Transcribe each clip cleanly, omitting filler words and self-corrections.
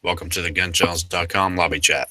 Welcome to the GunChannels.com lobby chat.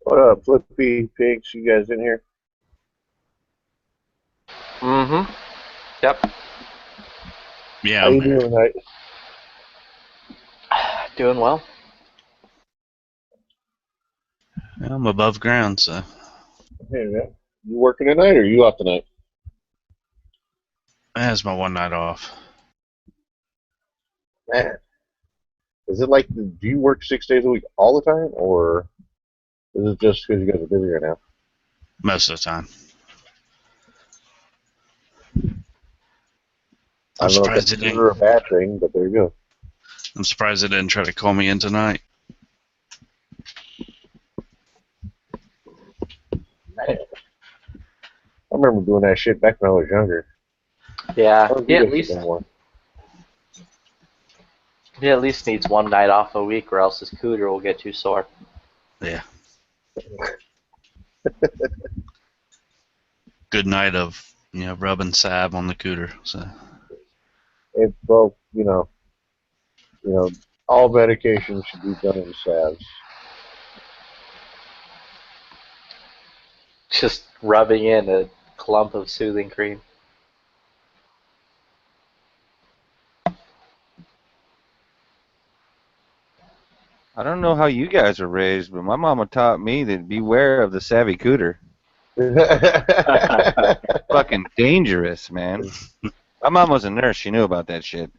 What up, Flippy Pigs? You guys in here? Mm-hmm. Yep. Yeah, How I'm you here. doing tonight? Doing well. I'm above ground, so Hey, man. You working tonight or you off tonight? that's my one night off. Man, is it like, do you work 6 days a week all the time, or is it just because you guys are busy right now? Most of the time. I I'm don't know if surprised that's it a good didn't. or a bad thing, but there you go. I'm surprised it didn't try to call me in tonight. Man, I remember doing that shit back when I was younger. I Yeah. don't do that shit anymore. He at least needs one night off a week, or else his cooter will get too sore. Yeah. Good night of rubbing salve on the cooter. So It, well, all medication should be done in salves. Just rubbing in a clump of soothing cream. I don't know how you guys were raised, but my mama taught me to beware of the savvy cooter. Fucking dangerous, man. My mom was a nurse. She knew about that shit.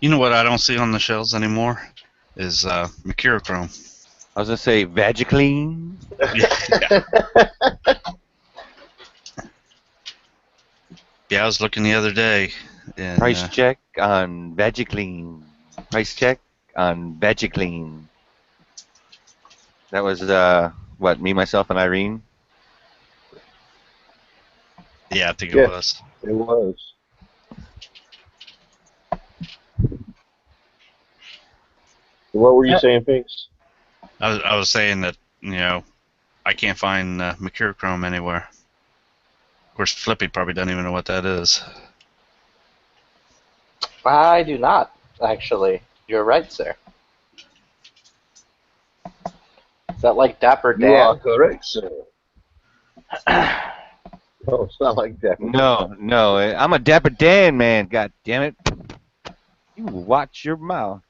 You know what I don't see on the shelves anymore is Mercurochrome. I was gonna say Vagiclean. Yeah. Yeah, I was looking the other day. And, Price check on Vagiclean. Price check on Vagiclean. That was what, me, myself, and Irene. yeah, I think Yeah. it was. It was. What were you saying, Pinks? I was saying that, I can't find Mercurochrome anywhere. Of course, Flippy probably doesn't even know what that is. I do not, actually. You're right, sir. Is that like Dapper You are Dan? correct, sir. No, it's not like that. No, I'm a Dapper Dan man. God damn it! You watch your mouth.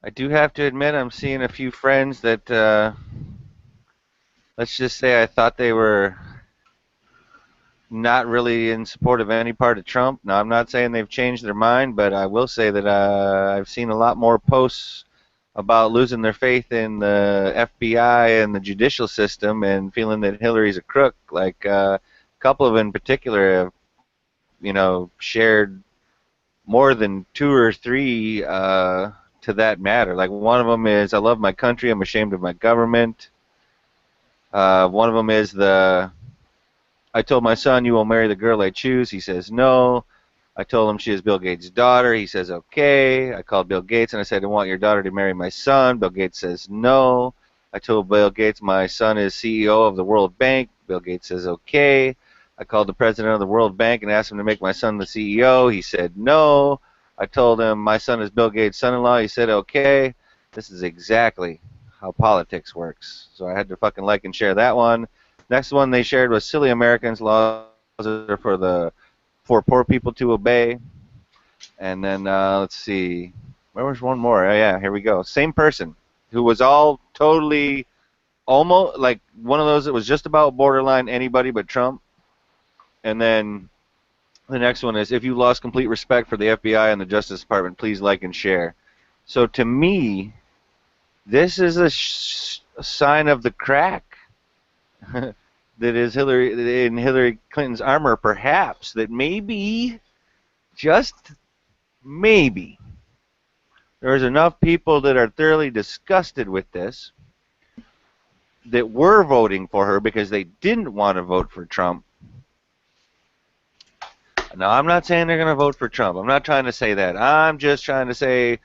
I do have to admit, I'm seeing a few friends that, let's just say, I thought they were not really in support of any part of Trump. Now, I'm not saying they've changed their mind, but I will say that I've seen a lot more posts about losing their faith in the FBI and the judicial system and feeling that Hillary's a crook. Like a couple of them in particular have, shared more than two or three to that matter. Like one of them is, I love my country, I'm ashamed of my government. One of them is I told my son you will marry the girl I choose. He says no. I told him she is Bill Gates' daughter. He says okay. I called Bill Gates and I said I want your daughter to marry my son. Bill Gates says no. I told Bill Gates my son is CEO of the World Bank. Bill Gates says okay. I called the president of the World Bank and asked him to make my son the CEO. He said no. I told him my son is Bill Gates' son-in-law. He said okay. This is exactly how politics works. So I had to fucking like and share that one. Next one they shared was silly Americans laws are for poor people to obey. And then let's see, where was one more? Oh yeah, here we go. Same person who was all totally almost like one of those that was just about borderline anybody but Trump. And then the next one is if you lost complete respect for the FBI and the Justice Department, please like and share. So to me, this is a sign of the crack that is Hillary Clinton's armor, perhaps, that maybe, just maybe, there's enough people that are thoroughly disgusted with this that were voting for her because they didn't want to vote for Trump. Now, I'm not saying they're going to vote for Trump. I'm not trying to say that. I'm just trying to say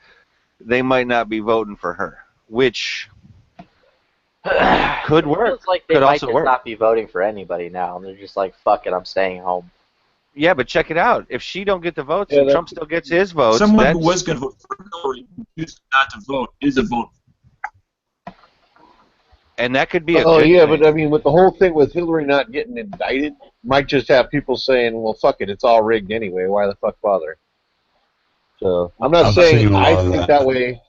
they might not be voting for her, which could work. Feels like they Could might also just work. not be voting for anybody now, and they're just like, "Fuck it, I'm staying home." Yeah, but check it out. If she don't get the votes Yeah, and Trump still gets his votes, Someone that's, who was going to vote for Hillary who chooses not to vote is a vote. and that could be a Oh good yeah, thing. but I mean, with the whole thing with Hillary not getting indicted, might just have people saying, "Well, fuck it, it's all rigged anyway. Why the fuck bother?" So I'm not I've saying seen a I lot of think that way.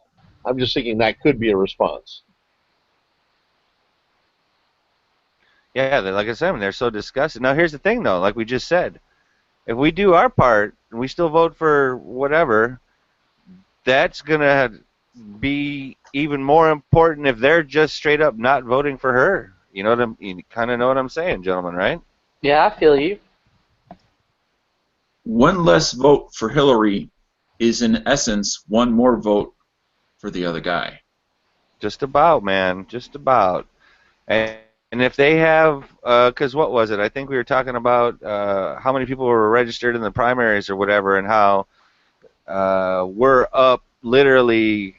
I'm just thinking that could be a response. Yeah, like I said, they're so disgusted. Now, here's the thing, though. Like we just said, if we do our part and we still vote for whatever, that's gonna be even more important if they're just straight up not voting for her. You kind of know what I'm saying, gentlemen, right? Yeah, I feel you. One less vote for Hillary is, in essence, one more vote for the other guy. Just about, man. Just about. And if they have, because what was it? I think we were talking about how many people were registered in the primaries or whatever, and how we're up literally,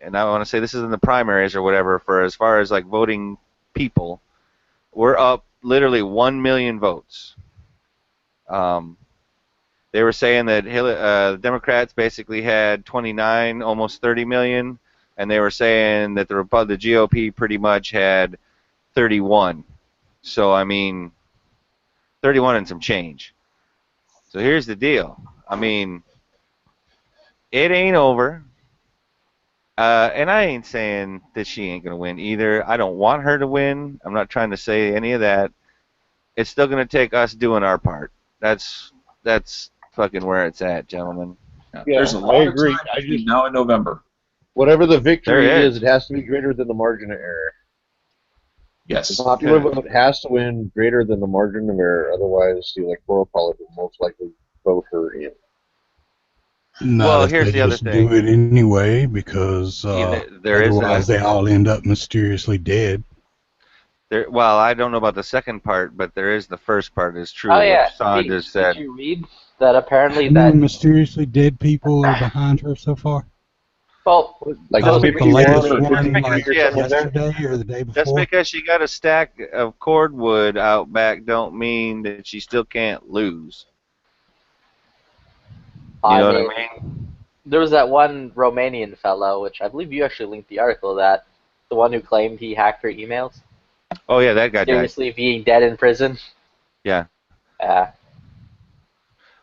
and I want to say this is in the primaries or whatever, for as far as like voting people, we're up literally 1 million votes. They were saying that the Democrats basically had 29, almost 30 million, and they were saying that the GOP pretty much had 31. So, I mean, 31 and some change. So here's the deal. I mean, it ain't over. And I ain't saying that she ain't gonna win either. I don't want her to win. I'm not trying to say any of that. It's still gonna take us doing our part. That's fucking where it's at, gentlemen. Yeah, Yeah, there's a I lot of agree. time I between just now and November. whatever the victory There is. is, it has to be greater than the margin of error. The Yes. popular Okay. vote has to win greater than the margin of error. Otherwise, the electoral college will most likely vote her in. Not Well, if here's they the other just do thing. it anyway, because There is otherwise that. they all end up mysteriously dead. Well, I don't know about the second part, but there is the first part is true, Oh yeah, which Sean Pete, just did said. you read that apparently How many that mysteriously dead people are behind her so far? well Like Just The because 51 latest or one, 53 like or something like that. yesterday or the day just before? because she got a stack of cordwood out back don't mean that she still can't lose. You I know mean what I mean? there was that one Romanian fellow, which I believe you actually linked the article that the one who claimed he hacked her emails, Oh yeah, that guy died. mysteriously being dead in prison. Yeah. Yeah.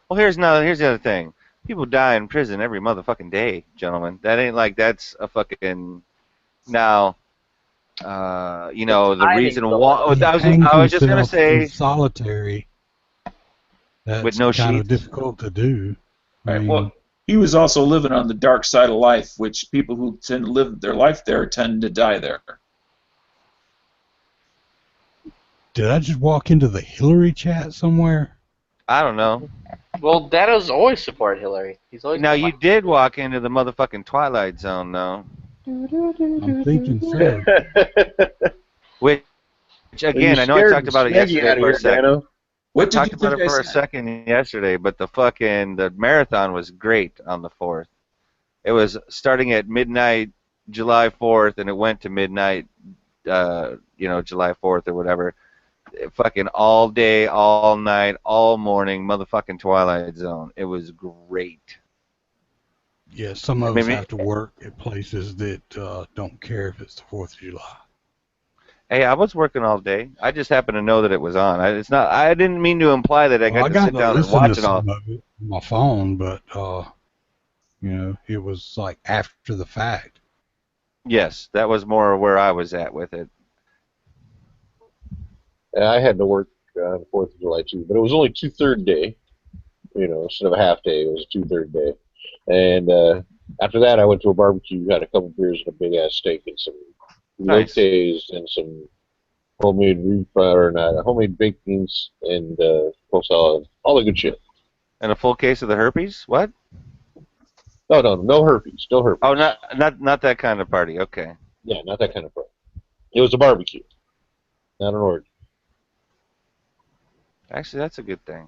Well, here's the other thing. People die in prison every motherfucking day, gentlemen. That ain't like that's a fucking now. You know the timing's reason the why. one. He I hangs was just gonna himself in say solitary. with That's no kind of sheets. difficult to do. I Right. mean, Well, he was also living on the dark side of life, which people who tend to live their life there tend to die there. did I just walk into the Hillary chat somewhere? I don't know. Well, Dano's always supported Hillary. He's always Now been you like, did walk into the motherfucking Twilight Zone, though. I'm thinking so. Which again, I know I talked about it Snaggy yesterday out of for a here, second. Dano. What did Talked you about think it I for a said? second yesterday, but the marathon was great on the 4th. It was starting at midnight July 4th, and it went to midnight, July 4th or whatever. Fucking all day, all night, all morning, motherfucking Twilight Zone. It was great. Yeah, some I of us mean, have to work at places that don't care if it's the 4th of July. hey, I was working all day. I just happened to know that it was on. I didn't mean to imply that I Well, got I to got sit to down and listen to watch it all. some of it on my phone, but it was like after the fact. Yes, that was more where I was at with it. I had to work on the 4th of July too, but it was only 2/3 day. Instead of a half day, it was a 2/3 day. And after that, I went to a barbecue, had a couple beers and a big ass steak and some Nice. elotes and some homemade baked beans and coleslaw salad, all the good shit. And a full case of the herpes? What? No herpes, no herpes. Oh, not that kind of party. Okay. Yeah, not that kind of party. It was a barbecue, not an orgy. Actually, that's a good thing.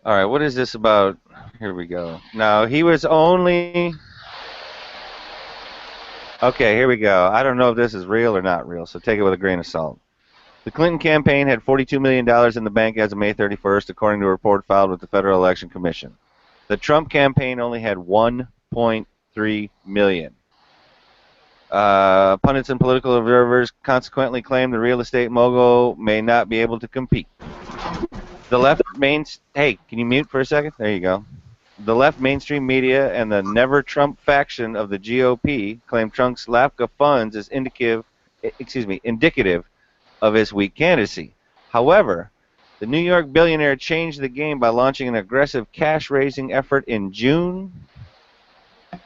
All right, what is this about? Here we go. Now, he was only... Okay, here we go. I don't know if this is real or not real, so take it with a grain of salt. The Clinton campaign had $42 million in the bank as of May 31st, according to a report filed with the Federal Election Commission. The Trump campaign only had $1.3 million. Pundits and political observers consequently claim the real estate mogul may not be able to compete. The left Hey, can you mute for a second? There you go. The left mainstream media and the Never Trump faction of the GOP claim Trump's lack of funds is indicative of his weak candidacy. However, the New York billionaire changed the game by launching an aggressive cash-raising effort in June.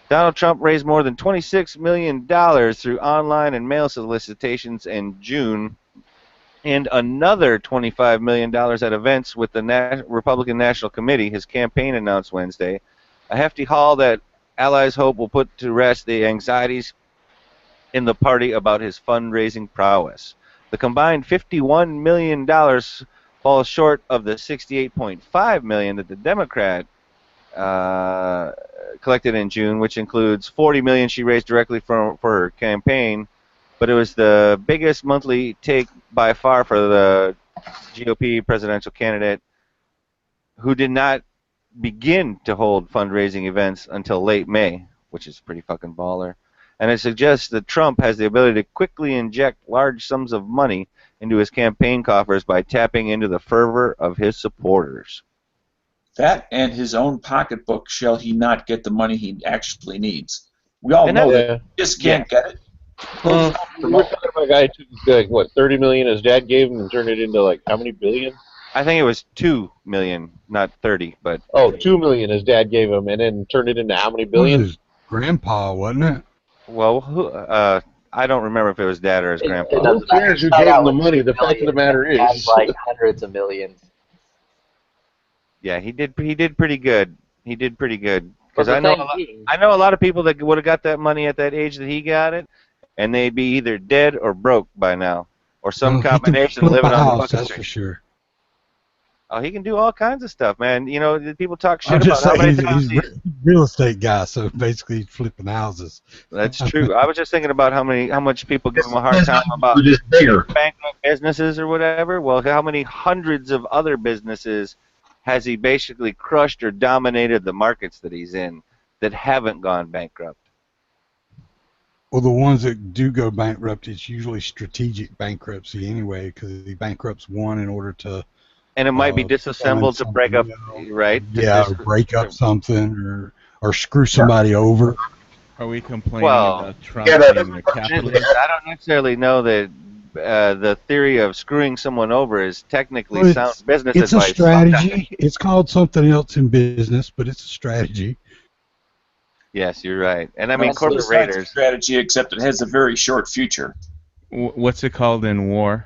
Donald Trump raised more than $26 million through online and mail solicitations in June, and another $25 million at events with the Republican National Committee, his campaign announced Wednesday, a hefty haul that allies hope will put to rest the anxieties in the party about his fundraising prowess. The combined $51 million falls short of the $68.5 million that the Democrat collected in June, which includes $40 million she raised directly for her campaign, but it was the biggest monthly take by far for the GOP presidential candidate, who did not begin to hold fundraising events until late May, which is pretty fucking baller. And it suggests that Trump has the ability to quickly inject large sums of money into his campaign coffers by tapping into the fervor of his supporters. That and his own pocketbook shall he not get the money he actually needs. We all And know that- that he just can't get it. We're talking about a guy who took like what 30 million his dad gave him and turned it into like how many billion? I think it was 2 million, not 30, but Oh, 2 million his dad gave him, and then turned it into how many Was billion? his grandpa, wasn't it? well, I don't remember if it was dad or his grandpa. It Who doesn't cares who start gave out him the with money? The fact of the matter millions. It is, has, like hundreds of millions. Yeah, he did pretty good. He did pretty good But because the I know thing being, I know a lot of people that would have got that money at that age that he got it, and they'd be either dead or broke by now, or some Well, he can combination flip living a on the house, fucking that's street. for sure. Oh, he can do all kinds of stuff, man. You know, people talk shit I'm about just how saying many times he's a real estate guy, so basically he's flipping houses. That's true. I was just thinking about how much people give him a hard time about We're just bigger. bankrupt businesses or whatever. Well, how many hundreds of other businesses has he basically crushed or dominated the markets that he's in that haven't gone bankrupt? Well, the ones that do go bankrupt, it's usually strategic bankruptcy anyway, because he bankrupts one in order to And it might be disassembled to find break up, something else. right? Yeah, or break up something or screw somebody over. Are we complaining Well, about Trump yeah, being a capitalist? I don't necessarily know that the theory of screwing someone over is technically Well, sound business It's advice. a strategy. It's called something else in business, but it's a strategy. Yes, you're right. And I mean, That's corporate It's not a raiders. strategy, except it has a very short future. What's it called in war?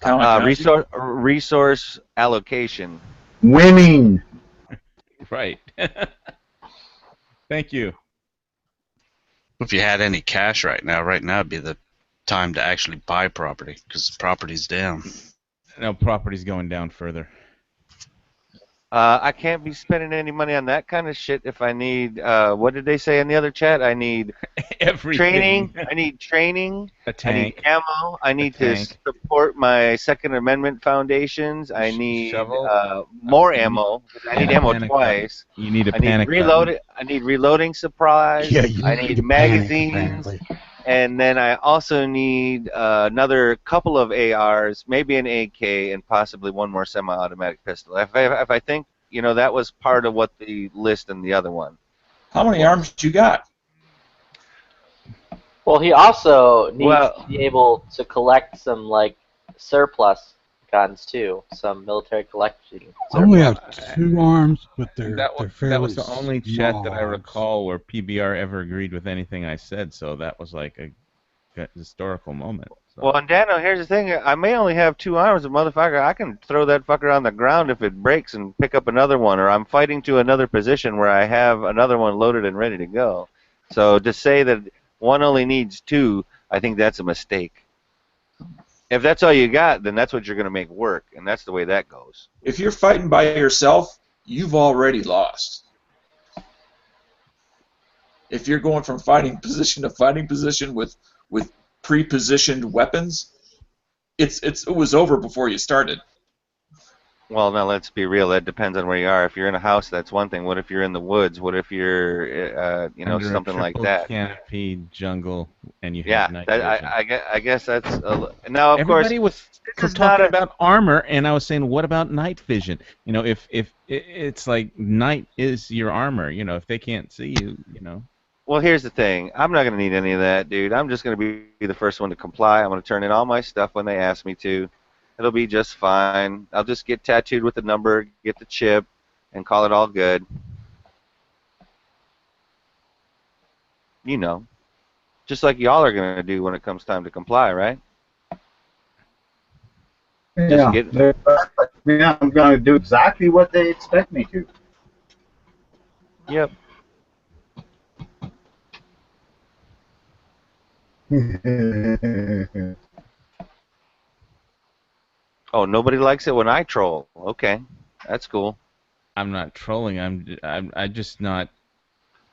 Kamikaze. Resource allocation. Winning. Right. Thank you. If you had any cash right now would be the time to actually buy property because the property's down. No, property's going down further. I can't be spending any money on that kind of shit if I need, what did they say in the other chat? I need Everything. training. I need training. A I need tank. ammo. I need to tank. support my Second Amendment foundations. I need Shovel. more ammo. I need Yeah, ammo panic twice. You need a I need panic reloading. I need reloading supplies. Yeah, you I need need to panic, magazines. apparently. And then I also need another couple of ARs, maybe an AK, and possibly one more semi-automatic pistol. If I think, you know, that was part of what the list in the other one. How many arms you got? well, he also needs Well- to be able to collect some like surplus guns too, some military collection. I only surplus. have 2 arms, but they're That fairly was the only chat small that I arms. recall where PBR ever agreed with anything I said, so that was like a historical moment. So. Well, and Dano, here's the thing. I may only have 2 arms, but motherfucker, I can throw that fucker on the ground if it breaks and pick up another one, or I'm fighting to another position where I have another one loaded and ready to go. So to say that one only needs 2, I think that's a mistake. If that's all you got, then that's what you're going to make work, and that's the way that goes. If you're fighting by yourself, you've already lost. If you're going from fighting position to fighting position with pre-positioned weapons, it was over before you started. Well, now let's be real. That depends on where you are. If you're in a house, that's one thing. What if you're in the woods? What if you're, you know, Under a something like triple that? Canopy jungle, and you Yeah, have night that, vision. I guess that's now. Of Everybody course, was is not talking a- about armor, and I was saying, what about night vision? You know, if it's like night is your armor. You know, if they can't see you, you know. well, here's the thing. I'm not gonna need any of that, dude. I'm just gonna be the first one to comply. I'm gonna turn in all my stuff when they ask me to. It'll be just fine. I'll just get tattooed with the number, get the chip, and call it all good. You know, just like y'all are gonna do when it comes time to comply, right? Yeah, get- yeah, I'm going to do exactly what they expect me to. Yep. Oh, nobody likes it when I troll. Okay, that's cool. I'm not trolling. I'm just not.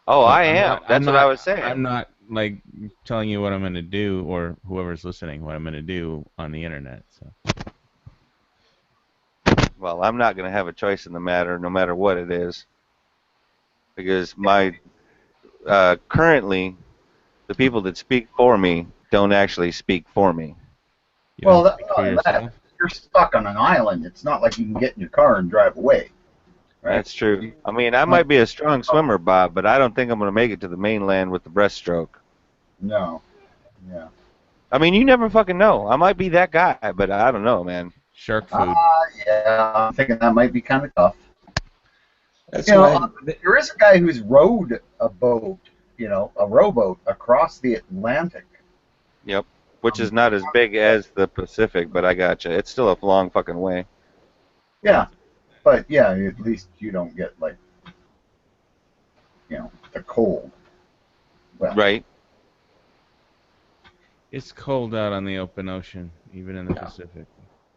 Oh, I I'm am. not- That's I'm what not- I was saying. I'm not like telling you what I'm going to do, or whoever's listening what I'm going to do on the internet. So. Well, I'm not going to have a choice in the matter, no matter what it is, because my currently the people that speak for me don't actually speak for me. You Well, don't speak for that- yourself. you're stuck on an island. It's not like you can get in your car and drive away. Right? That's true. I mean, I might be a strong swimmer, Bob, but I don't think I'm going to make it to the mainland with the breaststroke. No. Yeah. I mean, you never fucking know. I might be that guy, but I don't know, man. Shark food. Yeah, I'm thinking that might be kind of tough. That's You know, why. there is a guy who's rowed a boat, a rowboat across the Atlantic. Yep. Which is not as big as the Pacific, but I gotcha. It's still a long fucking way. Yeah, but yeah, at least you don't get like, the cold. Well, Right. It's cold out on the open ocean, even in the Pacific.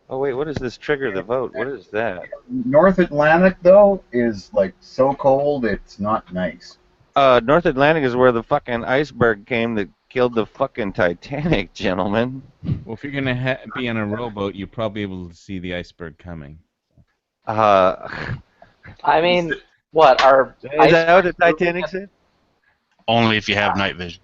Oh, wait, what does this trigger the vote? What is that? North Atlantic though is like so cold it's not nice. North Atlantic is where the fucking iceberg came that killed the fucking Titanic, gentlemen. Well, if you're gonna be on a rowboat, you're probably able to see the iceberg coming. I mean, what are Is that what the Titanic said? Only if you have night vision.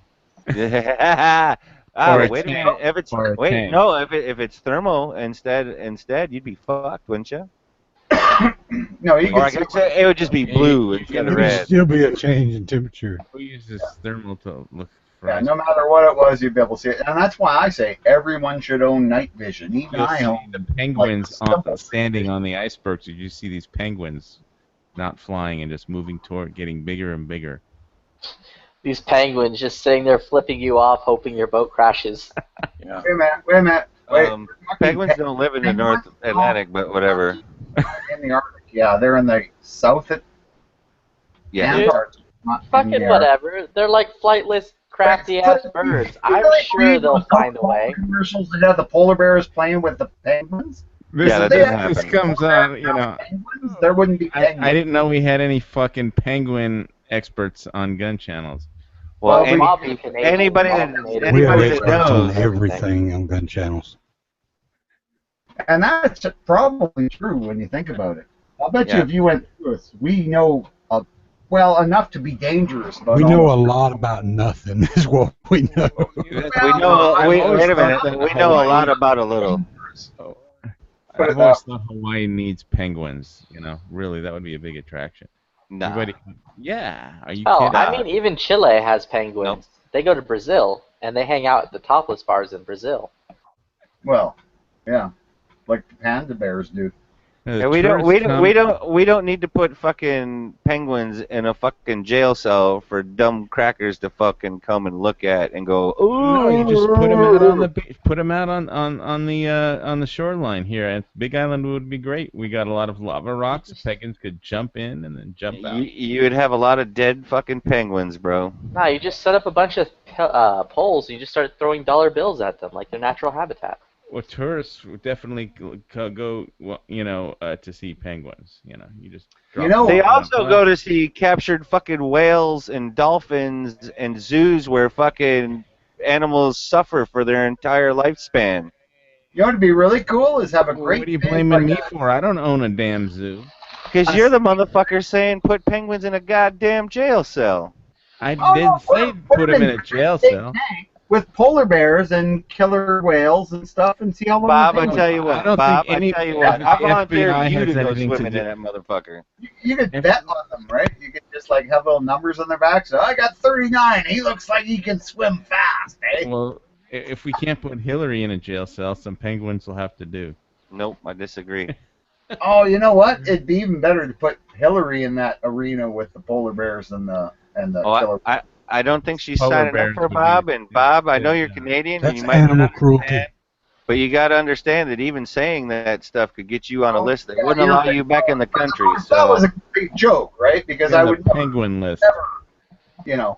Yeah. Or a Wait a tank. minute. If it's Or a tank. no, if it's thermal instead, you'd be fucked, wouldn't you? No, you Or I can guess it would just be blue instead of There would red. still be a change in temperature. Who uses thermal to look for yeah, ice? no matter what it was, you'd be able to see it, and that's why I say everyone should own night vision. Even You'll I see own. the penguins simple standing on the icebergs. You see these penguins not flying and just moving toward, getting bigger and bigger. these penguins just sitting there flipping you off, hoping your boat crashes? Yeah. Wait a minute. Wait, Penguins don't live in the North Atlantic, but whatever. in the Arctic. Yeah, they're in the South Yeah. Antarctic. not in Fucking the Arctic. whatever. They're like flightless, crafty ass birds. I'm sure they'll find a way. Commercials that have the polar bears playing with the penguins. Yeah, that doesn't happen. This comes on, Penguins? There wouldn't be penguins. I didn't know we had any fucking penguin experts on gun channels. Well, Well, Bobby Canadian, anybody Bobby that- Canadian. We have Anybody that experts on knows everything on gun channels. And that's probably true when you think about it. I'll bet you Yeah. if you went through us, we know, enough to be dangerous. But We know a lot about nothing, is what we know. we know. Wait a minute. We know a lot about a little. Put it I've always that thought Hawaii needs penguins. Really, that would be a big attraction. Nah. Everybody, yeah. Are you Oh, kidding? I mean, even Chile has penguins. They go to Brazil and they hang out at the topless bars in Brazil. Well, yeah, like the panda bears do. Yeah, we don't need to put fucking penguins in a fucking jail cell for dumb crackers to fucking come and look at and go, ooh. No, you just put them out on the beach. Put them out on the shoreline here. And Big Island would be great. We got a lot of lava rocks. Penguins could jump in and then jump out. You would have a lot of dead fucking penguins, bro. No, you just set up a bunch of poles. You just start throwing dollar bills at them like their natural habitat. Well, tourists would definitely go, to see penguins. You just. You know- They them down. also go to see captured fucking whales and dolphins and zoos where fucking animals suffer for their entire lifespan. You know what would be really cool is have a Well, great. what are you big, blaming me like, for? I don't own a damn zoo. Because you're the motherfucker saying put penguins in a goddamn jail cell. I Oh, did no, say put them in a jail big cell. tank with polar bears and killer whales and stuff, and see how long. Bob, they I live. tell you I what, don't Bob, think I any- tell you what, the I FBI volunteer you has to go anything to swimming do- in that motherfucker. You could bet on them, right? You could just like have little numbers on their back. So I got 39. He looks like he can swim fast, eh? Well, if we can't put Hillary in a jail cell, some penguins will have to do. Nope, I disagree. Oh, you know what? It'd be even better to put Hillary in that arena with the polar bears and the killer. Oh, I don't think she's Polar signing up bears for would be- Bob. And Bob, I know yeah. you're Canadian, and That's you might animal not cruelty. understand, but you got to understand that even saying that stuff could get you on a list that Yeah, wouldn't you're allow right. you back in the country. That was So a great joke, right? Because In I the would never, penguin list. you know.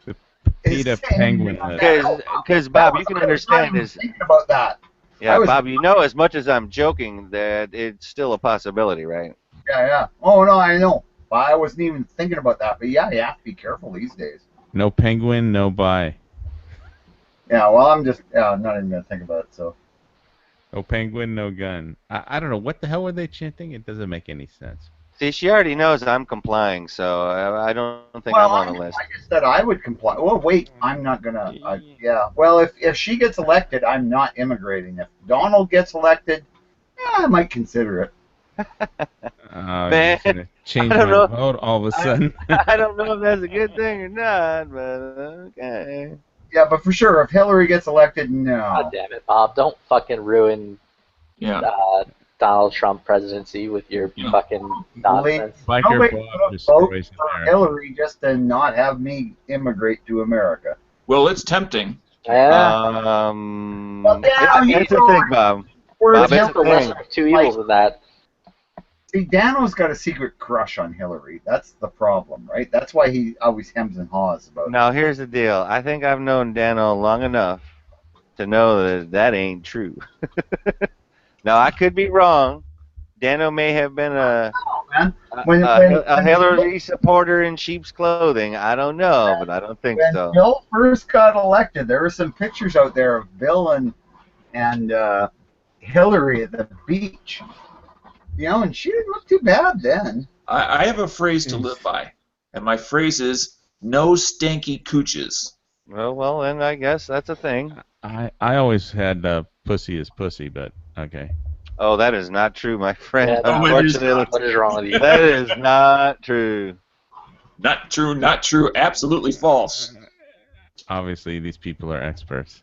The PETA penguin list. because Bob, you can I was not understand even is thinking about that. yeah, I was- Bob, you know as much as I'm joking that it's still a possibility, right? Yeah. Oh no, I know. I wasn't even thinking about that. But yeah, you have to be careful these days. No penguin, no buy. Yeah. Well, I'm just not even gonna think about it. So. No penguin, no gun. I don't know. What the hell were they chanting? It doesn't make any sense. See, she already knows I'm complying, so I don't think Well, I'm on the list. I just said I would comply. Well, wait, I'm not gonna. Yeah. Well, if she gets elected, I'm not immigrating. If Donald gets elected, I might consider it. I'm Man, just gonna change I don't my know. vote all of a sudden. I don't know if that's a good thing or not, but okay. Yeah, but for sure, if Hillary gets elected, God no. damn it, Bob! Don't fucking ruin Yeah. Donald Trump presidency with your Yeah. fucking nonsense. Biker Nobody Bob vote destroys for America. Hillary just to not have me immigrate to America. Well, it's tempting. Yeah. Well, yeah, you It's a know, thing, Bob. Whereas Bob, it's It's a the lesser thing. of two evils in that. See, Dano's got a secret crush on Hillary. That's the problem, right? That's why he always hems and haws about it. Now, here's the deal. I think I've known Dano long enough to know that that ain't true. Now, I could be wrong. Dano may have been a Man, when Hillary supporter in sheep's clothing. I don't know, but I don't think when so. Bill first got elected, there were some pictures out there of Bill and Hillary at the beach. You know, and she didn't look too bad then. I have a phrase to live by, and my phrase is no stanky cooches. Well, then I guess that's a thing. I always had pussy is pussy, but okay. Oh, that is not true, my friend. Yeah, no, it is Unfortunately, What is wrong with you? that is not true. Not true, not true, absolutely false. Obviously, these people are experts.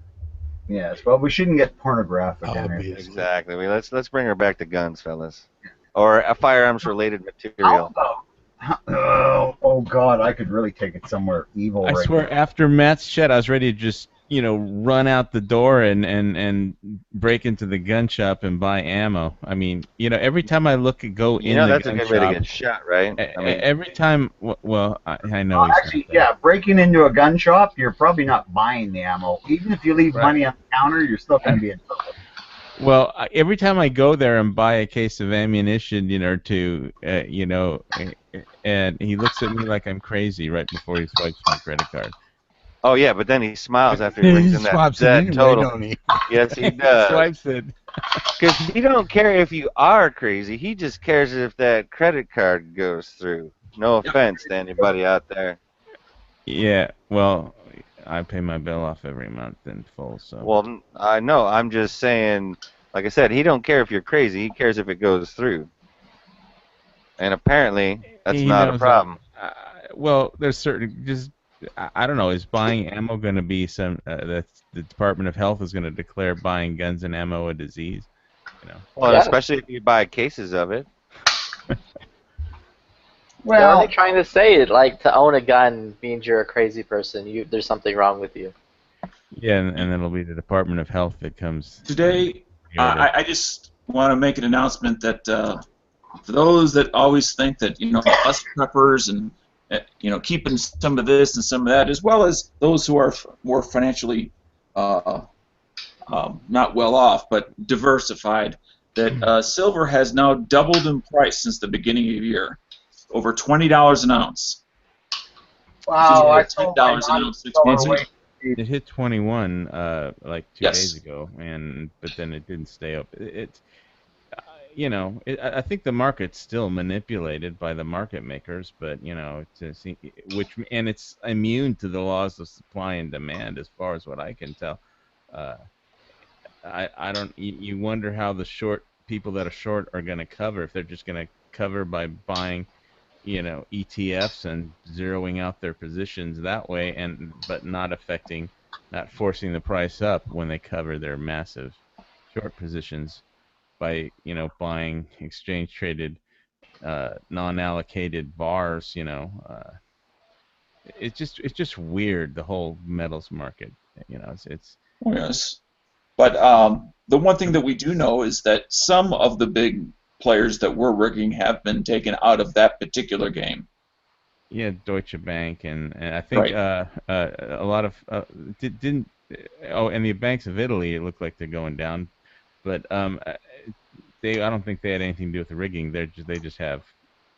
Yes, well, we shouldn't get pornographic in here. Obviously. Exactly. Let's bring her back to guns, fellas, or firearms related material. Oh God, I could really take it somewhere evil. I right swear, now. after Matt's shed, I was ready to just, run out the door and break into the gun shop and buy ammo. I mean, every time I go in the That's a gun good way to shop, get shot, right? every time, well, I know. Well, he's actually, not that. yeah, breaking into a gun shop, you're probably not buying the ammo. Even if you leave Right. money on the counter, you're still going to be in trouble. Well, every time I go there and buy a case of ammunition, and he looks at me like I'm crazy right before he swipes my credit card. Oh yeah, but then he smiles after he brings in swipes it that anyway, total. don't he? Yes, he He does. swipes it. Because he don't care if you are crazy. He just cares if that credit card goes through. No offense to anybody out there. Yeah, well, I pay my bill off every month in full, so. Well, I know. I'm just saying. Like I said, he don't care if you're crazy. He cares if it goes through. And apparently, that's He not a knows problem. well, there's certain I don't know. Is buying ammo going to be that the Department of Health is going to declare buying guns and ammo a disease? Well, Yeah. especially if you buy cases of it. What are Well, they trying to say? Like, to own a gun means you're a crazy person. There's something wrong with you. Yeah, and it'll be the Department of Health that comes. Today, I just want to make an announcement that for those that always think that us preppers and keeping some of this and some of that, as well as those who are more financially not well off but diversified, that silver has now doubled in price since the beginning of the year, over $20 an ounce. wow, I $10 an ounce 6 months ago. It hit 21 like 2 Yes. days ago, but then it didn't stay up. I think the market's still manipulated by the market makers, but it's immune to the laws of supply and demand, as far as what I can tell. I don't. You wonder how the people that are short are going to cover, if they're just going to cover by buying, ETFs and zeroing out their positions that way, but not forcing the price up when they cover their massive short positions by buying exchange traded non-allocated bars. It's just weird, the whole metals market. It's Oh, yes. But the one thing that we do know is that some of the big players that were rigging have been taken out of that particular game. Yeah, Deutsche Bank and I think Right. a lot of and the banks of Italy, it looked like they're going down, but I don't think they had anything to do with the rigging. They just have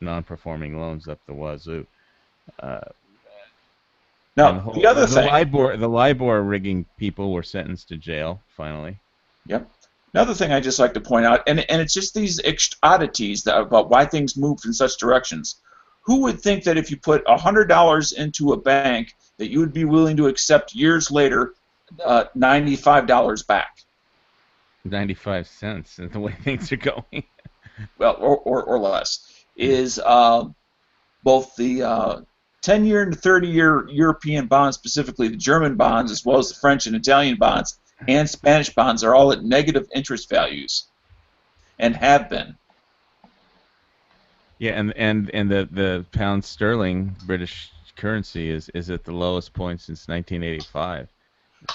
non-performing loans up the wazoo. Now, the other thing. the LIBOR rigging people were sentenced to jail finally. Yep. Another thing I just like to point out, and it's just these oddities about why things move in such directions. Who would think that if you put $100 into a bank that you would be willing to accept years later $95 back? 95 cents, and the way things are going. Well, or less, is both the 10-year and 30-year European bonds, specifically the German bonds, as well as the French and Italian bonds, and Spanish bonds are all at negative interest values, and have been. Yeah, and the pound sterling British currency is at the lowest point since 1985.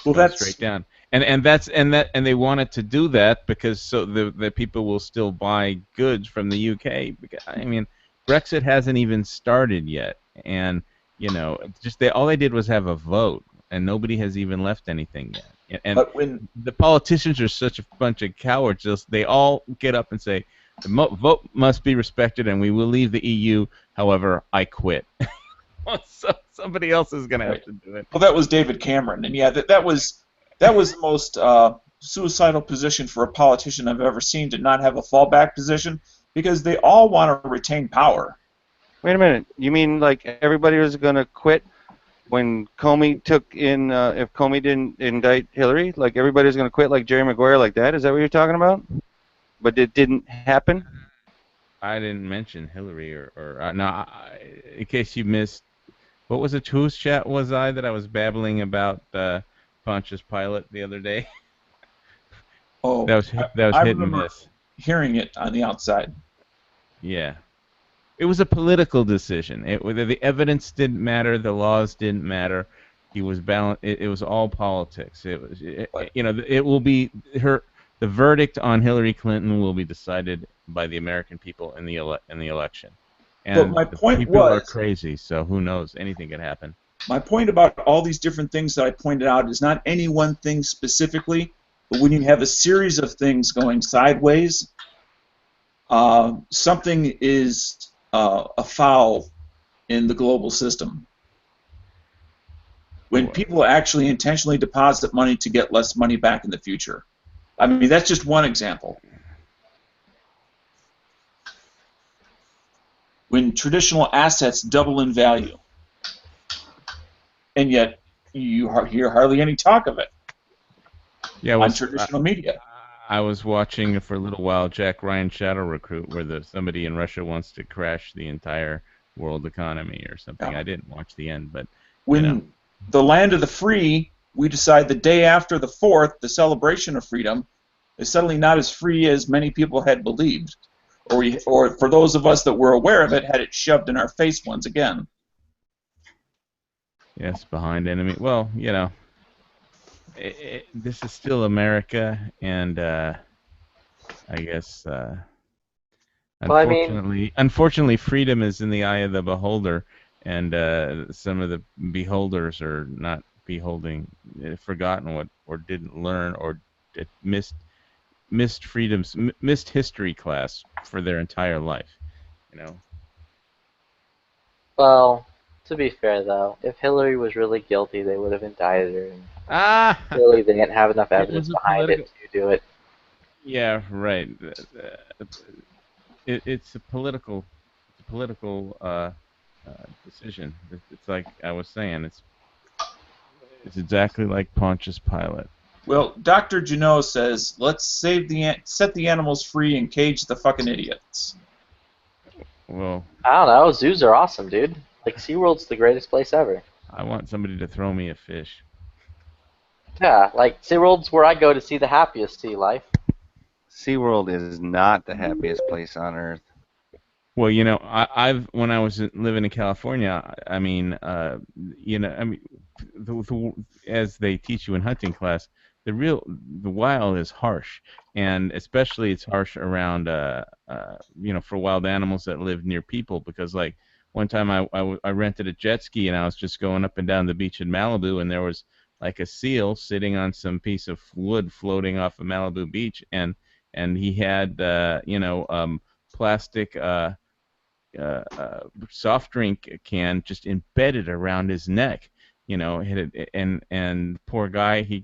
Well, that's straight down, and they wanted to do that because so the people will still buy goods from the UK. I mean, Brexit hasn't even started yet, and all they did was have a vote, and nobody has even left anything yet. And but when the politicians are such a bunch of cowards, they all get up and say the vote must be respected, and we will leave the EU. However, I quit. So somebody else is going to have to do it. Well, that was David Cameron, and yeah, that was the most suicidal position for a politician I've ever seen, to not have a fallback position, because they all want to retain power. Wait a minute. You mean like everybody was going to quit when Comey took in, if Comey didn't indict Hillary? Like everybody was going to quit like Jerry Maguire like that? Is that what you're talking about? But it didn't happen? I didn't mention Hillary no, in case you missed, what was it? Whose chat was I that I was babbling about Pontius Pilate the other day? Oh, that was I hit and remember miss. Hearing it on the outside. Yeah. It was a political decision. The evidence didn't matter. The laws didn't matter. He was balanced. It was all politics. It will be the verdict on Hillary Clinton will be decided by the American people in the election. And but my point people are crazy, so who knows? Anything can happen. My point about all these different things that I pointed out is not any one thing specifically, but when you have a series of things going sideways, something is afoul in the global system. When people actually intentionally deposit money to get less money back in the future. I mean, that's just one example. When traditional assets double in value, and yet you hear hardly any talk of it on traditional media. I was watching for a little while Jack Ryan Shadow Recruit, where somebody in Russia wants to crash the entire world economy or something. Yeah. I didn't watch the end, but when the land of the free, we decide the day after the 4th, the celebration of freedom, is suddenly not as free as many people had believed. Or for those of us that were aware of it, had it shoved in our face once again. Yes, behind enemy. Well, this is still America, and I guess unfortunately, freedom is in the eye of the beholder, and some of the beholders are not beholding, forgotten what, or didn't learn, or missed history class for their entire life, Well, to be fair though, if Hillary was really guilty, they would have indicted her. And really, they didn't have enough evidence behind it to do it. Yeah, right. It's a political decision. It's like I was saying. It's exactly like Pontius Pilate. Well, Dr. Janot says, let's set the animals free and cage the fucking idiots. Well, I don't know. Zoos are awesome, dude. Like, SeaWorld's the greatest place ever. I want somebody to throw me a fish. Yeah, like, SeaWorld's where I go to see the happiest sea life. SeaWorld is not the happiest place on earth. Well, when I was living in California, as they teach you in hunting class, the wild is harsh, and especially it's harsh around, for wild animals that live near people, because like one time I rented a jet ski and I was just going up and down the beach in Malibu, and there was like a seal sitting on some piece of wood floating off of Malibu Beach, and he had plastic soft drink can just embedded around his neck, and poor guy, he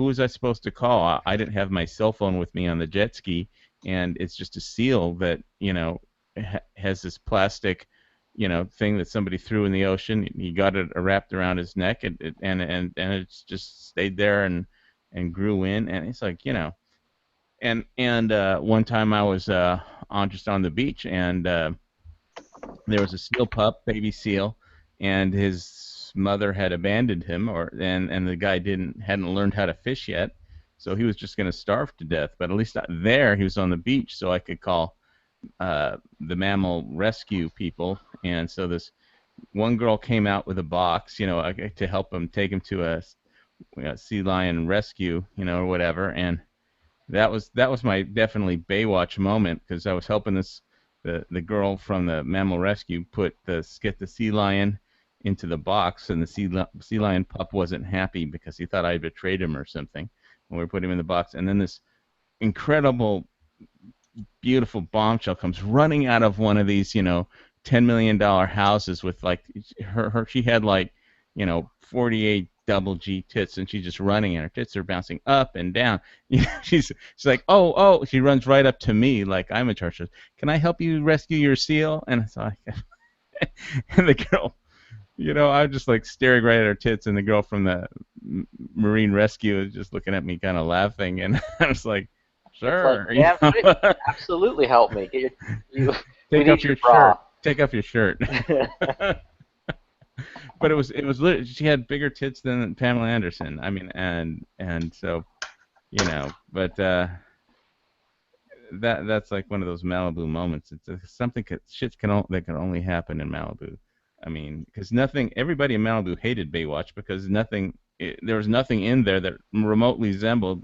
who was I supposed to call? I didn't have my cell phone with me on the jet ski, and it's just a seal that, you know, has this plastic, you know, thing that somebody threw in the ocean. He got it wrapped around his neck, and it's just stayed there and grew in. And it's like, you know, and one time I was on the beach, and there was a seal pup, baby seal, and his mother had abandoned him, and the guy hadn't learned how to fish yet, so he was just going to starve to death. But at least there he was on the beach, so I could call the mammal rescue people. And so this one girl came out with a box, you know, to help him, take him to a sea lion rescue, you know, or whatever. And that was my definitely Baywatch moment, because I was helping the girl from the mammal rescue get the sea lion into the box, and the sea lion pup wasn't happy because he thought I betrayed him or something when we put him in the box. And then this incredible, beautiful bombshell comes running out of one of these, you know, $10 million houses with, like, she had, like, you know, 48 double G tits, and she's just running, and her tits are bouncing up and down. You know, she's like, oh, she runs right up to me like I'm in charge. She goes, "Can I help you rescue your seal?" And it's like, and the girl, you know, I was just like staring right at her tits, and the girl from the marine rescue is just looking at me, kind of laughing, and I was like, "Sure, like, yeah, absolutely help me. Take off your shirt. Take off your shirt." But it was literally, she had bigger tits than Pamela Anderson. I mean, and so, you know, but that's like one of those Malibu moments. It's something that can only happen in Malibu. I mean, because everybody in Malibu hated Baywatch because there was nothing in there that remotely resembled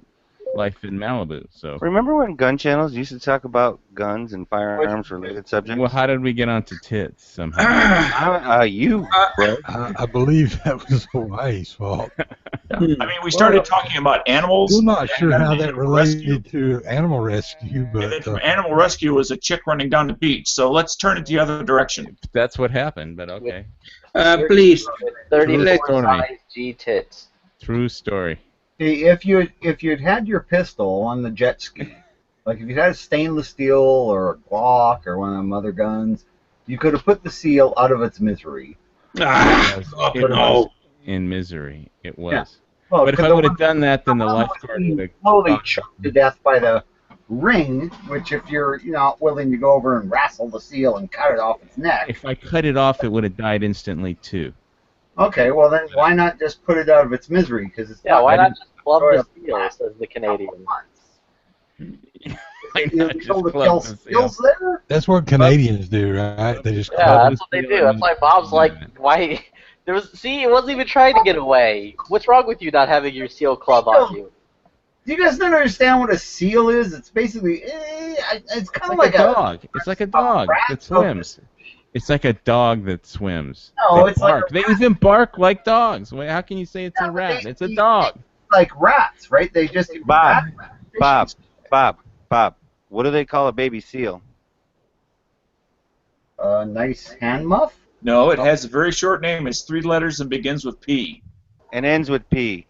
life in Malibu. So remember when gun channels used to talk about guns and firearms related subjects? Well, how did we get onto tits somehow? You, bro. I believe that was Hawaii's fault. I mean, we started talking about animals. I'm not sure how that related to animal rescue, but and then from animal rescue was a chick running down the beach. So let's turn it the other direction. That's what happened, but okay. Please. 34 size G tits. True story. If you'd had your pistol on the jet ski, like if you had a stainless steel or a Glock or one of them other guns, you could have put the seal out of its misery. It was in misery. It was. Yeah. Well, but if I would have done that, then the lifeguard would have slowly choked to death by the ring. Which, if you're not willing to go over and wrestle the seal and cut it off its neck, if I cut it off, it would have died instantly too. Okay, well then why not just put it out of its misery? Because it's why not just club the seal, says the Canadian. That's what Canadians do, right? They just club that's what they do. That's why Bob's like, why? It wasn't even trying to get away. What's wrong with you not having your seal club on you? You guys don't understand what a seal is? It's basically, it's kind of like a dog. It's like a dog that swims. It's like a dog that swims. No, it's bark. They even bark like dogs. How can you say it's a rat? It's a dog. Like rats, right? They just Bob. What do they call a baby seal? A nice hand muff? No, it has a very short name. It's 3 letters and begins with P. And ends with P.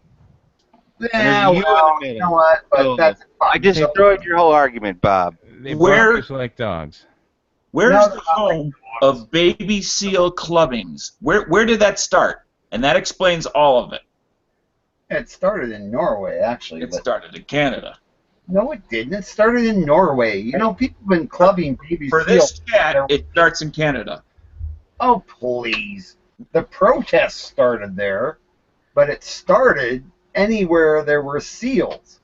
Yeah, well, you know what? But I just destroyed your whole argument, Bob. They bark just like dogs. Where's the home of baby seal clubbings? Where did that start? And that explains all of it. It started in Norway, actually. It started in Canada. No, it didn't. It started in Norway. You know, people have been clubbing baby seals. For this chat, it starts in Canada. Oh, please. The protests started there, but it started anywhere there were seals,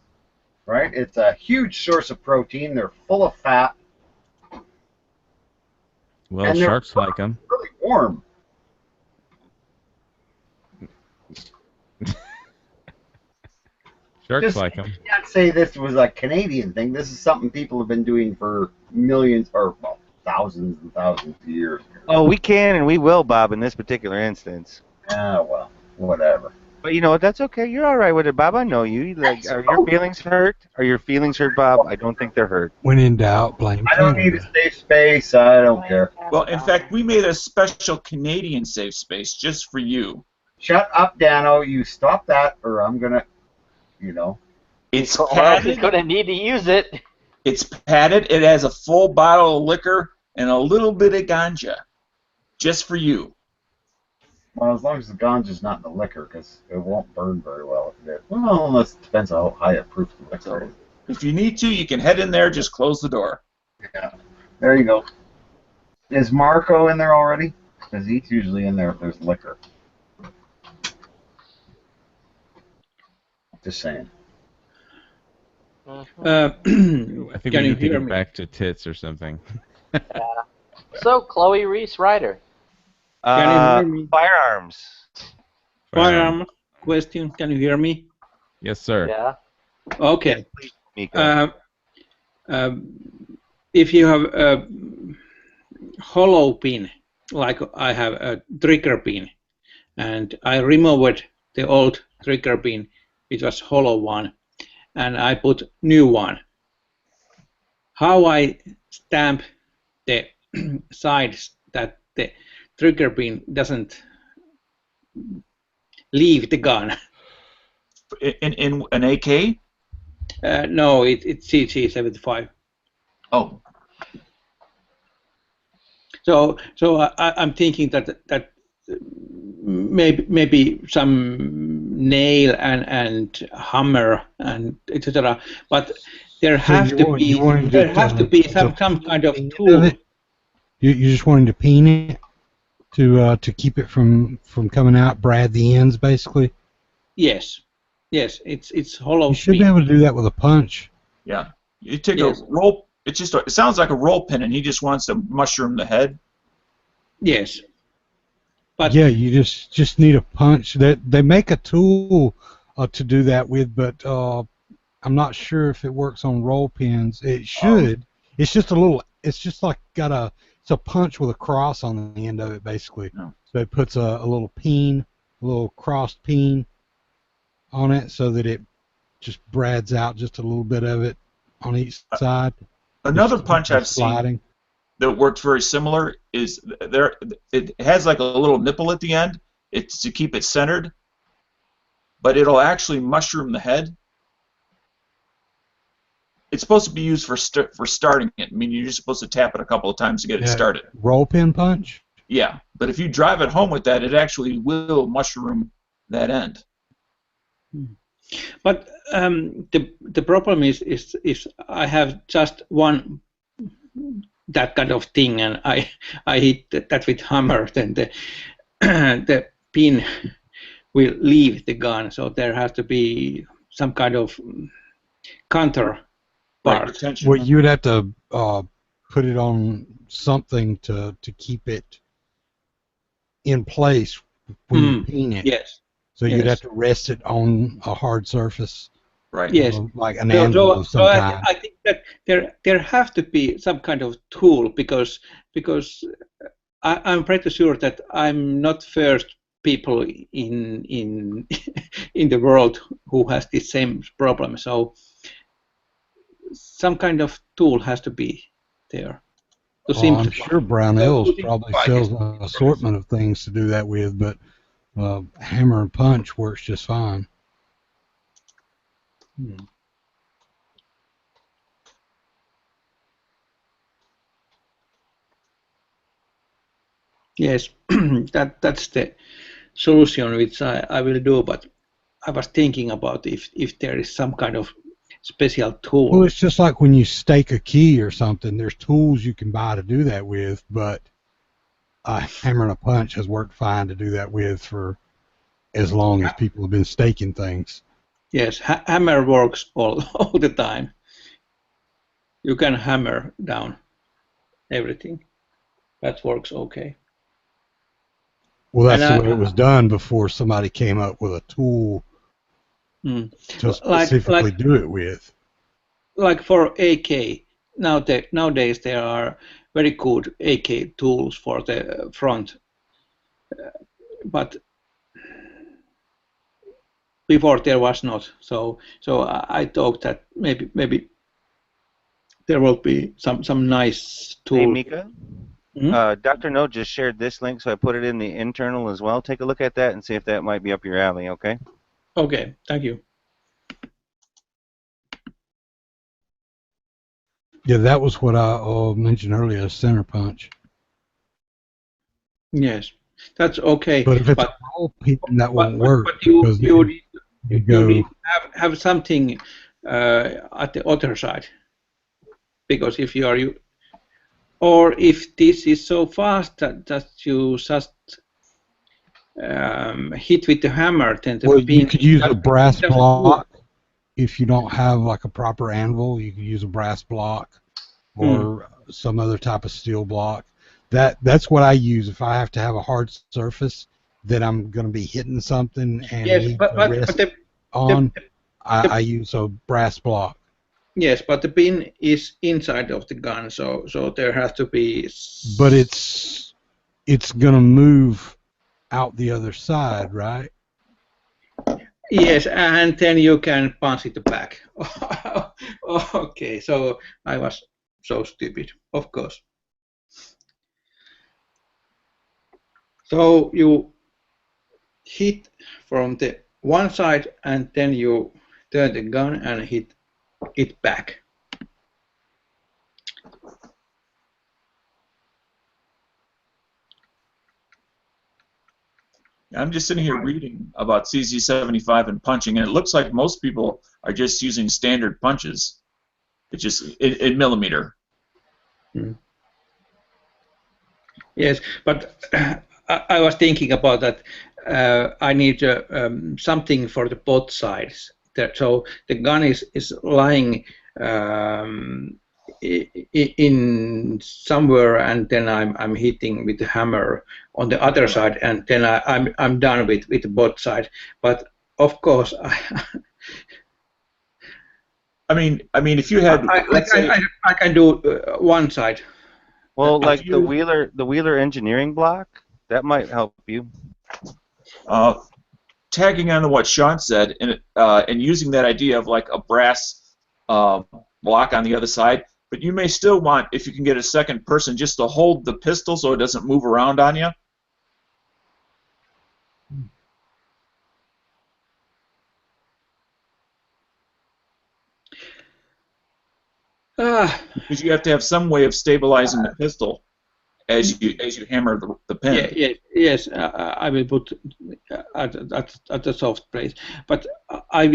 right? It's a huge source of protein. They're full of fat. Well, and sharks like them. Really warm. Sharks like them. You can't say this was a Canadian thing. This is something people have been doing for millions, or well, thousands and thousands of years. Oh, we can and we will, Bob, in this particular instance. Well, whatever. But you know what? That's okay. You're all right with it, Bob. I know you. Like, are your feelings hurt? Are your feelings hurt, Bob? I don't think they're hurt. When in doubt, blame I don't need a safe space. I don't care. Well, in fact, we made a special Canadian safe space just for you. Shut up, Dano. You stop that, or I'm gonna. you know. It's Well, padded. he's going to need to use it. It's padded. It has a full bottle of liquor and a little bit of ganja, just for you. Well, as long as the ganja's not in the liquor, because it won't burn very well if it is. Well, unless it depends on how high a proof the liquor is. If you need to, you can head in there. Just close the door. Yeah. There you go. Is Marco in there already? Because he's usually in there if there's liquor. Just saying. I think we need to get back to tits or something. So, Chloe Reese Ryder. Can you hear me? Firearms. Firearm question. Can you hear me? Yes, sir. Yeah. Okay. Miko. If you have a hollow pin, like I have a trigger pin, and I removed the old trigger pin, it was hollow one, and I put new one. How I stamp the sides that the trigger pin doesn't leave the gun? In an AK? No, it's CG75. Oh. So I'm thinking that maybe some nail and hammer and etc. But there has to be some kind of tool. You just wanting to peen it to keep it from coming out, brad the ends basically. Yes, it's hollow. You should be able to do that with a punch. Yeah, you take a roll. It sounds like a roll pin, and he just wants to mushroom the head. Yes. But yeah, you just need a punch. They make a tool to do that with, but I'm not sure if it works on roll pins. It should. It's just a little. It's just like it's a punch with a cross on the end of it, basically. Oh. So it puts a little peen, a little crossed peen on it, so that it just brads out just a little bit of it on each side. Another punch I've seen that works very similar is it has like a little nipple at the end. It's to keep it centered, but it'll actually mushroom the head. It's supposed to be used for starting it. I mean, you're just supposed to tap it a couple of times to get it started. Roll pin punch? Yeah, but if you drive it home with that, it actually will mushroom that end. But the problem is I have just one that kind of thing, and I hit that with hammer, then the pin will leave the gun. So there has to be some kind of counter part. Well, you would have to put it on something to keep it in place when you peen it. Yes. So you'd have to rest it on a hard surface. Right. Yes. Like an anvil of some kind. I think that there has to be some kind of tool because I'm pretty sure that I'm not first people in the world who has the same problem. So some kind of tool has to be there. I'm sure Brownells probably sells an assortment of things to do that with, but hammer and punch works just fine. Yes, that's the solution which I will do, but I was thinking about if there is some kind of special tool. Well, it's just like when you stake a key or something. There's tools you can buy to do that with, but a hammer and a punch has worked fine to do that with for as long as people have been staking things. Yes, hammer works all the time. You can hammer down everything. That works okay. Well, that's the way it was done before somebody came up with a tool to specifically do it with. Like for AK, nowadays there are very good AK tools for the front, but before there was not. So I thought that maybe there will be some nice tool. Hey, Mika? Dr. No just shared this link, so I put it in the internal as well. Take a look at that and see if that might be up your alley, okay? Okay, thank you. Yeah, that was what I mentioned earlier, a center punch. Yes, that's okay. But if it's a roll pin, that won't work. But you go, need to have something at the other side, because if you are or if this is so fast that you just hit with the hammer, then the pin. You could use a brass block. If you don't have like a proper anvil, you could use a brass block or some other type of steel block. That's what I use if I have to have a hard surface that I'm going to be hitting something and need to rest on. I use a brass block. Yes, but the pin is inside of the gun, so there has to be. But it's going to move out the other side, right? Yes, and then you can punch it back. Okay, so I was so stupid, of course. So you hit from the one side and then you turn the gun and hit it back. I'm just sitting here reading about CZ75 and punching, and it looks like most people are just using standard punches. It's just in millimeter. Yes, but I was thinking about that. I need something for the both sides. So the gun is lying in somewhere, and then I'm hitting with the hammer on the other side, and then I'm done with both sides. But of course, I mean, if you had, I can do one side. Well, like the Wheeler engineering block, that might help you. Tagging on to what Sean said, and using that idea of like a brass block on the other side, but you may still want, if you can get a second person, just to hold the pistol so it doesn't move around on you. Because you have to have some way of stabilizing the pistol as you hammer the pin. Yes, I will put at the soft place. But I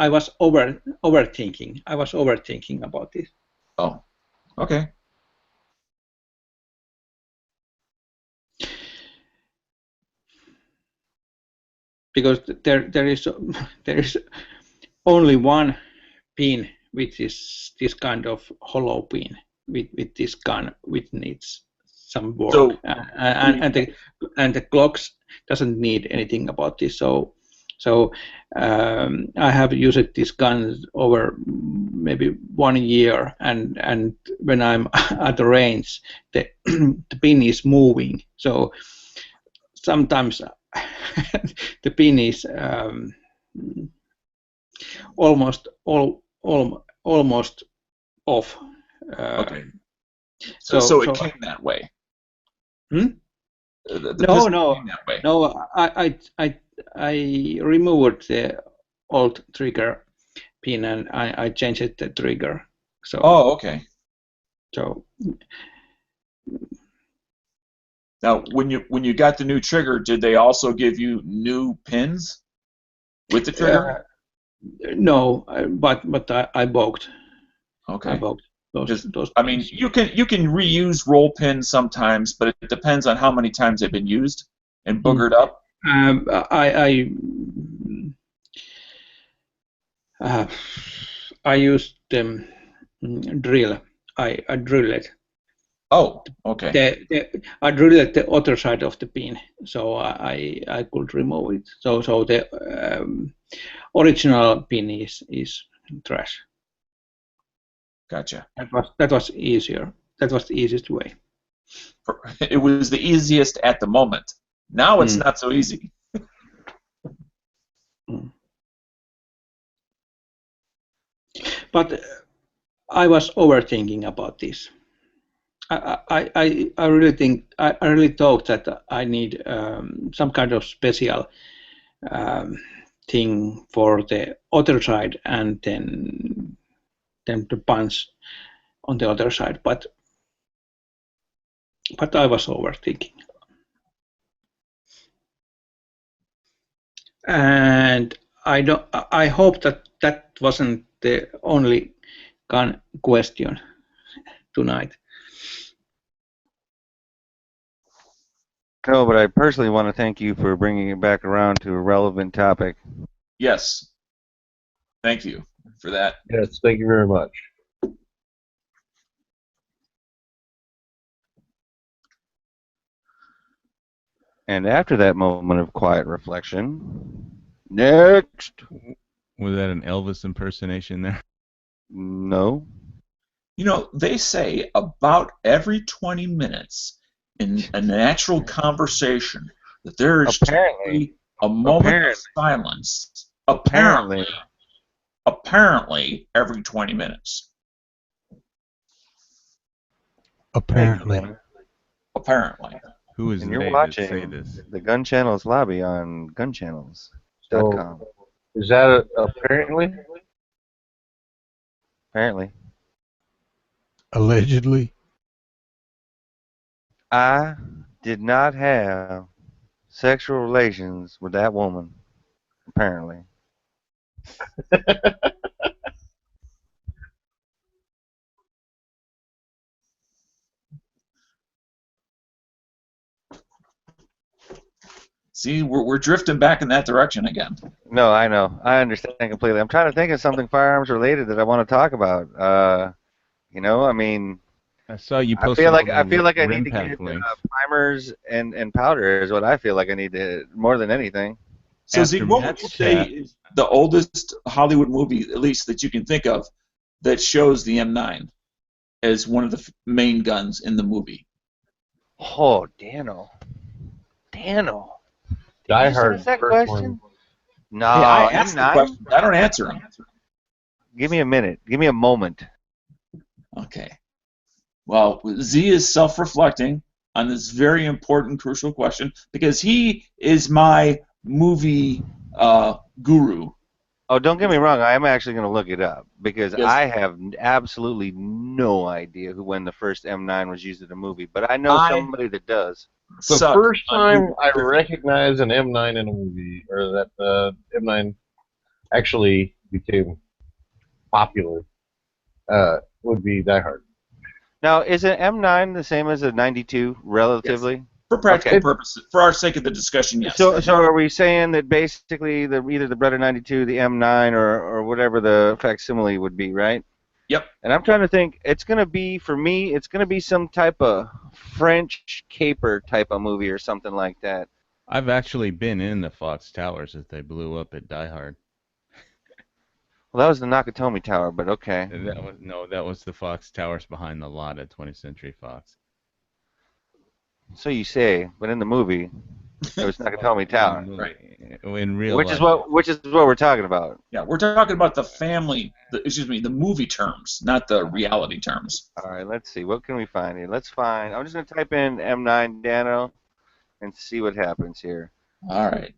was overthinking. I was overthinking about this. Oh, okay. Because there is only one pin which is this kind of hollow pin with this gun which needs some work. So, and the clocks doesn't need anything about this. So I have used this gun over maybe 1 year, and when I'm at the range, the pin is moving. So sometimes the pin is almost off. Okay. So it came that way. No. I removed the old trigger pin and I changed the trigger. So. Oh, okay. So. Now, when you got the new trigger, did they also give you new pins with the trigger? No, but I bought. Okay. I bought those. I mean, you can reuse roll pins sometimes, but it depends on how many times they've been used and boogered up. I used drill. I drill it. Oh, okay. I drilled the other side of the pin, so I could remove it. So the original pin is trash. Gotcha. That was easier. That was the easiest way. It was the easiest at the moment. Now it's not so easy. But I was overthinking about this. I really thought that I need some kind of special thing for the other side, and then to punch on the other side, but I was overthinking. And I hope that wasn't the only gun question tonight. No, but I personally want to thank you for bringing it back around to a relevant topic. Yes. Thank you for that. Yes, thank you very much. And after that moment of quiet reflection, next. Was that an Elvis impersonation there? No. You know, they say about every 20 minutes in a natural conversation that there is apparently a moment of silence. Apparently every 20 minutes. Apparently. Who is and they you're watching that say this? the Gun Channels lobby on gunchannels.com. So, is that apparently? Apparently. Allegedly. I did not have sexual relations with that woman. Apparently. See, we're drifting back in that direction again. No, I know. I understand completely. I'm trying to think of something firearms related that I want to talk about. You know, I mean, I saw you I post. feel like I need to get primers and powder is what I feel like I need to more than anything. So, Zeke, what would you say is the oldest Hollywood movie, at least that you can think of, that shows the M9 as one of the main guns in the movie? Oh, Dano. Die Hard. That question? No, hey, I asked the question. I don't answer them. Give me a minute. Give me a moment. Okay. Well, Z is self-reflecting on this very important, crucial question because he is my movie guru. Oh, don't get me wrong. I am actually going to look it up because Yes. I have absolutely no idea when the first M9 was used in a movie, but I know somebody that does. The first time I recognized an M9 in a movie, or that M9 actually became popular, would be Die Hard. Now, is an M9 the same as a 92 relatively? Yes. For practical purposes, for our sake of the discussion, yes. So are we saying that basically either the Brother 92, the M9, or whatever the facsimile would be, right? Yep. And I'm trying to think. It's going to be, for me, it's going to be some type of French caper type of movie or something like that. I've actually been in the Fox Towers that they blew up at Die Hard. Well, that was the Nakatomi Tower, but okay. That was the Fox Towers behind the lot at 20th Century Fox. So you say, but in the movie, it was Nakatomi Tower, right? In real which life. Which is what we're talking about. Yeah, we're talking about the movie terms, not the reality terms. All right, let's see. What can we find here? Let's find. I'm just going to type in M9 Dano and see what happens here. All right.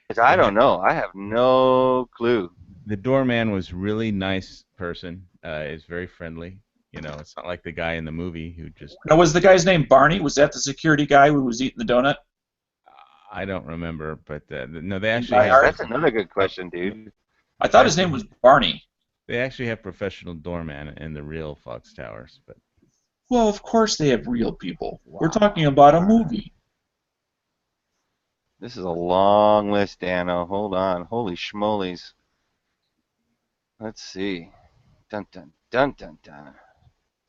Because I don't know. I have no clue. The doorman was really nice person. Is very friendly. You know, it's not like the guy in the movie who just. Now, was the guy's name Barney? Was that the security guy who was eating the donut? I don't remember, but no, they actually. That's another good question, dude. I thought his name was Barney. They actually have professional doorman in the real Fox Towers, but. Well, of course they have real people. Wow. We're talking about a movie. This is a long list, Dano. Hold on. Holy schmolies. Let's see. Dun dun dun dun dun.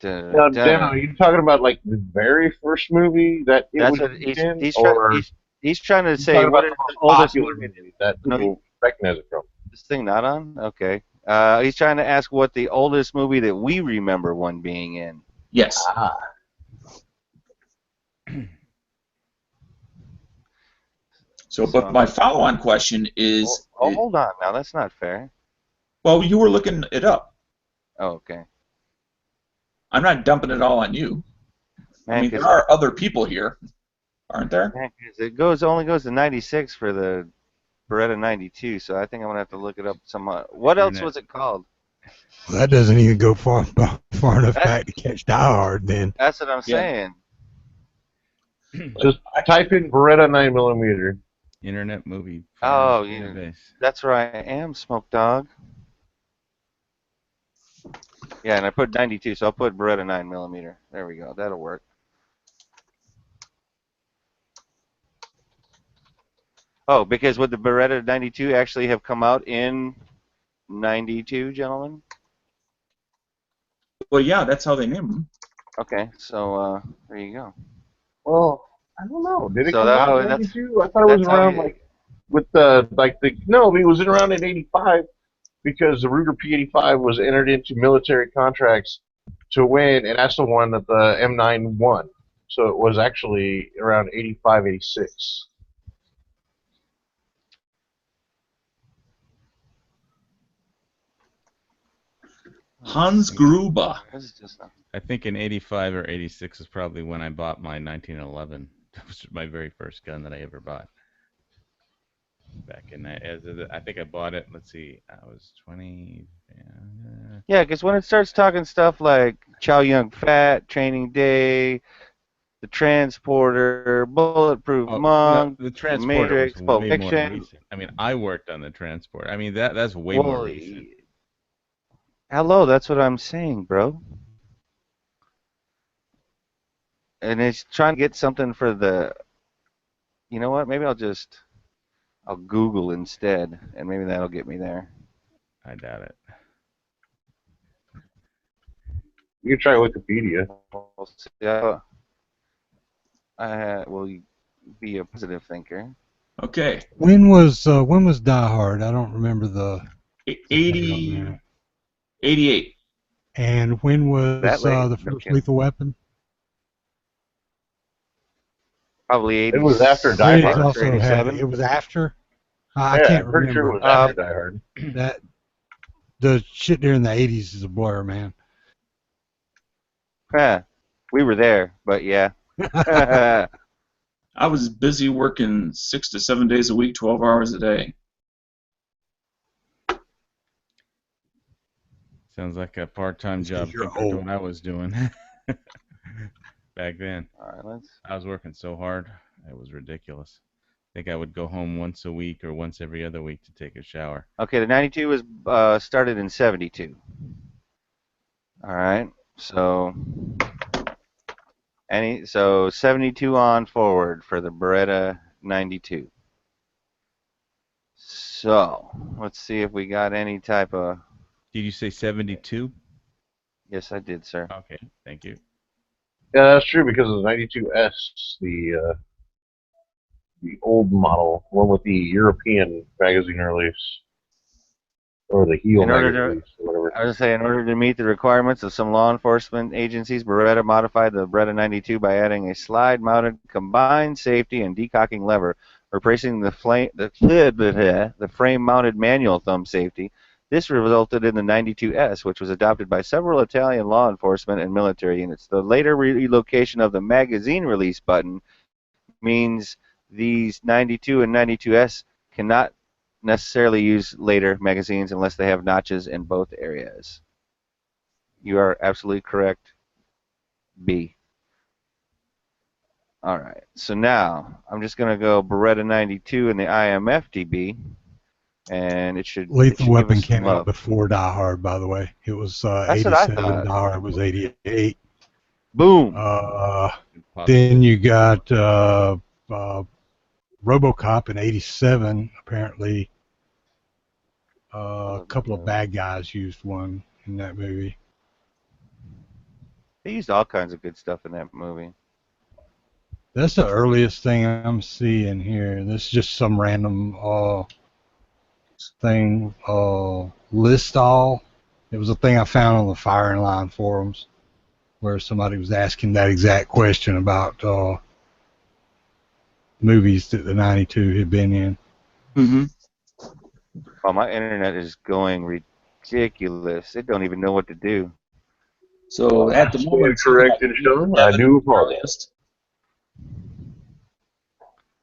Now, Dan, are you talking about like the very first movie that it was in? He's trying to say what is the oldest movie that people recognize it from. This thing not on? Okay. He's trying to ask what the oldest movie that we remember one being in. Yes. But my follow-on question is... hold on now. That's not fair. Well, you were looking it up. Oh, okay. I'm not dumping it all on you. I mean, there are other people here, aren't there? Man, it only goes to 96 for the Beretta 92, so I think I'm going to have to look it up some. What else was it called? Well, that doesn't even go far enough back to catch Die Hard. Then that's what I'm saying. Just type in Beretta 9mm. Internet Movie. Oh, database. That's where I am, Smoke Dog. Yeah, and I put 92, so I'll put Beretta 9mm. There we go. That'll work. Oh, because would the Beretta 92 actually have come out in 92, gentlemen? Well, yeah, that's how they name them. Okay, so there you go. Well, I don't know. Did it So come that out was- in 92? I thought it was around no, it was around in 85 because the Ruger P85 was entered into military contracts to win, and that's the one that the M9 won. So it was actually around 85, 86. Hans Gruber. I think in 85 or 86 is probably when I bought my 1911. That was my very first gun that I ever bought. Back in I think I bought it. Let's see, I was 20. Yeah, because when it starts talking stuff like Chow Yun Fat, Training Day, the Transporter, Bulletproof Monk, the Transporter Matrix, was Pulp way more Fiction. recent. I mean, I worked on the Transporter. I mean, that's way more recent. Hello, that's what I'm saying, bro. And it's trying to get something for the. You know what? Maybe I'll Google instead, and maybe that'll get me there. I doubt it. You can try Wikipedia. Yeah. Will be a positive thinker. Okay. When was Die Hard? I don't remember the 88. And when was the first Lethal Weapon? Probably 80. It was after Die Hard. It was after. I can't pretty remember. sure it was after Die Hard. That the shit during the 80s is a blur, man. We were there, but yeah. I was busy working 6 to 7 days a week, 12 hours a day. Sounds like a part-time job compared to what I was doing back then. All right, I was working so hard, it was ridiculous. I think I would go home once a week or once every other week to take a shower. Okay, the 92 was started in 72. All right, so 72 on forward for the Beretta 92. So let's see if we got any type of. Did you say 72? Yes, I did, sir. Okay, thank you. Yeah, that's true because of the 92S, the old model, one with the European magazine release, or the heel magazine release, or whatever. I was going to say, in order to meet the requirements of some law enforcement agencies, Beretta modified the Beretta 92 by adding a slide-mounted combined safety and decocking lever, replacing the frame-mounted manual thumb safety. This resulted in the 92S, which was adopted by several Italian law enforcement and military units. The later relocation of the magazine release button means these 92 and 92S cannot necessarily use later magazines unless they have notches in both areas. You are absolutely correct, B. All right, so now I'm just going to go Beretta 92 in the IMFDB. And it should. Lethal Weapon came out before Die Hard, by the way. It was 87. Die Hard was 88. Boom. Then you got RoboCop in 87. Apparently, a couple of bad guys used one in that movie. They used all kinds of good stuff in that movie. That's the earliest thing I'm seeing here. This is just some random thing, list all. It was a thing I found on the Firing Line forums where somebody was asking that exact question about movies that the 92 had been in. Mm-hmm. Oh, my internet is going ridiculous. It don't even know what to do. So at the moment, corrected, Sean. I do apologize.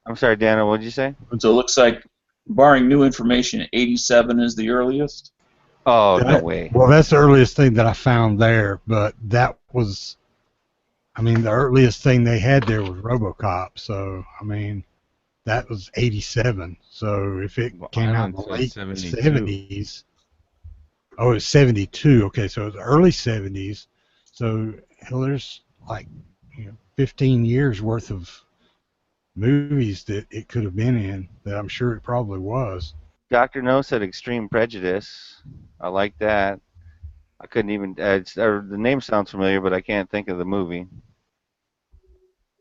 I'm sorry, Dana. What did you say? So it looks like, barring new information, 87 is the earliest. Oh, no way. Well, that's the earliest thing that I found there, but that was, I mean, the earliest thing they had there was RoboCop. So, I mean, that was 87. So if it came out in the late 70s, oh, it was 72. Okay, so it was early 70s. So hell, there's like 15 years worth of movies that it could have been in that I'm sure it probably was. Dr. No said Extreme Prejudice. I like that. I couldn't even. The name sounds familiar, but I can't think of the movie.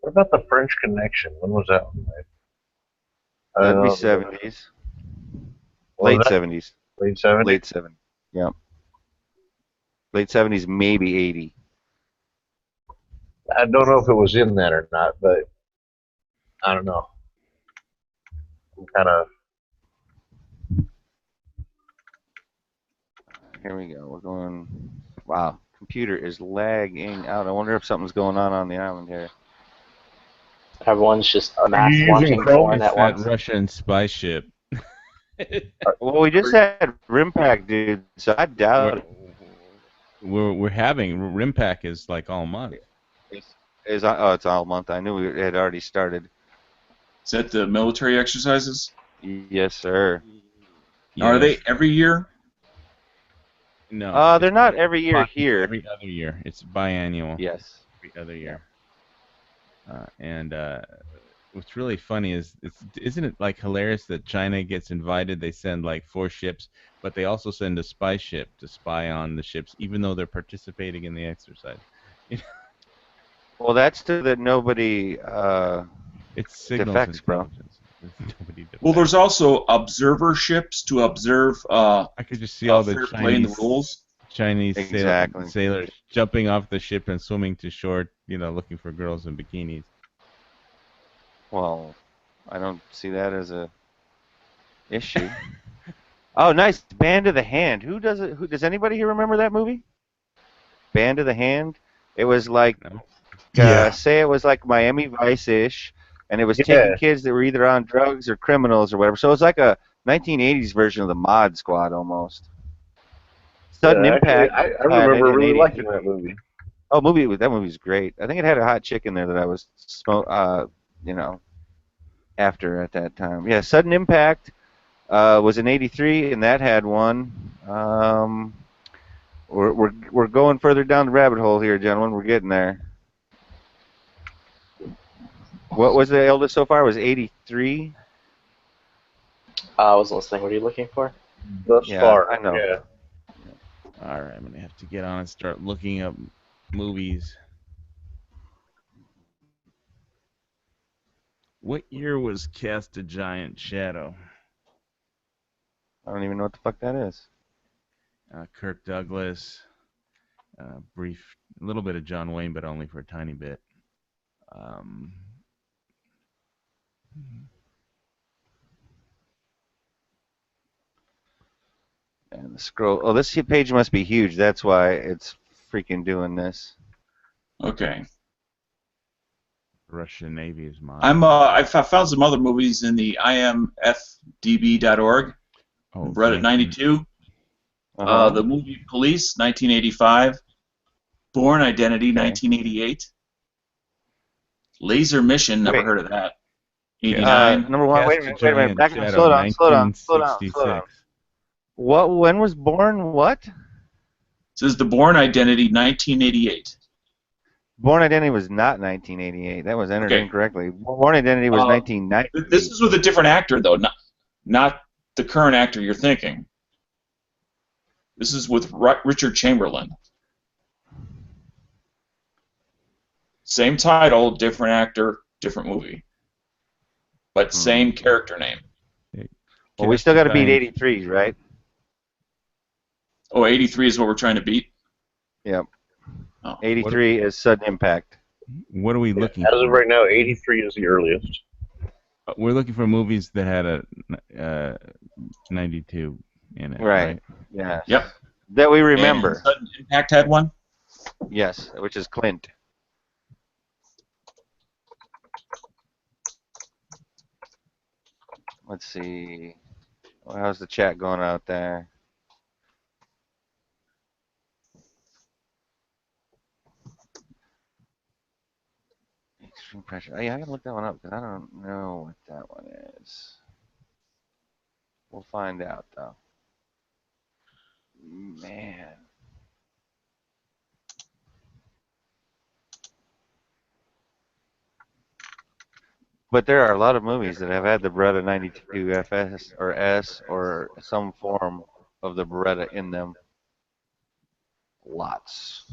What about The French Connection? When was that one made? That'd be 70s. Late 70s. Late 70s? Late 70s. Yeah. Late 70s, maybe 80. I don't know if it was in that or not, but I don't know. I'm kind of. Here we go. We're going. Wow. Computer is lagging out. I wonder if something's going on the island here. Everyone's just mass watching porn at once. That Russian spy ship. Well, we just had RIMPAC, dude, so I doubt it. We're having RIMPAC is like all month. It's all month. I knew it had already started. Is that the military exercises? Yes, sir. Yes. Are they every year? No. They're not every year here. Every other year. It's biannual. Yes. Every other year. And what's really funny is, isn't it like hilarious that China gets invited? They send like 4 ships, but they also send a spy ship to spy on the ships, even though they're participating in the exercise. Well, that's to that nobody it's signals defects, bro. Nobody defects. Well, there's also observer ships to observe. I could just see all the playing the rules. Chinese sailors jumping off the ship and swimming to shore, looking for girls in bikinis. Well, I don't see that as a issue. Oh, nice. Band of the Hand. Who does it? Does anybody here remember that movie? Band of the Hand. It was like, say it was like Miami Vice-ish, and it was taking kids that were either on drugs or criminals or whatever. So it was like a 1980s version of the Mod Squad almost. Sudden Impact. I remember really liking that movie. Oh, that movie was great. I think it had a hot chick in there that I was, after at that time. Yeah, Sudden Impact was in '83, and that had one. We're going further down the rabbit hole here, gentlemen. We're getting there. What was the oldest so far? Was '83? I was listening. What are you looking for? Thus far, I know. Yeah. All right, I'm gonna have to get on and start looking up movies. What year was Cast a Giant Shadow? I don't even know what the fuck that is. Kirk Douglas, a little bit of John Wayne, but only for a tiny bit. And the scroll. Oh, this page must be huge. That's why it's freaking doing this. Okay. Russian Navy is mine. I found some other movies in the imfdb.org. Read at 92. The movie Police, 1985. Born Identity, 1988. Laser Mission, never heard of that. 89. Number one. Wait a minute. Back up. Slow down. What? When was Born? What? It says the Born Identity, 1988. Born Identity was not 1988. That was entered incorrectly. Born Identity was 1990. This is with a different actor, though, not the current actor you're thinking. This is with Richard Chamberlain. Same title, different actor, different movie. But same character name. Well, we still got to beat 83, right? Oh, 83 is what we're trying to beat? Yep. 83 is Sudden Impact. What are we looking for? As of right now, 83 is the earliest. We're looking for movies that had a 92 in it. Right. Yeah. Yep. That we remember. And Sudden Impact had one? Yes, which is Clint. Let's see. Well, how's the chat going out there? Extreme Pressure. Yeah, I gotta look that one up because I don't know what that one is. We'll find out though. Man. But there are a lot of movies that have had the Beretta 92 FS or S or some form of the Beretta in them. Lots.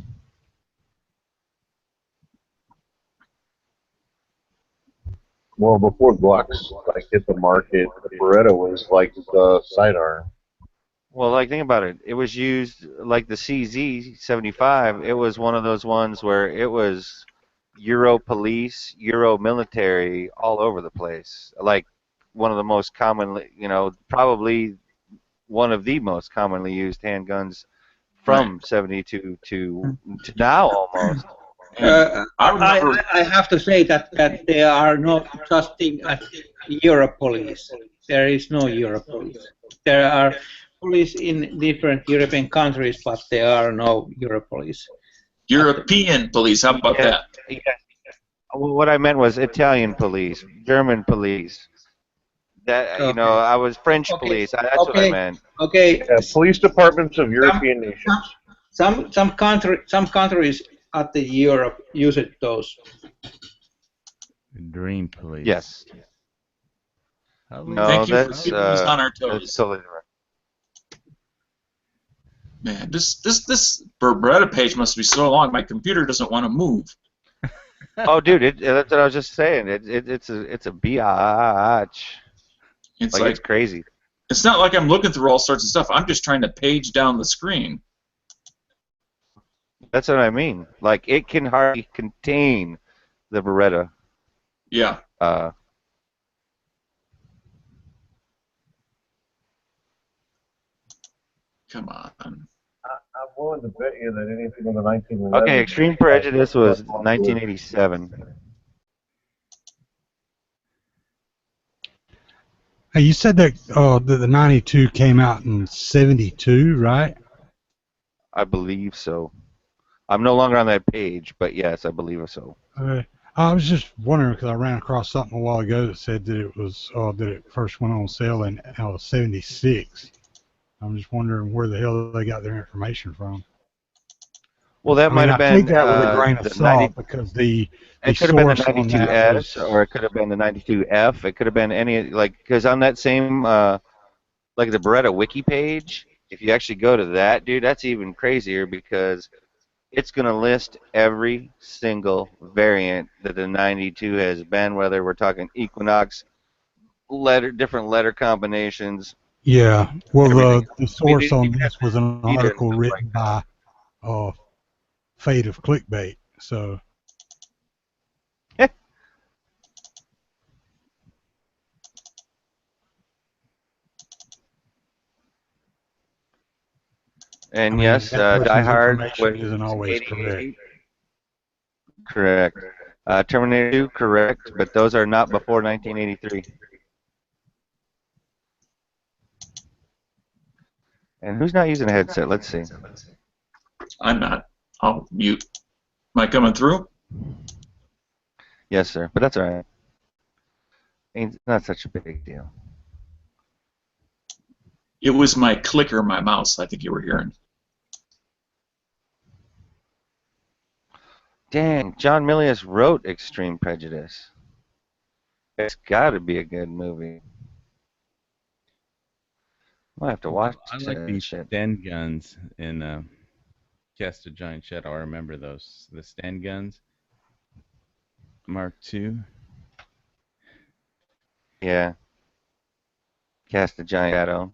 Well, before Glocks like hit the market, the Beretta was like the sidearm. Well, like think about it. It was used like the CZ-75. It was one of those ones where it was Euro police, Euro military, all over the place. Like one of the most commonly, probably one of the most commonly used handguns from 72 to now almost. I have to say that they are not trusting at Europolice. There is no Europolice. There are police in different European countries, but there are no Europolice. European police, how about that? Yeah. Well, what I meant was Italian police, German police. That Okay. I was French police. That's what I meant. Okay. Yeah, police departments of European nations. Some countries at the Europe use those. Dream Police. Yes. No, Thank you that's for keeping us on our that's toes. totally different. Man, this Beretta page must be so long. My computer doesn't want to move. Oh, dude, that's what I was just saying. It's a biatch. It's It's crazy. It's not like I'm looking through all sorts of stuff. I'm just trying to page down the screen. That's what I mean. Like it can hardly contain the Beretta. Yeah. Come on. I'm willing to bet you that anything in the 1911. Okay, Extreme Prejudice was 1987. Hey, you said that the 92 came out in 72, right? I believe so. I'm no longer on that page, but yes, I believe so. Okay. I was just wondering because I ran across something a while ago that said that it was that it first went on sale in 76. I'm just wondering where the hell they got their information from. Well, that might have been. I take that with a grain of salt because it could have been the 92S, or it could have been the 92F. It could have been any because on that same like the Beretta wiki page, if you actually go to that, dude, that's even crazier because it's going to list every single variant that the 92 has been, whether we're talking Equinox, different letter combinations. Yeah, well, the source on this was an article written by Fate of Clickbait, so. And yes, Die Hard isn't always correct. Correct. Terminator 2, correct, but those are not before 1983. And who's not using a headset? Let's see. I'm not. I'll mute. Am I coming through? Yes, sir, but that's all right. Ain't not such a big deal. It was my clicker, my mouse, I think you were hearing. Dang, John Milius wrote Extreme Prejudice. It's got to be a good movie. I'll have to watch I like these stand guns in Cast a Giant Shadow. I remember those. The stand guns. Mark II. Yeah. Cast a Giant Shadow.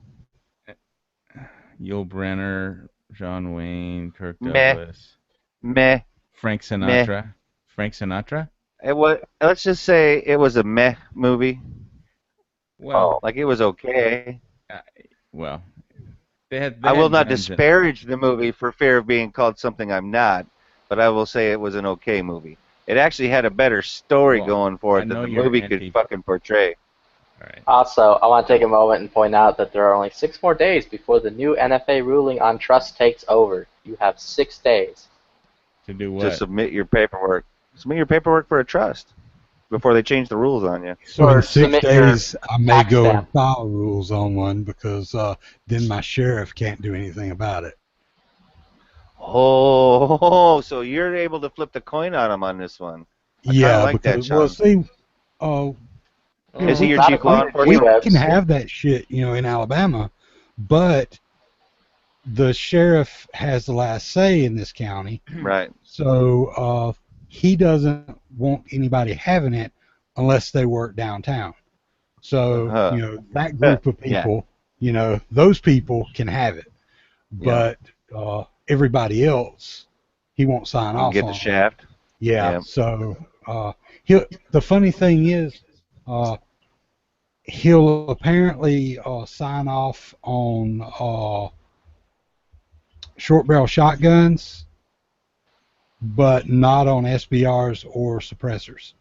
Yul Brynner, John Wayne, Kirk Douglas. Meh. Frank Sinatra. Meh. Frank Sinatra? Let's just say it was a meh movie. Well, like it was okay. Well, I will not disparage the movie for fear of being called something I'm not, but I will say it was an okay movie. It actually had a better story going for it than the movie could fucking portray. Right. Also, I want to take a moment and point out that there are only 6 more days before the new NFA ruling on trust takes over. You have 6 days. To do what? To submit your paperwork. Submit your paperwork for a trust. before they change the rules on you. So Or in 6 submit your days, I may tax go stamp. and file rules on one because then my sheriff can't do anything about it. Oh, so you're able to flip the coin on him on this one. I kinda Yeah, like that, because well, Sean. see, uh, Is he your Not chief law according to we enforcement? G-Webs. can have that shit, in Alabama, but the sheriff has the last say in this county. Right. So he doesn't want anybody having it unless they work downtown. So that group of Yeah. people, those people can have it, Yeah. but everybody else, he won't sign You off get on. the shaft. Yeah. Yeah. So the funny thing is, he'll apparently sign off on short barrel shotguns, but not on SBRs or suppressors.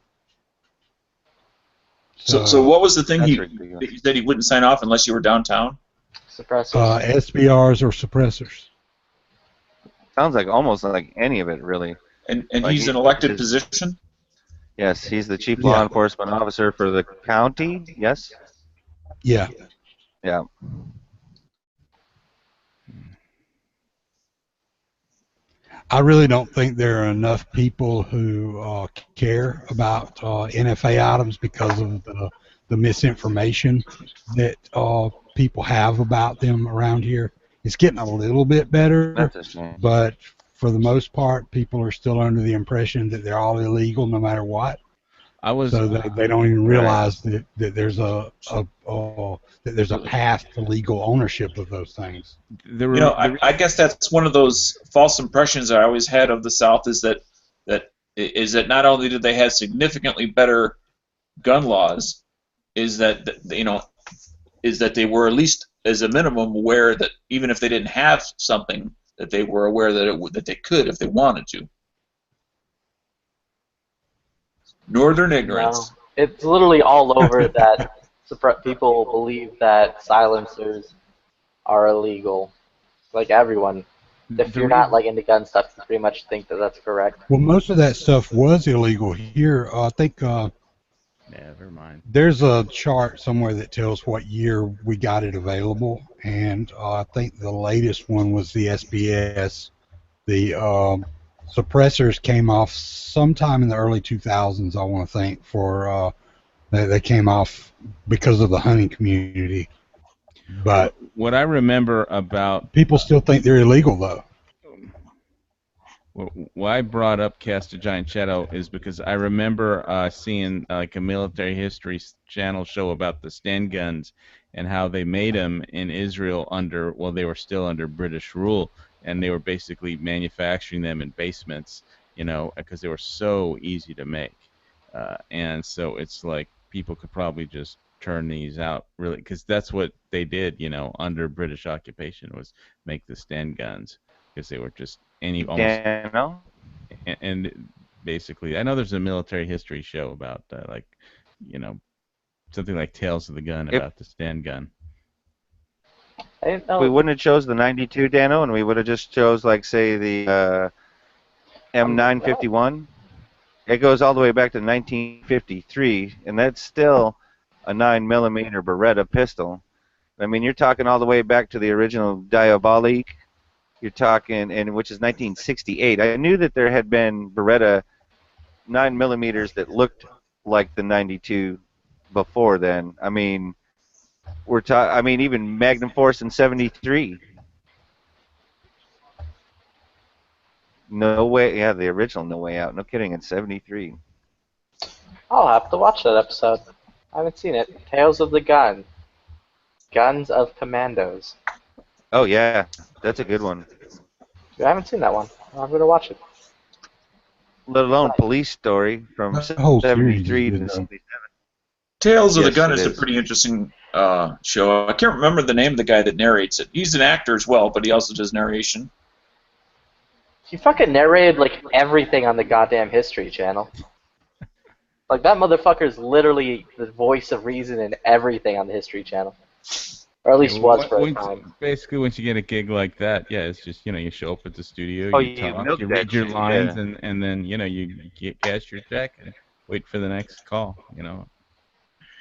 So what was the thing That's he ridiculous. that you said he wouldn't sign off unless you were downtown? Suppressors. SBRs or suppressors. Sounds like almost like any of it, really. And Like he's an he- elected his- position? Yes, he's the chief law Yeah. enforcement officer for the county. Yes. Yeah. Yeah. I really don't think there are enough people who care about NFA items because of the misinformation that people have about them around here. It's getting a little bit better, That's a shame. but for the most part, people are still under the impression that they're all illegal no matter what. So they don't even realize that there's a path to legal ownership of those things. I guess that's one of those false impressions I always had of the South is that not only did they have significantly better gun laws, is that they were at least as a minimum aware that even if they didn't have something, that they were aware that they could if they wanted to. Northern ignorance. No, it's literally all over that people believe that silencers are illegal. Like everyone. If you're not like into gun stuff, you pretty much think that that's correct. Well, most of that stuff was illegal here. I think never mind. There's a chart somewhere that tells what year we got it available, and I think the latest one was the SBS. The suppressors came off sometime in the early 2000s, I want to think, for they came off because of the hunting community. But what I remember about people still think they're illegal, though. Why I brought up Cast a Giant Shadow is because I remember seeing like a military history channel show about the Sten guns and how they made them in Israel they were still under British rule, and they were basically manufacturing them in basements, because they were so easy to make. And so it's like people could probably just turn these out, really, because that's what they did, under British occupation, was make the Sten guns, because they were just and basically, I know there's a military history show about something like Tales of the Gun about the Sten gun. I didn't know. We wouldn't have chose the 92 Dano, and we would have just chose, like, say, the M951. It goes all the way back to 1953, and that's still a 9mm Beretta pistol. I mean, you're talking all the way back to the original Diabolique. You're talking, which is 1968. I knew that there had been Beretta 9mm that looked like the 92 before then. I mean, even Magnum Force in 73. No Way, yeah, the original No Way Out. No kidding, in 73. I'll have to watch that episode. I haven't seen it. Tales of the Gun. Guns of Commandos. Oh yeah, that's a good one. I haven't seen that one. I'm going to watch it. Let alone Police Story from whole 73 series to is 77. Tales of the Yes, Gun it is a is. pretty interesting show. I can't remember the name of the guy that narrates it. He's an actor as well, but he also does narration. He fucking narrated like everything on the goddamn History Channel. Like that motherfucker's literally the voice of reason in everything on the History Channel. Or at least was for a time. Basically, once you get a gig like that, yeah, it's just, you show up at the studio, Oh, you you talk, milk you that read your shit, lines, yeah. and then, you cash your check, and wait for the next call. You know.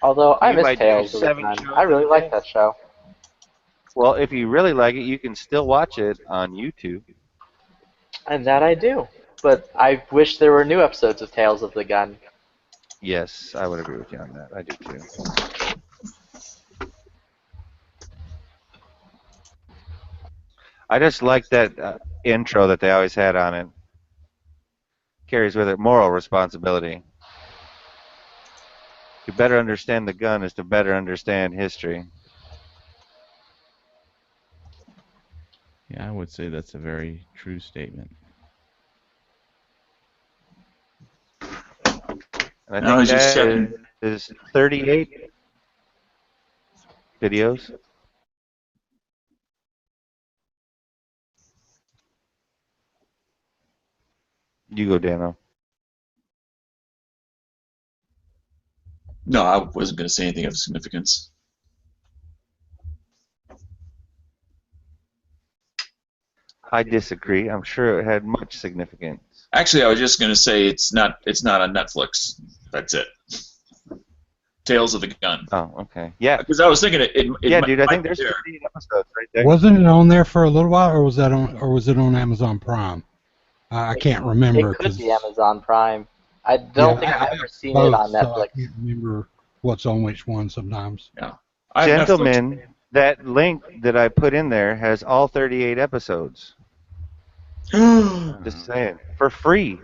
Although I You miss might do Tales of the 7 Gun. shows I really a like day. that show. Well, if you really like it, you can still watch it on YouTube. And that I do. But I wish there were new episodes of Tales of the Gun. Yes, I would agree with you on that. I do too. I just like that intro that they always had on it. Carries with it moral responsibility. To better understand the gun is to better understand history. Yeah, I would say that's a very true statement. And I I was think just that checking. is 38 videos. You go, Dano. No, I wasn't going to say anything of significance. I disagree. I'm sure it had much significance. Actually, I was just going to say it's not on Netflix. That's it. Tales of the Gun. Oh, okay. Yeah. Because I was thinking it Yeah, might, dude, I might think be there's there. 38 episodes right there. Wasn't it on there for a little while, or was it on Amazon Prime? I can't remember. It could be Amazon Prime. I don't think I've ever seen it on So I Netflix. can't remember what's on which one sometimes. Yeah. I have Netflix. Gentlemen, that link that I put in there has all 38 episodes. Just saying. For free.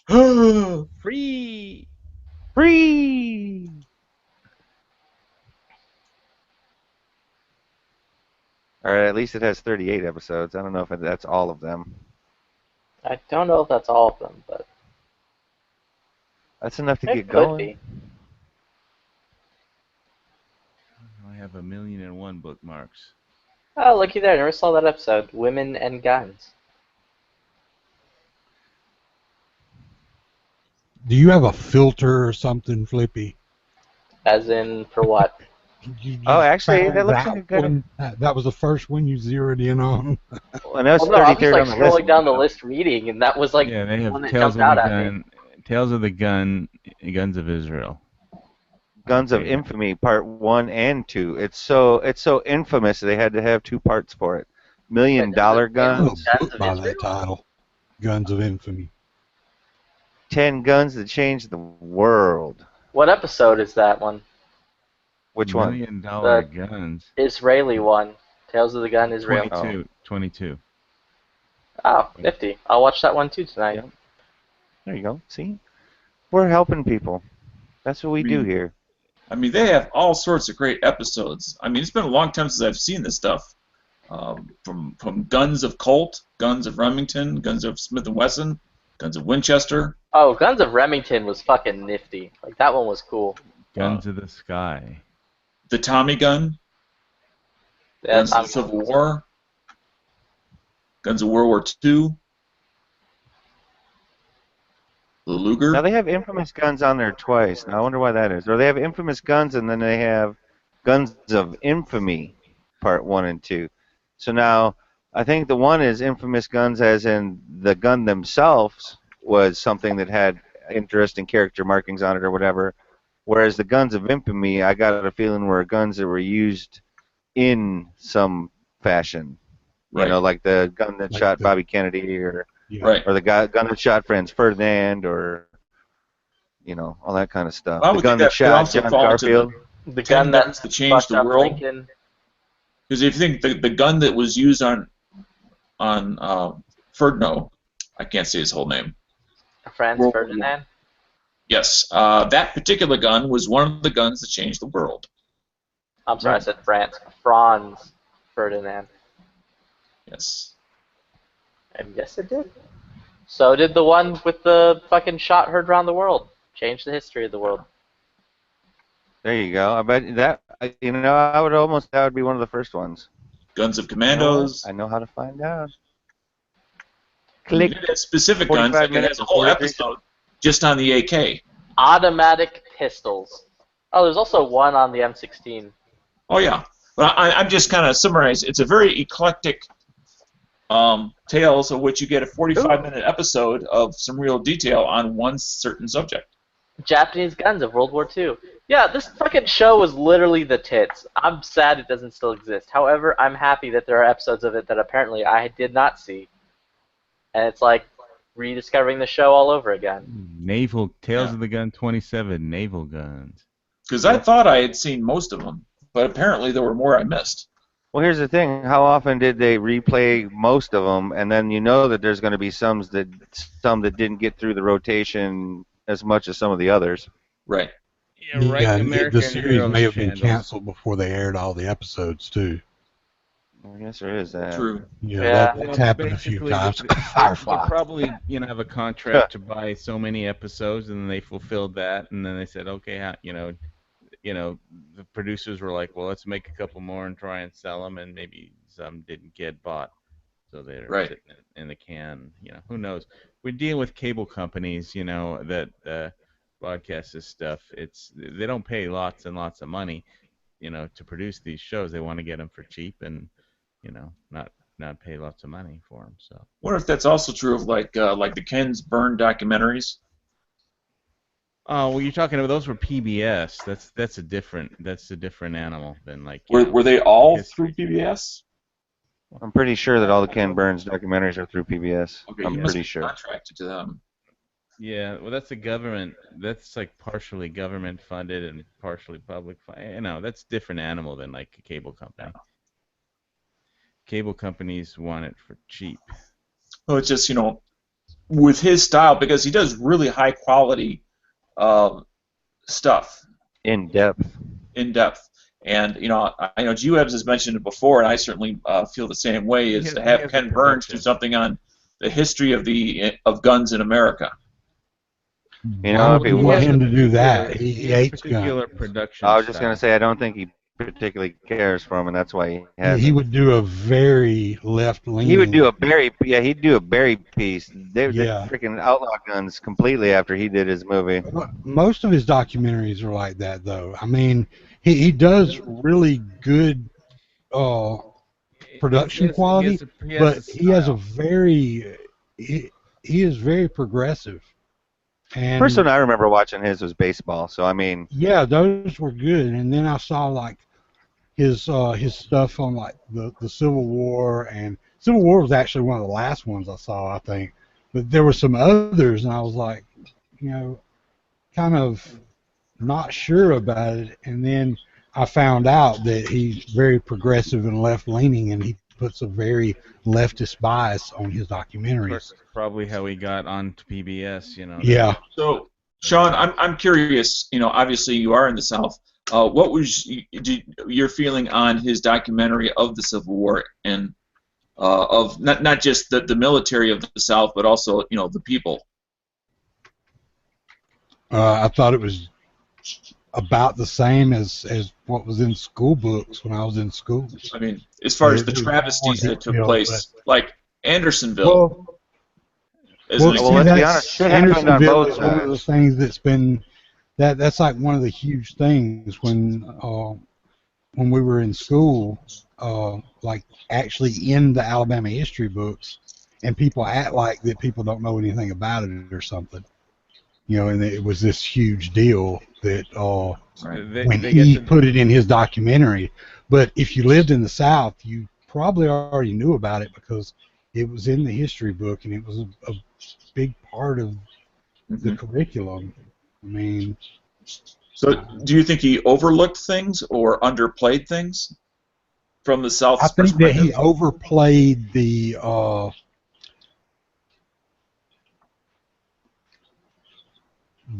Free. Free! Or at least it has 38 episodes. I don't know if that's all of them. I don't know if that's all of them, but That's enough to it get could going. be. I have 1,000,001 bookmarks. Oh, looky there. I never saw that episode. Women and Guns. Do you have a filter or something, Flippy? As in, for what? You Oh, just actually, found that looks like a good one. That was the first one you zeroed in on. And that was Well, no, I was 33rd like on the list. scrolling down the list reading, and that was like Yeah, they the have one that Tales jumped of out the at me. Gun, Tales of the Gun, Guns of Israel. Guns of Okay. Infamy Part 1 and 2. It's so infamous they had to have 2 parts for it. $1 Million I know Guns, a book by that title, Guns of Infamy. 10 Guns that changed the world. What episode is that one? Which $1 one? Million Guns. Israeli one. Tales of the Gun Israel. 22. Oh, nifty. I'll watch that one too tonight. Yeah. There you go. See? We're helping people. That's what we do here. I mean, they have all sorts of great episodes. I mean, it's been a long time since I've seen this stuff. From Guns of Colt, Guns of Remington, Guns of Smith & Wesson, Guns of Winchester. Oh, Guns of Remington was fucking nifty. Like, that one was cool. Guns of the Sky. The Tommy Gun. Yeah, Guns of the Civil War. Guns of World War II. The Luger. Now they have Infamous Guns on there twice. Now I wonder why that is. Or they have Infamous Guns and then they have Guns of Infamy Part 1 and 2. So now I think the one is Infamous Guns as in the gun themselves was something that had interesting character markings on it or whatever. Whereas the Guns of Infamy, I got a feeling were guns that were used in some fashion. Right. You know, like the gun that Like shot the- Bobby Kennedy or Right. the gun that shot Franz Ferdinand, or you know, all that kind of stuff. I The would gun think that that could shot also John fall into Garfield. The 10 gun that guns that changed fucked the up world. Lincoln. Because if you think the gun that was used on Ferdinand, I can't say his whole name. Franz World- Ferdinand. Yes, that particular gun was one of the guns that changed the world. I'm sorry, I said Franz Ferdinand. Yes. And yes, it did. So did the one with the fucking shot heard around the world. Changed the history of the world. There you go. I bet that I would almost that would be one of the first ones. Guns of Commandos. I know how to find out. Click. Click. That specific guns. 45 Like it minutes has a whole before the episode just on the AK. Automatic pistols. Oh, there's also one on the M16. Oh yeah. But I'm just kind of summarizing. It's a very eclectic tales of which you get a 45-minute episode of some real detail on one certain subject. Japanese guns of World War II. Yeah, this fucking show was literally the tits. I'm sad it doesn't still exist. However, I'm happy that there are episodes of it that apparently I did not see. And it's like rediscovering the show all over again. Naval Tales Yeah. of the Gun 27 naval guns. Because I thought I had seen most of them, but apparently there were more I missed. Well, here's the thing: how often did they replay most of them, and then you know that there's going to be some that didn't get through the rotation as much as some of the others. Right. Yeah, right. Yeah, and American the series Heroes may have been channels. canceled before they aired all the episodes too. I guess there is that. True. Yeah, Yeah. that's happened a few Basically, times. They Firefly. probably have a contract to buy so many episodes, and then they fulfilled that, and then they said, okay, the producers were like, well, let's make a couple more and try and sell them, and maybe some didn't get bought, so they're Right. sitting in the can. Who knows? We're dealing with cable companies, that broadcast this stuff. They don't pay lots and lots of money, to produce these shows. They want to get them for cheap and, not pay lots of money for them. So. Wonder if that's also true of like the Ken's Burn documentaries. Oh, well, you're talking about those were PBS. That's a different animal than like. Were they all history. through PBS? I'm pretty sure that all the Ken Burns documentaries are through PBS. Okay, I'm you must pretty be sure. contracted to them. Yeah, well, that's a government. That's like partially government funded and partially public funded. That's a different animal than like a cable company. Cable companies want it for cheap. Well, it's just with his style, because he does really high quality stuff. In depth. In depth. And I know G-Webs has mentioned it before, and I certainly feel the same way. Is to have Ken Burns do something on the history of guns in America. Why would you want him to do that? He hates particular guns. production. I was just going to say, I don't think he particularly cares for him, and that's why he has. He would do a very left-leaning. He would do a he'd do a Barry piece. They're Yeah. freaking outlaw guns completely after he did his movie. Most of his documentaries are like that, though. I mean, he does really good production quality, but he has a very he is very progressive. And First one I remember watching his was baseball. So I mean, yeah, those were good. And then I saw like his stuff on like the Civil War, and Civil War was actually one of the last ones I saw, I think. But there were some others, and I was like, kind of not sure about it. And then I found out that he's very progressive and left-leaning, and he puts a very leftist bias on his documentaries. That's probably how he got onto PBS. Yeah. So, Sean, I'm curious. Obviously you are in the South. What was your feeling on his documentary of the Civil War and of not just the military of the South, but also the people? I thought it was about the same as what was in school books when I was in school. I mean, as far as the travesties that took place, like Andersonville. Let's be honest, Andersonville is one of sides. those things that's been that's like one of the huge things when we were in school, like actually in the Alabama history books, and people act like that people don't know anything about it or something. And it was this huge deal that when he put it in his documentary. But if you lived in the South, you probably already knew about it because it was in the history book and it was a big part of the curriculum. I mean, so do you think he overlooked things or underplayed things from the South's I think perspective? that he overplayed the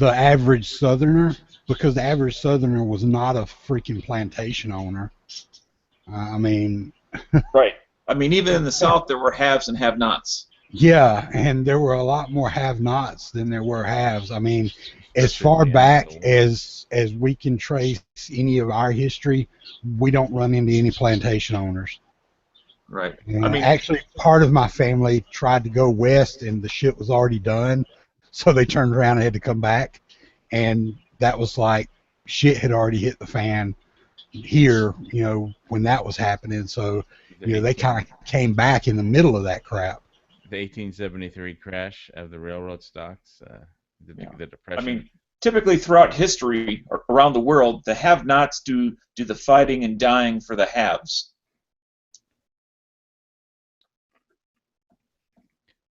average Southerner, because the average Southerner was not a freaking plantation owner. I mean, right. I mean, even in the South, there were haves and have-nots. yeah, and there were a lot more have-nots than there were haves. I mean, as far back as we can trace any of our history, we don't run into any plantation owners. Right. I mean, actually, part of my family tried to go west, and the shit was already done, so they turned around and had to come back, and that was like shit had already hit the fan here, when that was happening. So, they kind of came back in the middle of that crap. The 1873 crash of the railroad stocks, the Depression. I mean, typically throughout history around the world, the have-nots do the fighting and dying for the haves.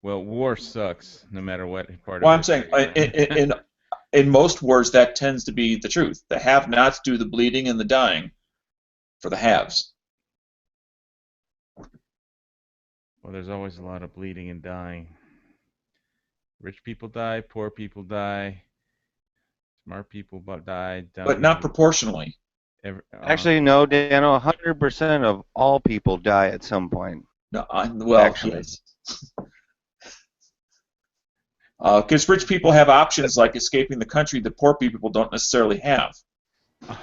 Well, war sucks, no matter what part Well, of I'm saying in most wars that tends to be the truth. The have-nots do the bleeding and the dying for the haves. Well, there's always a lot of bleeding and dying. Rich people die, poor people die, smart people die, dumb But not people- proportionally. Actually, no, Dano. 100% of all people die at some point. No, well, Actually. yes. Because rich people have options like escaping the country that poor people don't necessarily have.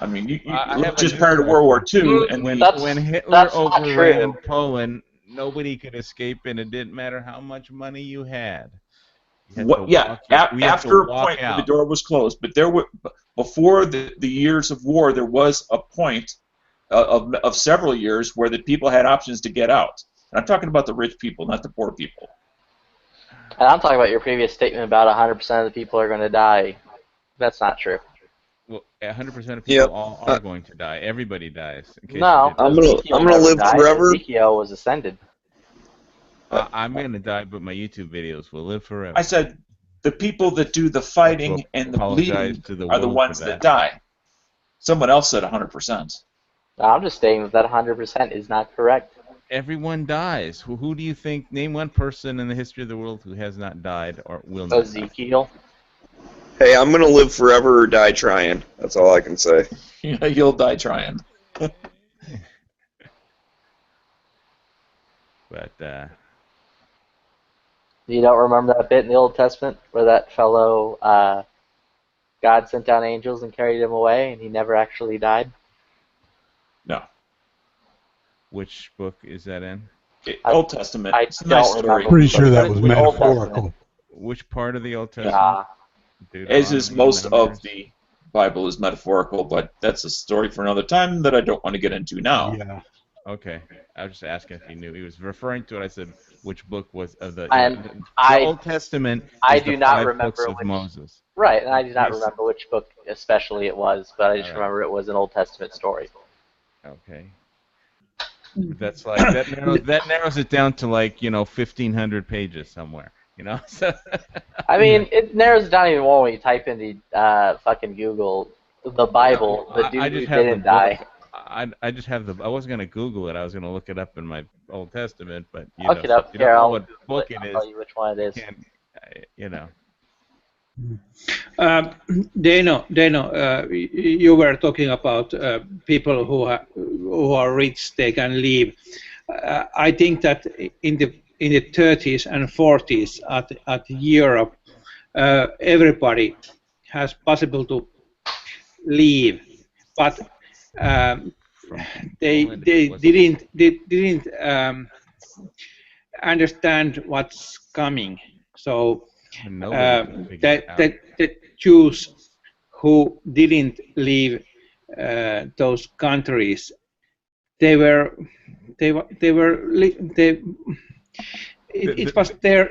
I mean, you I look have a just news prior to World War record. II, and when Hitler that's not overran true. Poland, nobody could escape, and it didn't matter how much money you had. You had what, to yeah, walk out- we had to after a walk point where the out. door was closed, but there were before the years of war, there was a point of several years where the people had options to get out. And I'm talking about the rich people, not the poor people. And I'm talking about your previous statement about 100% of the people are going to die. That's not true. Well, 100% of people Yep. all are going to die. Everybody dies. In case No, you didn't- Ezekiel I'm gonna never live died. forever. Ezekiel was ascended. I'm going to die, but my YouTube videos will live forever. I said the people that do the fighting Well, and the apologize bleeding to the are the world ones for that that. die. Someone else said 100%. No, I'm just saying that 100% is not correct. Everyone dies. Who do you think? Name one person in the history of the world who has not died or will not die. Ezekiel. Hey, I'm gonna live forever or die trying. That's all I can say. You'll die trying. But You don't remember that bit in the Old Testament where that fellow, God sent down angels and carried him away, and he never actually died? No. which book is that in? Old Testament. I It's a nice don't story. remember. Pretty sure that was Old Testament. metaphorical. Which part of the Old Testament? Nah. As is Deuteronomy, most Numbers? of the Bible is metaphorical, but that's a story for another time that I don't want to get into now. Yeah. Okay, I was just asking if he knew. He was referring to it. I said, which book was of the? And the I- Old Testament. I is the do not 5 remember books of which- Moses. Right, and I do not Yes. remember which book especially it was, but I just All right. remember it was an Old Testament story. Okay. That's like that narrows it down to like 1,500 pages somewhere. So I mean, it narrows it down even more when you type in the fucking Google the Bible, the dude I who just have the didn't die. book. I just have the. I wasn't gonna Google it. I was gonna look it up in my Old Testament, but Look it so up if you here. don't know I'll what book it tell is, you which one it is. you can't. Dano, you were talking about people who are rich, they can leave. I think that in the 30s and 40s at Europe, everybody has possible to leave, but they Poland, it was- didn't understand what's coming. So Nobody can figure it out. the Jews who didn't leave those countries, it was their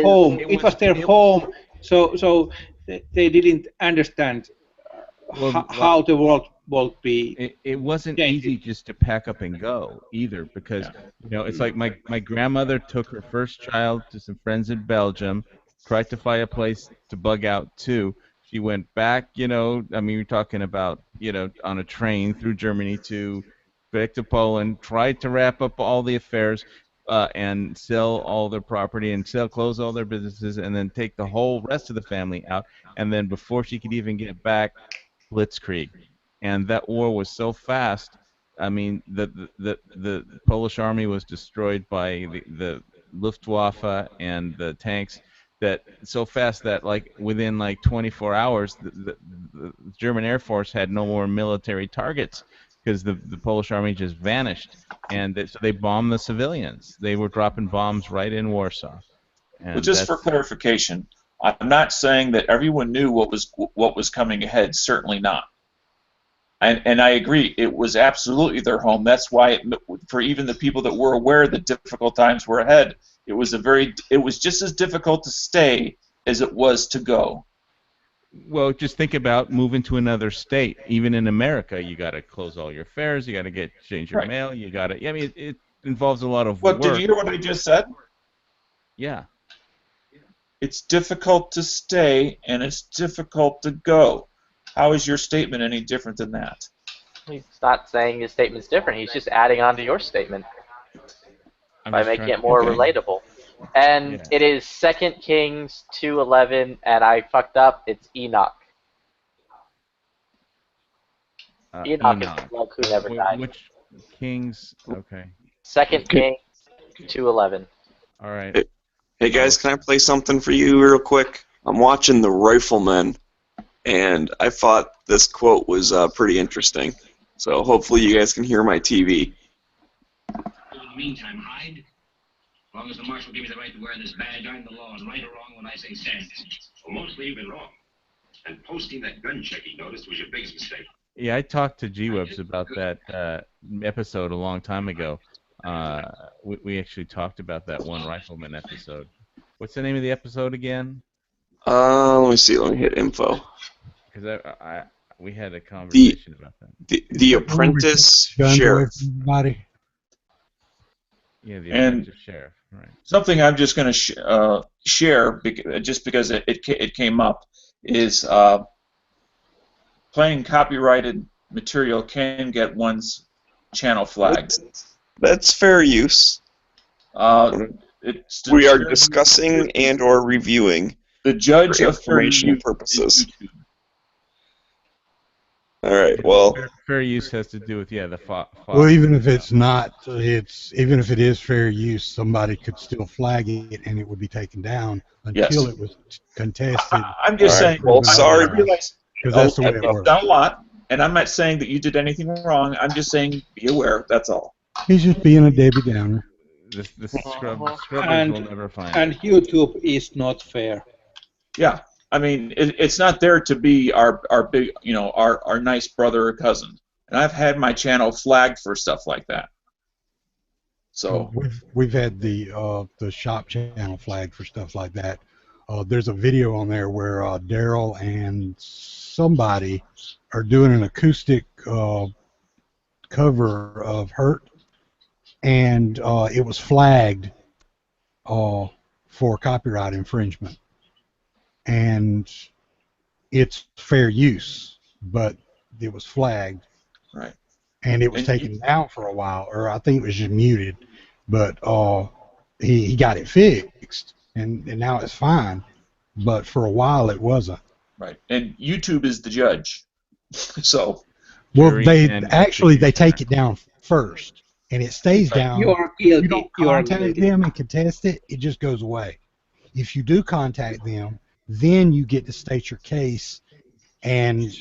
home. It was their home. So they didn't understand how the world will be. It wasn't changing. easy just to pack up and go either, because it's like my grandmother took her first child to some friends in Belgium, tried to find a place to bug out to. She went back, I mean, you're talking about, on a train through Germany back to Poland, tried to wrap up all the affairs and sell all their property and close all their businesses, and then take the whole rest of the family out. And then before she could even get back, Blitzkrieg. And that war was so fast. I mean, the Polish army was destroyed by the Luftwaffe and the tanks so fast that within 24 hours, the German Air Force had no more military targets because the Polish army just vanished, and so they bombed the civilians. They were dropping bombs right in Warsaw. And Well, just for clarification, I'm not saying that everyone knew what was coming ahead. Certainly not. And I agree, it was absolutely their home. That's why, for even the people that were aware that difficult times were ahead, it was just as difficult to stay as it was to go. Well, just think about moving to another state. Even in America, you got to close all your fares. You got to change your Right. mail. You got to. I mean, it involves a lot of Well, work. did you hear what I just said? Yeah. It's difficult to stay and it's difficult to go. How is your statement any different than that? He's not saying his statement's different. He's just adding on to your statement by making it more relatable. And Yeah. it is 2 Kings 2:11, and I fucked up. It's Enoch. Enoch is the bloke who never died. Which Kings? Okay. 2 Kings 2:11. All right. Hey guys, can I play something for you real quick? I'm watching The Rifleman, and I thought this quote was pretty interesting. So hopefully you guys can hear my TV. In the meantime, Hyde, as long as the marshal gives me the right to wear this badge, I'm the law, and right or wrong when I say stand. Well, mostly you've been wrong. And posting that gun checking notice was your biggest mistake. Yeah, I talked to G-Webs about that episode a long time ago. We actually talked about that one Rifleman episode. What's the name of the episode again? Let me see. Let me hit info. Because we had a conversation about that. The Apprentice Sheriff. Everybody. Yeah, the And Apprentice Sheriff. Right. something I'm just going to share, just because it came up, is playing copyrighted material can get one's channel flagged. That's fair use. We are discussing and or reviewing the judge for of fair informational use purposes. All right. Well, fair use has to do with the Well, even if it's not, even if it is fair use, somebody could still flag it, and it would be taken down until it was contested. I'm just saying. Well, sorry. I realize because that's the way it I've works. done a lot, and I'm not saying that you did anything wrong. I'm just saying be aware. That's all. He's just being a Debbie Downer. The scrubbers And, will never find and it. YouTube is not fair. Yeah, I mean, it's not there to be our big, our nice brother or cousin. And I've had my channel flagged for stuff like that. So we've had the shop channel flagged for stuff like that. There's a video on there where Daryl and somebody are doing an acoustic cover of Hurt, and it was flagged for copyright infringement. And it's fair use, but it was flagged. Right. And it was taken down for a while, or I think it was just muted. But he got it fixed, and now it's fine. But for a while it wasn't. Right. And YouTube is the judge. So. Well, they take it down first, and it stays down. You are guilty. If you don't contact them and contest it, it just goes away. If you do contact them, then you get to state your case, and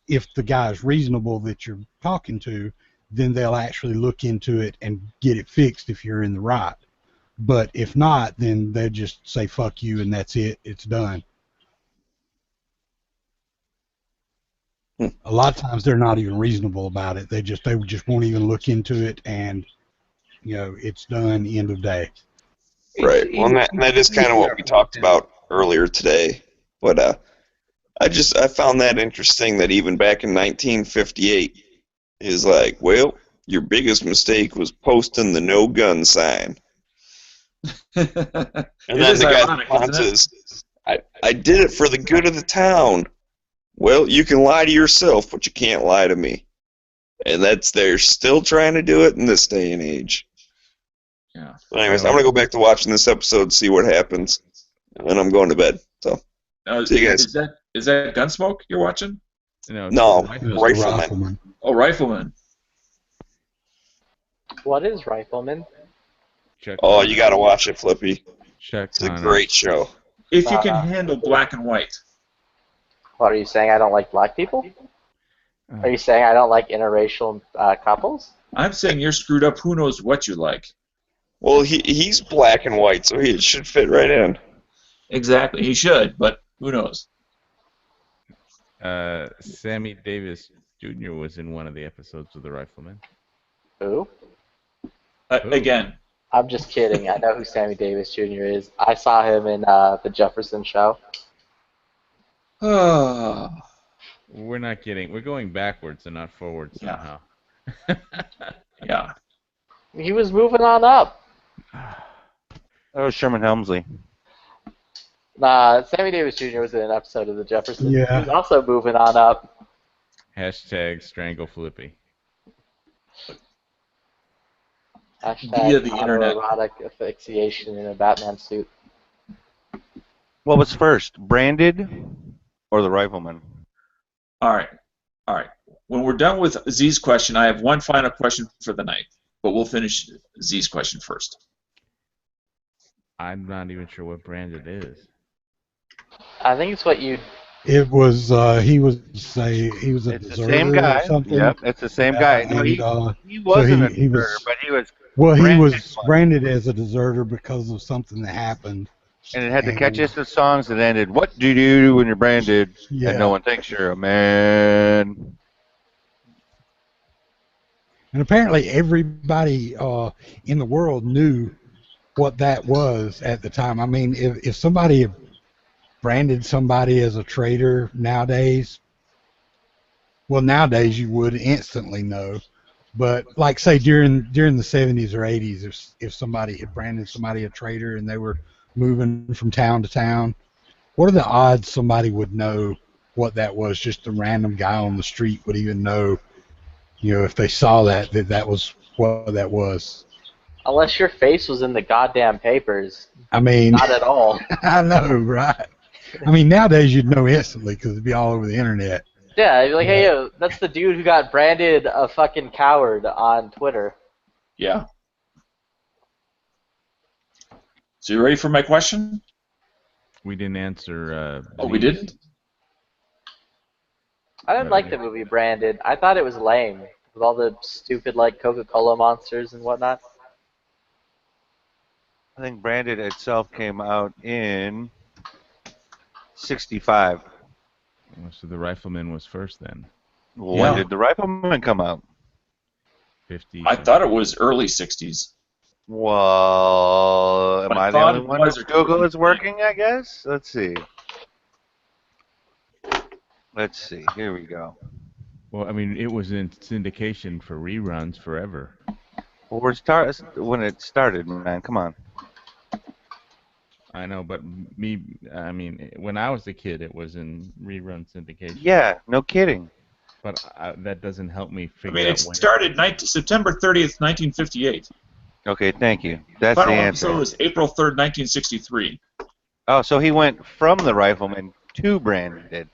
if the guy is reasonable that you're talking to, then they'll actually look into it and get it fixed if you're in the right. But if not, then they just say fuck you and that's it. It's done. A lot of times they're not even reasonable about it. They just won't even look into it, and it's done. End of day. Right. Well, and that is kind of what we talked about earlier today. But I found that interesting that even back in 1958 is like, well, your biggest mistake was posting the no gun sign. And then the guy's response is, I did it for the good of the town. Well, you can lie to yourself, but you can't lie to me. And they're still trying to do it in this day and age. Yeah. But anyways, I'm going to go back to watching this episode, see what happens, and then I'm going to bed. So, see you guys. Is that Gunsmoke you're watching? No, Rifleman. Oh, Rifleman. What is Rifleman? Oh, you got to watch it, Flippy. It's a great show. If you can handle black and white. What are you saying? I don't like black people? Are you saying I don't like interracial couples? I'm saying you're screwed up. Who knows what you like? Well, he's black and white, so he should fit right in. Exactly, he should, but who knows? Sammy Davis Jr. was in one of the episodes of The Rifleman. Who? Again. I'm just kidding. I know who Sammy Davis Jr. is. I saw him in The Jefferson Show. We're not getting. We're going backwards and not forwards somehow. Yeah. He was moving on up. That was Sherman Helmsley. Nah, Sammy Davis Jr. was in an episode of The Jeffersons. Yeah. He was also moving on up. Hashtag strangle Flippy. Hashtag Via the internet. autoerotic asphyxiation in a Batman suit. What was first, Branded or the Rifleman? All right. When we're done with Z's question, I have one final question for the night, but we'll finish Z's question first. I'm not even sure what Branded is. I think it's what you. It was he was a It's deserter the same guy. or something. Yep, it's the same guy. No, And, he wasn't a he deserter, was, but he was. well, he branded was one. branded as a deserter because of something that happened. And it had the catchiest of songs that ended, "What do you do when you're branded?" Yeah. And no one thinks you're a man. And apparently everybody in the world knew what that was at the time. I mean, if somebody branded somebody as a traitor nowadays, well, nowadays you would instantly know. But like, say during the 70s or 80s, if somebody had branded somebody a traitor and they were moving from town to town, what are the odds somebody would know what that was? Just a random guy on the street would even know, if they saw that was what that was. Unless your face was in the goddamn papers. I mean, Not at all. I know, right? I mean, nowadays you'd know instantly because it'd be all over the internet. Yeah, you'd be like, hey, yo, that's the dude who got branded a fucking coward on Twitter. Yeah. So you ready for my question? We didn't answer. We didn't? I didn't like the movie Branded. I thought it was lame with all the stupid like Coca-Cola monsters and whatnot. I think Branded itself came out in '65. So the Rifleman was first then. When did the Rifleman come out? 50s. I thought it was early 60s. Well, am But I the thought only it one was whose a Google good is working, I guess? Let's see. Here we go. Well, I mean, it was in syndication for reruns forever. Well, when it started, man, come on. I know, but when I was a kid, it was in rerun syndication. Yeah, no kidding. But that doesn't help me I figure mean, out it when. started September 30th, 1958. Okay, thank you. That's Final the episode answer. was April 3rd, 1963. Oh, so he went from the Rifleman to Branded.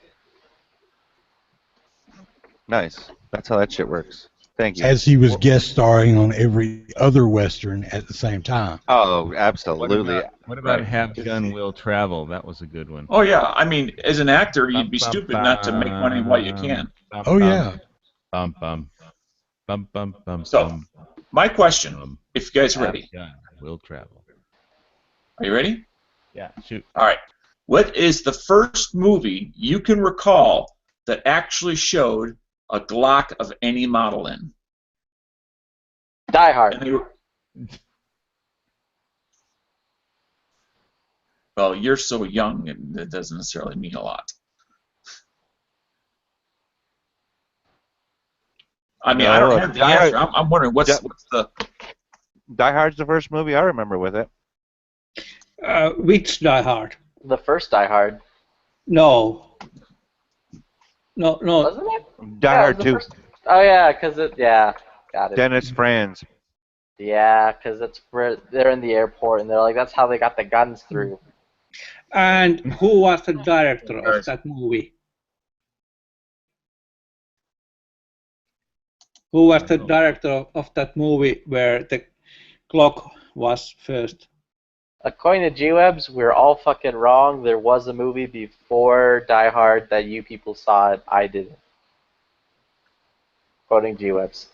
Nice. That's how that shit works. Thank you. As he was guest starring on every other Western at the same time. Oh, absolutely. What about Right. Have Gun Will Travel? That was a good one. Oh, yeah. I mean, as an actor, you'd be stupid not to make money while you can. Oh, yeah. Bum, bum. Bum, bum, bum, So, bum. my question, if you guys are ready. Have Gun Will Travel. Are you ready? Yeah, shoot. All right. What is the first movie you can recall that actually showed a Glock of any model in? Die Hard. And they were... Well, you're so young, and that doesn't necessarily mean a lot. I mean, I don't have the answer. I'm wondering what's the... Die Hard's the first movie I remember with it. Which Die Hard? The first Die Hard. No. No. Wasn't it? Die Yeah, Hard it was 2. the first- Oh, yeah, because it... Yeah, got it. Dennis Franz. Yeah, because it's where they're in the airport, and they're like, that's how they got the guns through. And who was the director of that movie? Who was the director of that movie where the clock was first? According to G-Webs, we're all fucking wrong. There was a movie before Die Hard that you people saw it. I didn't. Quoting G-Webs.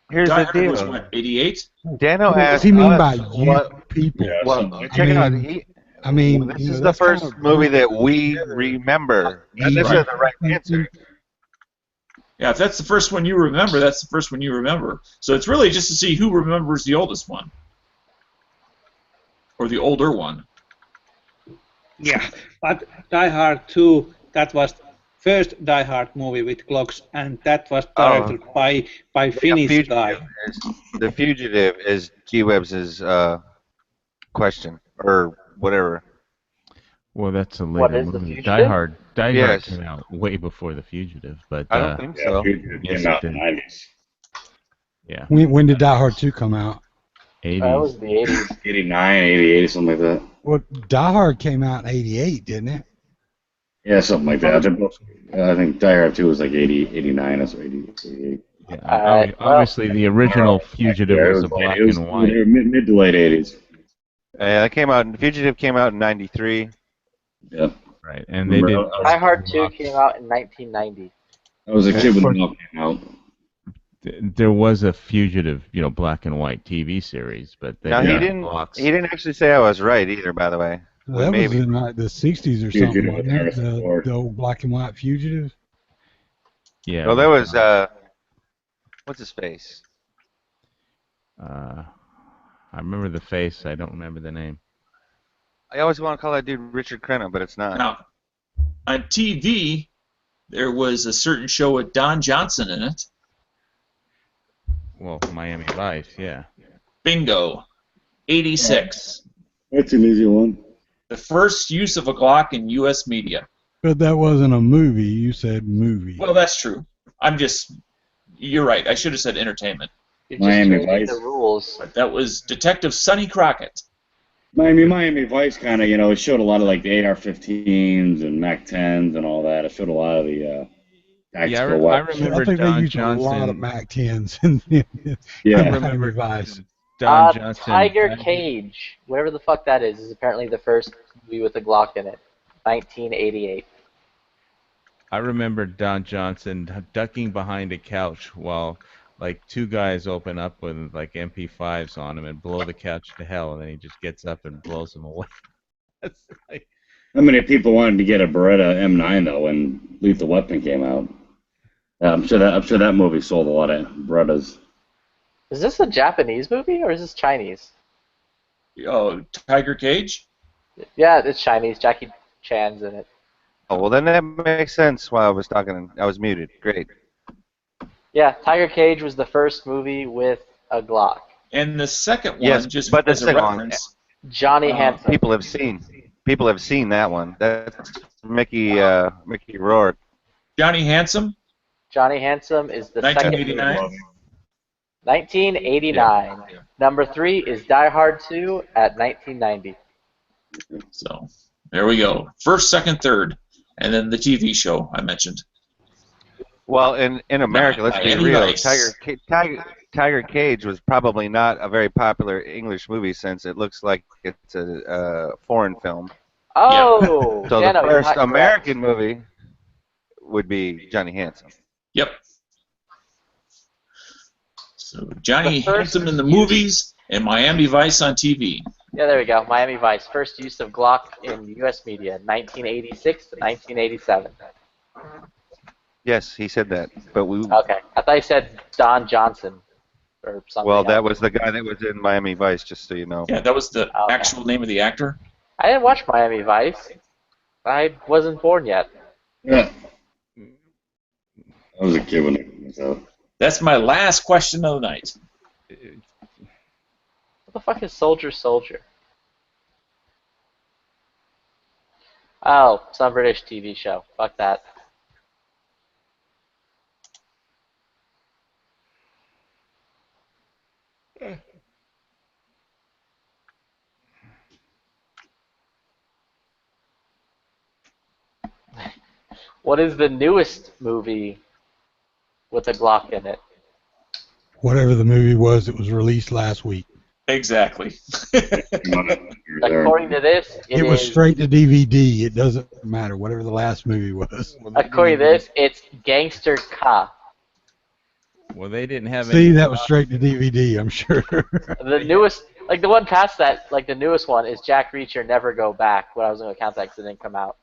Here's Die the Hard deal. was what, 88? Dano What asked does he mean us by you what- people? Well, I check it out. mean, I mean, This you know, is the that's first kind of movie that we remember. Not necessarily the right answer. Yeah, if that's the first one you remember, that's the first one you remember. So it's really just to see who remembers the oldest one. Or the older one. Yeah, but Die Hard 2 that was first Die Hard movie with Glocks, and that was directed by Finnish guy. The Fugitive is G-Web's question or whatever. Well, that's a What later is The movie. Fugitive? Die Hard Yes. came out way before The Fugitive, but I don't think so. Fugitive yes, came it out in did. the 90s. Yeah, When did Die Hard 2 come out? 80s. That was the 80s. 89, 88, something like that. Well, Die Hard came out in 88, didn't it? Yeah, something like that. They're both, I think Die Hard 2 was like 80, 89, or so 88. Yeah, Alright, obviously, the original Fugitive Yeah, it was a was black it was, and white. They were mid to late 80s. That came out. Fugitive came out in '93. Yep. Right, and they did. Die Hard 2 came out in 1990. I was a kid when it all came out. There was a Fugitive, black and white TV series, but they Now he didn't have didn't. blocks. He didn't actually say I was right either. By the way, That maybe. was in like the 60s or Fugitive something, with wasn't it? Harrison Ford. The old black and white Fugitive. Yeah. Well, there was. What's his face? I remember the face. I don't remember the name. I always want to call that dude Richard Crenna, but it's not. Now, on TV, there was a certain show with Don Johnson in it. Well, Miami Vice, yeah. Bingo. 86. That's an easy one. The first use of a Glock in U.S. media. But that wasn't a movie. You said movie. Well, that's true. You're right. I should have said entertainment. You're just Miami changing Vice. the rules. But that was Detective Sonny Crockett. Miami Vice kind of, it showed a lot of like the AR-15s and MAC-10s and all that. It showed a lot of the tactical I weapons. remember I think Don they used a lot Johnson. of Mac 10s in Yeah. I Miami remember Vice. Don Johnson. Tiger Cage, whatever the fuck that is apparently the first movie with a Glock in it. 1988. I remember Don Johnson ducking behind a couch while like two guys open up with like MP5s on him and blow the couch to hell, and then he just gets up and blows them away. That's like, How many people wanted to get a Beretta M9 though when Lethal Weapon came out? I'm sure that movie sold a lot of Berettas. Is this a Japanese movie or is this Chinese? Oh, Tiger Cage? Yeah, it's Chinese. Jackie Chan's in it. Oh well, then that makes sense. While I was talking, I was muted. Great. Yeah, Tiger Cage was the first movie with a Glock. And the second one, Yes, just but the as a second one- reference, Johnny Handsome. People have seen that one. That's Mickey Rourke. Johnny Handsome, Johnny Handsome is the second movie. 1989. 1989. Yeah. Number 3 is Die Hard 2 at 1990. So there we go. First, second, third, and then the TV show I mentioned. Well, in America, let's be Miami real. Vice. Tiger Cage was probably not a very popular English movie since it looks like it's a foreign film. Oh! So yeah, the no, you're first not American movie would be Johnny Handsome. Yep. So Johnny The first Handsome in the movies and Miami Vice on TV. Yeah, there we go. Miami Vice. First use of Glock in U.S. media, 1986 to 1987. Yes, he said that, but we. Okay. I thought you said Don Johnson or something. Well, that else. was the guy that was in Miami Vice, just so you know. Yeah, that was the Okay. actual name of the actor. I didn't watch Miami Vice. I wasn't born yet. Yeah. I was a kid when it was out. That's my last question of the night. What the fuck is Soldier Soldier? Oh, some British TV show. Fuck that. What is the newest movie with a Glock in it? Whatever the movie was that was released last week. Exactly. According to this, It was straight to DVD. It doesn't matter. Whatever the last movie was. According to this, it's Gangster Cop. well, they didn't have See, any. that was straight to DVD, I'm sure. The newest, like the one past that, like the newest one is Jack Reacher Never Go Back. But I was going to count that because it didn't come out.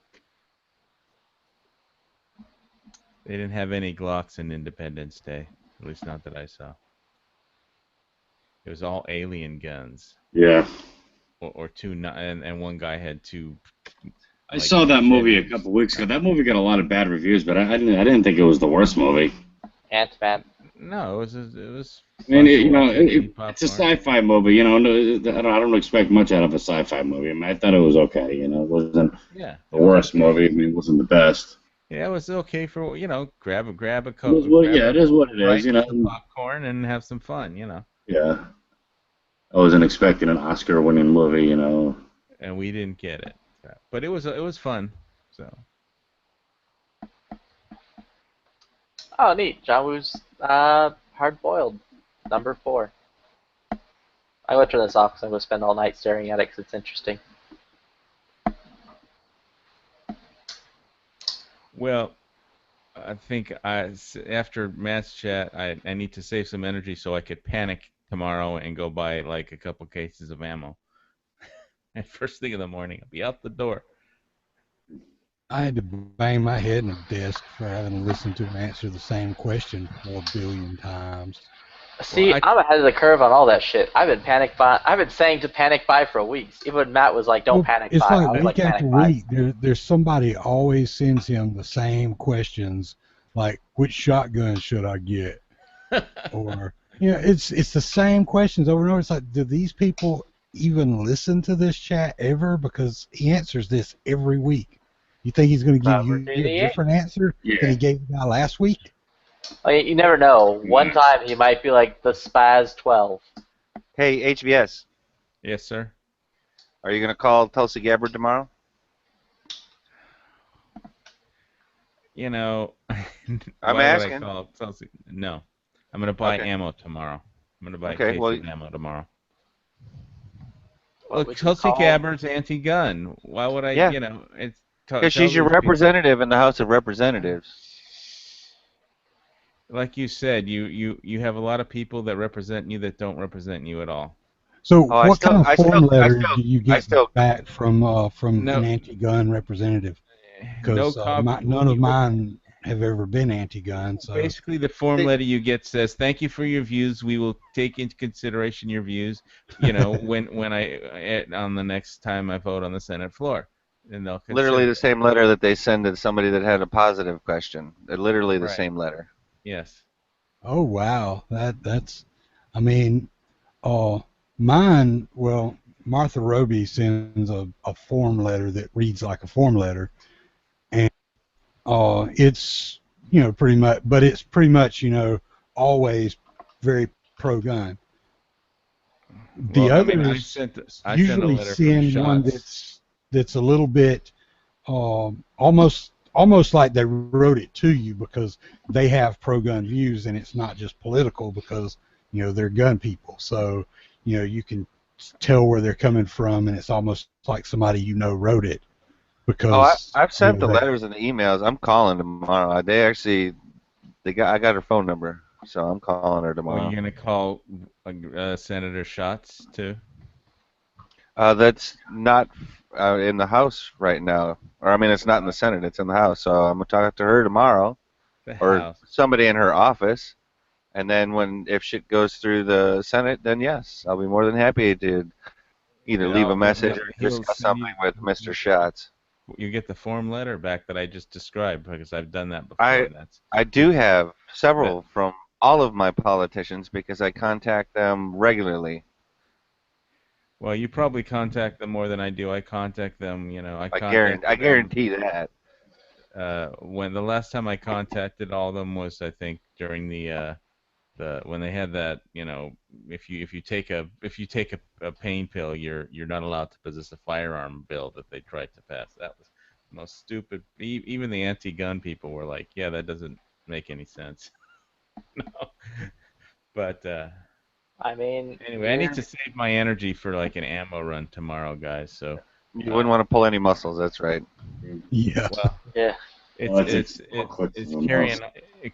They didn't have any Glocks in Independence Day. At least not that I saw. It was all alien guns. Yeah. Or two, and one guy had two I saw that movie a couple weeks ago. That movie got a lot of bad reviews, but I didn't think it was the worst movie. Ant-Man. No, it was. I mean, fun to watch it's a popcorn. sci-fi movie. You know, I don't expect much out of a sci-fi movie. I mean, I thought it was okay. You know, it wasn't Yeah, the worst movie. I mean, it wasn't the best. Yeah, it was okay for grab a It coke. is what it is. You know, Some popcorn and have some fun. yeah. I wasn't expecting an Oscar-winning movie. You know. And we didn't get it, but it was fun. So. Oh, neat. John Woo's Hard Boiled, number 4. I'm going to turn this off because I'm going to spend all night staring at it because it's interesting. Well, I think after Matt's chat, I need to save some energy so I could panic tomorrow and go buy like a couple cases of ammo. And first thing in the morning, I'll be out the door. I had to bang my head in the desk for having listened to him answer the same question 4 billion times. See, I'm ahead of the curve on all that shit. I've been saying to panic buy for weeks. Even when Matt was like, "Don't panic It's buy," I like was week after panic buy. week, there's somebody always sends him the same questions, like which shotgun should I get, or it's the same questions over and over. It's like, do these people even listen to this chat ever? Because he answers this every week. You think he's going to give you a different answer than he gave the guy last week? Like, you never know. One time he might be like the Spaz 12. Hey, HBS. Yes, sir. Are you going to call Tulsi Gabbard tomorrow? I'm I'm asking. Would I call Tulsi? No. I'm going to buy ammo tomorrow. I'm going to buy a case of ammo tomorrow. Look, Tulsi Gabbard's anti-gun. Why would I, it's... Because she's your representative in the House of Representatives. Like you said, you have a lot of people that represent you that don't represent you at all. So what kind of form letter do you get back from an anti-gun representative? Because none of mine have ever been anti-gun. So basically, the form letter you get says, "Thank you for your views. We will take into consideration your views. When I on the next time I vote on the Senate floor." And they'll literally the same letter that they send to somebody that had a positive question. They're literally the same letter. Yes. Oh wow, that's, I mean, mine. Well, Martha Roby sends a form letter that reads like a form letter, and it's pretty much, but it's pretty much always very pro-gun. The others usually send one that's a little bit almost like they wrote it to you because they have pro-gun views, and it's not just political because they're gun people. So you can tell where they're coming from, and it's almost like somebody wrote it. Because I've sent the letters and the emails. I'm calling tomorrow. I got her phone number, so I'm calling her tomorrow. Are you gonna call Senator Schatz too? That's not in the House right now. Or, I mean, it's not in the Senate. It's in the House. So I'm going to talk to her tomorrow. Or somebody in her office. And then if shit goes through the Senate, then yes, I'll be more than happy to either leave a message or discuss something with Mr. Schatz. You get the form letter back that I just described because I've done that before. I do have several from all of my politicians because I contact them regularly. Well, you probably contact them more than I do. I contact them, I guarantee that. When the last time I contacted all of them was, I think, during the when they had that, if you take a pain pill, you're not allowed to possess a firearm bill that they tried to pass. That was the most stupid. Even the anti-gun people were like, yeah, that doesn't make any sense. No, but. I mean, anyway, I need to save my energy for like an ammo run tomorrow, guys. So you wouldn't want to pull any muscles. That's right. Yeah. Well, yeah. It's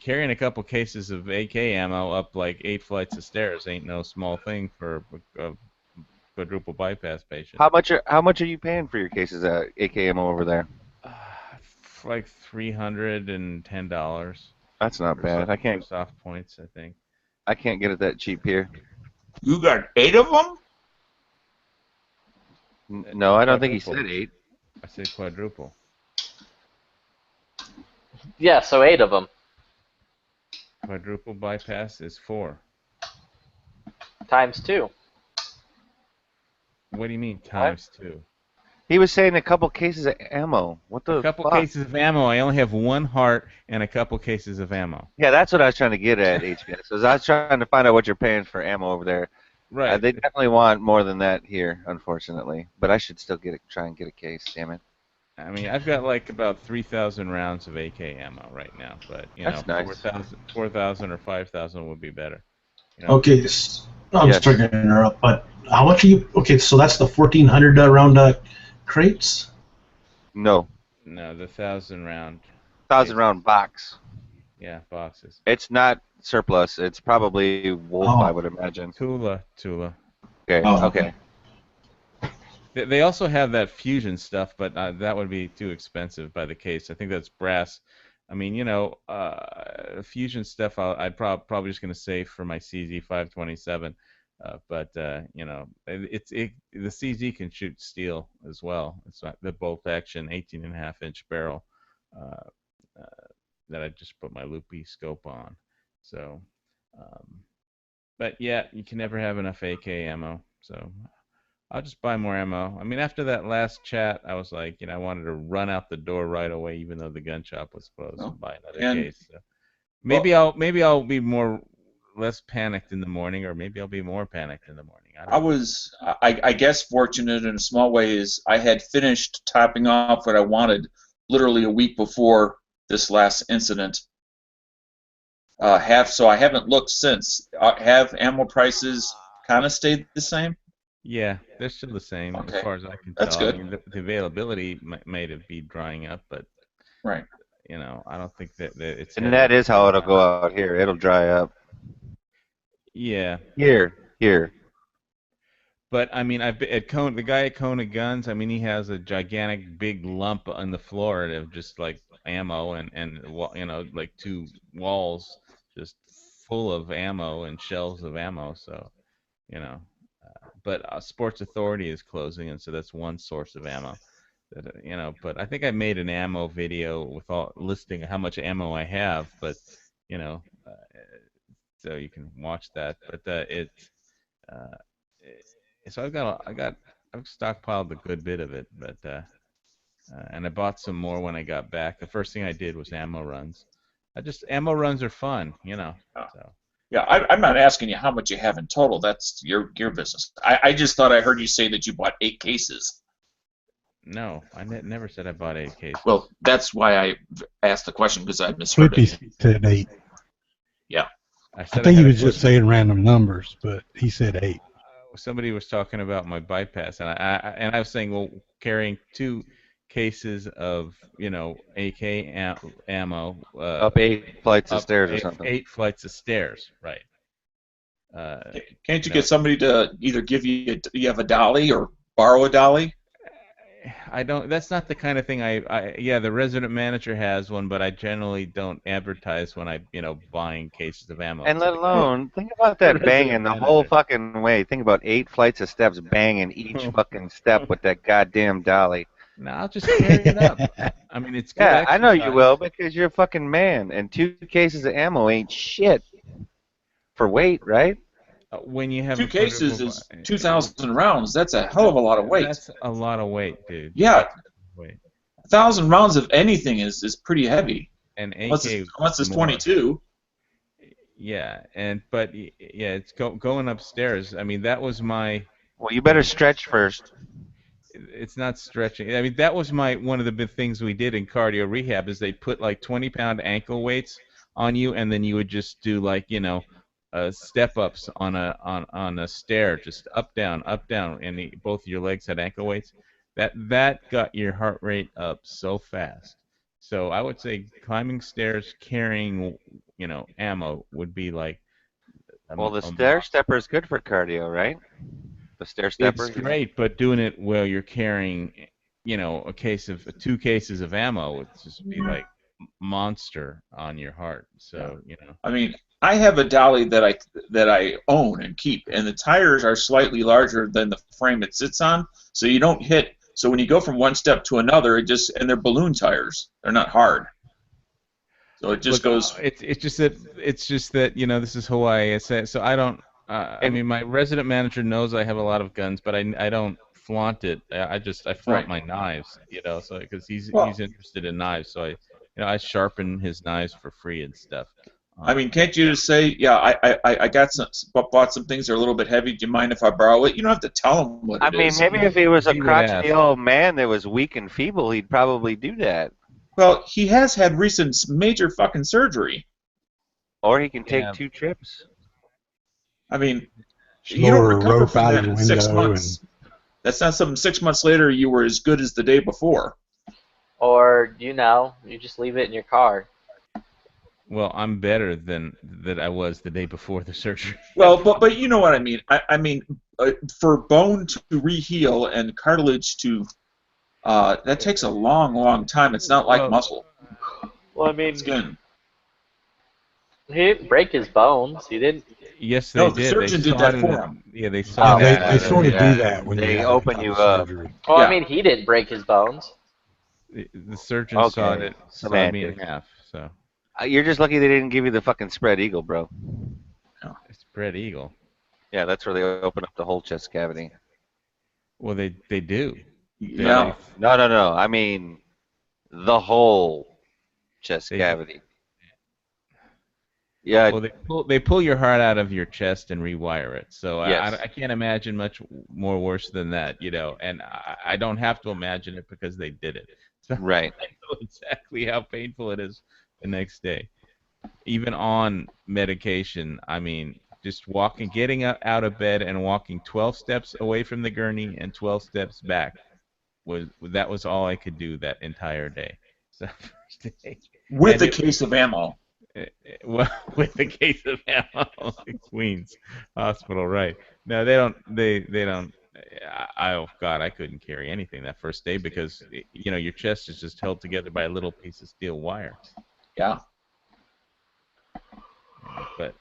carrying a couple cases of AK ammo up like 8 flights of stairs ain't no small thing for a quadruple bypass patient. How much are you paying for your cases of AK ammo over there? Like $310. That's not bad. I can't soft points. I think. I can't get it that cheap here. You got 8 of them? No, I don't think he said 8. I say quadruple. Yeah, so 8 of them. Quadruple bypass is 4. Times 2. What do you mean times 2? He was saying a couple cases of ammo. What the A couple fuck? cases of ammo. I only have 1 heart and a couple cases of ammo. Yeah, that's what I was trying to get at, HBS. I was trying to find out what you're paying for ammo over there. Right. They definitely want more than that here, unfortunately. But I should still try and get a case, damn it. I mean, I've got like about 3,000 rounds of AK ammo right now, but you That's know, nice. 4,000 or 5,000 would be better. You know? Okay, I'm Yes. sorry to interrupt, but how much are you? Okay, so that's the 1,400 round crates. No, No, the 1,000 round. 1,000 round box. Yeah, boxes. It's not surplus. It's probably Wolf, Oh. I would imagine. Tula. Okay, Oh. okay. They also have that fusion stuff, but that would be too expensive by the case. I think that's brass. I mean, you know, fusion stuff I'd probably just going to save for my CZ527. But you know, the CZ can shoot steel as well. It's not the bolt action 18.5-inch barrel that I just put my loopy scope on. So, but yeah, you can never have enough AK ammo. So I'll just buy more ammo. I mean, after that last chat, I was like, you know, I wanted to run out the door right away, even though the gun shop was closed, and buy another case. So maybe I'll be less panicked in the morning, or maybe I'll be more panicked in the morning. I guess fortunate in a small way is I had finished topping off what I wanted literally a week before this last incident. So I haven't looked since. Have ammo prices kind of stayed the same? Yeah, they're still the same Okay. as far as I can That's tell. good. I mean, the availability may be drying up, but Right. you know, I don't think that it's. And that is how it'll go out here. It'll dry up. Yeah. Here. But I mean, the guy at Kona Guns. I mean, he has a gigantic big lump on the floor of just like ammo and you know, like 2 walls just full of ammo and shelves of ammo. So, you know, but Sports Authority is closing, and so that's one source of ammo. That you know, but I think I made an ammo video with all listing how much ammo I have, but you know, so you can watch that. But so I've stockpiled a good bit of it, but and I bought some more when I got back. The first thing I did was ammo runs. Ammo runs are fun, you know. So. Yeah, I'm not asking you how much you have in total. That's your business. I just thought I heard you say that you bought 8 cases. No, I never said I bought 8 cases. Well, that's why I asked the question, because I misheard Flippy it. said 8. Yeah. I think he was just saying random numbers, but he said 8. Somebody was talking about my bypass, and I was saying, well, carrying 2 cases of, you know, AK ammo up 8 flights of stairs or something. 8 flights of stairs, right? Can't you get somebody to either give you have a dolly or borrow a dolly? I don't. That's not the kind of thing yeah, the resident manager has one, but I generally don't advertise when buying cases of ammo. And let alone, think about that banging the whole fucking way. Think about 8 flights of steps banging each fucking step with that goddamn dolly. No, I'll just carry it up. I mean, it's good. Yeah, I know you exercise. will, because you're a fucking man, and 2 cases of ammo ain't shit for weight, right? When you have 2 cases is 2,000 rounds. That's a hell of a lot of weight. That's a lot of weight, dude. Yeah. Weight. 1,000 rounds of anything is pretty heavy. And unless AK it's more. 22. Yeah, but it's going upstairs. I mean, that was my. Well, you better stretch first. It's not stretching. I mean, that was one of the big things we did in cardio rehab is they put like 20-pound ankle weights on you, and then you would just do like step ups on a stair, just up down, and both your legs had ankle weights. That got your heart rate up so fast. So I would say climbing stairs carrying ammo would be like. Well, the stair stepper is good for cardio, right? The stair stepper. It's great, but doing it while you're carrying, 2 cases of ammo would just be like monster on your heart. So I mean, I have a dolly that I own and keep, and the tires are slightly larger than the frame it sits on, so you don't hit So when you go from one step to another, and they're balloon tires. They're not hard. So it just goes. It's just that this is Hawaii. So I don't. I mean, my resident manager knows I have a lot of guns, but I don't flaunt it. I flaunt my knives. So because he's interested in knives, so I sharpen his knives for free and stuff. I mean, can't you just say, yeah, I bought some things that are a little bit heavy. Do you mind if I borrow it? You don't have to tell him what it is. Maybe if he was a crotchety old man that was weak and feeble, he'd probably do that. Well, he has had recent major fucking surgery. Or he can take 2 trips. I mean, you don't recover from that in 6 months. That's not something 6 months later you were as good as the day before. Or, you just leave it in your car. Well, I'm better than that I was the day before the surgery. Well, but you know what I mean. I mean, for bone to reheal and cartilage to, that takes a long, long time. It's not like muscle. Well, I mean, skin. He didn't break his bones. He didn't. Yes, they did. The surgeon did that for him. Yeah, they saw that. They sort of do that when they open you up. Well, I mean, he didn't break his bones. The surgeon sawed me in half. So. You're just lucky they didn't give you the fucking spread eagle, bro. Oh, spread eagle. Yeah, that's where they open up the whole chest cavity. Well, they do. Yeah. No. I mean, the whole chest cavity. Yeah. Well, they pull your heart out of your chest and rewire it. So yes. I can't imagine much more worse than that, And I don't have to imagine it because they did it. So right. I know exactly how painful it is the next day. Even on medication, I mean, just getting out of bed and walking 12 steps away from the gurney and 12 steps back that was all I could do that entire day. So first day. With a case of ammo. Well, with the case of ammo, Queens Hospital, right? No, they don't. They don't. Oh God, I couldn't carry anything that first day because your chest is just held together by a little piece of steel wire. Yeah. But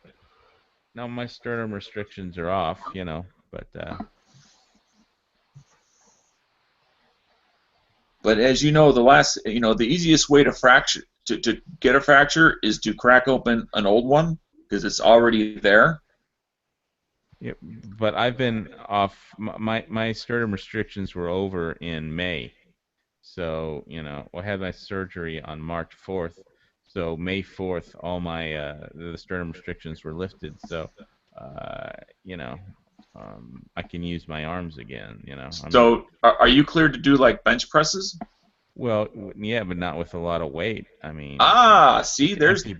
now my sternum restrictions are off, But But as you know, the easiest way to fracture to get a fracture is to crack open an old one because it's already there. Yeah, but I've been off. My sternum restrictions were over in May, so I had my surgery on March 4th. So May 4th, all my the sternum restrictions were lifted. So I can use my arms again. So are you cleared to do like bench presses? Well, yeah, but not with a lot of weight. I mean. See, there's the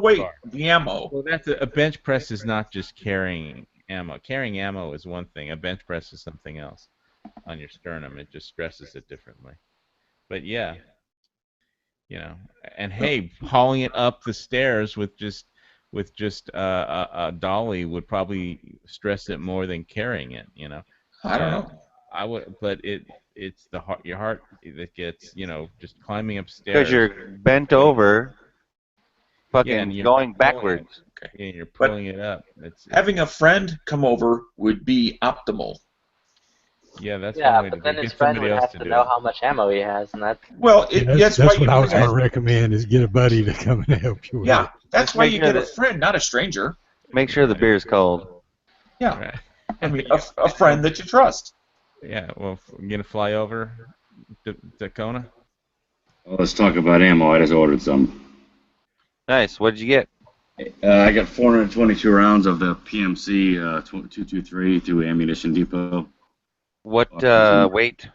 weight, the ammo. Well, that's a bench press is not just carrying ammo. Carrying ammo is one thing. A bench press is something else. On your sternum, it just stresses it differently. But yeah, and hey, hauling it up the stairs with just a dolly would probably stress it more than carrying it. I don't know. I would, but it's your heart that gets just climbing upstairs. Because you're bent over, fucking going backwards. Okay. And you're pulling it up. Having a friend come over would be optimal. Yeah, that's one way but to then do it. his Get friend somebody would else have to to do know it. how much ammo he has, and that's that's what I was going to recommend is get a buddy to come and help you with it. That's why you get a friend, not a stranger. Make sure the beer's cold. Yeah, Right. I mean a friend that you trust. Yeah, well, you gonna fly over to Tacona? Well, let's talk about ammo. I just ordered some. Nice. What did you get? I got 422 rounds of the PMC 223 through Ammunition Depot. What weight?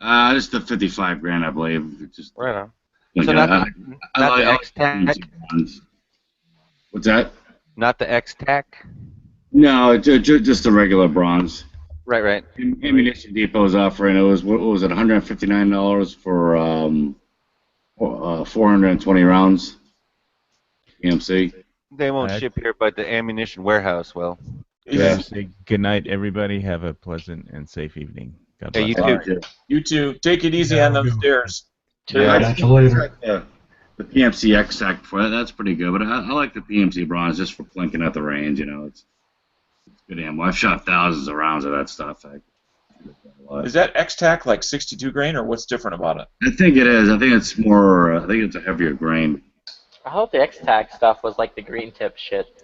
Just the 55 grand, I believe. Just right on. Like So not the X-Tac? What's that? Not the X-Tac? No, just the regular bronze. Right. Ammunition Depot's offering. It was what was it? $159 for 420 rounds. PMC. They won't ship here, but the ammunition warehouse will. Yeah. Say good night, everybody. Have a pleasant and safe evening. God bless. Hey, you too. You too. Take it easy on those stairs. Yeah, Catch you later. like the PMC X-Tac for that's pretty good, but I like the PMC bronze just for plinking at the range. It's good ammo. I've shot thousands of rounds of that stuff. Is that X-Tac like 62 grain, or what's different about it? I think it is. I think it's more. I think it's a heavier grain. I hope the X-Tac stuff was like the green tip shit.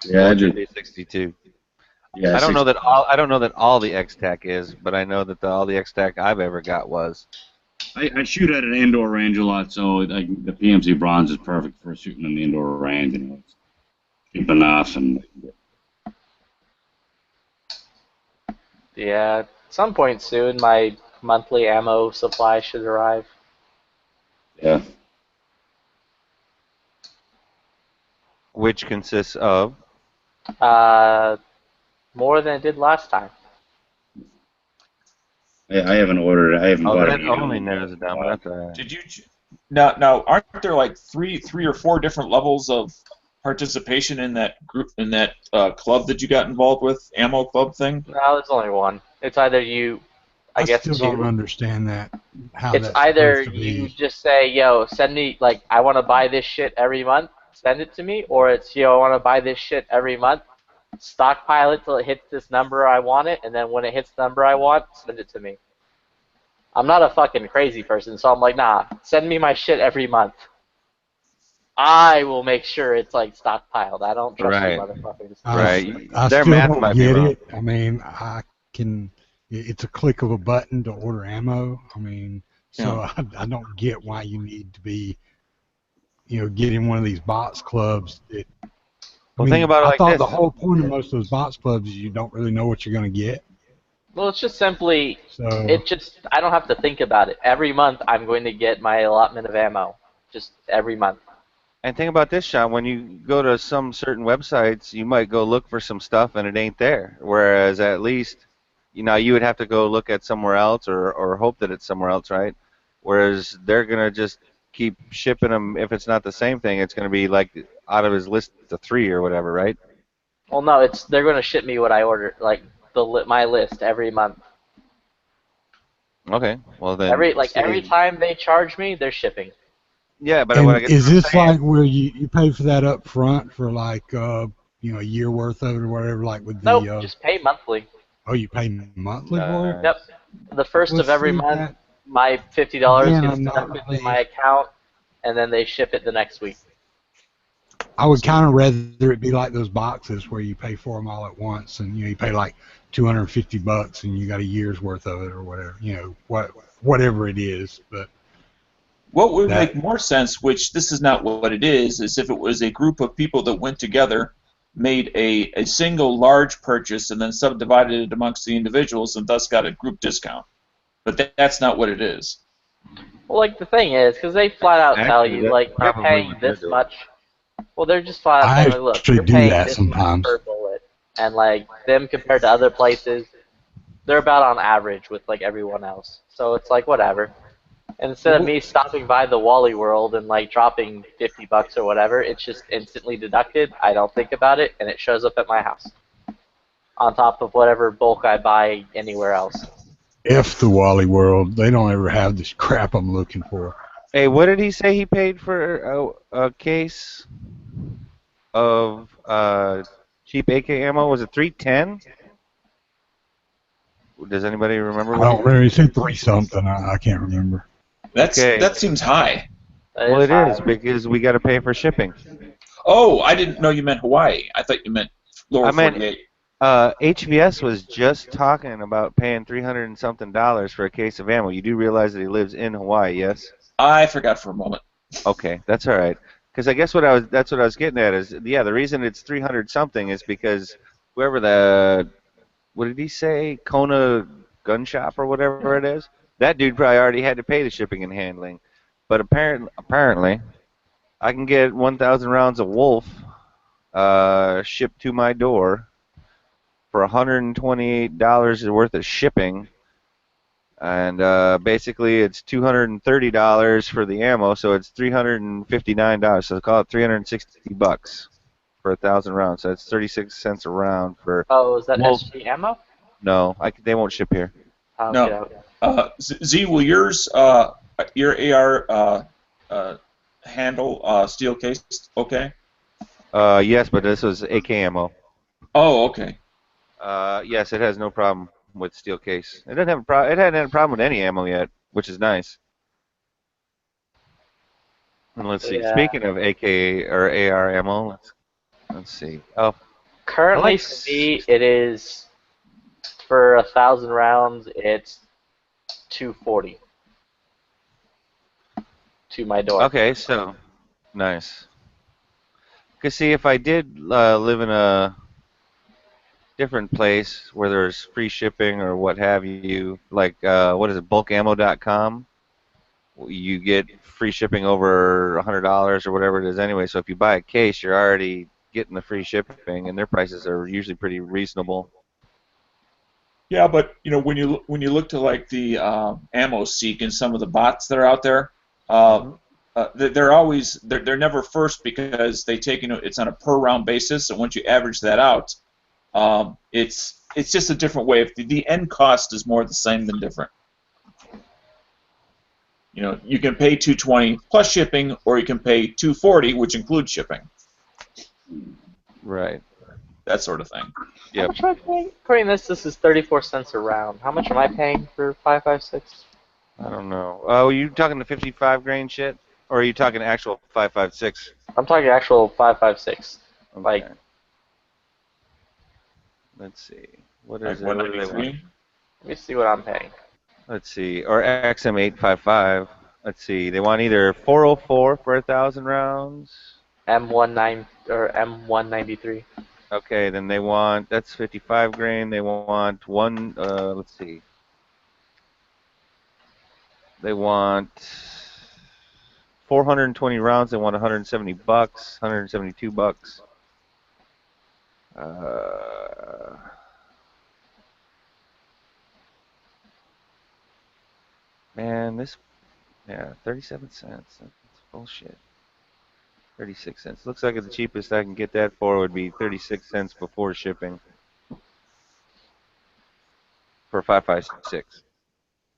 Yeah, I do. 62. Yeah, I don't know that all the X-Tac is, but I know that all the X-Tac I've ever got was. I shoot at an indoor range a lot, so like the PMC bronze is perfect for shooting in the indoor range. You know, it's cheap enough and. Yeah, at some point soon, my monthly ammo supply should arrive. Yeah. Which consists of? More than it did last time. I haven't ordered it. I haven't bought That it. only narrows it down. But that's Did you now? Aren't there like three or four different levels of participation in that group, in that club that you got involved with, ammo club thing? No, there's only one. It's either you. I guess still don't understand that. How it's that's either supposed to you be. just say, "Yo, send me like I want to buy this shit every month, send it to me," or it's, "Yo, I want to buy this shit every month, stockpile it till it hits this number I want it, and then when it hits the number I want, send it to me." I'm not a fucking crazy person, so I'm like, nah, send me my shit every month. I will make sure it's like stockpiled. I don't trust you motherfuckers. I still don't get it. I mean, I can. It's a click of a button to order ammo. I mean, so I don't get why you need to be, getting one of these box clubs. Think about it I like thought this. the whole point of most of those box clubs is you don't really know what you're going to get. Well, it's just simply, So I don't have to think about it. Every month I'm going to get my allotment of ammo. Just every month. And think about this, Sean. When you go to some certain websites, you might go look for some stuff and it ain't there. Whereas at least, you would have to go look at somewhere else or hope that it's somewhere else, right? Whereas they're going to just keep shipping them. If it's not the same thing, it's going to be like out of his list of 3 or whatever, right? Well, no, they're going to ship me what I ordered, like my list every month. Okay, well then. Every time they charge me, they're shipping. Yeah, but and is this like where you pay for that up front for like a year worth of it or whatever, like with the? Nope, just pay monthly. Oh, you pay monthly for it? Yep. The first of every month, my $50 gets deducted in my account, and then they ship it the next week. I would kind of rather it be like those boxes where you pay for them all at once, and you pay like $250 and you got a year's worth of it or whatever, whatever it is. But what would make more sense, which this is not what it is if it was a group of people that went together, made a single large purchase, and then subdivided it amongst the individuals, and thus got a group discount. But that's not what it is. Well, like the thing is, because they flat out tell you, like, you're paying this much. Well, they're just flat out saying, look, you're paying this much per bullet, and like them compared to other places, they're about on average with like everyone else. So it's like whatever. And instead of me stopping by the Wally World and like dropping $50 or whatever, it's just instantly deducted. I don't think about it, and it shows up at my house, on top of whatever bulk I buy anywhere else. F the Wally World, they don't ever have this crap I'm looking for. Hey, what did he say he paid for a case of cheap AK ammo? Was it $310? Does anybody remember? I don't remember. He said 3 something. I can't remember. That seems high. Well, it is because we got to pay for shipping. Oh, I didn't know you meant Hawaii. I thought you meant lower 48. HVS was just talking about paying $300 and something for a case of ammo. You do realize that he lives in Hawaii, yes? I forgot for a moment. Okay, that's all right. Because I guess that's what I was getting at is, the reason it's 300 something is because whoever what did he say, Kona gun shop or whatever it is, that dude probably already had to pay the shipping and handling. But apparently, I can get 1,000 rounds of Wolf shipped to my door for $128 worth of shipping. And basically, it's $230 for the ammo, so it's $359. So call it $360 for 1,000 rounds. So that's 36 cents a round for. Oh, is that SG ammo? No, they won't ship here. No. Z, will your AR handle steel case? Okay. Yes, but this was AK ammo. Oh, okay. Yes, it has no problem. with steel case. It doesn't have it hadn't had a problem with any ammo yet, which is nice. And let's see. Yeah. Speaking of AK or AR ammo, let's see. Oh, Currently, for me, it is for 1,000 rounds. It's $240 to my door. okay, so nice. Cause see, if I did live in a different place where there's free shipping or what have you, like what is it, bulkammo.com, you get free shipping over $100 or whatever it is anyway. So if you buy a case, you're already getting the free shipping, and their prices are usually pretty reasonable. Yeah, but you know when you look to like the Ammo Seek and some of the bots that are out there, they're never first because they take it's on a per round basis, and once you average that out, it's just a different way. If the end cost is more the same than different. You know, you can pay $220 plus shipping, or you can pay $240, which includes shipping. Right. That sort of thing. How much am I paying? According to this is 34 cents a round. How much am I paying for 5.56? I don't know. Oh, are you talking the 55 grain shit, or are you talking actual 5.56? I'm talking actual 5.56. Okay. Like, let's see. What is it? Like What do they want? 193? let me see what I'm paying. Let's see. Or XM855. Let's see. They want either 404 for 1,000 rounds. M19 or M193. Okay, then they want, that's 55 grain. They want one, let's see. They want 420 rounds. They want 170 bucks, 172 bucks. Man, this, yeah, 37 cents. That's bullshit. 36 cents. Looks like the cheapest I can get that for would be 36 cents before shipping. For 5.56.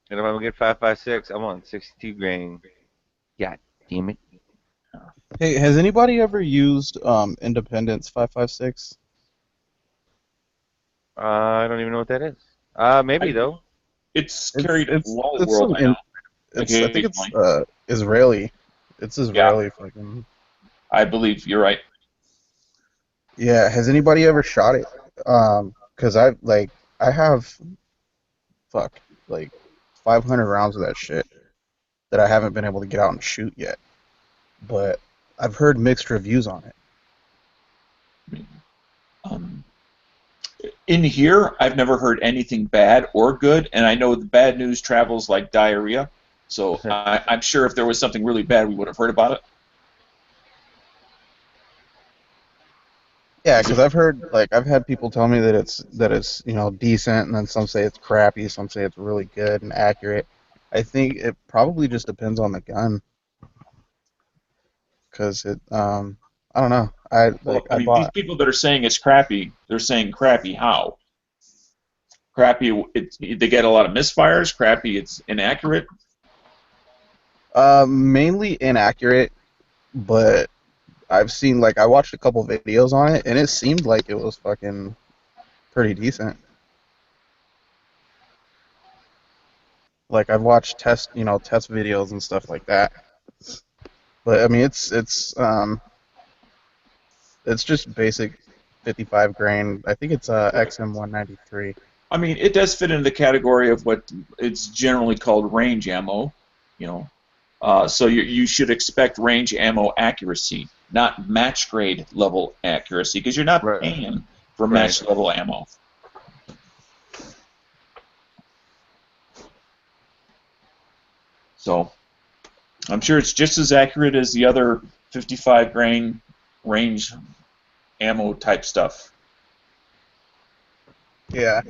And if I'm gonna get 5.56, I'm on 62 grain. God damn it. Hey, has anybody ever used Independence 5.56? I don't even know what that is. Maybe though. It's carried at Wall it's World some now. I think it's Israeli. It's Israeli fucking. I believe you're right. Yeah, has anybody ever shot it? Cause I have, like 500 rounds of that shit that I haven't been able to get out and shoot yet. But I've heard mixed reviews on it. In here, I've never heard anything bad or good, and I know the bad news travels like diarrhea. So I'm sure if there was something really bad, we would have heard about it. Yeah, because I've had people tell me that it's decent, and then some say it's crappy, some say it's really good and accurate. I think it probably just depends on the gun. Because I don't know. These people that are saying it's crappy, they're saying crappy how? Crappy, they get a lot of misfires. Crappy, it's inaccurate. Mainly inaccurate, but I've seen, I watched a couple videos on it, and it seemed like it was fucking pretty decent. Like, I've watched test videos and stuff like that. But I mean, it's just basic 55 grain. I think it's XM193. I mean, it does fit into the category of what it's generally called range ammo, so you should expect range ammo accuracy, not match grade level accuracy, because you're not paying for match level ammo. So I'm sure it's just as accurate as the other 55 grain range ammo type stuff. Yeah.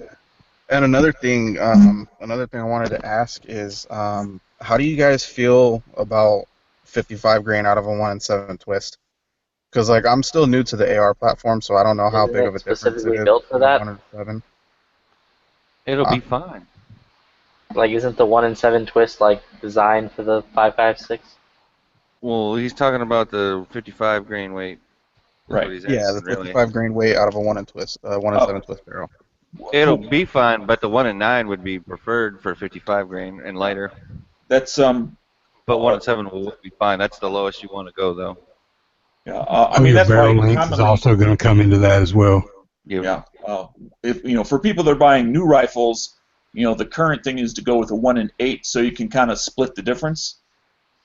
And another thing I wanted to ask is, how do you guys feel about 55 grain out of a 1-in-7 twist? Because I'm still new to the AR platform, so I don't know how big of a difference it is. Specifically built for that? 107. It'll be fine. Isn't the 1-in-7 twist designed for the 5.56? Well, he's talking about the 55 grain weight. Right. Yeah, the 55 grain weight out of a 1-in-7 twist barrel. It'll be fine, but the 1 and 9 would be preferred for 55 grain and lighter. That's But 1 and 7 will be fine. That's the lowest you want to go, though. Yeah, I mean your that's barrel why length is commonly, also going to come into that as well. yeah. If for people that are buying new rifles, the current thing is to go with a 1 and 8, so you can kind of split the difference,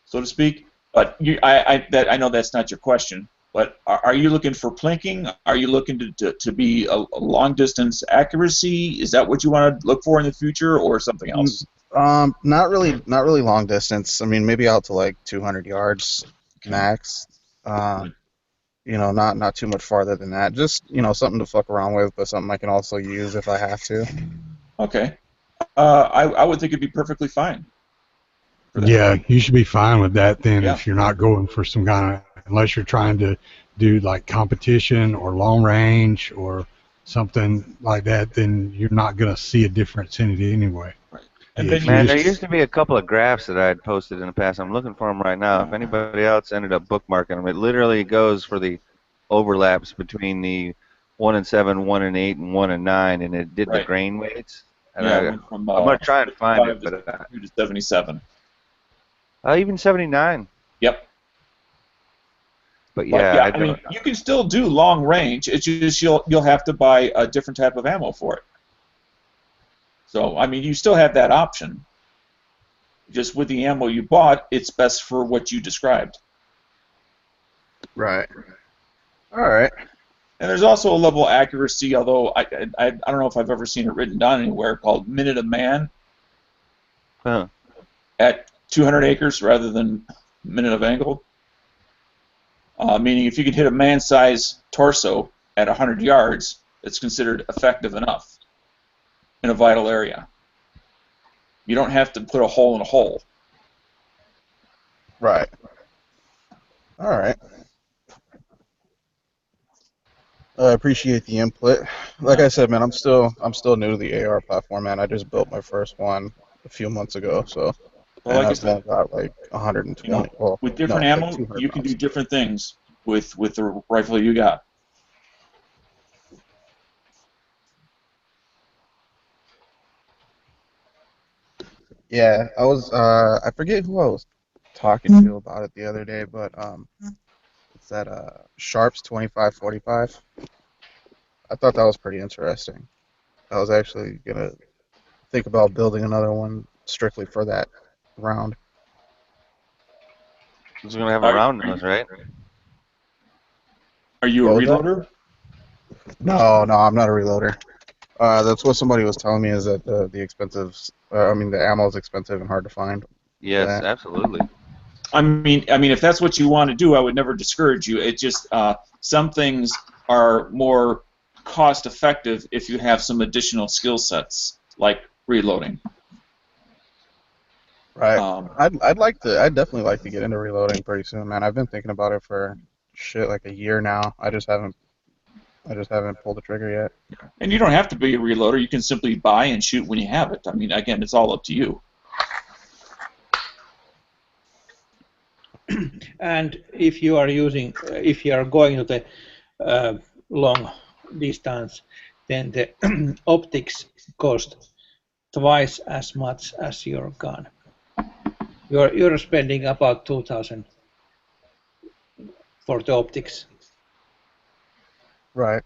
so to speak. But I know that's not your question. But are you looking for plinking? Are you looking to be a long distance accuracy? Is that what you want to look for in the future, or something else? Not really long distance. I mean, maybe out to like 200 yards max. Not too much farther than that. Just something to fuck around with, but something I can also use if I have to. Okay. I would think it'd be perfectly fine. Yeah, you should be fine with that then Yeah. if you're not going for some kind of, unless you're trying to do like competition or long range or something like that, then you're not going to see a difference in it anyway. Right. And Man, there used to be a couple of graphs that I had posted in the past. I'm looking for them right now. If anybody else ended up bookmarking them, it literally goes for the overlaps between the 1 and 7, 1 and 8, and 1 and 9, and it did the Right. grain weights. And Yeah, I, it went from, I'm going to try and find it, 5 but to 77. Even 79. Yep. But yeah, I mean, you can still do long range. It's just you'll have to buy a different type of ammo for it. So I mean, you still have that option. Just with the ammo you bought, it's best for what you described. Right. All right. And there's also a level of accuracy, although I don't know if I've ever seen it written down anywhere, called minute of man. Huh. At 200 acres rather than minute of angle. Meaning if you can hit a man-sized torso at 100 yards, it's considered effective enough in a vital area. You don't have to put a hole in a hole. Right. All right. I appreciate the input. Like I said, man, I'm still new to the AR platform, man. I just built my first one a few months ago, so. Well, like I I've said, only got like 120. with different no, ammo, like 200 you can do rounds. different things with the rifle you got. Yeah, I was. I forget who I was talking to about it the other day, but it's that Sharps 2545. I thought that was pretty interesting. I was actually gonna think about building another one strictly for that round. It's going to have a round nose, right? Are you a What was that? reloader? No, I'm not a reloader. That's what somebody was telling me is that the expensive, the ammo is expensive and hard to find. Yes, Yeah. absolutely. I mean, if that's what you want to do, I would never discourage you. It just some things are more cost effective if you have some additional skill sets like reloading. Right. I'd definitely like to get into reloading pretty soon, man. I've been thinking about it for like a year now. I just haven't pulled the trigger yet. And you don't have to be a reloader. You can simply buy and shoot when you have it. I mean, again, it's all up to you. And if you are going to the long distance, then the optics cost twice as much as your gun. You're spending about 2,000 for the optics. Right.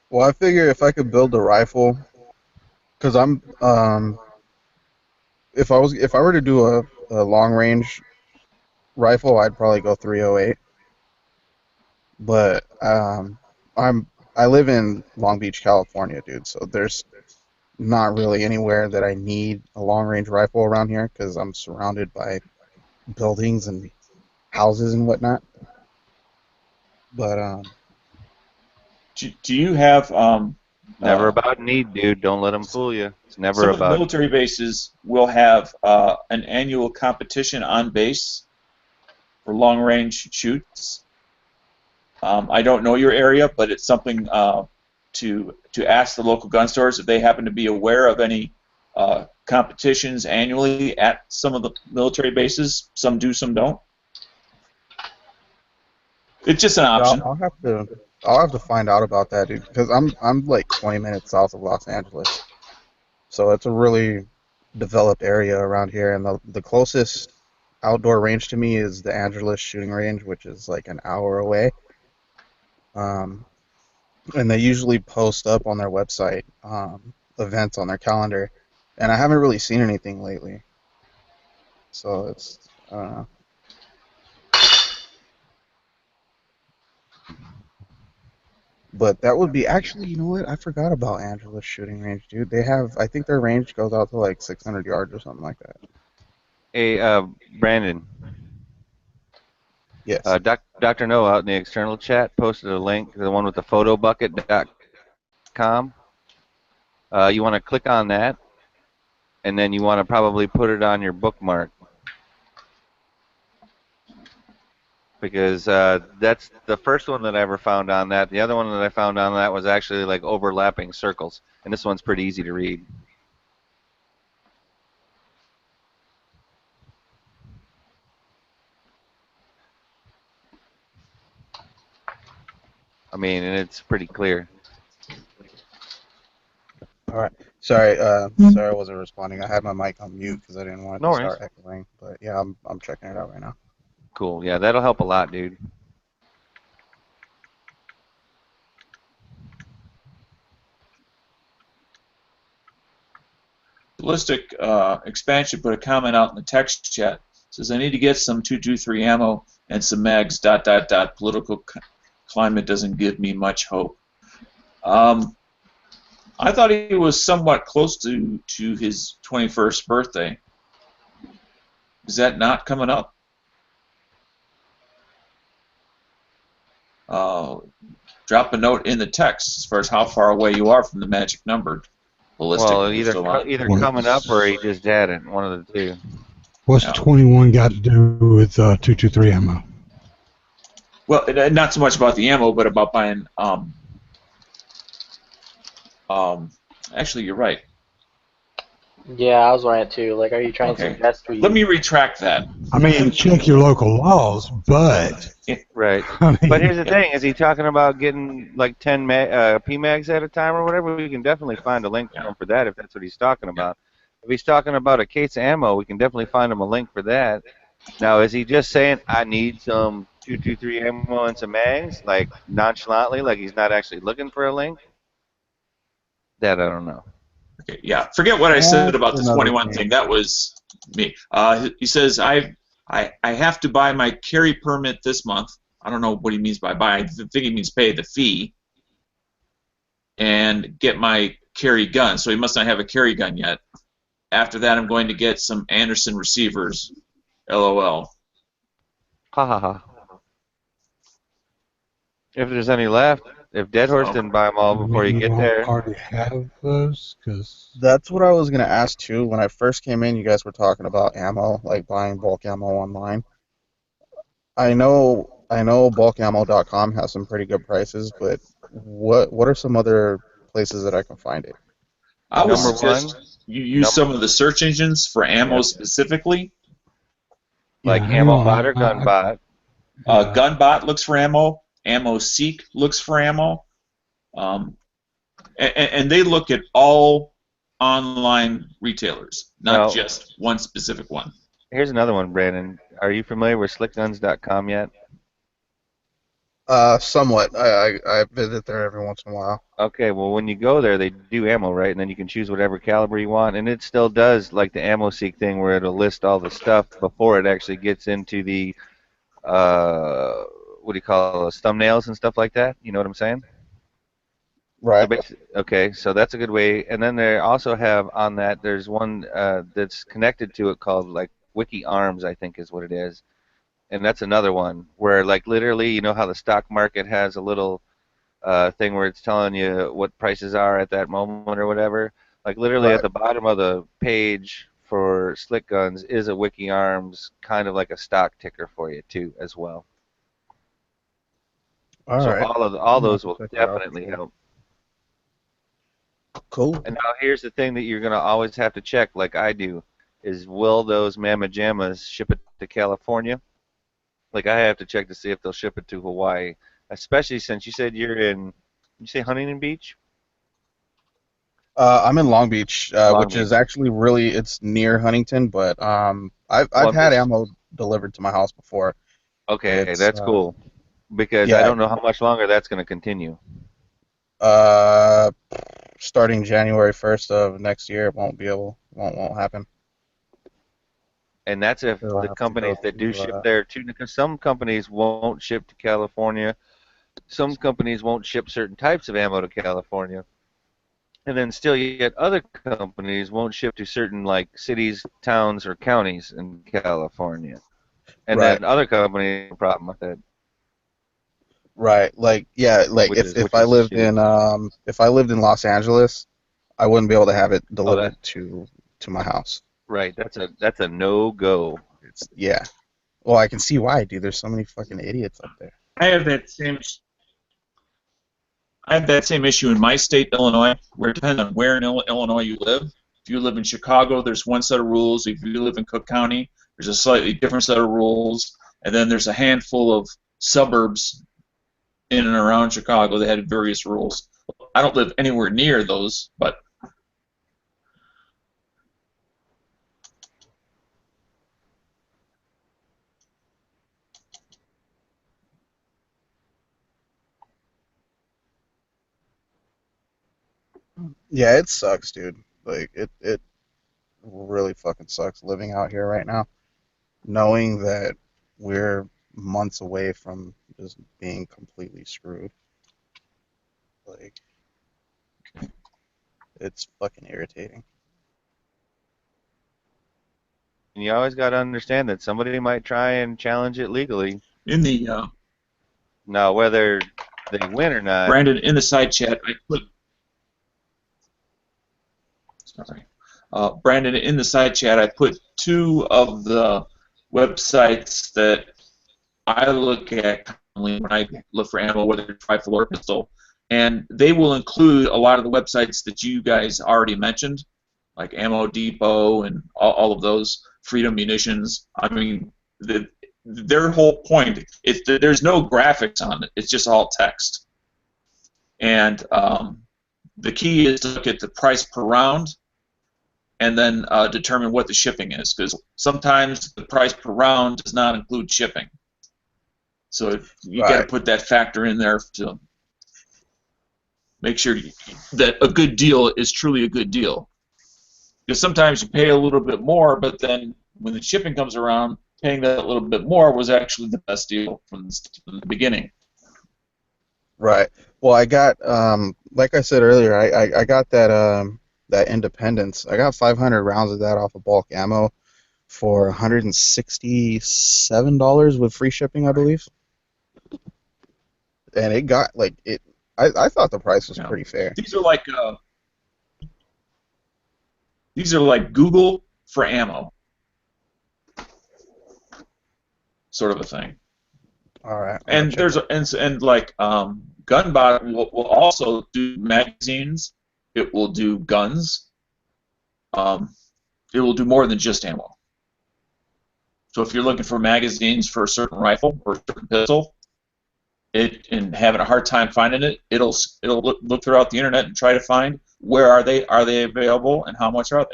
Well, I figure if I could build a rifle, because if I were to do a long range rifle, I'd probably go 308. But I live in Long Beach, California, dude. So there's not really anywhere that I need a long range rifle around here because I'm surrounded by buildings and houses and whatnot. But Do you have Never about need, dude. Don't let them fool you. It's never some of the about. military bases will have an annual competition on base for long range shoots. I don't know your area, but it's something to ask the local gun stores if they happen to be aware of any competitions annually at some of the military bases. Some do, some don't. It's just an option. I'll I'll have to find out about that, dude, because I'm like 20 minutes south of Los Angeles, so it's a really developed area around here, and the closest outdoor range to me is the Angeles shooting range, which is like an hour away. And they usually post up on their website events on their calendar, and I haven't really seen anything lately. So it's I don't know. But that would be actually, you know what? I forgot about Angeles shooting range, dude. They have, I think their range goes out to like 600 yards or something like that. Hey, Brandon. Yes. Dr. Noah out in the external chat posted a link, the one with the photobucket.com. You want to click on that, and then you want to probably put it on your bookmark. Because that's the first one that I ever found on that. The other one that I found on that was actually like overlapping circles, and this one's pretty easy to read. I mean, and it's pretty clear. All right. Sorry, sorry I wasn't responding. I had my mic on mute because I didn't want it No to worries. start echoing. But yeah, I'm checking it out right now. Cool. Yeah, that'll help a lot, dude. Ballistic Expansion put a comment out in the text chat. Says, I need to get some 223 ammo and some mags, ... Political climate doesn't give me much hope. I thought he was somewhat close to his 21st birthday. Is that not coming up? Drop a note in the text as far as how far away you are from the magic number. Ballistic. Well, either coming up or he just had it. One of the two. What's 21 got to do with 223 ammo? Well, not so much about the ammo, but about buying. Actually, you're right. Yeah, I was wondering too. Like, are you trying to suggest we? Let me retract that. I mean, check your local laws, but Right. But here's the thing: is he talking about getting like 10 PMags at a time or whatever? We can definitely find a link for that if that's what he's talking about. If he's talking about a case of ammo, we can definitely find him a link for that. Now, is he just saying I need some 223 ammo and some mags, like nonchalantly, like he's not actually looking for a link? That I don't know. Okay, yeah, forget what I said about the 21 thing. That was me. He says I have to buy my carry permit this month. I don't know what he means by buy. I think he means pay the fee and get my carry gun. So he must not have a carry gun yet. After that, I'm going to get some Anderson receivers. LOL. Ha ha ha. If there's any left, if Dead Horse didn't buy them all before you get there. Already have those, because That's what I was gonna ask too. When I first came in, you guys were talking about ammo, like buying bulk ammo online. I know bulkammo.com has some pretty good prices, but what are some other places that I can find it? I would suggest you use some of the search engines for ammo specifically. Like AmmoBot or GunBot. GunBot looks for ammo. AmmoSeek looks for ammo. And they look at all online retailers, not just one specific one. Here's another one, Brandon. Are you familiar with slickguns.com yet? Somewhat. I visit there every once in a while. Okay, well, when you go there, they do ammo, right? And then you can choose whatever caliber you want. And it still does, like the AmmoSeek thing, where it'll list all the stuff before it actually gets into the, what do you call it, thumbnails and stuff like that. You know what I'm saying? Right. So okay, so that's a good way. And then they also have on that, there's one that's connected to it called, like, Wiki Arms, I think is what it is. And that's another one where, like, literally, you know how the stock market has a little thing where it's telling you what prices are at that moment or whatever? Like, literally at the bottom of the page for Slick Guns is a Wiki Arms, kind of like a stock ticker for you, too, as well. All those will definitely help. Cool. And now here's the thing that you're going to always have to check, like I do, is will those Mamma Jammas ship it to California? Like, I have to check to see if they'll ship it to Hawaii. especially since you said you're in. You say Huntington Beach? I'm in Long Beach, Long which is actually really it's near Huntington, but I've had ammo delivered to my house before. Okay, It's, that's cool. Because yeah. I don't know how much longer that's going to continue. Starting January 1st of next year, it won't happen. And that's if They'll the have to companies go that do to, ship there too, because some companies won't ship to California. Some companies won't ship certain types of ammo to California. And then still yet other companies won't ship to certain like cities, towns, or counties in California. And Right. then other companies have a problem with it. Right, like Which if I is lived shitty. in Los Angeles, I wouldn't be able to have it delivered to my house. Right, that's a no-go. Yeah. Well, I can see why, dude. There's so many fucking idiots up there. I have that same issue in my state, Illinois, where it depends on where in Illinois you live. If you live in Chicago, there's one set of rules. If you live in Cook County, there's a slightly different set of rules. And then there's a handful of suburbs in and around Chicago that had various rules. I don't live anywhere near those, but Yeah, it sucks, dude. Like it really fucking sucks living out here right now, knowing that we're months away from just being completely screwed. Like, it's fucking irritating. And you always got to understand that somebody might try and challenge it legally. in the Now, whether they win or not. Brandon, in the side chat, I put. Sorry, Brandon, in the side chat, I put 2 of the websites that I look at commonly when I look for ammo, whether it's rifle or pistol, and they will include a lot of the websites that you guys already mentioned, like Ammo Depot and all of those, Freedom Munitions. I mean, their whole point is that there's no graphics on it. It's just all text. And the key is to look at the price per round and then determine what the shipping is, because sometimes the price per round does not include shipping. So you got to put that factor in there to make sure that a good deal is truly a good deal. Because sometimes you pay a little bit more, but then when the shipping comes around, paying that little bit more was actually the best deal from the beginning. Right. Well, I got like I said earlier, I got that Independence. I got 500 rounds of that off of bulk ammo for $167 with free shipping, I believe. And it got like it. I thought the price was pretty fair. These are like Google for ammo, sort of a thing. All right. And there's and like Gunbot will also do magazines. It will do guns. It will do more than just ammo. So if you're looking for magazines for a certain rifle or a certain pistol, and having a hard time finding it, it'll look throughout the internet and try to find where are they available and how much are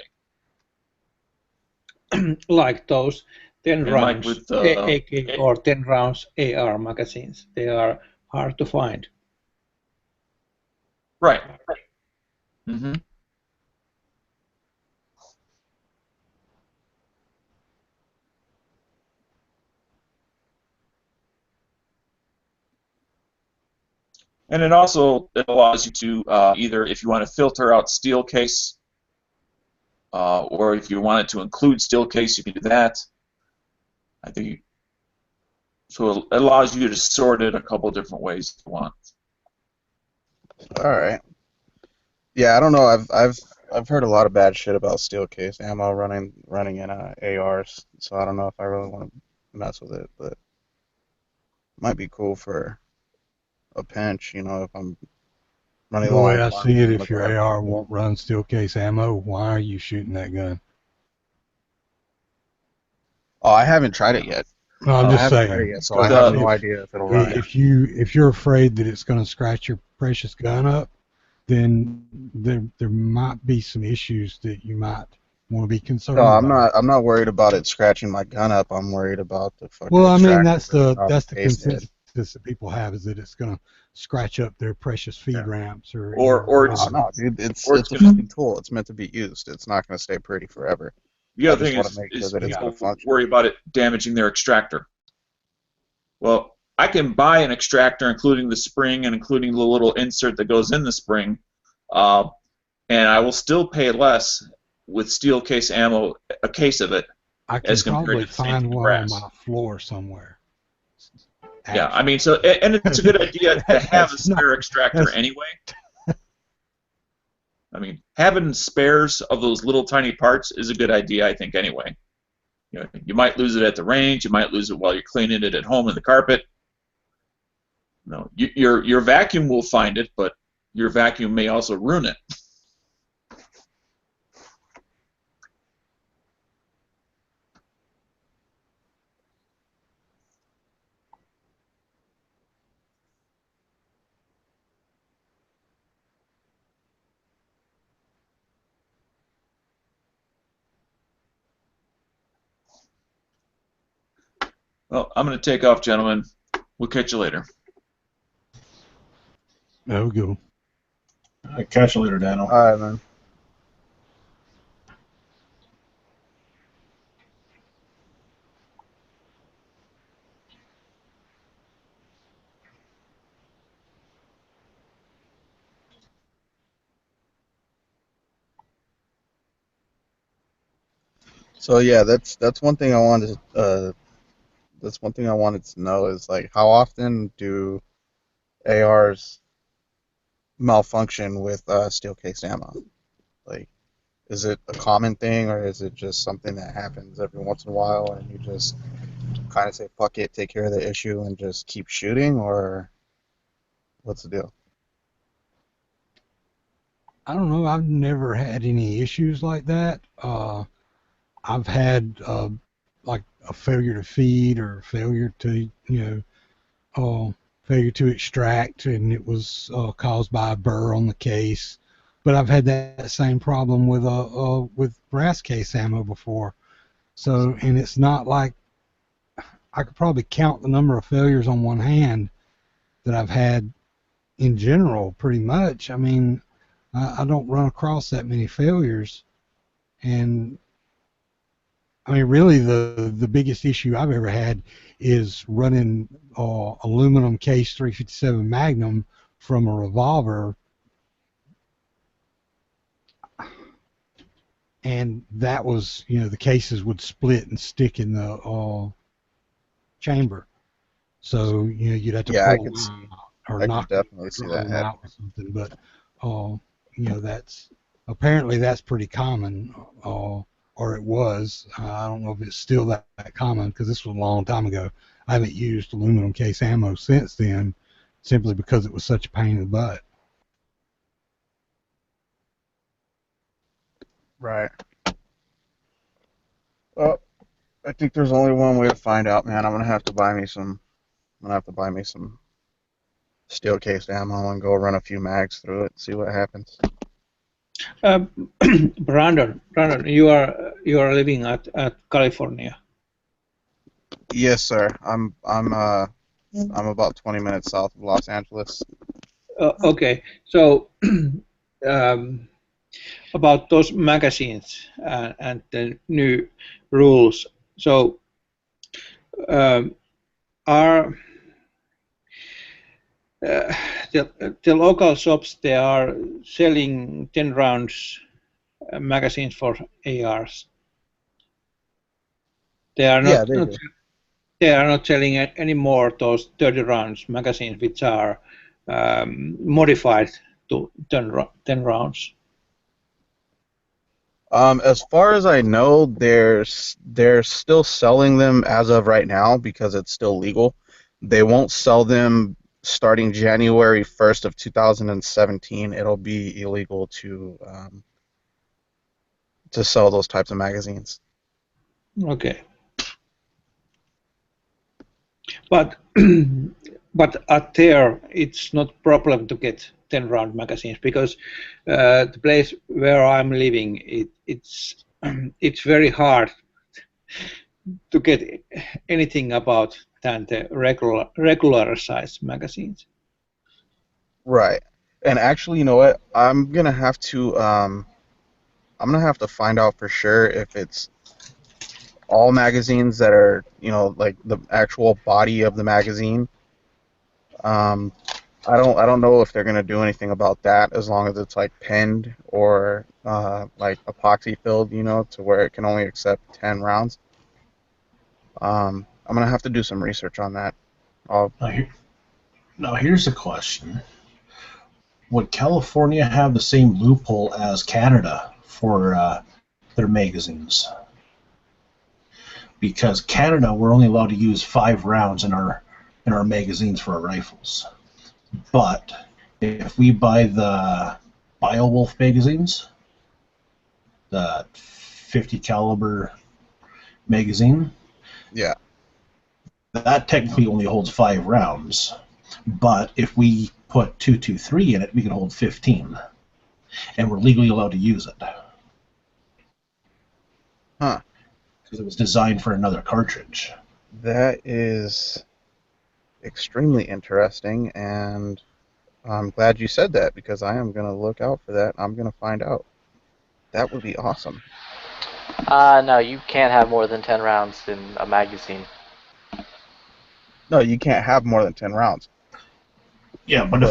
they. Like those 10 And rounds like with, AK or 10 rounds AR magazines, they are hard to find. Right. Mm-hmm. And it also allows you to either, if you want to filter out steel case, or if you want it to include steel case, you can do that. I think so. It allows you to sort it a couple different ways if you want. All right. Yeah, I don't know. I've heard a lot of bad shit about steel case ammo running in ARs, so I don't know if I really want to mess with it, but it might be cool for a pinch, you know, if I'm running The low way on I see it, funds. if your AR won't run steel case ammo, why are you shooting that gun? Oh, I haven't tried it yet. No, I'm I just haven't saying. read it yet, so I have no idea if it'll run. If you're afraid that it's going to scratch your precious gun up, then there might be some issues that you might want to be concerned No, about. I'm not worried about it scratching my gun up. I'm worried about the fucking. Well, I mean extractor that's the case head. consensus that people have, is that it's going to scratch up their precious feed ramps or No, dude, it's a fucking tool. It's meant to be used. It's not going to stay pretty forever. The other I thing just want to make is sure that it's going to people function. worry about it damaging their extractor. Well, I can buy an extractor, including the spring and including the little insert that goes in the spring, and I will still pay less with steel case ammo, a case of it, I can as compared probably to the same find thing one brass. on my floor somewhere. Yeah, I mean, so and it's a good idea to have a That's not- spare extractor that's- anyway. I mean, having spares of those little tiny parts is a good idea, I think, anyway. You know, you might lose it at the range, you might lose it while you're cleaning it at home in the carpet. No, your vacuum will find it, but your vacuum may also ruin it. Well, I'm going to take off, gentlemen. We'll catch you later. There we go. Catch you later, Daniel. All right, man. So yeah, that's one thing I wanted to know is like how often do ARs malfunction with steel case ammo? Like, is it a common thing or is it just something that happens every once in a while and you just kind of say fuck it, take care of the issue and just keep shooting, or what's the deal? I don't know. I've never had any issues like that. I've had like a failure to feed or failure to failure to extract, and it was caused by a burr on the case. But I've had that same problem with brass case ammo before. So, and it's not like I could probably count the number of failures on one hand that I've had in general, pretty much. I mean, I don't run across that many failures, and I mean, really, the biggest issue I've ever had is running aluminum case 357 Magnum from a revolver, and that was, the cases would split and stick in the chamber, so you'd have to Yeah, I pull could them see. out or I knock could definitely see that them out happening. or something. But that's apparently that's pretty common. Or it was. I don't know if it's still that common, because this was a long time ago. I haven't used aluminum case ammo since then, simply because it was such a pain in the butt. Right. Well, I think there's only one way to find out, man. I'm gonna have to buy me some steel case ammo and go run a few mags through it, see what happens. Brandon, you are living at California. Yes, sir. I'm about 20 minutes south of Los Angeles. Okay, so about those magazines and the new rules. So are the local shops, they are selling 10 rounds magazines for ARs. They are not, they are not selling any more those 30 rounds magazines which are modified to 10 rounds. As far as I know, they're still selling them as of right now because it's still legal. They won't sell them starting January 1st of 2017. It'll be illegal to sell those types of magazines. Okay. But but at there, it's not problem to get 10-round magazines because the place where I'm living, it's it's very hard to get anything about than the regular size magazines. Right. And actually, you know what? I'm gonna have to find out for sure if it's all magazines that are, like the actual body of the magazine. I don't know if they're gonna do anything about that as long as it's like penned or like epoxy filled, to where it can only accept 10 rounds. I'm gonna have to do some research on that. Now here's the question: would California have the same loophole as Canada for their magazines? Because Canada, we're only allowed to use 5 rounds in our magazines for our rifles. But if we buy the Beowulf magazines, the 50 caliber magazine, yeah, that technically only holds 5 rounds. But if we put 223 in it, we can hold 15, and we're legally allowed to use it. Huh? Because it was designed for another cartridge. That is extremely interesting, and I'm glad you said that because I am going to look out for that. I'm going to find out. That would be awesome. No, you can't have more than 10 rounds in a magazine. No, you can't have more than 10 rounds. Yeah, but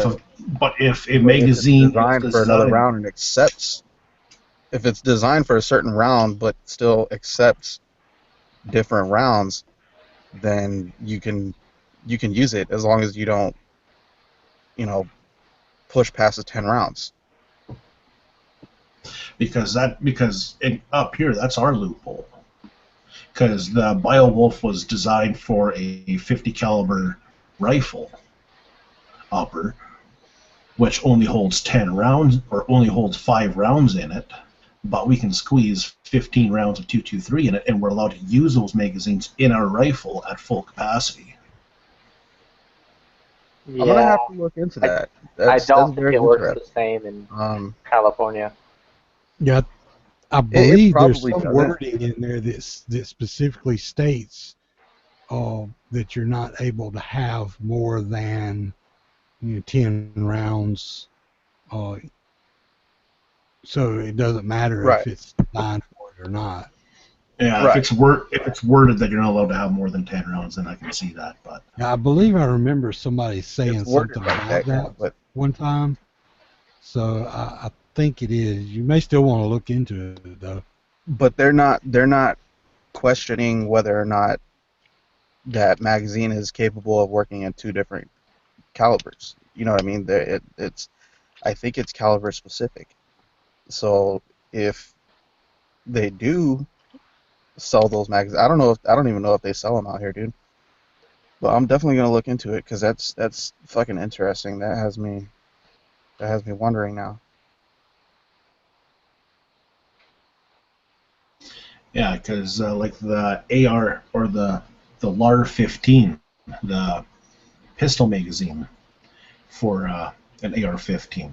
if a magazine is designed for another round and accepts, if it's designed for a certain round but still accepts different rounds, then you can use it as long as you don't, push past the 10 rounds. Because up here, that's our loophole. Because the Beowulf was designed for a 50 caliber rifle upper, which only holds 10 rounds or only holds 5 rounds in it, but we can squeeze 15 rounds of 223 in it, and we're allowed to use those magazines in our rifle at full capacity. Yeah. I'm gonna have to look into that. I don't think it works the same in California. Yeah, I believe there's probably some doesn't. wording in there that specifically states that you're not able to have more than 10 rounds. So it doesn't matter if it's designed for it or not. Yeah, Right. if it's worded that you're not allowed to have more than 10 rounds, then I can see that. But I believe I remember somebody saying It's worded something like about that, that but one time. So I think it is. You may still want to look into it though. but they're not questioning whether or not that magazine is capable of working in 2 different calibers. You know what I mean? I think it's caliber specific. So if they do sell those magazines, I don't even know if they sell them out here, dude. But I'm definitely gonna look into it because that's fucking interesting. That has me wondering now. yeah, because like the AR or the LAR-15, the pistol magazine for an AR-15.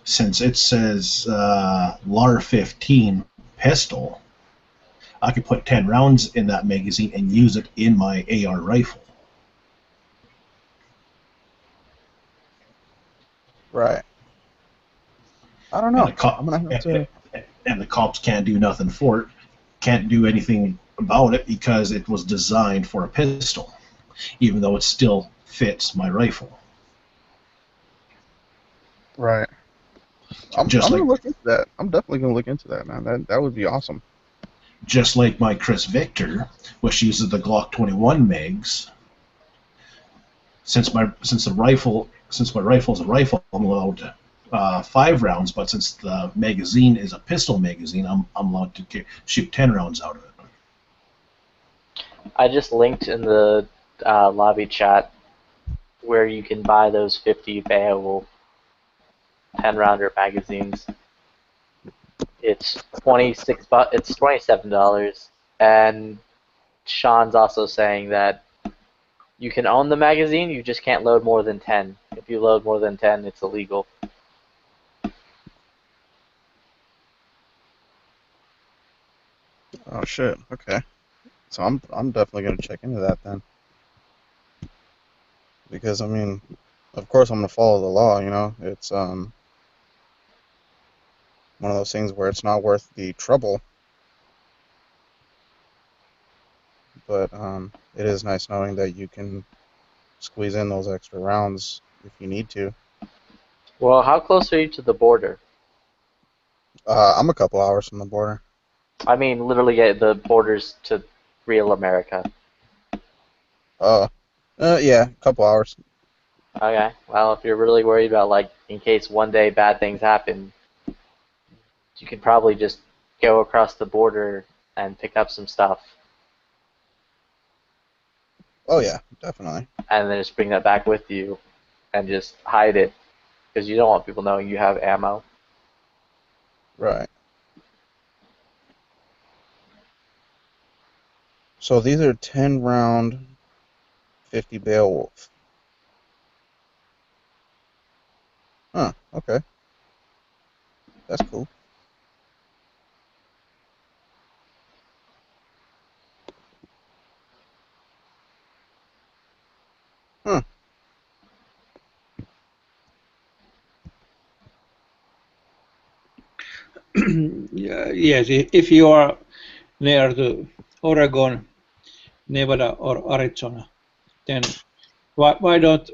Since it says LAR-15 pistol, I could put 10 rounds in that magazine and use it in my AR rifle. Right. I don't know. And I'm gonna have to. And the cops can't do nothing for it, can't do anything about it because it was designed for a pistol, even though it still fits my rifle. Right. I'm Just gonna like- look into that. I'm definitely gonna look into that, man. That would be awesome. Just like my Chris Victor, which uses the Glock 21 mags. Since my rifle is a rifle, I'm allowed 5 rounds, but since the magazine is a pistol magazine, I'm allowed to shoot 10 rounds out of it. I just linked in the lobby chat where you can buy those 50 Beowulf 10-rounder magazines. It's $27, and Sean's also saying that You can own the magazine, you just can't load more than 10. If you load more than 10, it's illegal. Oh shit. Okay. So I'm definitely gonna check into that then. Because I mean, of course I'm gonna follow the law. You know, it's one of those things where it's not worth the trouble. But it is nice knowing that you can squeeze in those extra rounds if you need to. Well, how close are you to the border? I'm a couple hours from the border. I mean, literally the borders to real America. Yeah, a couple hours. Okay. Well, if you're really worried about, like, in case one day bad things happen, you could probably just go across the border and pick up some stuff. Oh yeah, definitely. And then just bring that back with you and just hide it because you don't want people knowing you have ammo. Right. So these are 10 round 50 Beowulf. Huh, okay. That's cool. Huh. Yes, if you are near the Oregon, Nevada, or Arizona, then why don't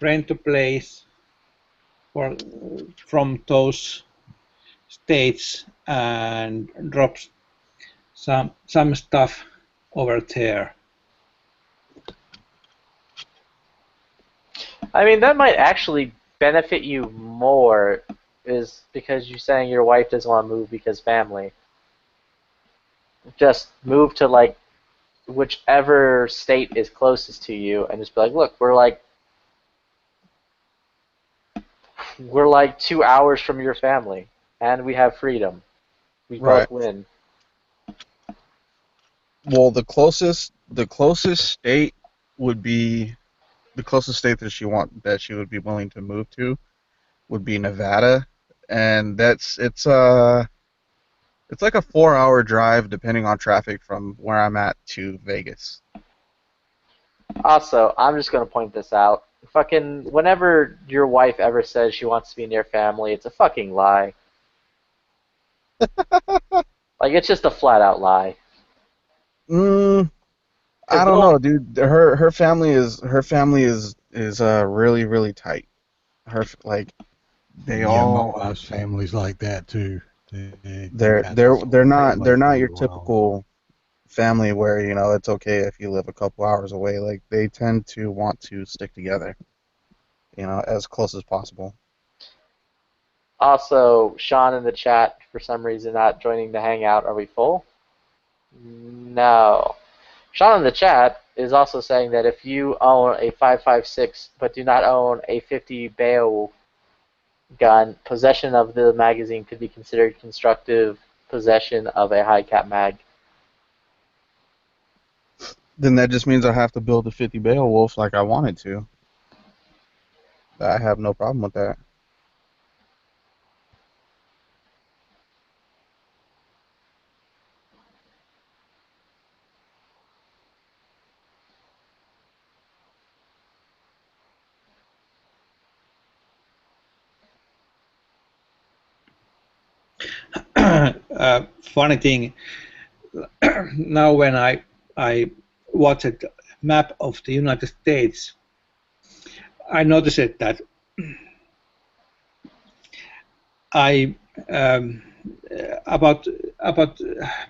rent a place from those states and drop some stuff over there. I mean, that might actually benefit you more, is because you're saying your wife doesn't want to move because family. Just move to, like, whichever state is closest to you and just be like, look, we're like 2 hours from your family and we have freedom. We both win. Well, the closest state would be the closest state that she would be willing to move to would be Nevada, and it's like a 4-hour drive depending on traffic from where I'm at to Vegas. Also, I'm just going to point this out. Fucking, whenever your wife ever says she wants to be near family, it's a fucking lie. Like, it's just a flat out lie. I don't know, dude. Her family is really, really tight. They all. My wife's family's like that too. They're not your typical family where, you know, it's okay if you live a couple hours away. Like, they tend to want to stick together, you know, as close as possible. Also, Sean in the chat, for some reason, not joining the hangout. Are we full? No. Sean in the chat is also saying that if you own a 5.56 but do not own a 50 Beowulf gun, possession of the magazine could be considered constructive possession of a high cap mag. Then that just means I have to build a 50 Beowulf like I wanted to. I have no problem with that. Funny thing, now when I watch a map of the United States, I noticed that about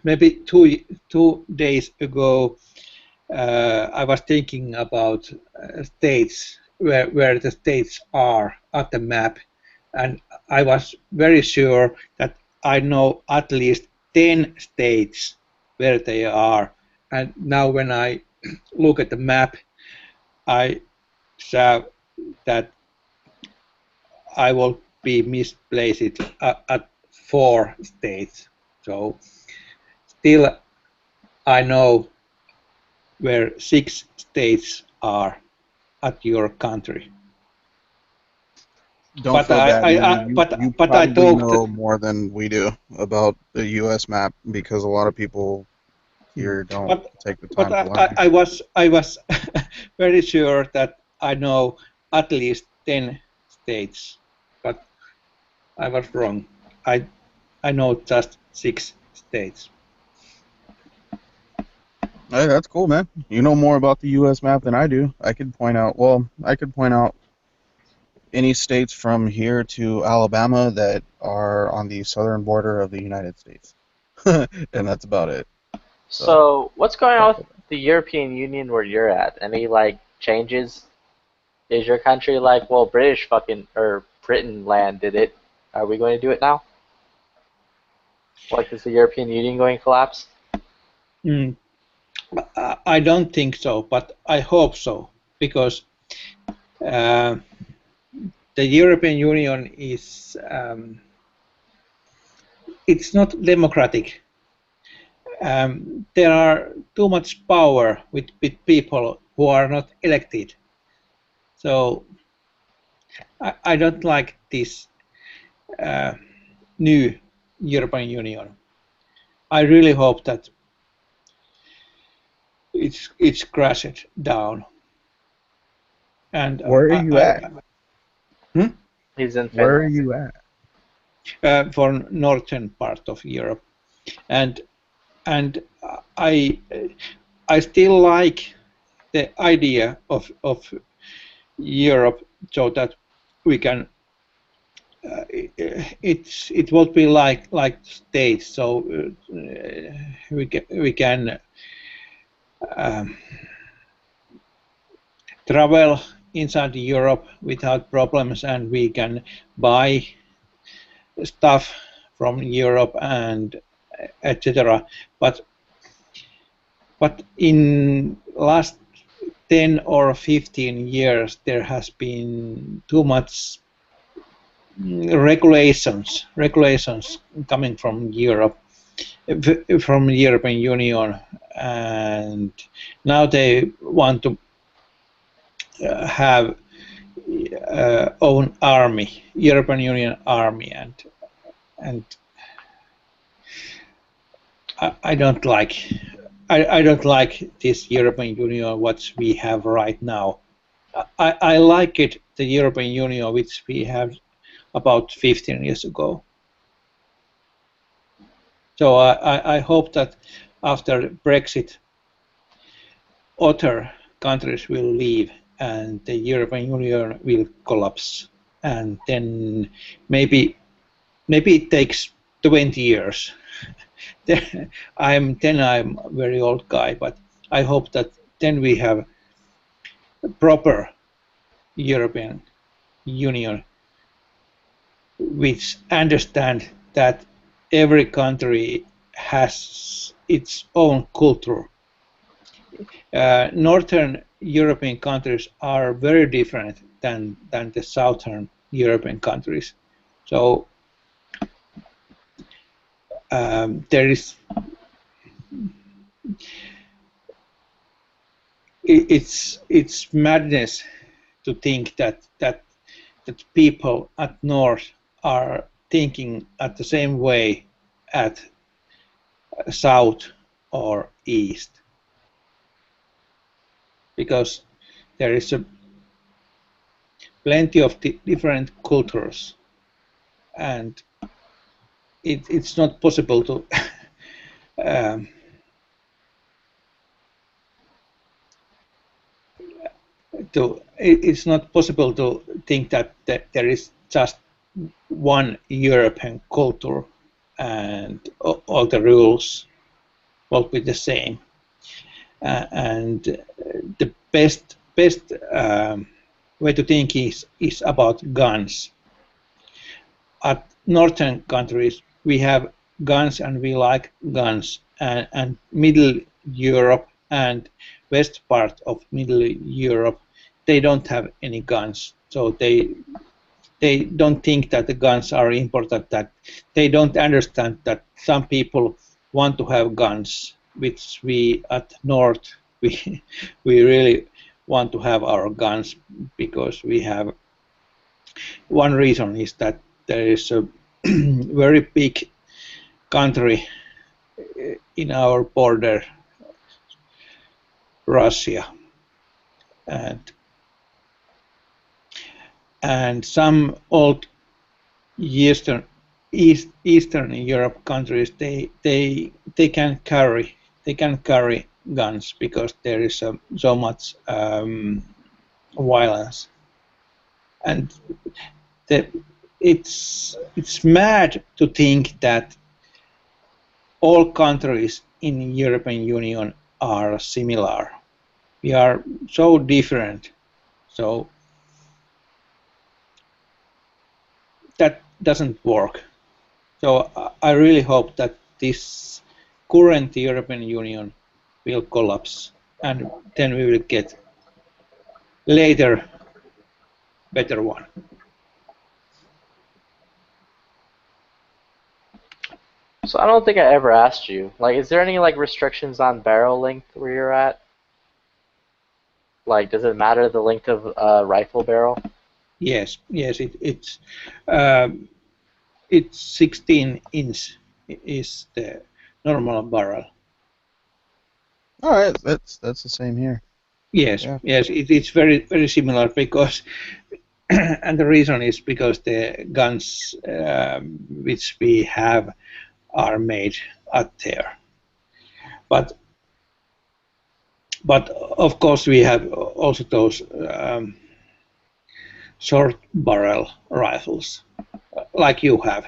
maybe two days ago, I was thinking about states where the states are at the map, and I was very sure that I know at least 10 states where they are. And now when I look at the map, I saw that I will be misplaced at 4 states. So still I know where 6 states are at your country. Don't But feel bad, man. You but I probably talked. know more than we do about the U.S. map because a lot of people here don't take the time to learn. I was very sure that I know at least 10 states, but I was wrong. I know just 6 states. Hey, that's cool, man. You know more about the U.S. map than I do. I could point out any states from here to Alabama that are on the southern border of the United States. And that's about it. So what's going on with the European Union where you're at? Any like changes? Is your country like, well, Britain land did it? Are we going to do it now? Like, is the European Union going to collapse? I don't think so, but I hope so, because the European Union is it's not democratic. There are too much power with people who are not elected. So I don't like this new European Union. I really hope that it's crashed down. And where are you at? He's in Finland. Where are you at? For northern part of Europe, and I still like the idea of Europe, so that we can it will be like states, so we can travel inside Europe without problems, and we can buy stuff from Europe and etc. But in last 10 or 15 years there has been too much regulations coming from Europe, from the European Union, and now they want to have own army, European Union army, and I don't like this European Union what we have right now. I like it, the European Union which we have about 15 years ago. So I hope that after Brexit, other countries will leave and the European Union will collapse, and then maybe it takes 20 years. I'm a very old guy, but I hope that then we have a proper European Union which understand that every country has its own culture. Northern European countries are very different than the southern European countries. So there is it's madness to think that people at north are thinking at the same way at south or east, because there is plenty of different cultures, and it's not possible to it's not possible to think that there is just one European culture and all the rules will be the same. And the best way to think is about guns. At northern countries we have guns and we like guns, and Middle Europe and west part of Middle Europe, they don't have any guns, so they don't think that the guns are important, that they don't understand that some people want to have guns which we at north we really want to have our guns because we have. One reason is that there is a very big country in our border, Russia, and some old Eastern Europe countries they can carry guns because there is so much violence, and it's mad to think that all countries in European Union are similar. We are so different, so that doesn't work. So I really hope that this current European Union will collapse, and then we will get later better one. So I don't think I ever asked you. Like, is there any like restrictions on barrel length where you're at? Like, does it matter the length of a rifle barrel? Yes, it's 16 inch is the normal barrel. All right, that's the same here. Yes, Yeah. yes, it's very similar because, and the reason is because the guns which we have are made out there, but of course we have also those short barrel rifles like you have.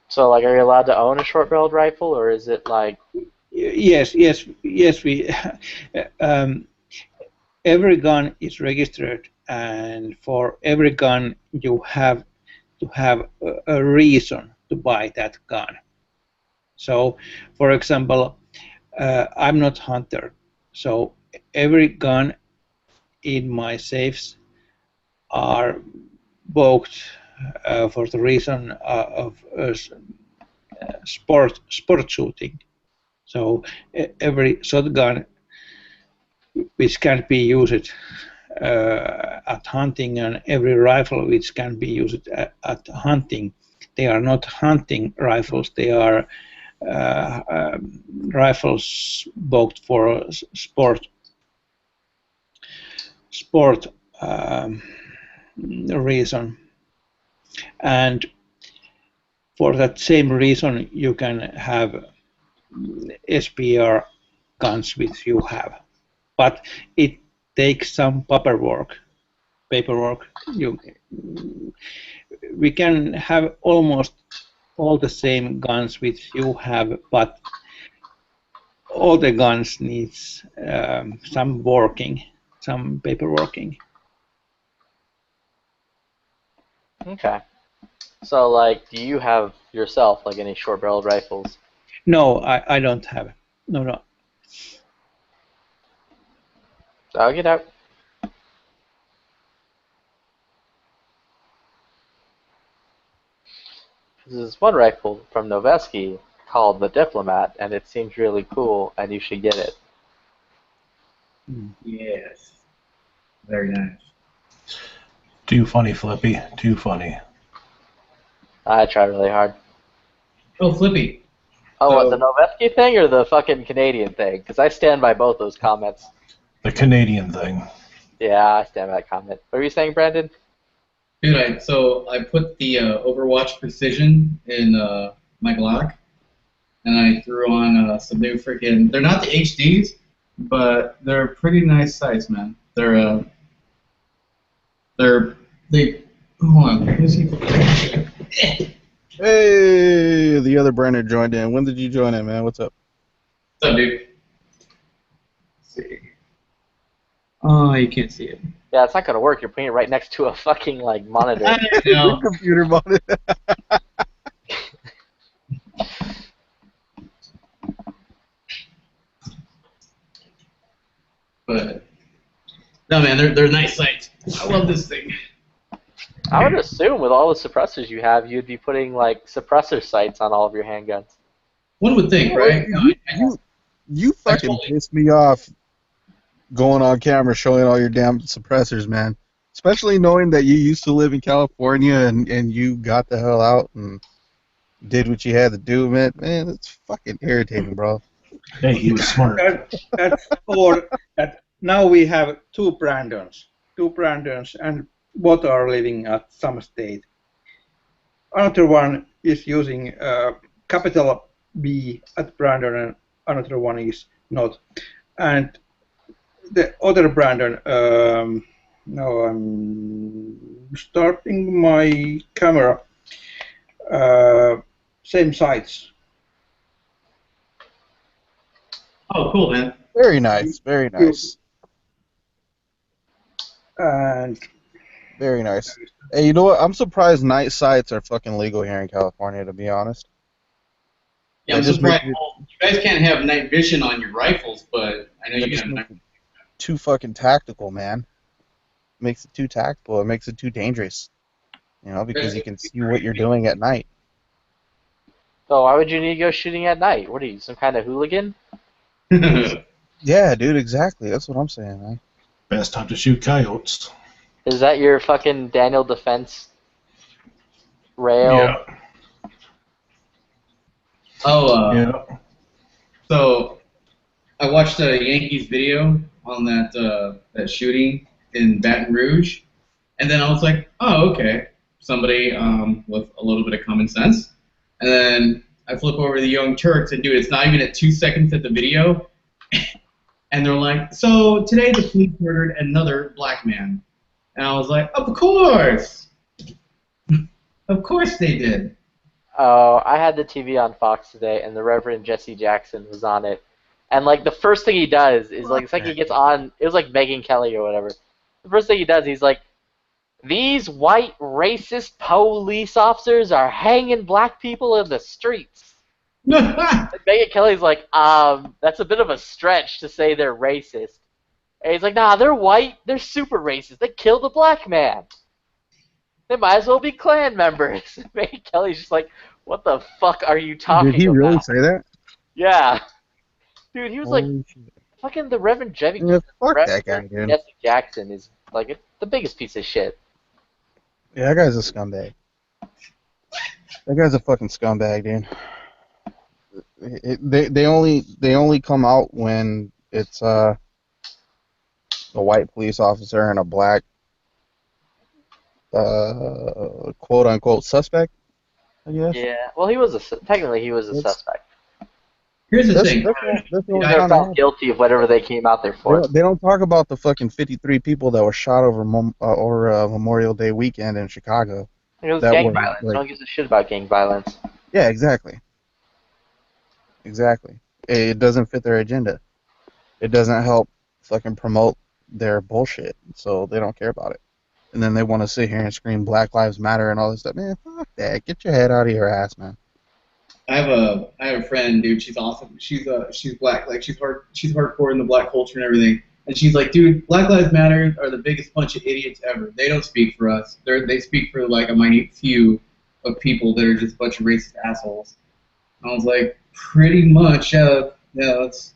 So, like, are you allowed to own a short-barreled rifle, or is it like? Yes. We every gun is registered, and for every gun you have to have a reason to buy that gun. So, for example, I'm not hunter, so every gun in my safes are bought for the reason of sport shooting. So every shotgun which can be used at hunting, and every rifle which can be used at hunting, they are not hunting rifles. They are rifles bought for sport reason, and for that same reason you can have SPR guns which you have, but it takes some paperwork. We can have almost all the same guns which you have, but all the guns needs some paperworking. Okay. So, like, do you have yourself like any short-barreled rifles? No, I don't have it. No. I'll get out. This is one rifle from Noveski called the Diplomat, and it seems really cool, and you should get it. Yes. Very nice. Too funny, Flippy. Too funny. I tried really hard. Oh, Flippy. Oh, what, the Noveski thing or the fucking Canadian thing? Because I stand by both those comments. The Canadian thing. Yeah, I stand by that comment. What were you saying, Brandon? Dude, I put the Overwatch Precision in my Glock, and I threw on some new freaking. They're not the HDs, but they're pretty nice sights, man. They're hold on. Let me see if Hey, the other Brandon joined in. When did you join in, man? What's up? What's up, dude? Let's see. Oh, you can't see it. Yeah, it's not gonna work. You're putting it right next to a fucking like monitor. I know. Computer monitor. But no, man, they're nice sights. I love this thing. I would assume with all the suppressors you have, you'd be putting like suppressor sights on all of your handguns. One would think, right? You fucking pissed me off going on camera showing all your damn suppressors, man. Especially knowing that you used to live in California and you got the hell out and did what you had to do, man. Man, it's fucking irritating, bro. Hey, he was smart. That's or that now we have two Brandons, and both are living at some state. Another one is using capital B at Brandon, and another one is not. And the other Brandon, now I'm starting my camera. Same sites. Oh, cool, man. Very nice, very nice. And very nice. Hey, you know what? I'm surprised night sights are fucking legal here in California, to be honest. Yeah, I'm surprised. Well, you guys can't have night vision on your rifles, but I know you can have night. Too fucking tactical, man. Makes it too tactical. It makes it too dangerous. You know, because you can see what you're doing at night. So why would you need to go shooting at night? What are you, some kind of hooligan? Yeah, dude, exactly. That's what I'm saying, man. Best time to shoot coyotes. Is that your fucking Daniel Defense rail? Yeah. Oh, yeah. So I watched a Yankees video on that shooting in Baton Rouge, and then I was like, oh, okay, somebody with a little bit of common sense. And then I flip over to the Young Turks, and dude, it's not even at 2 seconds at the video, and they're like, so today the police murdered another black man. And I was like, of course! Of course they did. Oh, I had the TV on Fox today, and the Reverend Jesse Jackson was on it. And, like, the first thing he does is, like, it's like he gets on, it was like Megyn Kelly or whatever. The first thing he does, he's like, these white racist police officers are hanging black people in the streets. And Megyn Kelly's like, that's a bit of a stretch to say they're racist. And he's like, nah, they're white, they're super racist. They killed a black man. They might as well be Klan members. Megyn Kelly's just like, what the fuck are you talking about? Did he really say that? Yeah. Dude, he was like, fucking the Reverend Jesse Jackson is like the biggest piece of shit. Yeah, that guy's a scumbag. That guy's a fucking scumbag, dude. They only come out when it's a white police officer and a black quote unquote suspect, I guess. Yeah, well, technically he was a suspect. Here's the thing. They're found guilty of whatever they came out there for. They don't talk about the fucking 53 people that were shot over Memorial Day weekend in Chicago. It was gang violence. No one gives a shit about gang violence. Yeah, exactly. Exactly. It doesn't fit their agenda. It doesn't help fucking promote their bullshit, so they don't care about it. And then they want to sit here and scream Black Lives Matter and all this stuff. Man, fuck that. Get your head out of your ass, man. I have a friend, dude. She's awesome. She's black, like she's hardcore in the black culture and everything. And she's like, dude, Black Lives Matter are the biggest bunch of idiots ever. They don't speak for us. They speak for like a minute few of people that are just a bunch of racist assholes. And I was like, pretty much, yeah. That's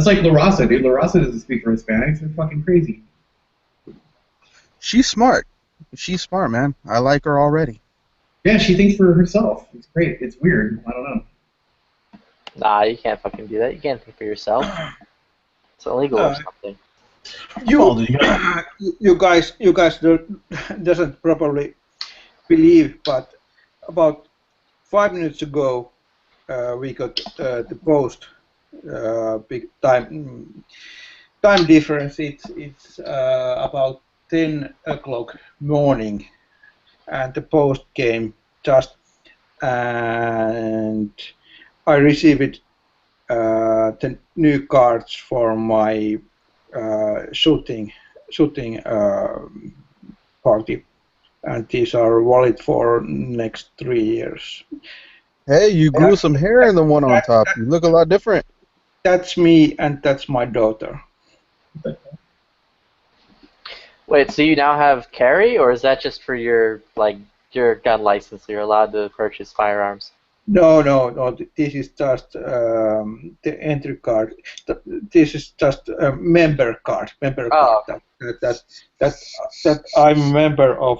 like La Raza, dude. La Raza doesn't speak for Hispanics. They're fucking crazy. She's smart. She's smart, man. I like her already. Yeah, she thinks for herself. It's great. It's weird. I don't know. Nah, you can't fucking do that. You can't think for yourself. It's illegal or something. You guys doesn't properly believe, but about 5 minutes ago, we got the post. Big time difference. It's about 10 o'clock morning. And the post came just, and I received the new cards for my shooting party, and these are valid for next 3 years. Hey, you grew some hair in the one on top. You look a lot different. That's me, and that's my daughter. Wait, so you now have carry, or is that just for your gun license? So you're allowed to purchase firearms. No. This is just the entry card. This is just a member card. Oh. That I'm a member of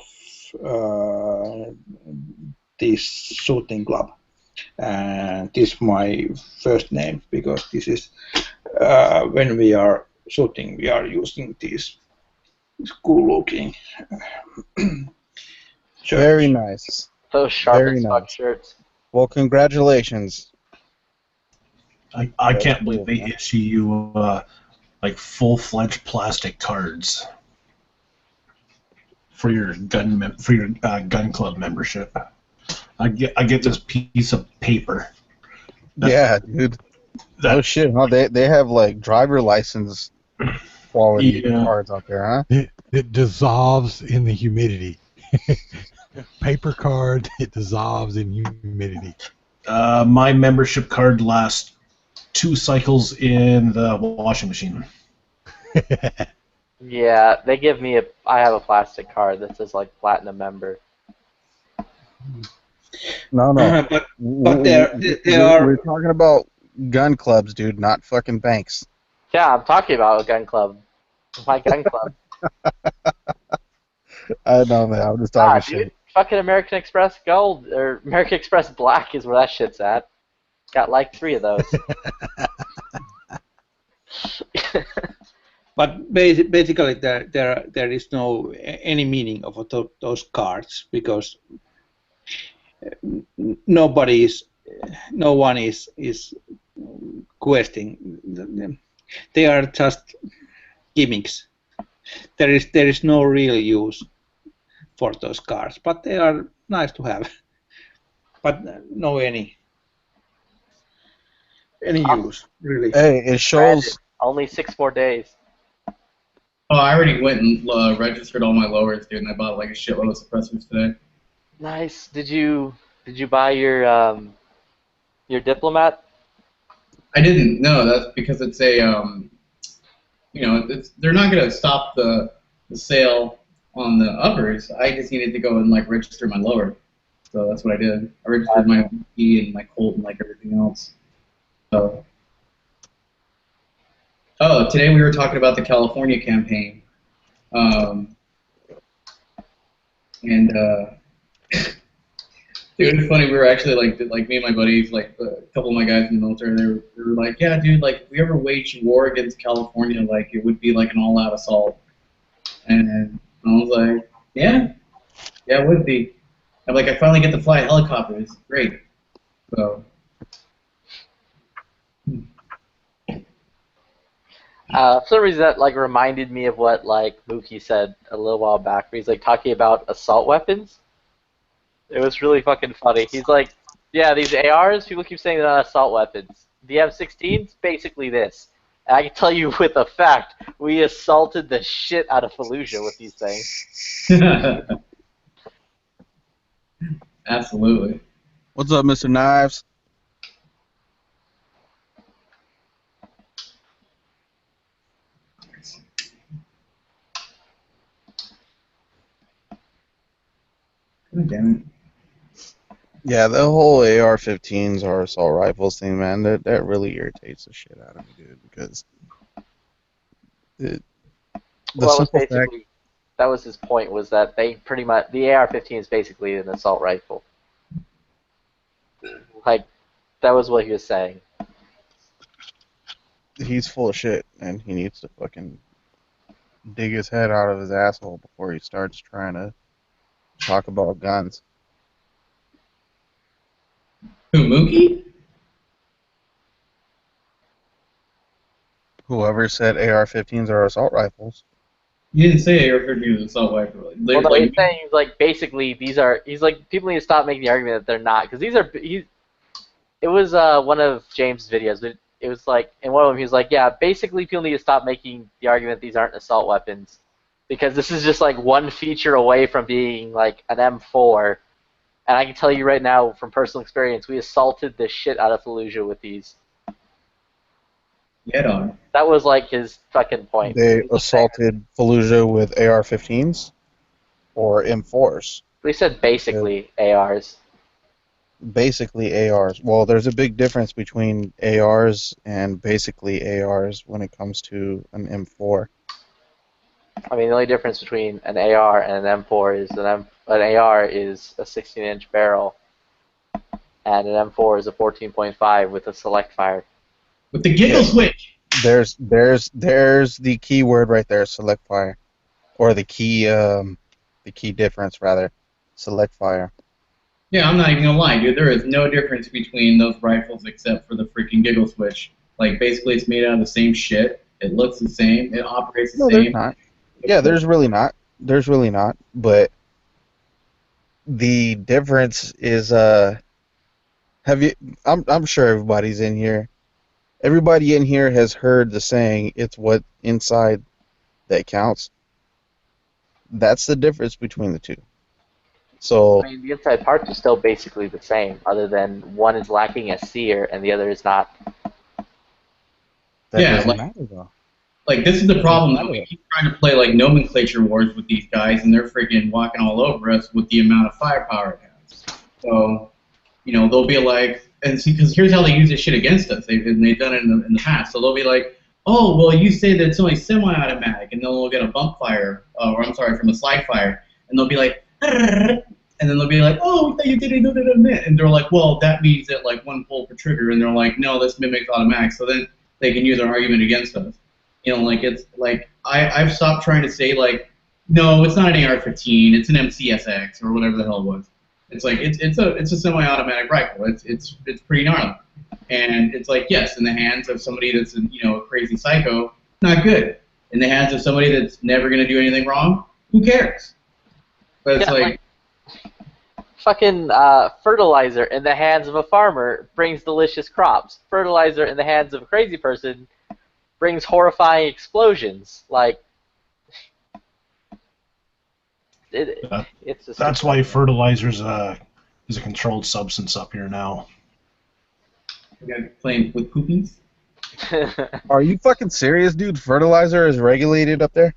this shooting club, and this is my first name because this is when we are shooting, we are using these cool-looking shirts. Very nice. Those sharp Very as fuck nice. shirts. Well, congratulations. I can't believe they issue you like full-fledged plastic cards for your gun club membership. I get this piece of paper. Yeah, dude. Oh shit, huh? They have like driver license quality cards out there, huh? It dissolves in the humidity. Paper card, it dissolves in humidity. My membership card lasts 2 cycles in the washing machine. Yeah, they give me I have a plastic card that says like platinum member. No. But We're talking about gun clubs, dude, not fucking banks. Yeah, I'm talking about a gun club. My gun club. I know, man. I'm just talking shit. Dude, fucking American Express Gold or American Express Black is where that shit's at. Got like 3 of those. But basically, there is no any meaning of those cards because no one is questing them. They are just gimmicks. There is no real use for those cards, but they are nice to have. But no any use really. Hey, it shows. Only 6 more days. Oh, I already went and registered all my lowers, dude, and I bought like a shitload of suppressors today. Nice. Did you buy your diplomat? I didn't. No, that's because it's a they're not gonna stop the sale on the uppers. I just needed to go and like register my lower, so that's what I did. I registered my E and my Colt and like everything else. So. Oh, today we were talking about the California campaign, and dude, it's funny. We were actually like me and my buddies, like a couple of my guys in the military. They were like, yeah, dude, like if we ever wage war against California, like it would be like an all-out assault. And I was like, yeah, it would be. I'm like, I finally get to fly a helicopter. It's great. So. For some reason that like reminded me of what like Mookie said a little while back, where he's like talking about assault weapons. It was really fucking funny. He's like, yeah, these ARs, people keep saying they're not assault weapons. The M16's basically this. And I can tell you with a fact, we assaulted the shit out of Fallujah with these things. Absolutely. What's up, Mr. Knives? Damn it. Yeah, the whole AR-15s or assault rifles thing, man, that really irritates the shit out of me, dude, because that was his point, was that they pretty much, the AR-15 is basically an assault rifle. Like, that was what he was saying. He's full of shit, and he needs to fucking dig his head out of his asshole before he starts trying to talk about guns. Who, Mookie? Whoever said AR-15s are assault rifles. You didn't say AR-15 was assault rifle. Well, no, he's saying, like, basically, these are, he's like, people need to stop making the argument that they're not, because these are, it was one of James' videos, but it was like, in one of them he was like, yeah, basically people need to stop making the argument these aren't assault weapons, because this is just like one feature away from being like an M4, and I can tell you right now from personal experience, we assaulted the shit out of Fallujah with these. Get on. That was like his fucking point. They assaulted Fallujah with AR-15s or M4s. They said basically ARs. basically ARs. Well, there's a big difference between ARs and basically ARs when it comes to an M4. I mean, the only difference between an AR and an M4 is an AR is a 16-inch barrel, and an M4 is a 14.5 with a select fire. With the giggle switch. There's the key word right there, select fire, or the key difference rather, select fire. Yeah, I'm not even gonna lie, dude. There is no difference between those rifles except for the freaking giggle switch. Like, basically, it's made out of the same shit. It looks the same. It operates the No, same. there's not. Yeah, there's really not. There's really not. But the difference is, have you? I'm sure everybody's in here. Everybody in here has heard the saying, "It's what inside that counts." That's the difference between the two. So I mean, the inside parts are still basically the same, other than one is lacking a sear and the other is not. that Yeah, doesn't like- matter though. Like, this is the problem, though. We keep trying to play, like, nomenclature wars with these guys, and they're freaking walking all over us with the amount of firepower it has. So, you know, they'll be like, and see, because here's how they use this shit against us. They've done it in the past. So they'll be like, oh, well, you say that it's only semi-automatic, and then they'll get a bump fire, or I'm sorry, from a slide fire, and they'll be like, and then they'll be like, oh, we thought you did it, and they're like, well, that means that, like, one pull per trigger, and they're like, no, this mimics automatic, so then they can use an argument against us. You know, like, it's, like, I've stopped trying to say, like, no, it's not an AR-15, it's an MCSX, or whatever the hell it was. It's like, it's a semi-automatic rifle, it's pretty gnarly. And it's like, yes, in the hands of somebody that's, you know, a crazy psycho, not good. In the hands of somebody that's never going to do anything wrong, who cares? But it's Yeah, like, fucking fertilizer in the hands of a farmer brings delicious crops. Fertilizer in the hands of a crazy person brings horrifying explosions. Like, it's just That's why fertilizer's is a controlled substance up here now. you guys playing with poopies? Are you fucking serious, dude? Fertilizer is regulated up there?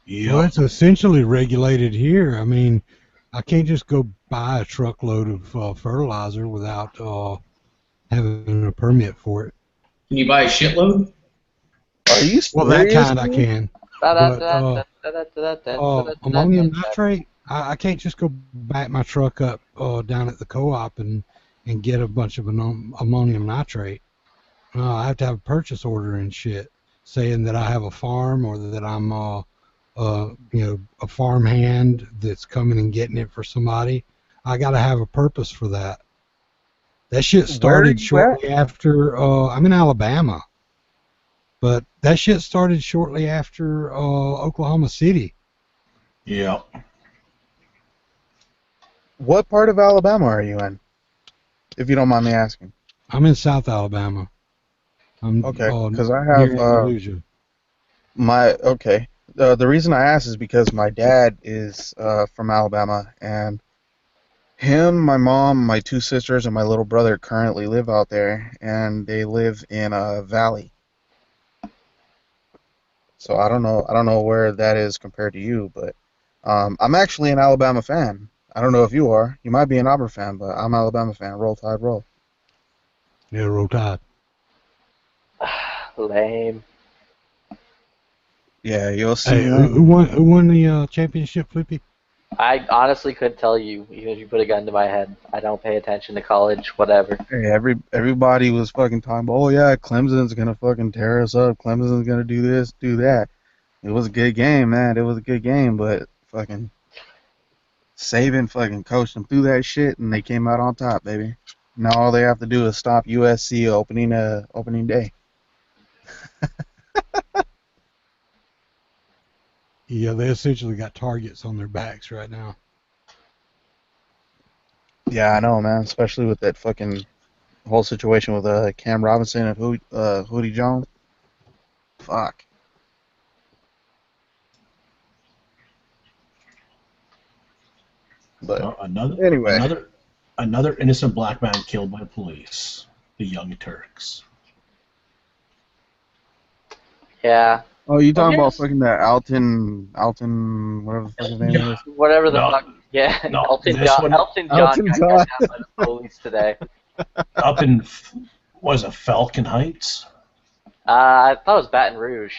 Well, it's essentially regulated here. I mean, I can't just go buy a truckload of fertilizer without having a permit for it. Can you buy a shitload? Are you Well, that serious, kind I dude? can. But ammonium nitrate, I can't just go back my truck up down at the co-op and get a bunch of ammonium nitrate. I have to have a purchase order and shit saying that I have a farm or that I'm you know, a farm hand that's coming and getting it for somebody. I got to have a purpose for that. That shit started shortly after. I'm in Alabama, but that shit started shortly after Oklahoma City. Yeah. What part of Alabama are you in? If you don't mind me asking. I'm in South Alabama. I'm Okay, because I near have Andalusia. the reason I ask is because my dad is from Alabama, and him, my mom, my two sisters, and my little brother currently live out there, and they live in a valley. So I don't know where that is compared to you, but I'm actually an Alabama fan. I don't know if you are. You might be an Auburn fan, but I'm an Alabama fan. Roll Tide, roll. Yeah, Roll Tide. Lame. Yeah, you'll see. Hey, who won the championship, Flippy? I honestly couldn't tell you, even if you put a gun to my head. I don't pay attention to college, whatever. Hey, everybody was fucking talking about, oh yeah, Clemson's gonna fucking tear us up. Clemson's gonna do this, do that. It was a good game, man. It was a good game, but fucking Saban fucking coached them through that shit, and they came out on top, baby. Now all they have to do is stop USC opening day. Yeah, they essentially got targets on their backs right now. Yeah, I know, man. Especially with that fucking whole situation with Cam Robinson and Hootie Jones. Fuck. But another innocent black man killed by police. The Young Turks. Yeah. Oh, you talking about fucking that Alton, whatever the fuck his name is? Whatever the fuck. Yeah, No, Elton this John. one- Elton John Elton got John. gunned down by the police today. Up in, was it Falcon Heights? I thought it was Baton Rouge.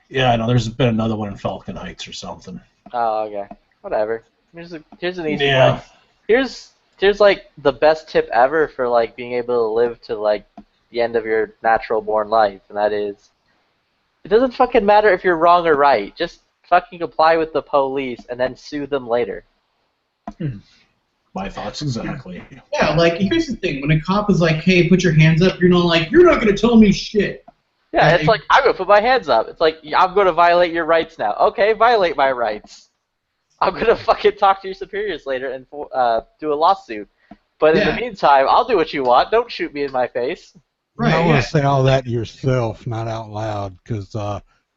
Yeah, I know. There's been another one in Falcon Heights or something. Oh, okay. Whatever. Here's an easy Yeah. one. Here's like the best tip ever for like being able to live to like the end of your natural born life, and that is, it doesn't fucking matter if you're wrong or right. Just fucking comply with the police and then sue them later. My thoughts exactly. Yeah, like here's the thing: when a cop is like, "Hey, put your hands up," you're not gonna tell me shit. Yeah, it's like, I'm gonna put my hands up. It's like, I'm gonna violate your rights now. Okay, violate my rights. I'm gonna fucking talk to your superiors later and do a lawsuit. But in the meantime, I'll do what you want. Don't shoot me in my face. You might want to say all that to yourself, not out loud, because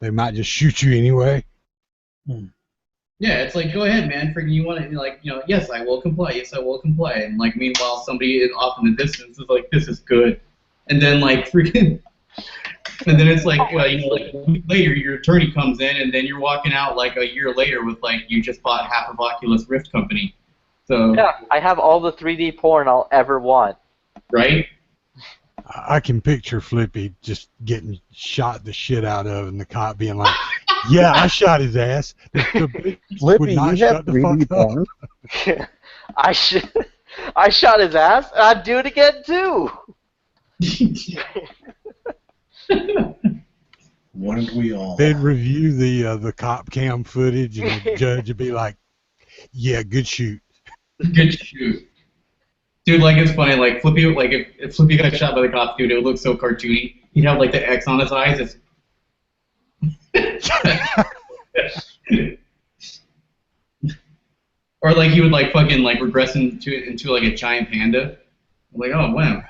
they might just shoot you anyway. Yeah, it's like, go ahead, man. Freaking, you want to, like, yes, I will comply. Yes, I will comply. And like, meanwhile, somebody off in the distance is like, this is good. And then like, freaking, and then it's like, well, like a week later, your attorney comes in, and then you're walking out like a year later with like, you just bought half of Oculus Rift company. So yeah, I have all the 3D porn I'll ever want. Right? I can picture Flippy just getting shot the shit out of, and the cop being like, "Yeah, I shot his ass." Flippy, would you not have shut the 3D fuck up. porn? I shot his ass, and I'd do it again too. Wouldn't we all? They'd review the cop cam footage, and the judge would be like, "Yeah, good shoot." Good shoot. Dude, like, it's funny, like, Flippy, like, if Flippy got shot by the cops, dude, it would look so cartoony. He'd have, like, the X on his eyes. Or, like, he would, like, fucking, like, regress into like, a giant panda. I'm like, oh, wow.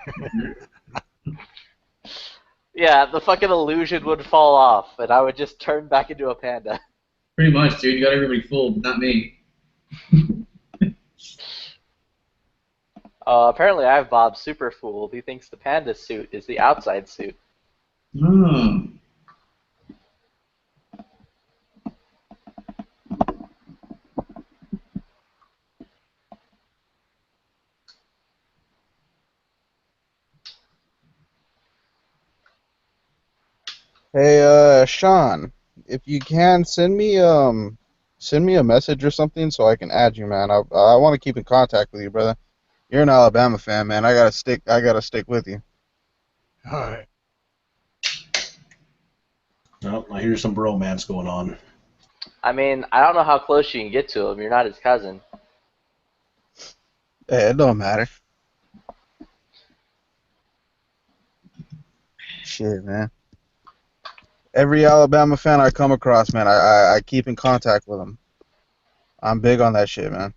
Yeah, the fucking illusion would fall off, and I would just turn back into a panda. Pretty much, dude. You got everybody fooled, not me. Apparently I have Bob super fooled. He thinks the panda suit is the outside suit. Oh. Hey, Sean, if you can send me a message or something so I can add you, man. I want to keep in contact with you, brother. You're an Alabama fan, man. I gotta stick with you. All right. Well, I hear some bromance going on. I mean, I don't know how close you can get to him. You're not his cousin. Hey, it don't matter. Shit, man. Every Alabama fan I come across, man, I keep in contact with them. I'm big on that shit, man.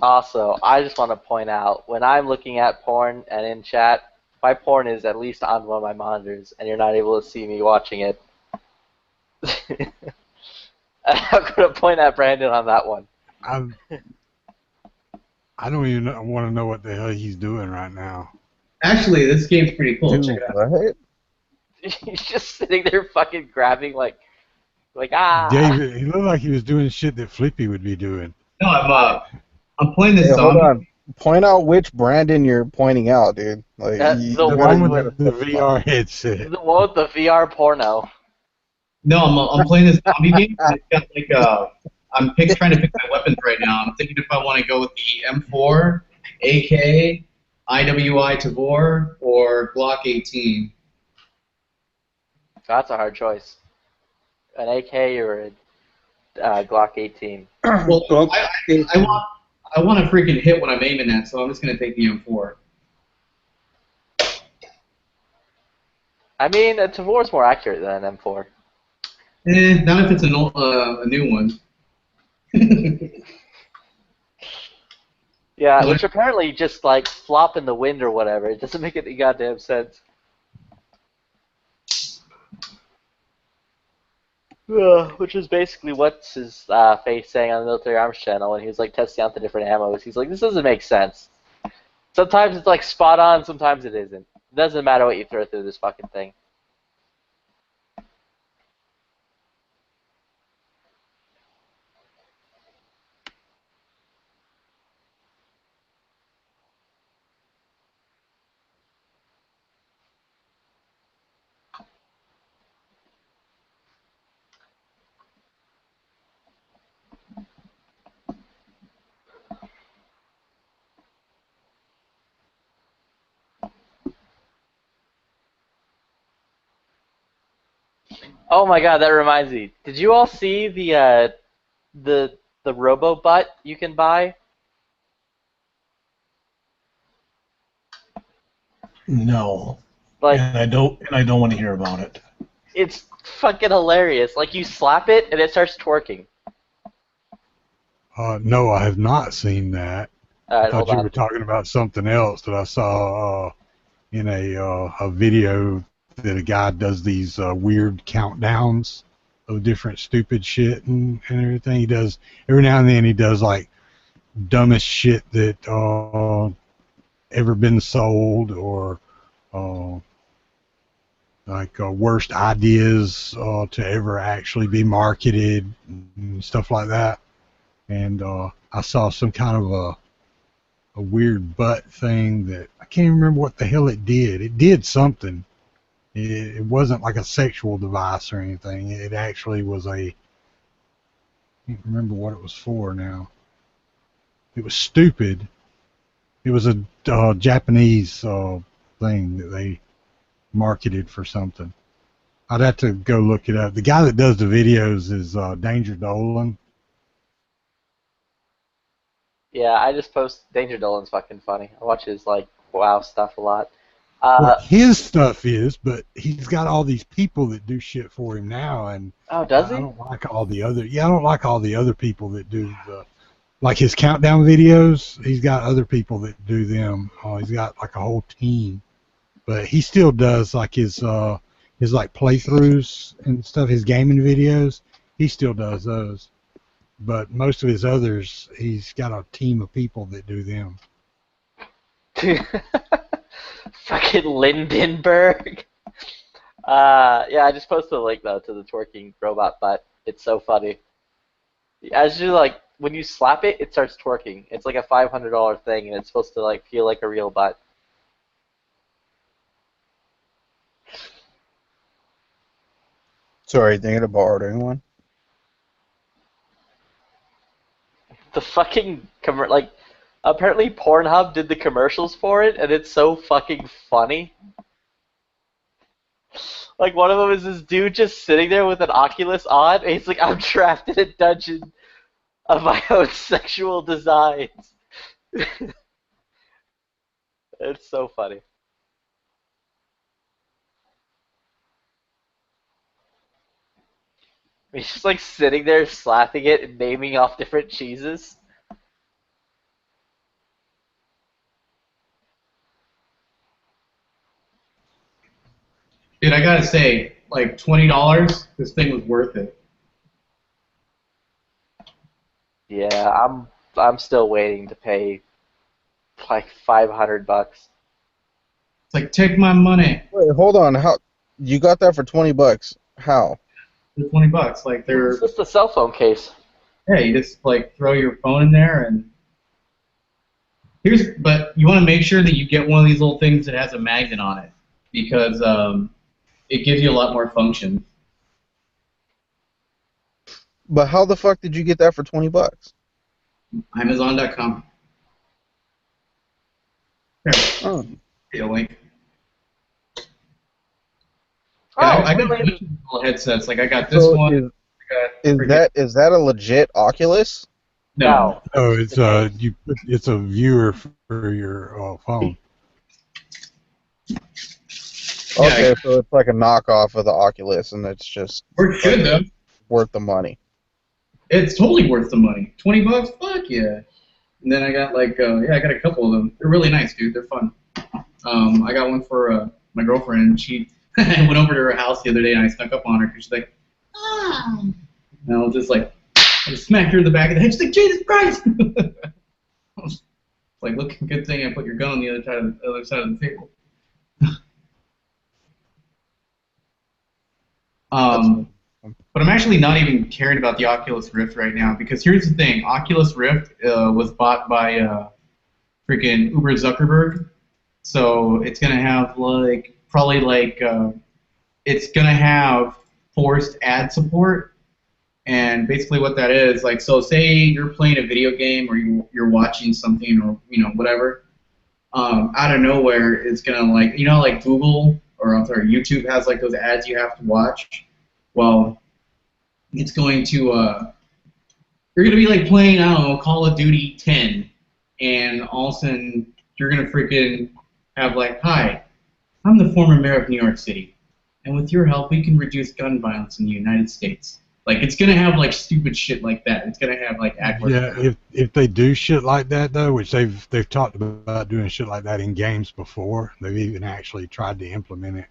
Also, I just want to point out, when I'm looking at porn and in chat, my porn is at least on one of my monitors, and you're not able to see me watching it. I'm going to point at Brandon on that one. I don't even want to know what the hell he's doing right now. Actually, this game's pretty cool. Dude, Check it out. right? He's just sitting there fucking grabbing, like ah. David, he looked like he was doing shit that Flippy would be doing. No, I'm playing this Hey, hold zombie. on. Point out which Brandon you're pointing out, dude. Like The The one with the VR headset. The one with the VR porno. No, I'm playing this zombie game. And it's got I'm trying to pick my weapons right now. I'm thinking if I want to go with the M4, AK, IWI Tavor, or Glock 18. That's a hard choice. An AK or a Glock 18. Well, I want to freaking hit what I'm aiming at, so I'm just gonna take the M4. I mean, a Tavor's more accurate than an M4. Not if it's a new one. Yeah, which apparently just like flop in the wind or whatever. It doesn't make any goddamn sense. Which is basically what's his face saying on the Military Arms channel when he was like testing out the different ammos. He's like, this doesn't make sense. Sometimes it's like spot on, sometimes it isn't. doesn't matter what you throw through this fucking thing. Oh my god, that reminds me. Did you all see the Robo Butt you can buy? No. Like, And I don't want to hear about it. it's fucking hilarious. Like, you slap it and it starts twerking. No, I have not seen that. Alright, I thought hold you on. were talking about something else that I saw in a video that a guy does these weird countdowns of different stupid shit and everything. He does every now and then. He does like dumbest shit that ever been sold, or like worst ideas to ever actually be marketed and stuff like that. And I saw some kind of a weird butt thing that I can't remember what the hell it did. It did something. It wasn't like a sexual device or anything. It actually was I can't remember what it was for now. It was stupid. It was a Japanese thing that they marketed for something. I'd have to go look it up. The guy that does the videos is Danger Dolan. Yeah, I just post Danger Dolan's fucking funny. I watch his like WoW stuff a lot. Well, his stuff is, but he's got all these people that do shit for him now, and oh, does he? I don't like all the other. Yeah, I don't like all the other people that do the, like his countdown videos. He's got other people that do them. He's got like a whole team, but he still does like his like playthroughs and stuff. His gaming videos, he still does those. But most of his others, he's got a team of people that do them. Fucking Lindenberg. Yeah, I just posted a link though to the twerking robot butt. It's so funny. As you like, when you slap it, it starts twerking. It's like a $500 thing, and it's supposed to like feel like a real butt. So are you thinking about ordering one? The fucking like, apparently Pornhub did the commercials for it, and it's so fucking funny. Like, one of them is this dude just sitting there with an Oculus on, and he's like, I'm trapped in a dungeon of my own sexual designs. It's so funny. He's just like sitting there slapping it and naming off different cheeses. Dude, I gotta say, like $20, this thing was worth it. Yeah, I'm still waiting to pay like $500. It's like, take my money. Wait, hold on. How you got that for $20? How? For $20, like they're. It's just a cell phone case. Yeah, you just like throw your phone in there and. But you want to make sure that you get one of these little things that has a magnet on it, because it gives you a lot more functions. But how the fuck did you get that for $20? Amazon.com. Oh. Get a link. Oh, I got little headsets. Like I got this one. Is that a legit Oculus? No. Oh, it's it's a viewer for your phone. Okay, so it's like a knockoff of the Oculus, and it's just Works good though. Worth the money. It's totally worth the money. $20? Fuck yeah. And then I got like I got a couple of them. They're really nice, dude. They're fun. I got one for my girlfriend, and she I went over to her house the other day, and I snuck up on her because she's like, ah. And I was just like, I just smacked her in the back of the head. She's like, Jesus Christ! I was like, look, good thing I put your gun on the other side of the table. But I'm actually not even caring about the Oculus Rift right now, because here's the thing: Oculus Rift was bought by freaking Uber Zuckerberg, so it's gonna have it's gonna have forced ad support. And basically what that is, like, so say you're playing a video game or you're watching something or, whatever, out of nowhere it's going to, like, like Google, or I'm sorry, YouTube has, like, those ads you have to watch. Well, it's going to, you're going to be, like, playing, I don't know, Call of Duty 10, and all of a sudden you're going to freaking have, like, hi, I'm the former mayor of New York City, and with your help we can reduce gun violence in the United States. Like, it's gonna have like stupid shit like that. It's gonna have like Yeah, if they do shit like that though, which they've talked about doing shit like that in games before, they've even actually tried to implement it.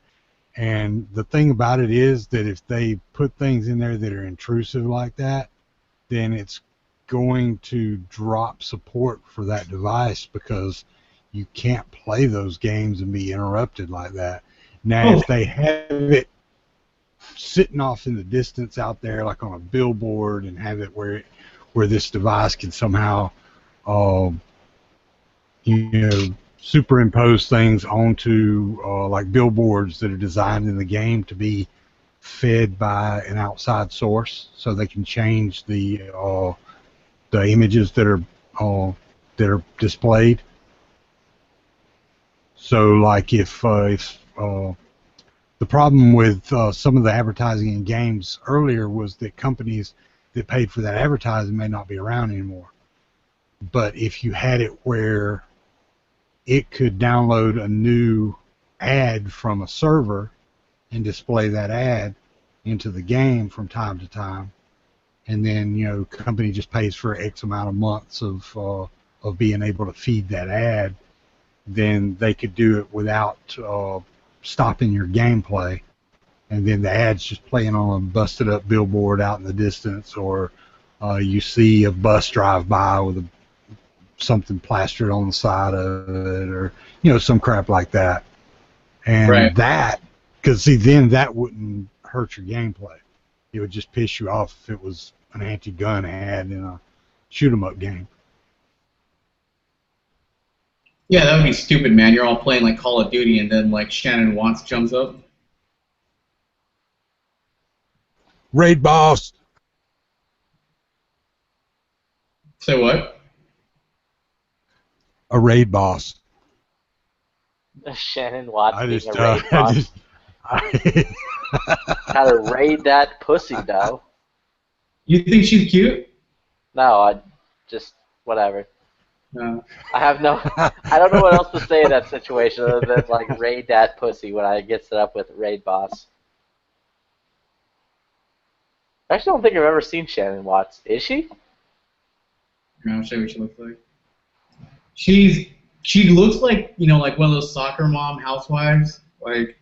And the thing about it is that if they put things in there that are intrusive like that, then it's going to drop support for that device, because you can't play those games and be interrupted like that. Now, if they have it sitting off in the distance out there, like on a billboard, and have it where this device can somehow, superimpose things onto like billboards that are designed in the game to be fed by an outside source, so they can change the images that are displayed. So, like, if the problem with some of the advertising in games earlier was that companies that paid for that advertising may not be around anymore. But if you had it where it could download a new ad from a server and display that ad into the game from time to time, and then company just pays for X amount of months of being able to feed that ad, then they could do it without stopping your gameplay, and then the ad's just playing on a busted up billboard out in the distance, or you see a bus drive by with something plastered on the side of it, or some crap like that. And that, because see, then that wouldn't hurt your gameplay. It would just piss you off if it was an anti-gun ad in a shoot 'em up game. Yeah, that would be stupid, man. You're all playing like Call of Duty, and then like Shannon Watts jumps up. Raid boss. Say what? A raid boss. Shannon Watts being a raid boss. Gotta raid that pussy, though. You think she's cute? No, I just whatever. No. I have no. I don't know what else to say in that situation other than like raid that pussy when I get set up with raid boss. I actually don't think I've ever seen Shannon Watts. Is she? I'll show you what she looks like. She looks like like one of those soccer mom housewives. Like,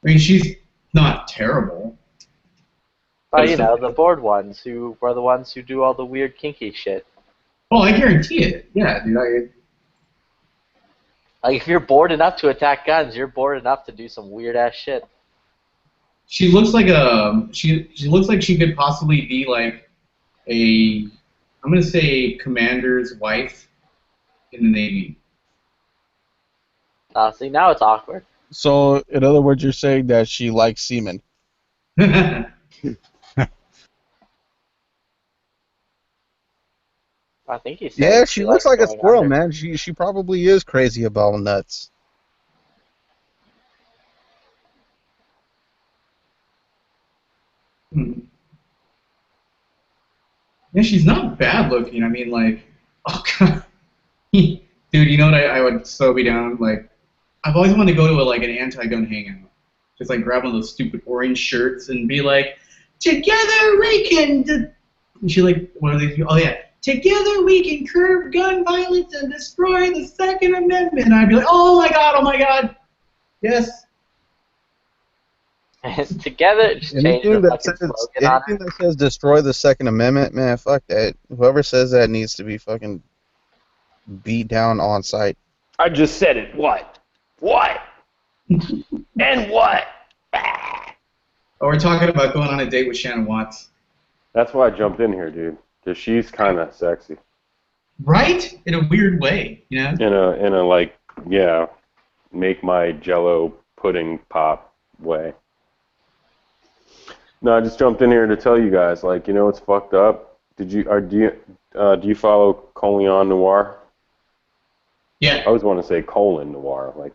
I mean, she's not terrible. But the bored ones who are the ones who do all the weird kinky shit. Oh, I guarantee it. Yeah, dude. Like, if you're bored enough to attack guns, you're bored enough to do some weird ass shit. She looks like she looks like she could possibly be like I'm gonna say commander's wife in the Navy. See, now it's awkward. So, in other words, you're saying that she likes semen. I think he's. Yeah, she looks like a squirrel, man. She probably is crazy about nuts. Yeah, she's not bad looking. I mean, like, oh god, dude, you know what I would so be down? Like, I've always wanted to go to an anti-gun hangout, just like grab one of those stupid orange shirts and be like, together we can. And she like one of these. Oh yeah. Together we can curb gun violence and destroy the Second Amendment. And I'd be like, oh my god, yes. Together, just anything that says destroy the Second Amendment, man, fuck that. Whoever says that needs to be fucking beat down on sight. I just said it. What? And what? Oh, we're talking about going on a date with Shannon Watts. That's why I jumped in here, dude. Because she's kind of sexy. Right? In a weird way, you know? In a like, yeah, make my Jello pudding pop way. No, I just jumped in here to tell you guys, like, you know what's fucked up? Do you follow Colon Noir? Yeah. I always want to say colon noir, like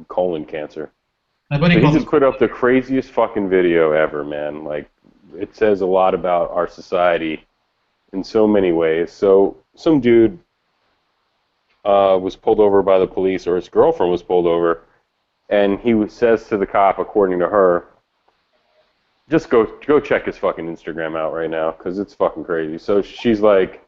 colon cancer. My buddy So he calls just put up the craziest fucking video ever, man. Like, it says a lot about our society in so many ways. So some dude was pulled over by the police, or his girlfriend was pulled over, and he says to the cop, according to her, just go check his fucking Instagram out right now, because it's fucking crazy. So she's like,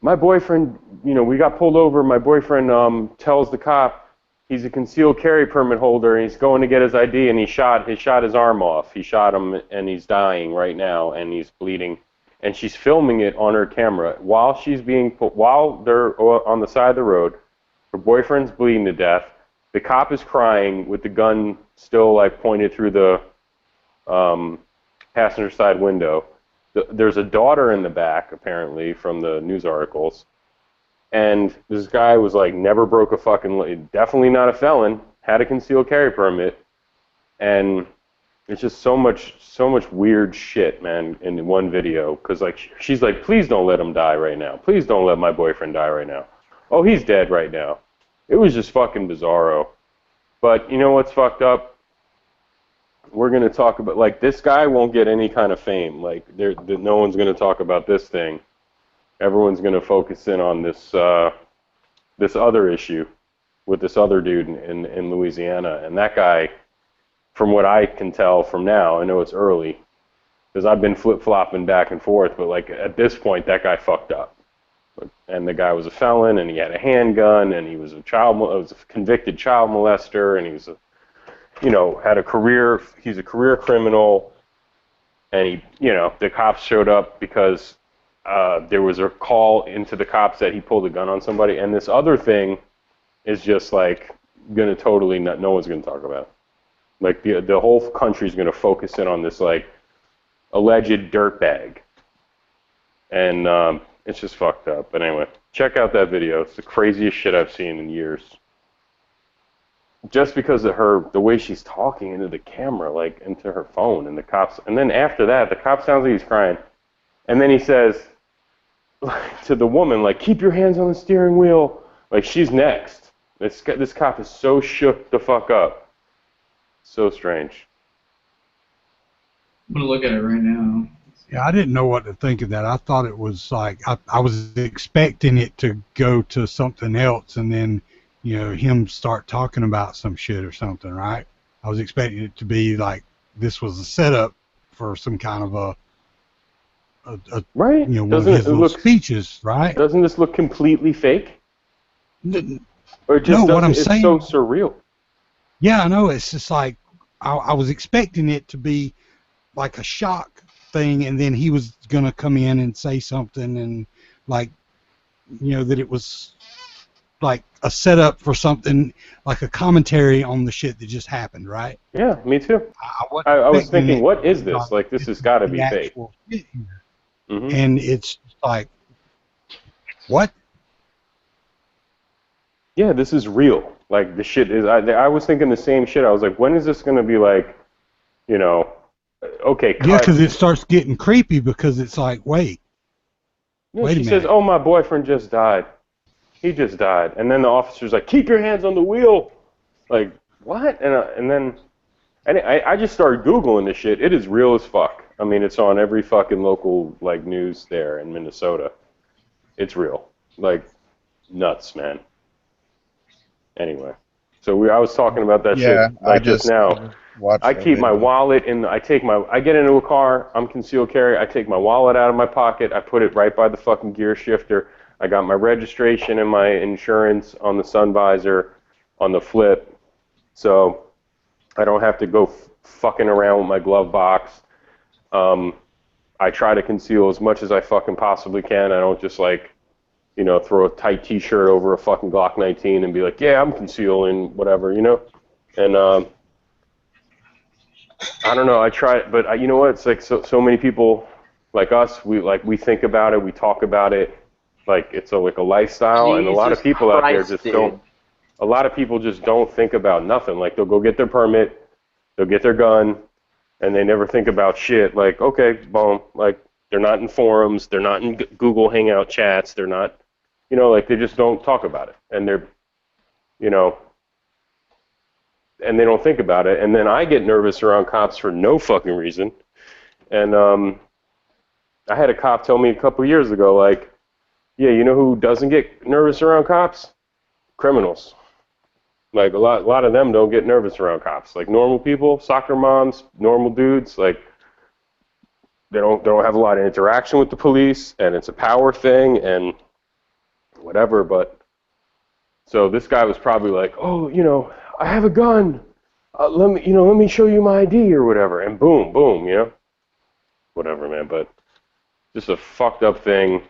my boyfriend, you know, we got pulled over. My boyfriend tells the cop he's a concealed carry permit holder, and he's going to get his ID, and he shot his arm off. He shot him, and he's dying right now, and he's bleeding. And she's filming it on her camera while they're on the side of the road. Her boyfriend's bleeding to death. The cop is crying with the gun still like pointed through the passenger side window. There's a daughter in the back, apparently, from the news articles. And this guy was like, never broke a fucking, definitely not a felon, had a concealed carry permit. And it's just so much weird shit, man, in one video. Because, like, she's like, please don't let him die right now. Please don't let my boyfriend die right now. Oh, he's dead right now. It was just fucking bizarro. But you know what's fucked up? We're going to talk about, like, this guy won't get any kind of fame. Like, no one's going to talk about this thing. Everyone's going to focus in on this this other issue with this other dude in Louisiana. And that guy, from what I can tell from now, I know it's early, because I've been flip-flopping back and forth, but, like, at this point, that guy fucked up. And the guy was a felon, and he had a handgun, and he was a convicted child molester, and he was had a career. He's a career criminal, and the cops showed up because there was a call into the cops that he pulled a gun on somebody. And this other thing is just like gonna totally no one's gonna talk about. Like the whole country's gonna focus in on this like alleged dirtbag, and it's just fucked up. But anyway, check out that video. It's the craziest shit I've seen in years. Just because of the way she's talking into the camera, like into her phone, and the cops. And then after that, the cop sounds like he's crying, and then he says to the woman, like, "Keep your hands on the steering wheel." Like she's next. This cop is so shook the fuck up. So strange. I'm gonna look at it right now. Yeah, I didn't know what to think of that. I thought it was like I was expecting it to go to something else, and then him start talking about some shit or something, right? I was expecting it to be like this was a setup for some kind of a right. One of his little speeches, right? Doesn't this look completely fake? Or just no, what I'm saying, it's so surreal. Yeah, I know. It's just like I was expecting it to be like a shock thing, and then he was gonna come in and say something, and like that it was like a setup for something, like a commentary on the shit that just happened, right? Yeah, me too. I was thinking, what is this? Like, this has got to be fake. Mm-hmm. And it's like, what? Yeah, this is real. Like, the shit is. I was thinking the same shit. I was like, when is this going to be like, okay. Yeah, because it starts getting creepy because it's like, wait. No, wait a she minute. says, "Oh, my boyfriend just died. He just died." And then the officer's like, "Keep your hands on the wheel." Like, what? And then I just started Googling this shit. It is real as fuck. I mean, it's on every fucking local, like, news there in Minnesota. It's real. Like, nuts, man. Anyway. So I was talking about that shit, like, just now. I keep my wallet I get into a car, I'm concealed carry, I take my wallet out of my pocket, I put it right by the fucking gear shifter. I got my registration and my insurance on the sun visor, on the flip, so I don't have to go fucking around with my glove box. I try to conceal as much as I fucking possibly can. I don't just like, throw a tight t-shirt over a fucking Glock 19 and be like, yeah, I'm concealing, whatever, And I don't know. I try, but you know what? It's like so many people like us. We think about it. We talk about it. Like it's like a lifestyle, and a lot of people out there just don't. A lot of people just don't think about nothing. Like they'll go get their permit, they'll get their gun, and they never think about shit. Like okay, boom. Like they're not in forums, they're not in Google Hangout chats, they're not, like they just don't talk about it, and they're, and they don't think about it. And then I get nervous around cops for no fucking reason. And I had a cop tell me a couple years ago, like, yeah, you know who doesn't get nervous around cops? Criminals. Like a lot of them don't get nervous around cops. Like normal people, soccer moms, normal dudes, like they don't have a lot of interaction with the police, and it's a power thing and whatever. But so this guy was probably like, oh, I have a gun. Let me show you my ID or whatever. And boom, whatever, man. But just a fucked up thing.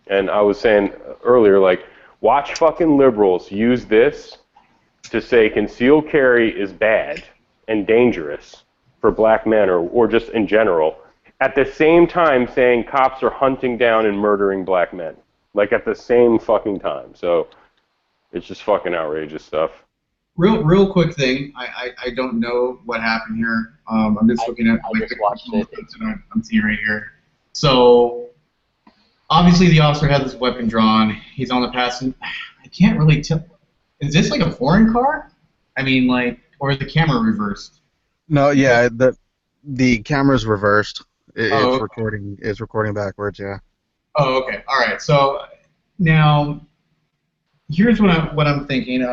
And I was saying earlier, like, watch fucking liberals use this to say concealed carry is bad and dangerous for black men or just in general, at the same time saying cops are hunting down and murdering black men. Like, at the same fucking time. So it's just fucking outrageous stuff. Real quick thing. I don't know what happened here. I'm just looking at like the things that I'm seeing right here. So obviously the officer has his weapon drawn. He's on the passenger. I can't really tell. Is this like a foreign car? I mean, like, or is the camera reversed? No, yeah, the camera's reversed. It's okay. recording backwards. Yeah. Oh, okay. All right. So now, here's what I'm thinking.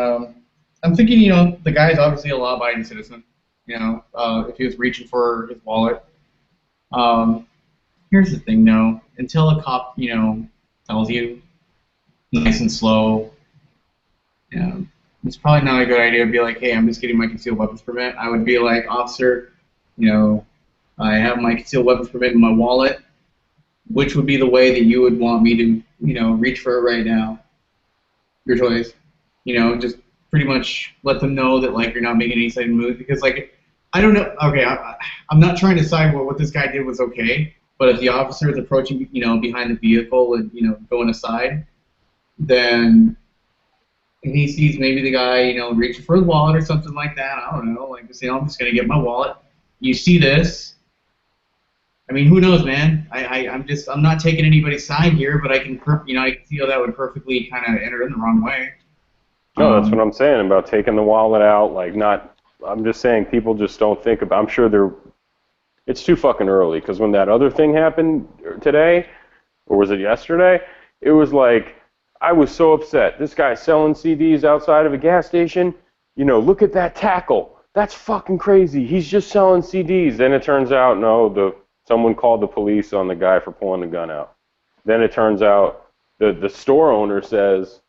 I'm thinking, the guy's obviously a law-abiding citizen. If he was reaching for his wallet. Here's the thing, though. Until a cop, tells you, nice and slow, it's probably not a good idea to be like, hey, I'm just getting my concealed weapons permit. I would be like, officer, I have my concealed weapons permit in my wallet. Which would be the way that you would want me to, reach for it right now? Your choice. Just pretty much let them know that, like, you're not making any sudden moves. Because, like, I don't know. Okay, I'm not trying to decide what this guy did was okay. But if the officer is approaching, behind the vehicle and, going aside, then and he sees maybe the guy, reaching for his wallet or something like that. I don't know. Like, say, I'm just going to get my wallet. You see this. I mean, who knows, man? I'm not taking anybody's side here, but I can see how that would perfectly kind of enter in the wrong way. No, that's what I'm saying about taking the wallet out. Like, I'm just saying people just don't think about. I'm sure it's too fucking early, because when that other thing happened today, or was it yesterday? It was like, I was so upset. This guy's selling CDs outside of a gas station. Look at that tackle. That's fucking crazy. He's just selling CDs. Then it turns out, no, someone called the police on the guy for pulling the gun out. Then it turns out the store owner says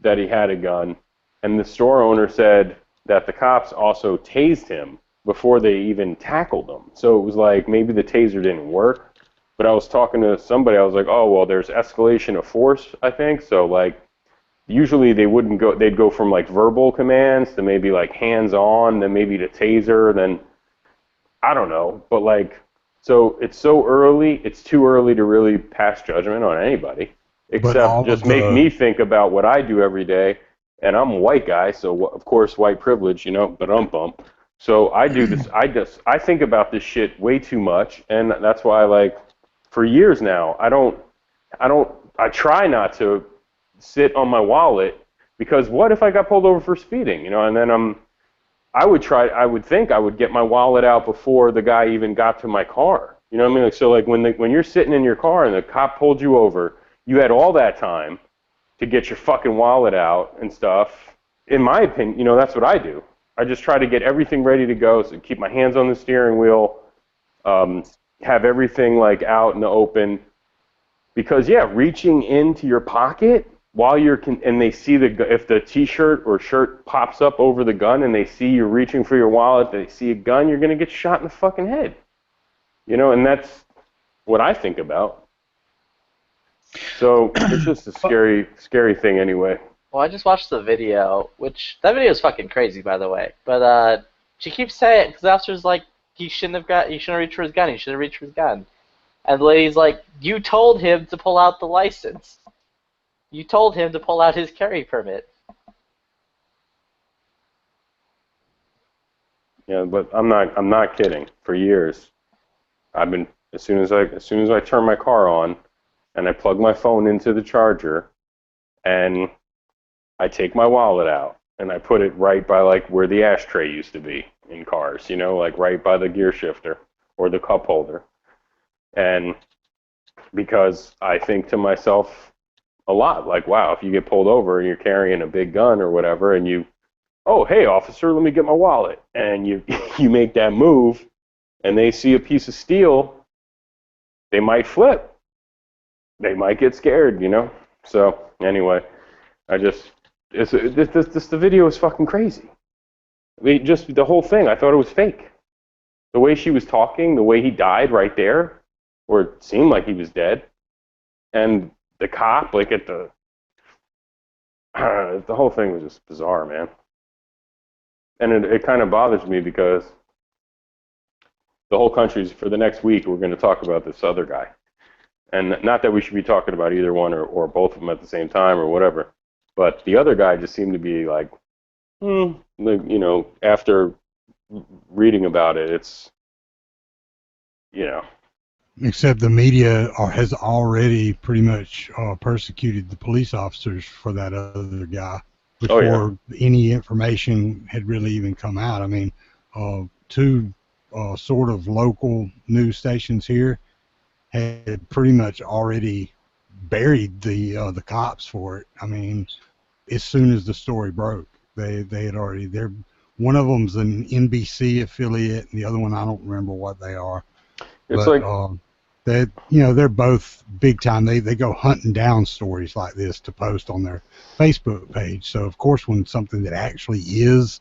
that he had a gun, and the store owner said that the cops also tased him before they even tackled him. So it was like maybe the taser didn't work. But I was talking to somebody, I was like, oh, well, there's escalation of force, I think. So, like, usually they'd go from, like, verbal commands to maybe, like, hands-on, then maybe to taser, then, I don't know. But, like, so it's so early, it's too early to really pass judgment on anybody, except just make me think about what I do every day. And I'm a white guy, so, of course, white privilege, but So I do this, I think about this shit way too much, and that's why, like, for years now, I try not to sit on my wallet, because what if I got pulled over for speeding, and then I would think I would get my wallet out before the guy even got to my car. You know what I mean? Like, so, like, when you're sitting in your car and the cop pulled you over, you had all that time to get your fucking wallet out and stuff. In my opinion, that's what I do. I just try to get everything ready to go, so keep my hands on the steering wheel, have everything, like, out in the open. Because, yeah, reaching into your pocket while and they see if the T-shirt or shirt pops up over the gun and they see you reaching for your wallet, they see a gun, you're going to get shot in the fucking head. And that's what I think about. So it's just a scary, scary thing anyway. Well, I just watched the video, that video is fucking crazy, by the way. But she keeps saying, because the officer's like, he shouldn't have reached for his gun. He should have reached for his gun. And the lady's like, you told him to pull out the license. You told him to pull out his carry permit. Yeah, but I'm not kidding. For years, I've been as soon as I turn my car on, and I plug my phone into the charger, and I take my wallet out and I put it right by like where the ashtray used to be in cars, you know, like right by the gear shifter or the cup holder. And because I think to myself a lot, like, wow, if you get pulled over and you're carrying a big gun or whatever, and you, oh, hey, officer, let me get my wallet, and you you make that move, and they see a piece of steel, they might flip. They might get scared, you know. So anyway, the video is fucking crazy. I mean, just the whole thing, I thought it was fake. The way she was talking, the way he died right there, or it seemed like he was dead, and the cop, like at the whole thing was just bizarre, man. And it kind of bothers me because the whole country's, for the next week, we're going to talk about this other guy. And not that we should be talking about either one or both of them at the same time or whatever, but the other guy just seemed to be like, you know, after reading about it, it's, you know. Except the media has already pretty much persecuted the police officers for that other guy before any information had really even come out. I mean, two sort of local news stations here had pretty much already buried the cops for it. I mean, as soon as the story broke, they had already. One of them's an NBC affiliate, and the other one I don't remember what they are. It's but, like they're both big time. They go hunting down stories like this to post on their Facebook page. So of course, when something that actually is,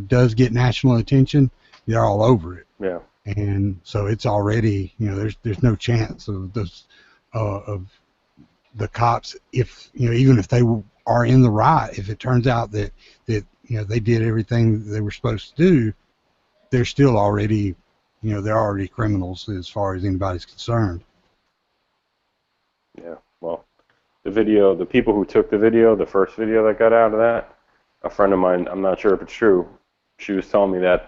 does get national attention, they're all over it. Yeah. And so it's already, there's no chance of those of the cops, if even if they are in the right, if it turns out that they did everything they were supposed to do, they're still already, they're already criminals as far as anybody's concerned. Yeah. Well, the people who took the video, the first video that got out of that, a friend of mine, I'm not sure if it's true, she was telling me that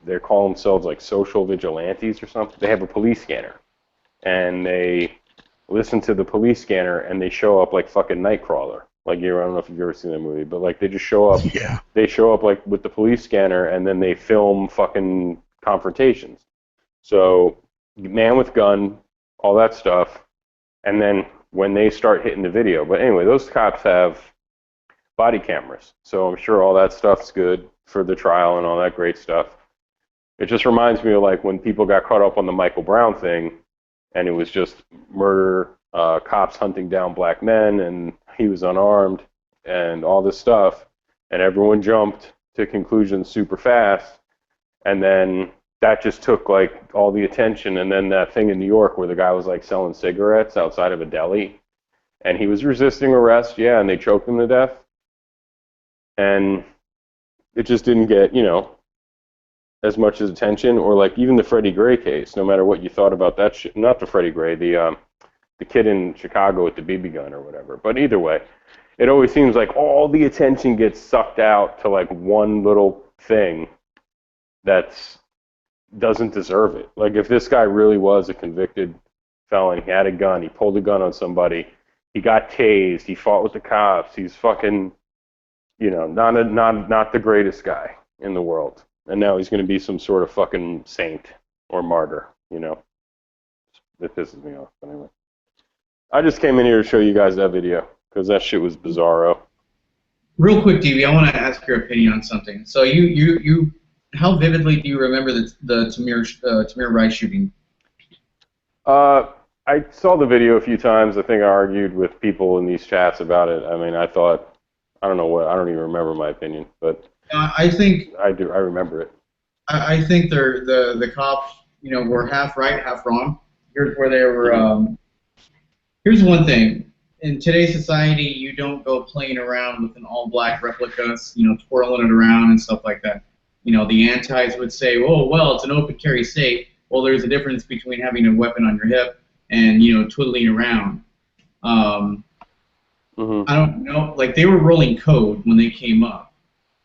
they call themselves like social vigilantes or something. They have a police scanner, and they listen to the police scanner, and they show up like fucking Nightcrawler. Like, I don't know if you've ever seen that movie, but like they just show up. Yeah. They show up like with the police scanner, and then they film fucking confrontations. So, man with gun, all that stuff, and then when they start hitting the video. But anyway, those cops have body cameras, so I'm sure all that stuff's good for the trial and all that great stuff. It just reminds me of like when people got caught up on the Michael Brown thing, and it was just murder, cops hunting down black men, and he was unarmed, and all this stuff, and everyone jumped to conclusions super fast, and then that just took like all the attention. And then that thing in New York where the guy was like selling cigarettes outside of a deli, and he was resisting arrest, and they choked him to death, and it just didn't get, as much as attention. Or like even the Freddie Gray case, no matter what you thought about that shit, not the Freddie Gray, the kid in Chicago with the BB gun or whatever. But either way, it always seems like all the attention gets sucked out to like one little thing that doesn't deserve it. Like if this guy really was a convicted felon, he had a gun, he pulled a gun on somebody, he got tased, he fought with the cops, he's fucking, not the greatest guy in the world. And now he's going to be some sort of fucking saint or martyr, It pisses me off. But anyway, I just came in here to show you guys that video because that shit was bizarro. Real quick, DB, I want to ask your opinion on something. So you how vividly do you remember the Tamir Rice shooting? I saw the video a few times. I think I argued with people in these chats about it. I mean, I don't even remember my opinion, but I think I do. I remember it. I think the cops, were half right, half wrong. Here's where they were. Here's one thing: in today's society, you don't go playing around with an all-black replica, twirling it around and stuff like that. the antis would say, oh, well, it's an open carry state. Well, there's a difference between having a weapon on your hip and, twiddling around. I don't know. Like, they were rolling code when they came up.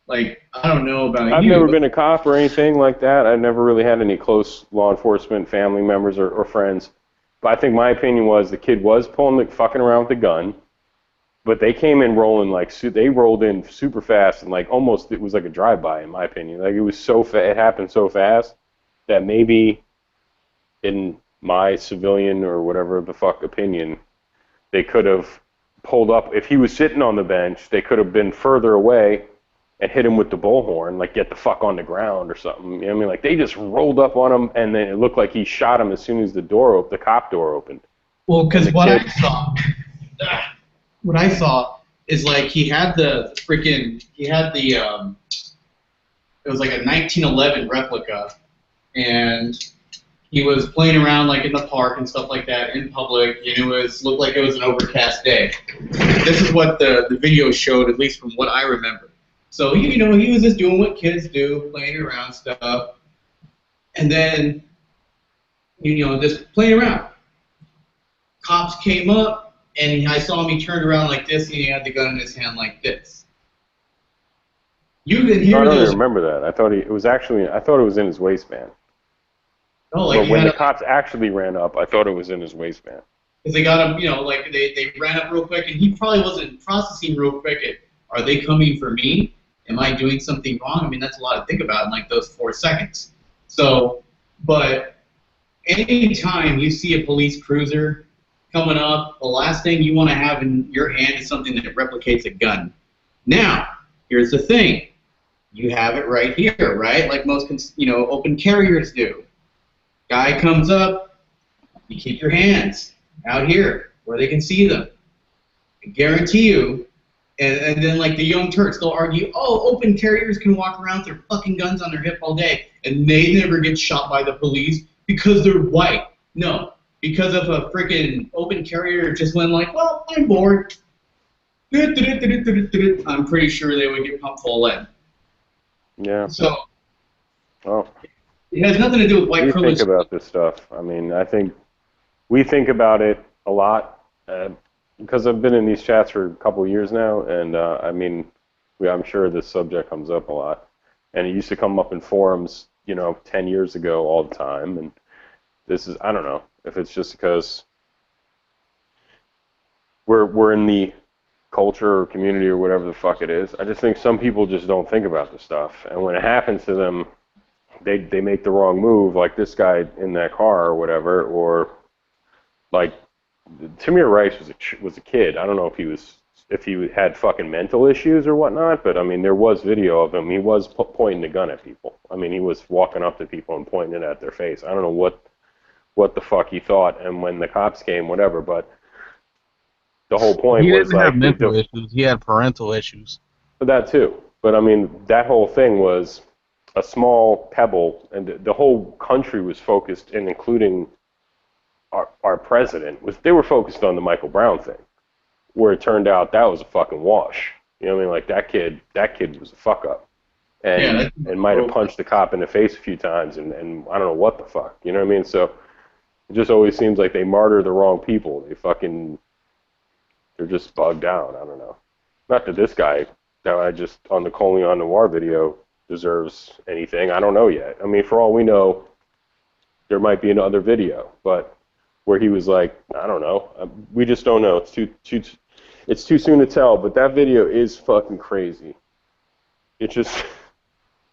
Like, I don't know about I've you. never been a cop or anything like that. I've never really had any close law enforcement family members or friends. But I think my opinion was the kid was fucking around with the gun, but they came in rolling they rolled in super fast and almost it was like a drive-by in my opinion. Like it was it happened so fast that maybe in my civilian or whatever the fuck opinion, they could have pulled up. If he was sitting on the bench, they could have been further away and hit him with the bullhorn, get the fuck on the ground or something. You know what I mean? Like they just rolled up on him, and then it looked like he shot him as soon as the cop door opened. Well, because what I saw is he had it was like a 1911 replica, and he was playing around in the park and stuff like that in public, and it looked like it was an overcast day. This is what the video showed, at least from what I remember. So, he was just doing what kids do, playing around stuff. And then, just playing around. Cops came up, and I saw him, he turned around like this, and he had the gun in his hand like this. You can hear I don't those. even remember that. I thought it was in his waistband. No, but when the cops actually ran up, I thought it was in his waistband. Because they got him, they ran up real quick, and he probably wasn't processing real quick. Are they coming for me? Am I doing something wrong? I mean, that's a lot to think about in those 4 seconds. So, but anytime you see a police cruiser coming up, the last thing you want to have in your hand is something that replicates a gun. Now, here's the thing. You have it right here, right? Like most, open carriers do. Guy comes up, you keep your hands out here where they can see them. I guarantee you. And then, the Young Turks, they'll argue, oh, open carriers can walk around with their fucking guns on their hip all day, and they never get shot by the police because they're white. No, because of a freaking open carrier just went well, I'm bored. I'm pretty sure they would get pumped full of lead. Yeah. So, well, it has nothing to do with white privilege. We think about this stuff. I mean, I think we think about it a lot. Because I've been in these chats for a couple of years now, and I'm sure this subject comes up a lot. And it used to come up in forums, 10 years ago all the time. And this is, I don't know if it's just because we're in the culture or community or whatever the fuck it is. I just think some people just don't think about this stuff. And when it happens to them, they make the wrong move, like this guy in that car or whatever, or Tamir Rice was a kid. I don't know if he had fucking mental issues or whatnot, but I mean there was video of him. He was pointing the gun at people. I mean he was walking up to people and pointing it at their face. I don't know what the fuck he thought. And when the cops came, whatever. But the whole point he was didn't have mental issues. He had parental issues. That too. But I mean that whole thing was a small pebble, and the whole country was focused, and including our president, they were focused on the Michael Brown thing, where it turned out that was a fucking wash. You know what I mean? That kid was a fuck up, and might have punched the cop in the face a few times, and I don't know what the fuck. You know what I mean? So it just always seems like they martyr the wrong people. They're just bugged out. I don't know. Not that this guy that I just on the Colion Noir video deserves anything. I don't know yet. I mean, for all we know, there might be another video, but where he was I don't know. We just don't know. It's too soon to tell. But that video is fucking crazy. It's just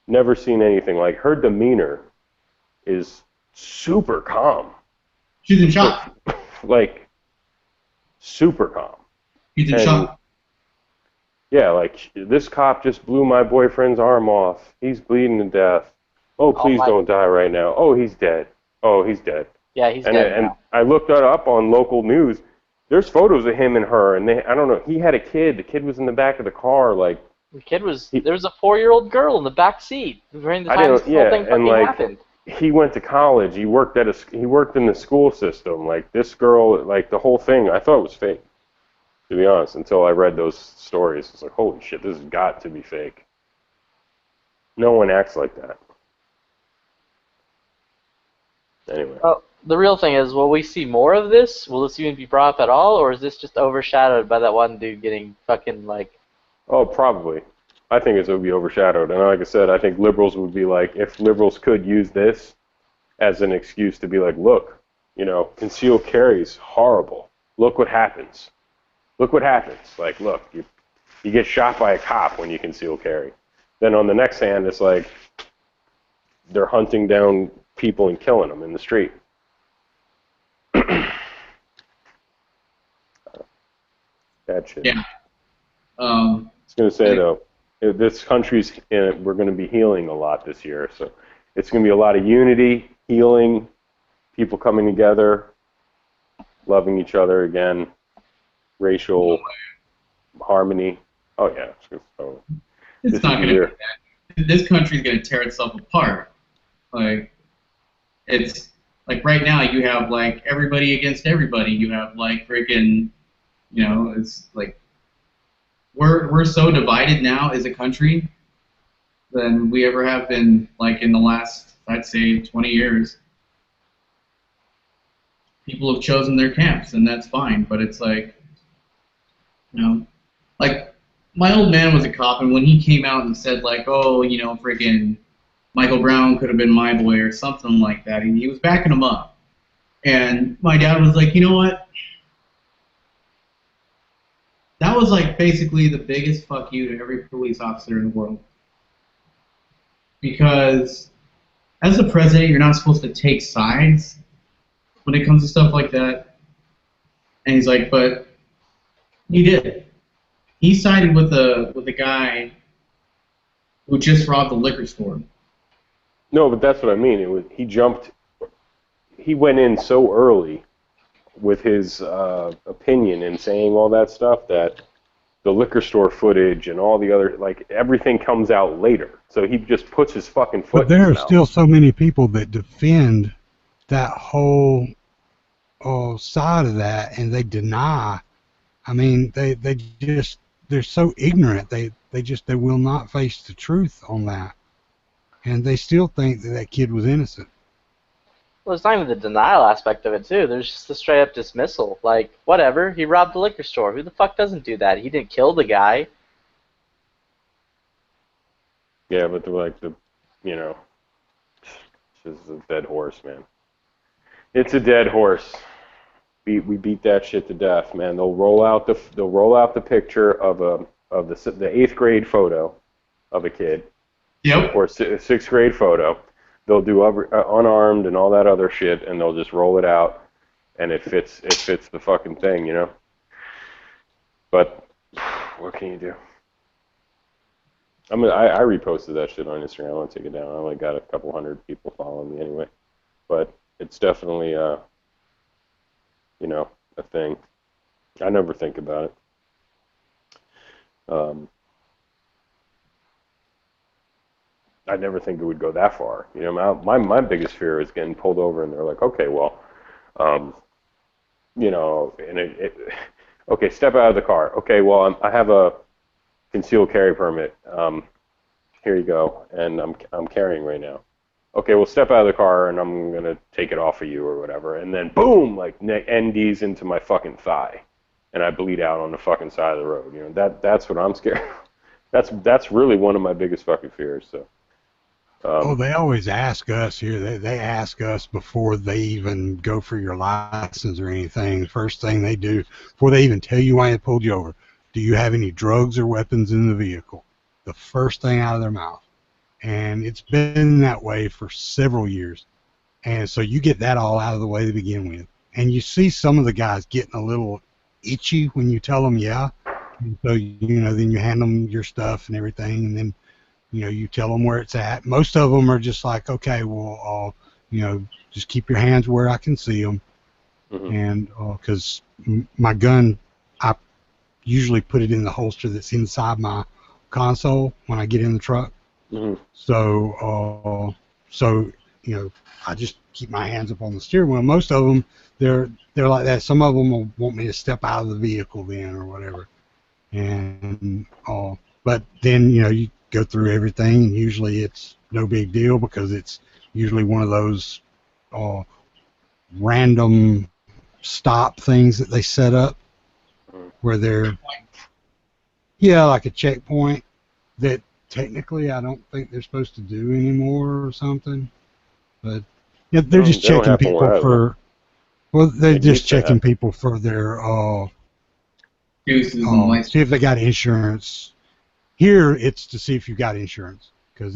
never seen anything like. Her demeanor is super calm. She's in shock. Super calm. He's in shock. Yeah, this cop just blew my boyfriend's arm off. He's bleeding to death. Oh, please don't die right now. Oh, he's dead. Oh, he's dead. Yeah, he's dead And now. I looked that up on local news. There's photos of him and her, and I don't know. He had a kid. The kid was in the back of the car, The kid there was a 4-year-old girl in the back seat during the time this whole thing fucking happened. He went to college. He worked in the school system. This girl, the whole thing. I thought it was fake, to be honest, until I read those stories. It's holy shit, this has got to be fake. No one acts like that. Anyway. Well, the real thing is, will we see more of this? Will this even be brought up at all, or is this just overshadowed by that one dude getting fucking like? Oh, probably. I think it would be overshadowed. And like I said, I think liberals would be like, if liberals could use this as an excuse to be like, look, you know, concealed carry is horrible. Look what happens. Look what happens. Like, look, you get shot by a cop when you conceal carry. Then on the next hand, it's like they're hunting down people and killing them in the street. Bad shit. Yeah. I was going to say, though, this country's, we're going to be healing a lot this year. So it's going to be a lot of unity, healing, people coming together, loving each other again, racial harmony. Oh, yeah. So, It's not going to be that. This country's going to tear itself apart. Like, it's like right now you have like everybody against everybody. You have like freaking, you know, it's like we're so divided now as a country than we ever have been like in the last, I'd say, 20 years. People have chosen their camps, and that's fine. But it's like, you know, like my old man was a cop, and when he came out and said like, oh, you know, freaking Michael Brown could have been my boy or something like that, he was backing him up. And my dad was like, you know what? That was like basically the biggest fuck you to every police officer in the world. Because as the president, you're not supposed to take sides when it comes to stuff like that. And he's like, but he did. He sided with the guy who just robbed the liquor store. No, but that's what I mean. He went in so early with his opinion and saying all that stuff that the liquor store footage and all the other, like, everything comes out later. So he just puts his fucking foot But there in are his mouth. still so many people that defend that whole side of that, and they deny. I mean, they're so ignorant. They will not face the truth on that, and they still think that kid was innocent. Well, it's not even the denial aspect of it, too. There's just the straight-up dismissal. Like, whatever, he robbed the liquor store. Who the fuck doesn't do that? He didn't kill the guy. Yeah, but they're like you know, it's just a dead horse, man. It's a dead horse. We beat that shit to death, man. They'll roll out the picture of the 8th grade photo of a kid. Yep. Or 6th grade photo. They'll do unarmed and all that other shit, and they'll just roll it out, and it fits the fucking thing, you know. But what can you do? I reposted that shit on Instagram. I want to take it down. I only got a couple hundred people following me anyway, but it's definitely you know, a thing. I never think about it. I never think it would go that far. You know, my biggest fear is getting pulled over and they're like, okay, well, you know, and okay, step out of the car. Okay, well, I have a concealed carry permit. Here you go, and I'm carrying right now. Okay, well, step out of the car and I'm gonna take it off of you or whatever, and then boom, like NDs into my fucking thigh, and I bleed out on the fucking side of the road. You know, that's what I'm scared of. That's really one of my biggest fucking fears. So. They always ask us here. They ask us before they even go for your license or anything. First thing they do, before they even tell you why they pulled you over, do you have any drugs or weapons in the vehicle? The first thing out of their mouth. And it's been that way for several years. And so you get that all out of the way to begin with. And you see some of the guys getting a little itchy when you tell them, yeah. And so, you know, then you hand them your stuff and everything, and then, you know, you tell them where it's at. Most of them are just like, okay, well, you know, just keep your hands where I can see them. Mm-hmm. And because my gun, I usually put it in the holster that's inside my console when I get in the truck. Mm-hmm. So you know, I just keep my hands up on the steering wheel. Most of them, they're like that. Some of them will want me to step out of the vehicle then or whatever. And but then, you know, go through everything. Usually it's no big deal because it's usually one of those random stop things that they set up where they're, yeah, like a checkpoint that technically I don't think they're supposed to do anymore or something. But yeah, they're just checking people for, well, they're just checking people for their, see if they got insurance. Here, it's to see if you got insurance, because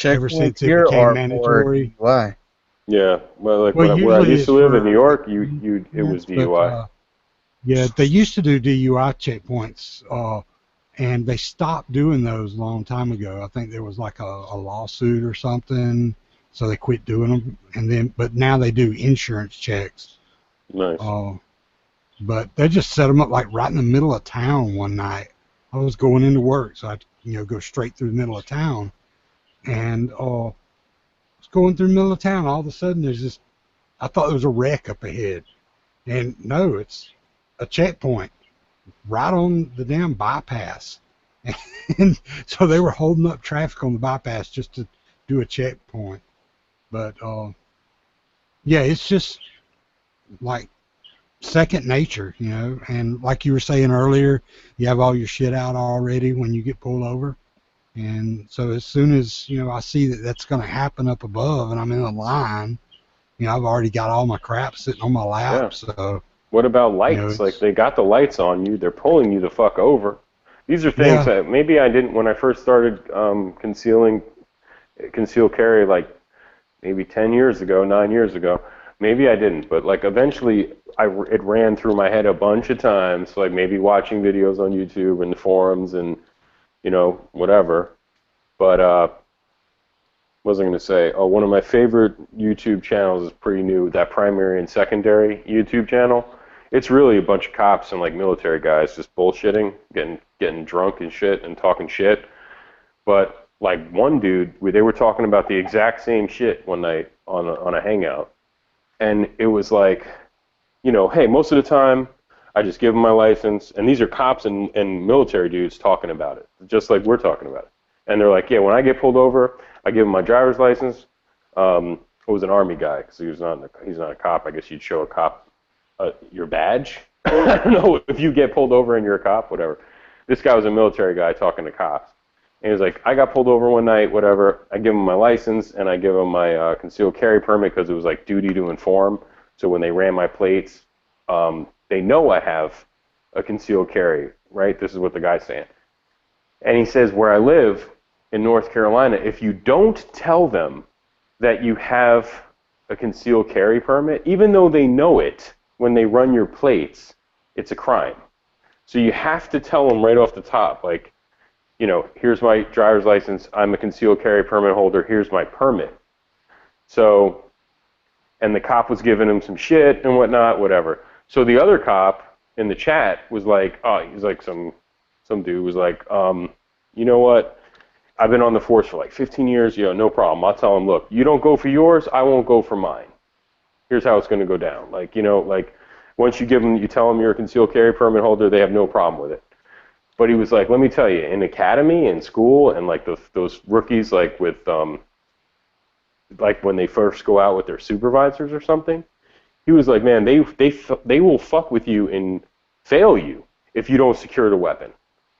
ever since it became mandatory. Why? Yeah, well, like where I used to live in New York, it was DUI. But, yeah, they used to do DUI checkpoints, and they stopped doing those a long time ago. I think there was like a lawsuit or something, so they quit doing them. But now they do insurance checks. Nice. But they just set them up like right in the middle of town one night. I was going into work, so I go straight through the middle of town, and I was going through the middle of town. All of a sudden, there's this. I thought there was a wreck up ahead, and no, it's a checkpoint right on the damn bypass. And so they were holding up traffic on the bypass just to do a checkpoint. But yeah, it's just like second nature, and like you were saying earlier, you have all your shit out already when you get pulled over, and so as soon as I see that that's going to happen up above and I'm in the line, I've already got all my crap sitting on my lap. Yeah. So what about lights? Like they got the lights on you, they're pulling you the fuck over. These are things that maybe I didn't when I first started concealed carry, like maybe 10 years ago, 9 years ago. Maybe I didn't, but like eventually it ran through my head a bunch of times, like maybe watching videos on YouTube and the forums and, whatever. But what was I going to say? Oh, one of my favorite YouTube channels is pretty new, that primary and secondary YouTube channel. It's really a bunch of cops and like military guys just bullshitting, getting drunk and shit and talking shit. But like one dude, they were talking about the exact same shit one night on a hangout. And it was like, hey, most of the time, I just give them my license, and these are cops and military dudes talking about it, just like we're talking about it. And they're like, yeah, when I get pulled over, I give them my driver's license. It was an Army guy, because he's not a cop. I guess you'd show a cop your badge. I don't know if you get pulled over and you're a cop, whatever. This guy was a military guy talking to cops. And he was like, I got pulled over one night, whatever. I give him my license, and I give him my concealed carry permit because it was like duty to inform. So when they ran my plates, they know I have a concealed carry, right? This is what the guy's saying. And he says, where I live in North Carolina, if you don't tell them that you have a concealed carry permit, even though they know it when they run your plates, it's a crime. So you have to tell them right off the top, like, here's my driver's license, I'm a concealed carry permit holder, here's my permit. So, and the cop was giving him some shit and whatnot, whatever. So the other cop in the chat was like, he's like some dude was like, you know what, I've been on the force for like 15 years, no problem. I'll tell him, look, you don't go for yours, I won't go for mine. Here's how it's going to go down. Like, like once you tell them you're a concealed carry permit holder, they have no problem with it. But he was like, let me tell you, in academy, in school, and like those rookies, like with, like when they first go out with their supervisors or something, he was like, man, they will fuck with you and fail you if you don't secure the weapon.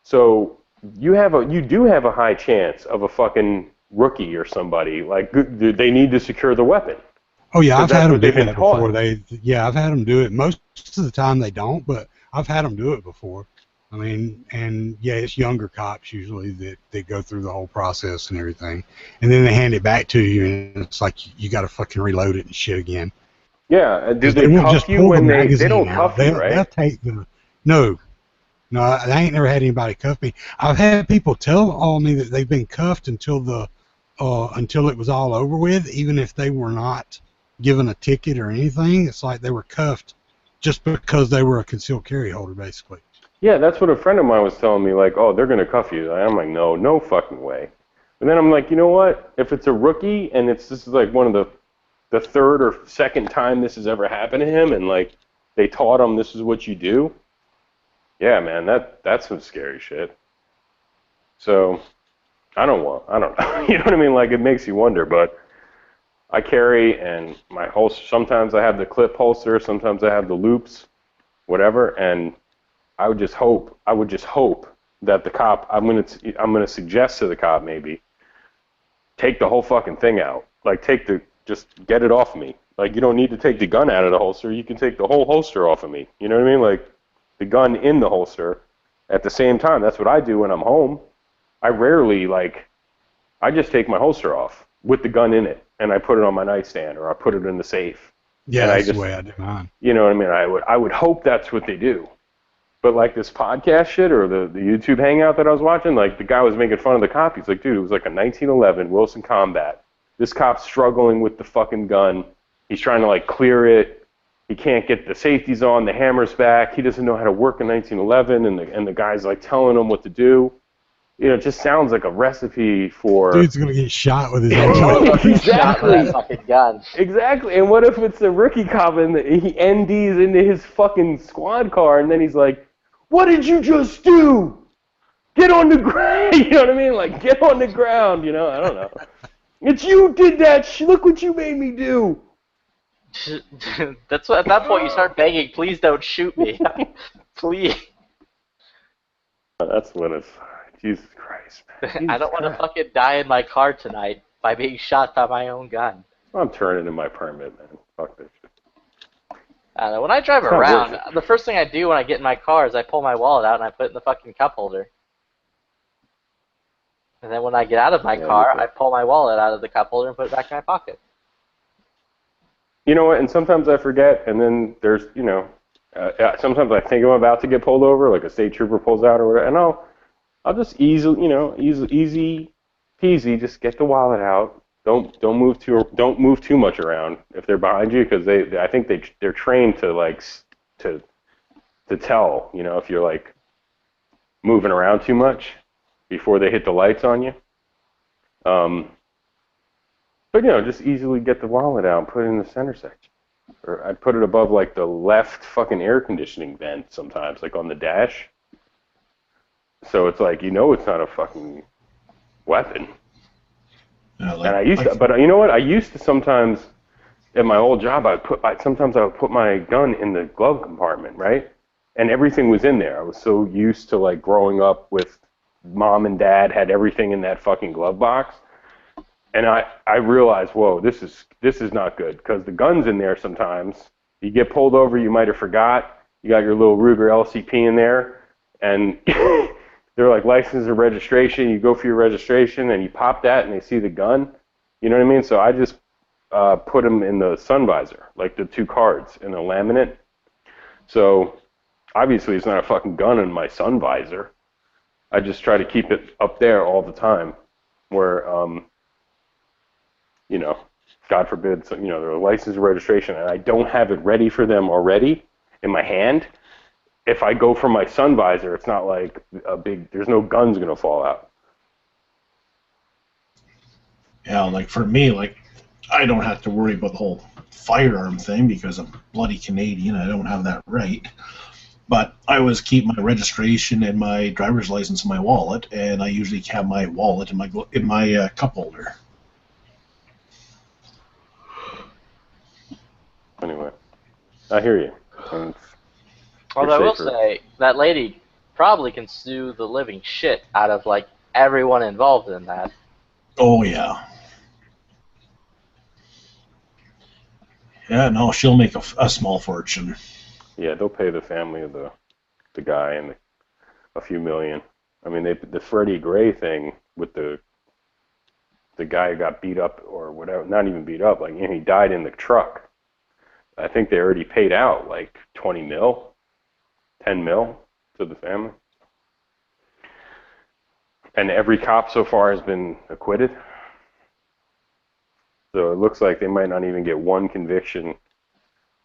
So you do have a high chance of a fucking rookie or somebody, like they need to secure the weapon. Oh yeah, I've had them do it before. I've had them do it. Most of the time they don't, but I've had them do it before. I mean, and yeah, it's younger cops usually that go through the whole process and everything, and then they hand it back to you, and it's like you got to fucking reload it and shit again. Yeah, do they cuff you when they don't cuff you, right? They'll take the no, I ain't never had anybody cuff me. I've had people tell me that they've been cuffed until it was all over with, even if they were not given a ticket or anything. It's like they were cuffed just because they were a concealed carry holder, basically. Yeah, that's what a friend of mine was telling me, like, oh, they're going to cuff you. I'm like, no fucking way. And then I'm like, you know what? If it's a rookie and this is like one of the third or second time this has ever happened to him, and like they taught him this is what you do, yeah, man, that's some scary shit. So, I don't know. You know what I mean? Like, it makes you wonder, but I carry, and my holster, sometimes I have the clip holster, sometimes I have the loops, whatever, and I would just hope that the cop, I'm gonna suggest to the cop maybe, take the whole fucking thing out. Like, just get it off me. Like, you don't need to take the gun out of the holster. You can take the whole holster off of me. You know what I mean? Like, the gun in the holster at the same time. That's what I do when I'm home. I rarely, I just take my holster off with the gun in it, and I put it on my nightstand, or I put it in the safe. Yeah, and that's the way I do mine. You know what I mean? I would hope that's what they do. But like this podcast shit or the YouTube hangout that I was watching, like the guy was making fun of the cop. He's like, dude, it was like a 1911 Wilson Combat. This cop's struggling with the fucking gun. He's trying to like clear it. He can't get the safeties on, the hammer's back. He doesn't know how to work a 1911, and the guy's like telling him what to do. You know, it just sounds like a recipe for... Dude's gonna get shot with his own gun. Exactly. Fucking gun. Exactly. And what if it's a rookie cop and he NDs into his fucking squad car, and then he's like, what did you just do? Get on the ground. You know what I mean? Like, get on the ground, you know? I don't know. It's you did that. Look what you made me do. That's what, at that point you start begging, please don't shoot me. Please. That's what it's... Jesus Christ, man. I don't want to fucking die in my car tonight by being shot by my own gun. I'm turning in my permit, man. Fuck this shit. I don't know, when I drive It's not around, worth it. the first thing I do when I get in my car is I pull my wallet out and I put it in the fucking cup holder. And then when I get out of my car, I pull my wallet out of the cup holder and put it back in my pocket. You know what? And sometimes I forget, and then there's, you know, sometimes I think I'm about to get pulled over, like a state trooper pulls out or whatever, and I'll just easy peasy, just get the wallet out. Don't move too much around if they're behind you, because I think they're trained to to tell, you know, if you're like moving around too much before they hit the lights on you. But you know, just easily get the wallet out and put it in the center section, or I'd put it above like the left fucking air conditioning vent sometimes, like on the dash. So it's like, you know, it's not a fucking weapon. Yeah, And I used to, but you know what? I used to sometimes, at my old job, sometimes I would put my gun in the glove compartment, right? And everything was in there. I was so used to like growing up with mom and dad had everything in that fucking glove box. And I realized, whoa, this is not good, because the gun's in there sometimes. You get pulled over, you might have forgot. You got your little Ruger LCP in there, and they're like license and registration. You go for your registration, and you pop that, and they see the gun. You know what I mean? So I just put them in the sun visor, like the two cards in the laminate. So obviously it's not a fucking gun in my sun visor. I just try to keep it up there all the time, where you know, God forbid, so, you know, their license and registration, and I don't have it ready for them already in my hand. If I go for my sun visor, it's not like there's no gun's gonna fall out. Yeah, like for me, like I don't have to worry about the whole firearm thing because I'm bloody Canadian. I don't have that right. But I always keep my registration and my driver's license in my wallet, and I usually have my wallet in my cup holder. Anyway, I hear you. Although I will say, that lady probably can sue the living shit out of, like, everyone involved in that. Oh, yeah. Yeah, no, she'll make a small fortune. Yeah, they'll pay the family of the guy and a few million. I mean, the Freddie Gray thing with the guy who got beat up or whatever, not even beat up, like, you know, he died in the truck. I think they already paid out like 20 mil, 10 mil to the family. And every cop so far has been acquitted. So it looks like they might not even get one conviction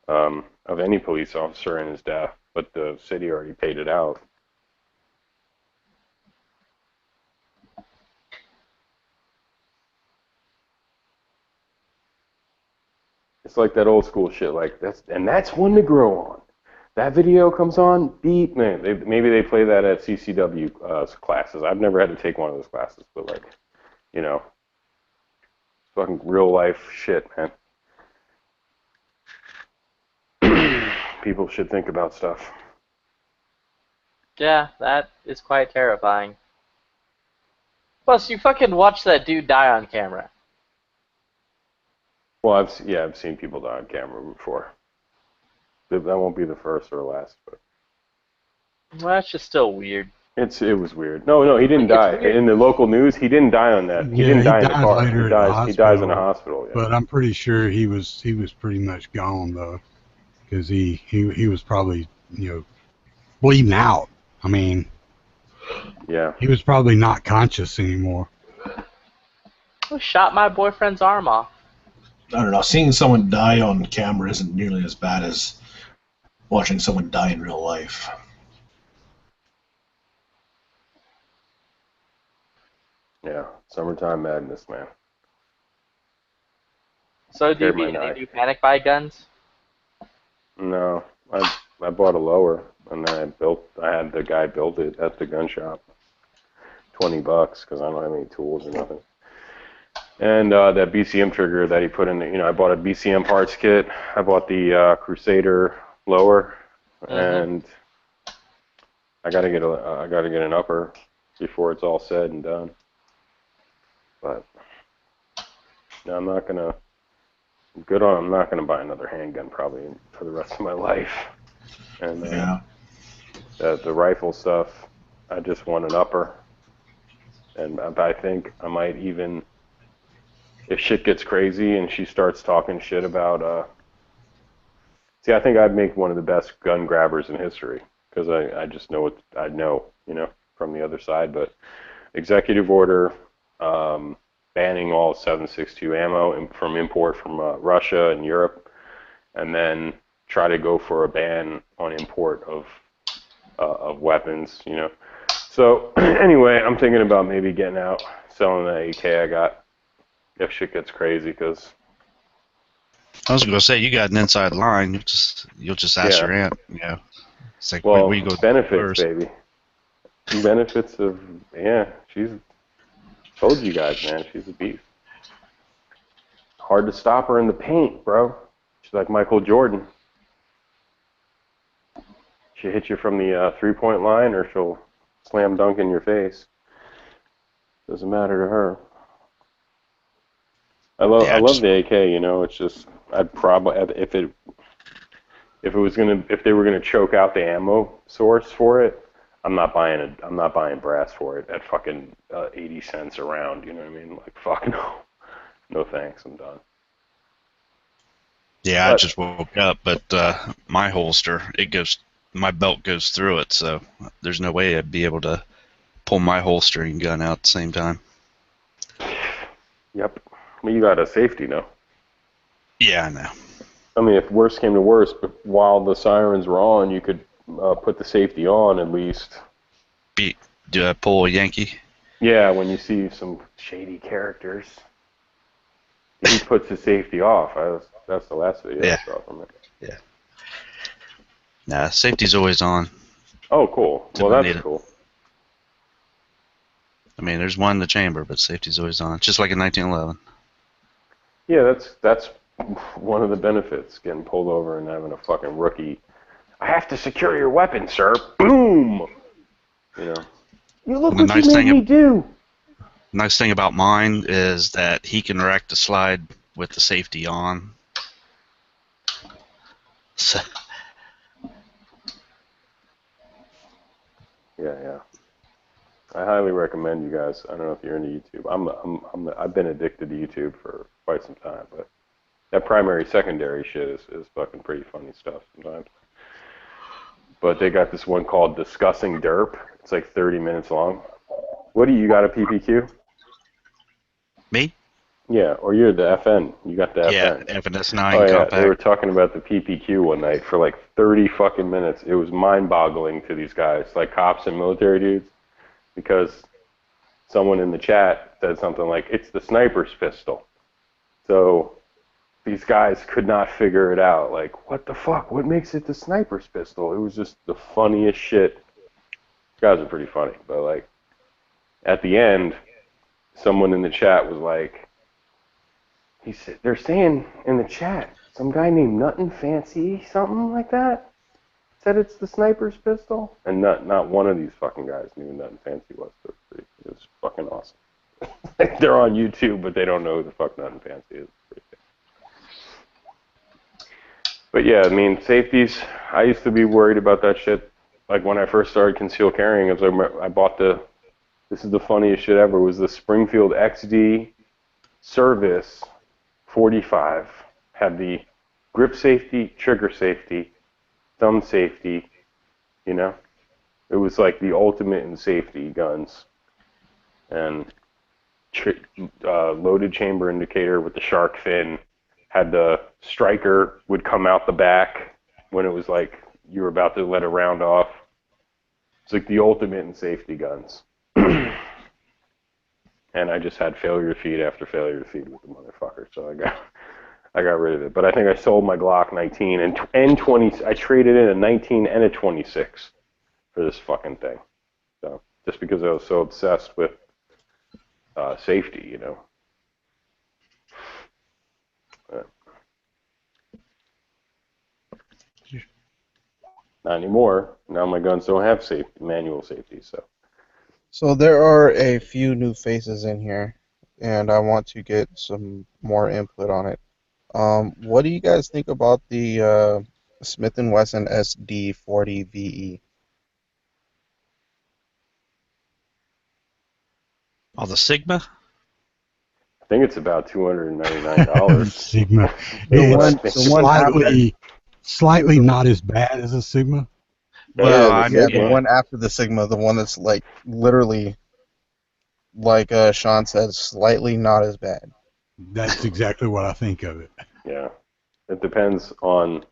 of any police officer in his death, but the city already paid it out. It's like that old school shit, like that's one to grow on. that video comes on, beep. Man, maybe they play that at CCW classes. I've never had to take one of those classes, but like, you know, fucking real life shit, man. People should think about stuff. Yeah, that is quite terrifying. Plus, you fucking watched that dude die on camera. Well, I've seen people die on camera before. That won't be the first or last, but Well, that's just still weird. it was weird. No, he didn't die. In the local news, he didn't die on that. He didn't die in the car. He dies in a hospital. Yeah. But I'm pretty sure he was pretty much gone though, because he was probably, you know, bleeding out. I mean, yeah, he was probably not conscious anymore. I shot my boyfriend's arm off. I don't know. Seeing someone die on camera isn't nearly as bad as watching someone die in real life. Yeah, summertime madness, man. So do you Scared my need any knife. new panic buy guns? No, I bought a lower, and then I had the guy build it at the gun shop. $20 because I don't have any tools or nothing. And that BCM trigger that he put in, I bought a BCM parts kit. I bought the Crusader lower, and I gotta get an upper before it's all said and done. But no, I'm not gonna buy another handgun probably for the rest of my life. And the rifle stuff, I just want an upper, and I think I might even. If shit gets crazy and she starts talking shit about, I think I'd make one of the best gun grabbers in history because I just know what I know, from the other side. But executive order banning all 7.62 ammo from import from Russia and Europe, and then try to go for a ban on import of weapons, So anyway, I'm thinking about maybe getting out, selling the AK I got. If shit gets crazy, because I was gonna say you got an inside line. You'll just ask your aunt. It's like well, where you go benefits, first. baby. Benefits of she's told you guys, man. She's a beast. Hard to stop her in the paint, bro. She's like Michael Jordan. She'll hit you from the 3-point line, or she'll slam dunk in your face. Doesn't matter to her. I love the AK. It's just I'd probably if they were gonna choke out the ammo source for it, I'm not buying brass for it at fucking 80 cents a round. You know what I mean? Like fuck no thanks, I'm done. Yeah, I just woke up, but my holster my belt goes through it, so there's no way I'd be able to pull my holstering gun out at the same time. Yep. Well, you got a safety, no? Yeah, I know. I mean, if worse came to worse, but while the sirens were on, you could put the safety on at least. Do I pull a Yankee? Yeah, when you see some shady characters, he puts the safety off. That's the last video I saw from it. Yeah. Nah, safety's always on. Oh, cool. Well, that's cool. I mean, there's one in the chamber, but safety's always on, just like in 1911. Yeah, that's one of the benefits, getting pulled over and having a fucking rookie. I have to secure your weapon, sir. Boom! You look And the what you made me do. Nice thing about mine is that he can rack the slide with the safety on. So. Yeah. I highly recommend you guys. I don't know if you're into YouTube. I've been addicted to YouTube for quite some time, but that primary, secondary shit is fucking pretty funny stuff sometimes. But they got this one called Discussing Derp. It's like 30 minutes long. What do you got a PPQ? Me? Yeah, or you're the FN. You got the FN. Yeah, FNS9 oh, yeah. compact. They were talking about the PPQ one night for like 30 fucking minutes. It was mind-boggling to these guys, like cops and military dudes, because someone in the chat said something like, it's the sniper's pistol. So these guys could not figure it out. Like, what the fuck? What makes it the sniper's pistol? It was just the funniest shit. These guys are pretty funny, but like, at the end, someone in the chat was like, he said, they're saying in the chat, some guy named Nuttin Fancy, something like that, said it's the sniper's pistol, and not one of these fucking guys knew who Nuttin Fancy was. So it was fucking awesome. Like, they're on YouTube, but they don't know who the fuck Nuttin Fancy is. But yeah, I mean, safeties, I used to be worried about that shit. Like, when I first started concealed carrying, I bought this is the funniest shit ever, was the Springfield XD Service 45. Had the grip safety, trigger safety, thumb safety, you know? It was like the ultimate in safety guns. And loaded chamber indicator with the shark fin. Had the striker would come out the back when it was like you were about to let a round off. It's like the ultimate in safety guns. And I just had failure to feed after failure to feed with the motherfucker, so I got rid of it. But I think I sold my Glock 19 and 20. I traded in a 19 and a 26 for this fucking thing. So just because I was so obsessed with safety, you know. Not anymore. Now my guns don't have manual safety, so. So there are a few new faces in here, and I want to get some more input on it. What do you guys think about the Smith & Wesson SD40 VE? Oh, the Sigma? I think it's about $299. Sigma. Slightly not as bad as a Sigma. Well, the one after the Sigma, the one that's like literally, like Sean said, slightly not as bad. That's exactly what I think of it. Yeah, it depends on.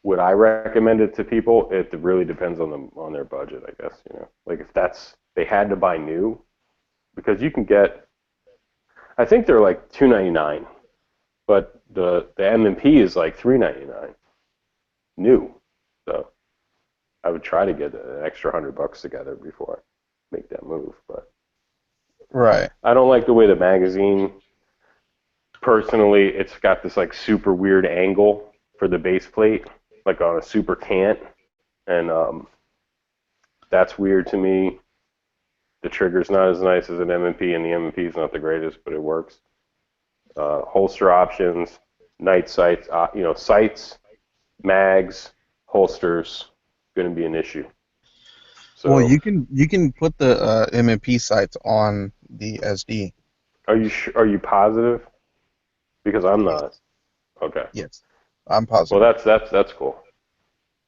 Would I recommend it to people? It really depends on their budget, I guess. You know, like if they had to buy new, because you can get. I think they're like $299, but the M&P is like $399, new. So I would try to get an extra $100 together before I make that move. But right, I don't like the way the magazine. Personally, it's got this like super weird angle for the base plate, like on a super cant, and that's weird to me. The trigger's not as nice as an M&P, and the M&P is not the greatest, but it works. Holster options, night sights, sights, mags, holsters, going to be an issue. So, well, you can put the M&P sights on the SD. Are you positive? Because I'm not. Okay. Yes, I'm positive. Well, that's cool.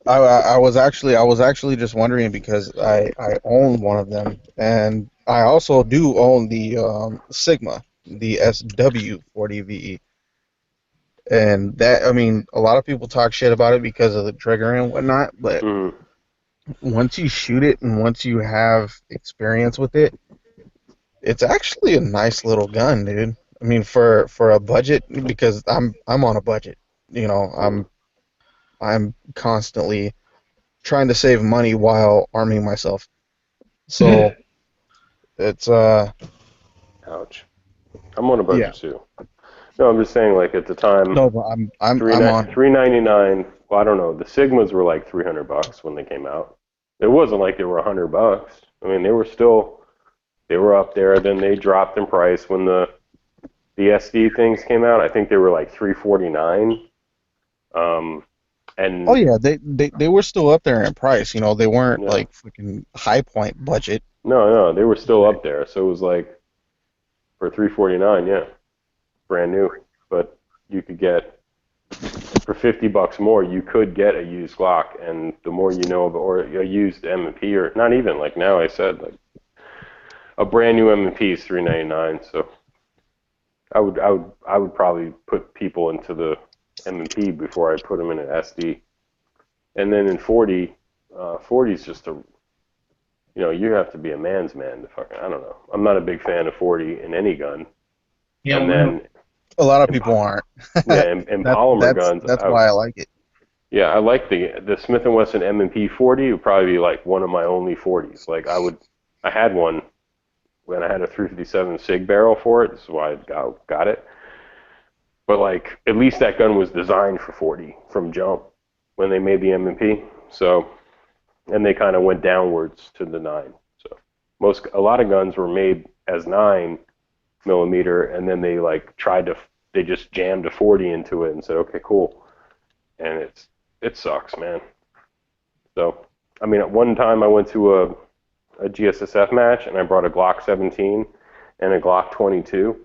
I was actually just wondering because I own one of them, and I also do own the Sigma, the SW40VE, and that, I mean, a lot of people talk shit about it because of the trigger and whatnot, but once you shoot it and once you have experience with it, it's actually a nice little gun, dude. I mean, for a budget, because I'm on a budget, you know, I'm constantly trying to save money while arming myself. So it's ouch. I'm on a budget too. No, I'm just saying, like at the time. No, but I'm on $399. Well, I don't know. The Sigmas were like $300 when they came out. It wasn't like they were $100. I mean, they were up there. Then they dropped in price when the SD things came out. I think they were like $349. And oh yeah, they were still up there in price. You know, they weren't like freaking High Point budget. No, they were still up there. So it was like for $349, yeah, brand new. But you could get for $50 more. You could get a used Glock, and the more you know, or a used M&P, or not even like now. I said like a brand new M&P is $399. So I would probably put people into the M&P before I put them in an SD. And then in 40 is just you have to be a man's man to fucking, I don't know. I'm not a big fan of 40 in any gun. Yeah, and then A lot of people aren't. Yeah, and polymer guns. That's why I like it. Yeah, I like the Smith & Wesson M&P 40 would probably be like one of my only 40s. Like I had one when I had a 357 SIG barrel for it. This is why I got it. But like at least that gun was designed for 40 from jump when they made the M&P. So, and they kind of went downwards to the 9. So a lot of guns were made as 9 millimeter, and then they like they just jammed a 40 into it and said, okay, cool. And it sucks, man. So, I mean, at one time I went to a GSSF match and I brought a Glock 17 and a Glock 22.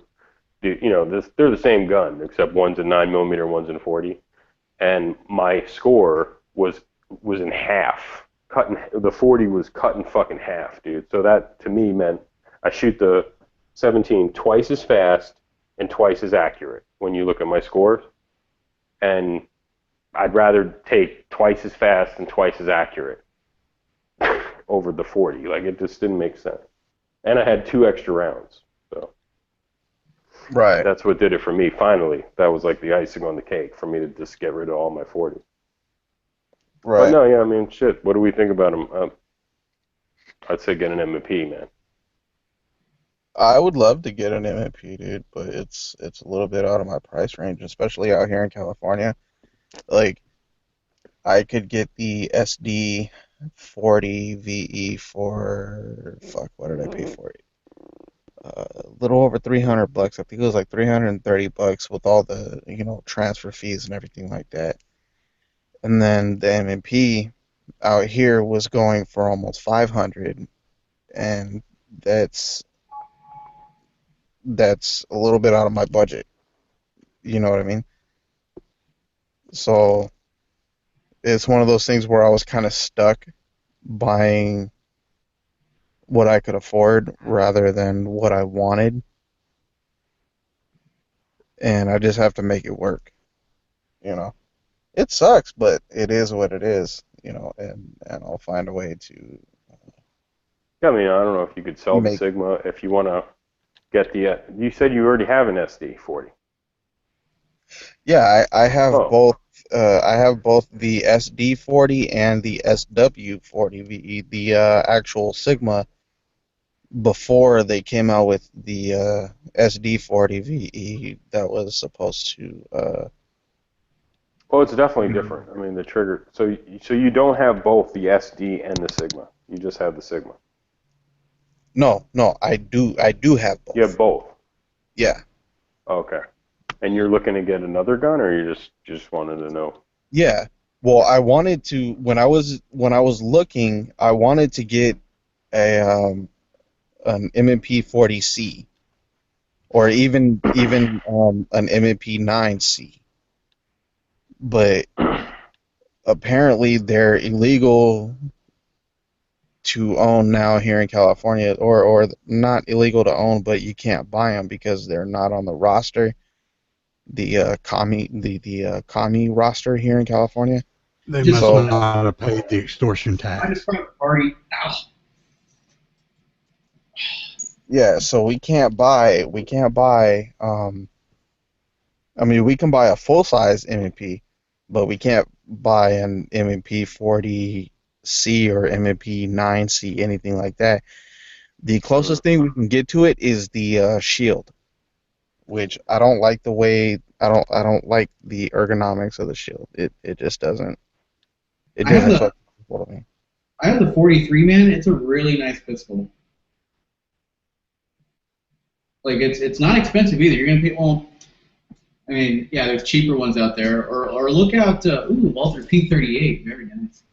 You know, they're the same gun except one's a 9mm, one's in 40, and my score was in half. The 40 was cut in fucking half, dude. So that to me meant I shoot the 17 twice as fast and twice as accurate when you look at my scores, and I'd rather take twice as fast and twice as accurate over the 40. Like, it just didn't make sense. And I had 2 extra rounds. So right. That's what did it for me, finally. That was like the icing on the cake for me to just get rid of all my 40s. Right. But no, yeah, I mean, shit, what do we think about them? I'd say get an M&P, man. I would love to get an M&P, dude, but it's a little bit out of my price range, especially out here in California. Like, I could get the SD 40 VE for what did I pay for it? A little over $300. I think it was like $330 with all the transfer fees and everything like that. And then the M&P out here was going for almost $500, and that's a little bit out of my budget. You know what I mean? So it's one of those things where I was kind of stuck buying what I could afford rather than what I wanted. And I just have to make it work. It sucks, but it is what it is, and I'll find a way to. I mean, I don't know if you could sell the Sigma if you want to get the. You said you already have an SD 40. Yeah, I have both. I have both the SD 40 and the SW 40 VE, the actual Sigma. Before they came out with the SD 40 VE, that was supposed to. Well, it's definitely different. I mean, the trigger. So you don't have both the SD and the Sigma. You just have the Sigma. No, I do have both. You have both. Yeah. Okay. And you're looking to get another gun, or you just wanted to know? Yeah. Well, I wanted to when I was looking, I wanted to get an M&P 40C, or even an M&P 9C. But apparently they're illegal to own now here in California, or not illegal to own, but you can't buy them because they're not on the roster, the commie roster here in California. They must not have paid the extortion tax. I just found a party. Ow. Yeah, so we can't buy. I mean, we can buy a full-size M&P, but we can't buy an M&P 40C or M&P 9C, anything like that. The closest thing we can get to it is the Shield, which I don't like the way. I don't like the ergonomics of the Shield. It just doesn't. It doesn't fuck with me. I have the 43, man. It's a really nice pistol. Like, it's not expensive either. You're gonna pay, well, I mean, yeah, there's cheaper ones out there. Or look out, Walther P38, very nice.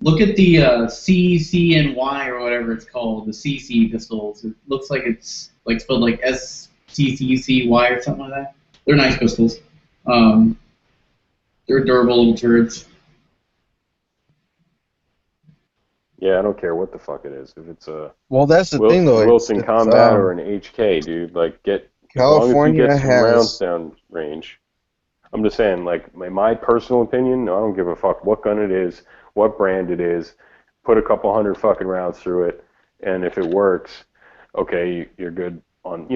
Look at the CCNY or whatever it's called, the CC pistols. It looks like it's like spelled like SCCCY or something like that. They're nice pistols. They're durable little turds. Yeah, I don't care what the fuck it is. If it's a that's the thing though. Wilson Combat or an HK, dude. Like California as long as you get some has rounds down range. I'm just saying, like my personal opinion. No, I don't give a fuck what gun it is, what brand it is. Put a couple hundred fucking rounds through it, and if it works, okay, you're good on.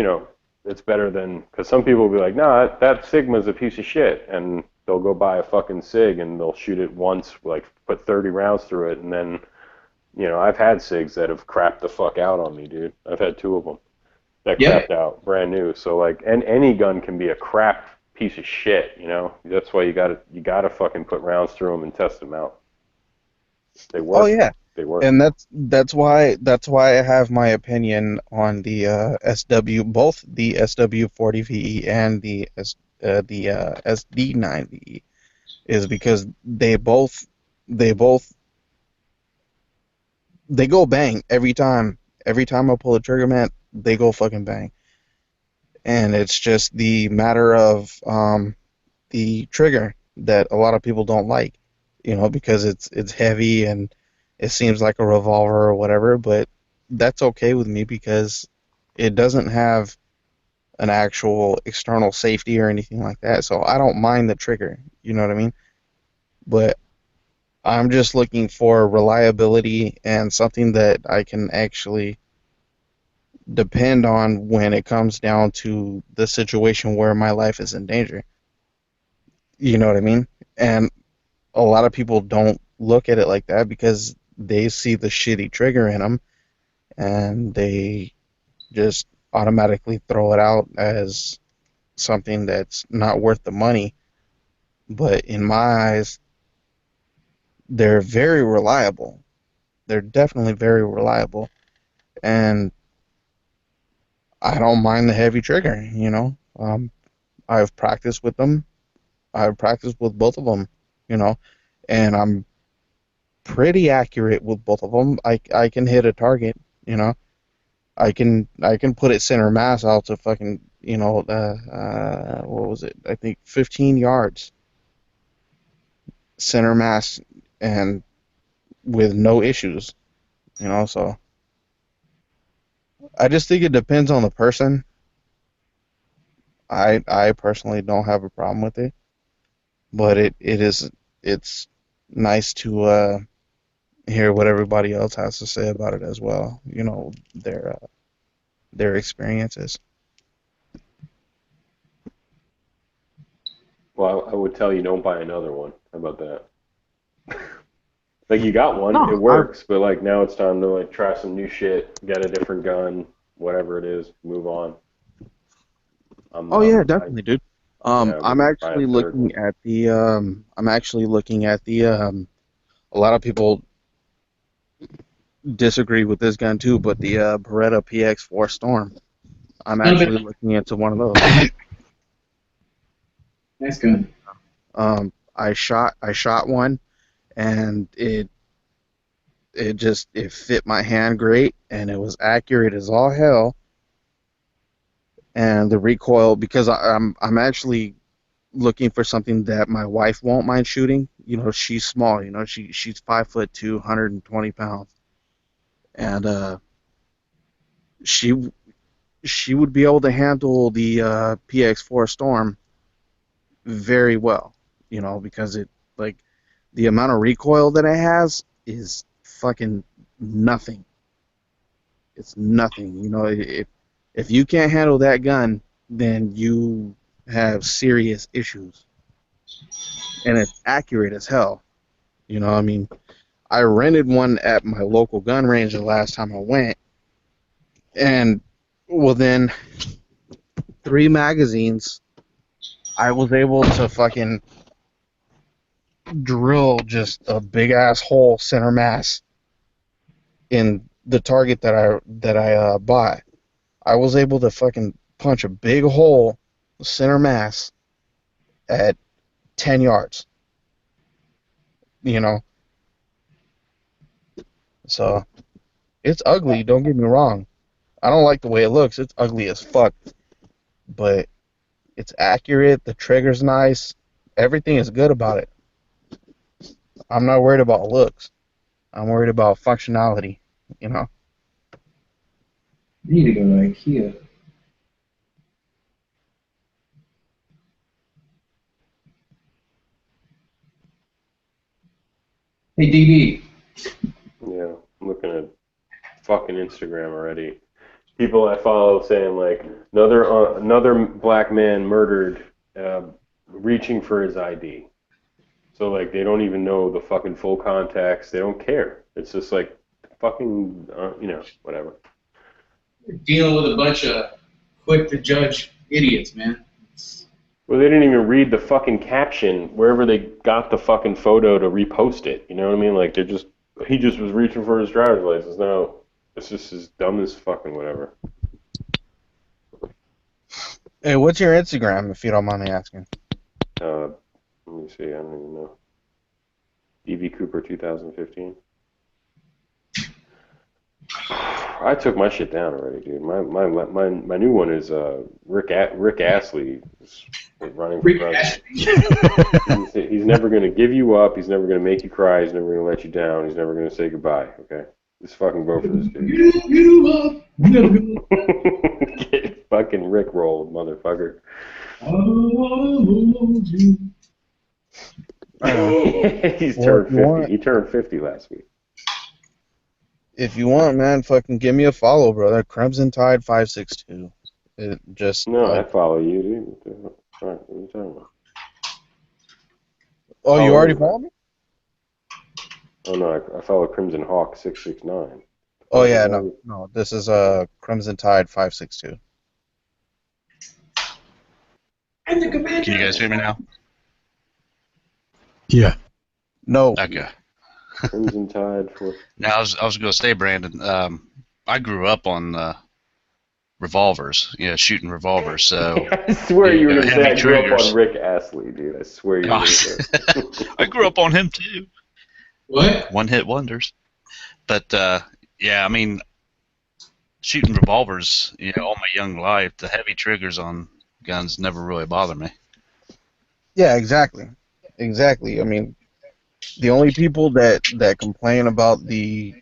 it's better than, because some people will be like, no, that Sigma's a piece of shit, and they'll go buy a fucking Sig and they'll shoot it once, like put 30 rounds through it, and then, I've had Sigs that have crapped the fuck out on me, dude. I've had 2 of them that crapped out, brand new. So like, and any gun can be a crap piece of shit, That's why you gotta fucking put rounds through them and test them out. They work. Oh yeah, They work. and that's why I have my opinion on the SW, both the SW40VE and the SD9VE, is because they go bang every time. Every time I pull the trigger, man, they go fucking bang. And it's just the matter of the trigger that a lot of people don't like, because it's heavy and it seems like a revolver or whatever, but that's okay with me because it doesn't have an actual external safety or anything like that, so I don't mind the trigger, you know what I mean? But I'm just looking for reliability and something that I can actually depend on when it comes down to the situation where my life is in danger. You know what I mean? And a lot of people don't look at it like that because they see the shitty trigger in them and they just automatically throw it out as something that's not worth the money. But in my eyes, they're very reliable. They're definitely very reliable. And I don't mind the heavy trigger, I've practiced with them. I've practiced with both of them, and I'm pretty accurate with both of them. I can hit a target, I can put it center mass out to fucking, what was it? I think 15 yards center mass and with no issues, so I just think it depends on the person. I personally don't have a problem with it, but it's nice to hear what everybody else has to say about it as well. Their experiences. Well, I would tell you don't buy another one. How about that? Like, you got one, it works, but like now it's time to like try some new shit, get a different gun, whatever it is, move on. Definitely, dude. I'm actually looking at the a lot of people disagree with this gun too, but the Beretta PX4 Storm. I'm actually looking into one of those. Nice gun. I shot one, and it fit my hand great, and it was accurate as all hell. And the recoil, because I'm actually looking for something that my wife won't mind shooting. She's small. She's 5'2", 120 pounds, and she would be able to handle the PX4 Storm very well. Because it, like, the amount of recoil that it has is fucking nothing. It's nothing. If you can't handle that gun, then you have serious issues. And it's accurate as hell. I rented one at my local gun range the last time I went, and within 3 magazines, I was able to fucking drill just a big ass hole center mass in the target that I bought. I was able to fucking punch a big hole center mass at 10 yards. So it's ugly, don't get me wrong. I don't like the way it looks. It's ugly as fuck. But it's accurate, the trigger's nice, everything is good about it. I'm not worried about looks. I'm worried about functionality, You need to go to IKEA. Hey, DD. Yeah, I'm looking at fucking Instagram already. people I follow saying like another black man murdered, reaching for his ID. So like they don't even know the fucking full context. They don't care. It's just like fucking whatever. You're dealing with a bunch of quick to judge idiots, man. Well, they didn't even read the fucking caption wherever they got the fucking photo to repost it. You know what I mean? Like he just was reaching for his driver's license. No, it's just as dumb as fucking whatever. Hey, what's your Instagram, if you don't mind me asking? Let me see. I don't even know. DB Cooper 2015. I took my shit down already, dude. My new one is Rick Astley is running for president. He's never gonna give you up. He's never gonna make you cry. He's never gonna let you down. He's never gonna say goodbye. Okay, just fucking vote for this dude. Get fucking Rick rolled, motherfucker. He's turned 50. He turned 50 last week. If you want, man, fucking give me a follow, brother. Crimson Tide 562. It just I follow you, dude. What are you talking about? Oh, you already follow me? Oh no, I follow Crimson Hawk 669. Oh yeah, no. This is Crimson Tide 562. And the commander. Can you guys hear me now? Yeah. No. Okay. Crimson Tide for. Now I was going to say, Brandon. I grew up on revolvers. Shooting revolvers. So I swear you were going to say I grew triggers. up on Rick Astley, dude. I swear you were going to say. I grew up on him too. What? One-hit wonders. But yeah, I mean, shooting revolvers. All my young life, the heavy triggers on guns never really bother me. Yeah, exactly. I mean, the only people that complain about the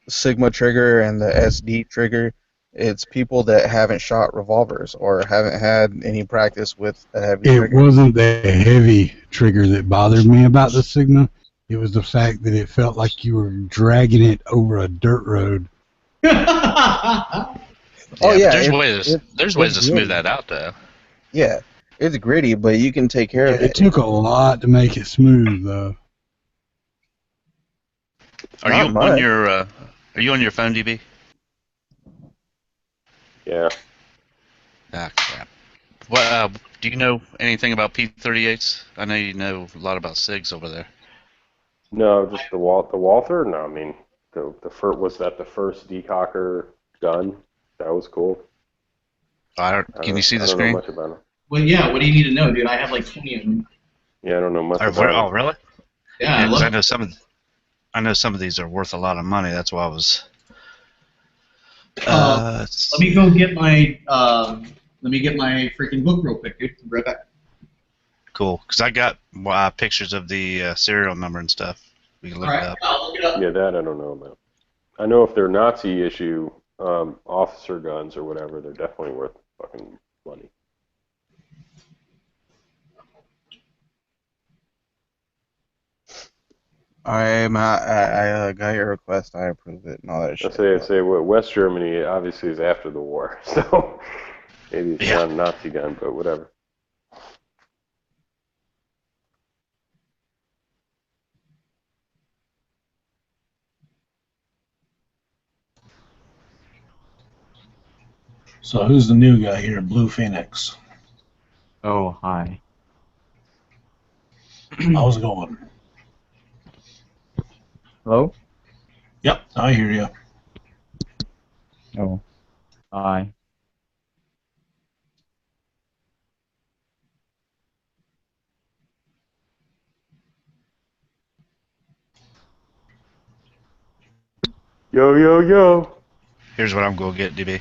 Sigma trigger and the SD trigger, it's people that haven't shot revolvers or haven't had any practice with a heavy trigger. It wasn't the heavy trigger that bothered me about the Sigma. It was the fact that it felt like you were dragging it over a dirt road. Oh yeah, there's ways to smooth that out though. Yeah, it's gritty, but you can take care of it. It took a lot to make it smooth, though. Are you on your phone, DB? Yeah. Ah, crap. What do you know anything about P-38s? I know you know a lot about SIGs over there. No, just the Walther. No, I mean was that the first decocker gun? That was cool. Can you see the screen? I don't know much about it. Well, yeah. What do you need to know, dude? I have like 20 of them. Yeah, I don't know much about it. Oh, really? Yeah, I know some of these are worth a lot of money. That's why I was. Let me go get my freaking book real quick, dude. I'll be right back. Cool, because I got pictures of the serial number and stuff. We can look it up. I'll look it up. Yeah, that I don't know about. I know if they're Nazi issue officer guns or whatever, they're definitely worth fucking money. I got your request. I approved it and all that shit. I say West Germany obviously is after the war, so maybe it's not a Nazi gun, but whatever. So who's the new guy here? Blue Phoenix. Oh, hi. How's it going? Hello? Yep, I hear you. Oh, hi. Yo, yo, yo. Here's what I'm going to get, DB.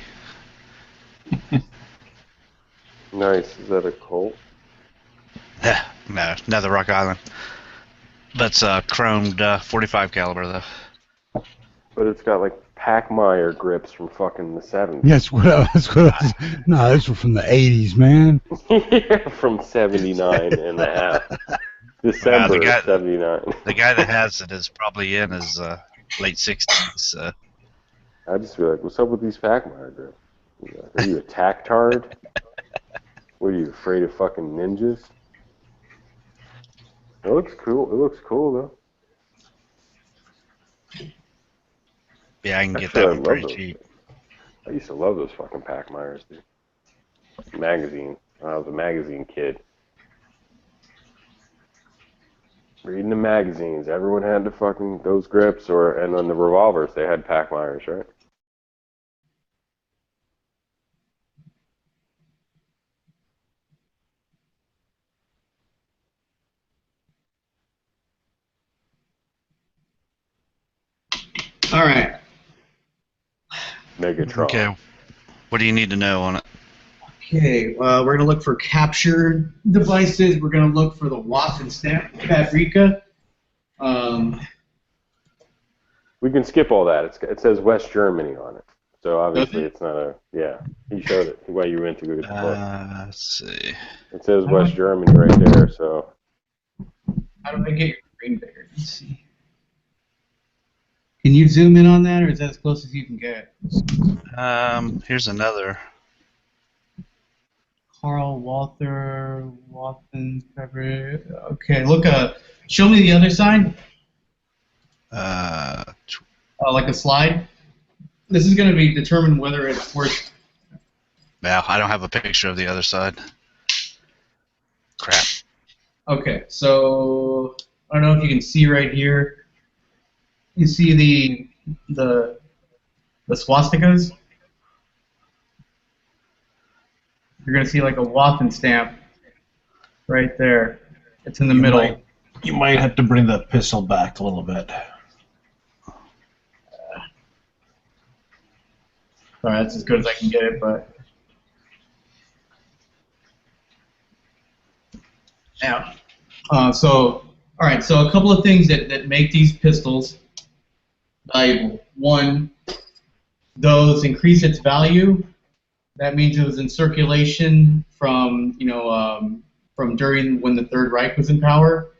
Nice. Is that a Colt? No, Nether Rock Island. That's chromed 45 caliber though. But it's got like Packmeyer grips from fucking the 70s. Yes, no, those were from the 80s, man. Yeah, from 79 and a half. December of 79. The guy that has it is probably in his late 60s. I'd just be like, what's up with these Packmeyer grips? Are you a tactard? What are you, afraid of fucking ninjas? It looks cool. It looks cool though. Yeah, I can get Actually, that I one love pretty those. cheap. I used to love those fucking Packmeyers, dude. Magazine. I was a magazine kid. Reading the magazines, everyone had the fucking those grips, and on the revolvers they had Packmeyers, right? All right. Megatron. Okay. What do you need to know on it? Okay, we're going to look for capture devices. We're going to look for the Waffen stamp Paprika. We can skip all that. It says West Germany on it. So obviously it's not a... Yeah, he showed it while you went to go get the book. Let's see. It says West Germany right there, so... How do I get your screen bigger? Let's see. Can you zoom in on that, or is that as close as you can get? Here's another. Carl Walther, Waffen, okay, look, show me the other side. Like a slide. This is going to be determine whether it's worth. Well, I don't have a picture of the other side. Crap. Okay, so I don't know if you can see right here. You see the swastikas? You're going to see like a Waffen stamp right there. It's in the middle. You might have to bring the pistol back a little bit. Sorry, that's as good as I can get it, but... Yeah. All right, so a couple of things that make these pistols valuable. One, those increase its value. That means it was in circulation from, from during when the Third Reich was in power.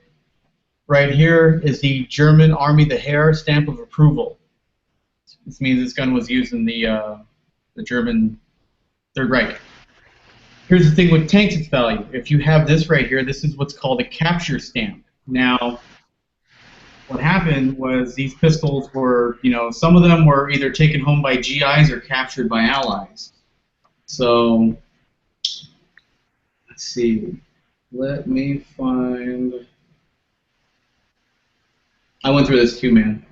Right here is the German Army the Heer stamp of approval. This means this gun was used in the German Third Reich. Here's the thing with tanks, its value. If you have this right here, this is what's called a capture stamp. Now, what happened was these pistols were, some of them were either taken home by GIs or captured by Allies. So, let's see. Let me find... I went through this too, man.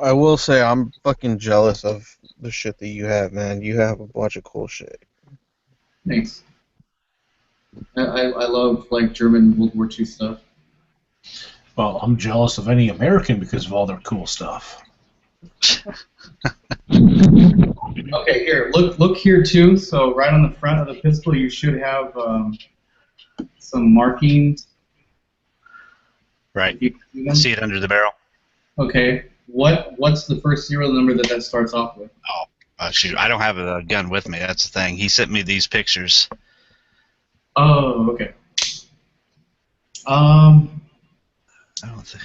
I will say I'm fucking jealous of the shit that you have, man. You have a bunch of cool shit. Thanks. I love like German World War II stuff. Well, I'm jealous of any American because of all their cool stuff. Okay, here, look here too. So right on the front of the pistol, you should have some markings. Right. I see it under the barrel. Okay. What's the first serial number that starts off with? Oh, shoot. I don't have a gun with me. That's the thing. He sent me these pictures. Oh, okay. I don't think...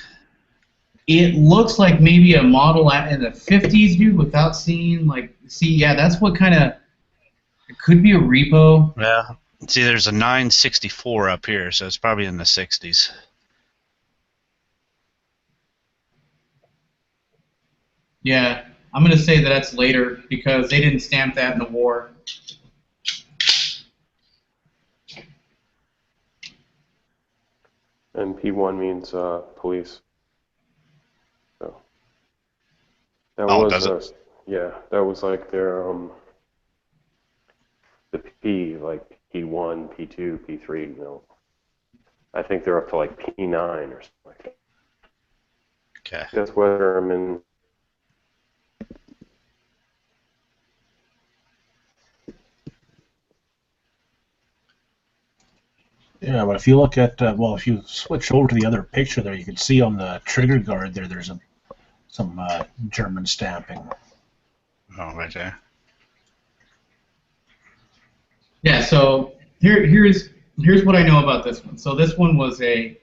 It looks like maybe a model in the 50s, dude, without seeing, yeah, that's what kind of, it could be a repo. Yeah. See, there's a 964 up here, so it's probably in the 60s. Yeah, I'm going to say that that's later because they didn't stamp that in the war. And P1 means police. So that does it? Yeah, that was like their the P, like P1, P2, P3. I think they're up to like P9 or something like that. Okay. That's where I'm in. Yeah, but if you look at, if you switch over to the other picture there, you can see on the trigger guard there, there's some German stamping. Oh, right there. Yeah, so here's what I know about this one. So this one was a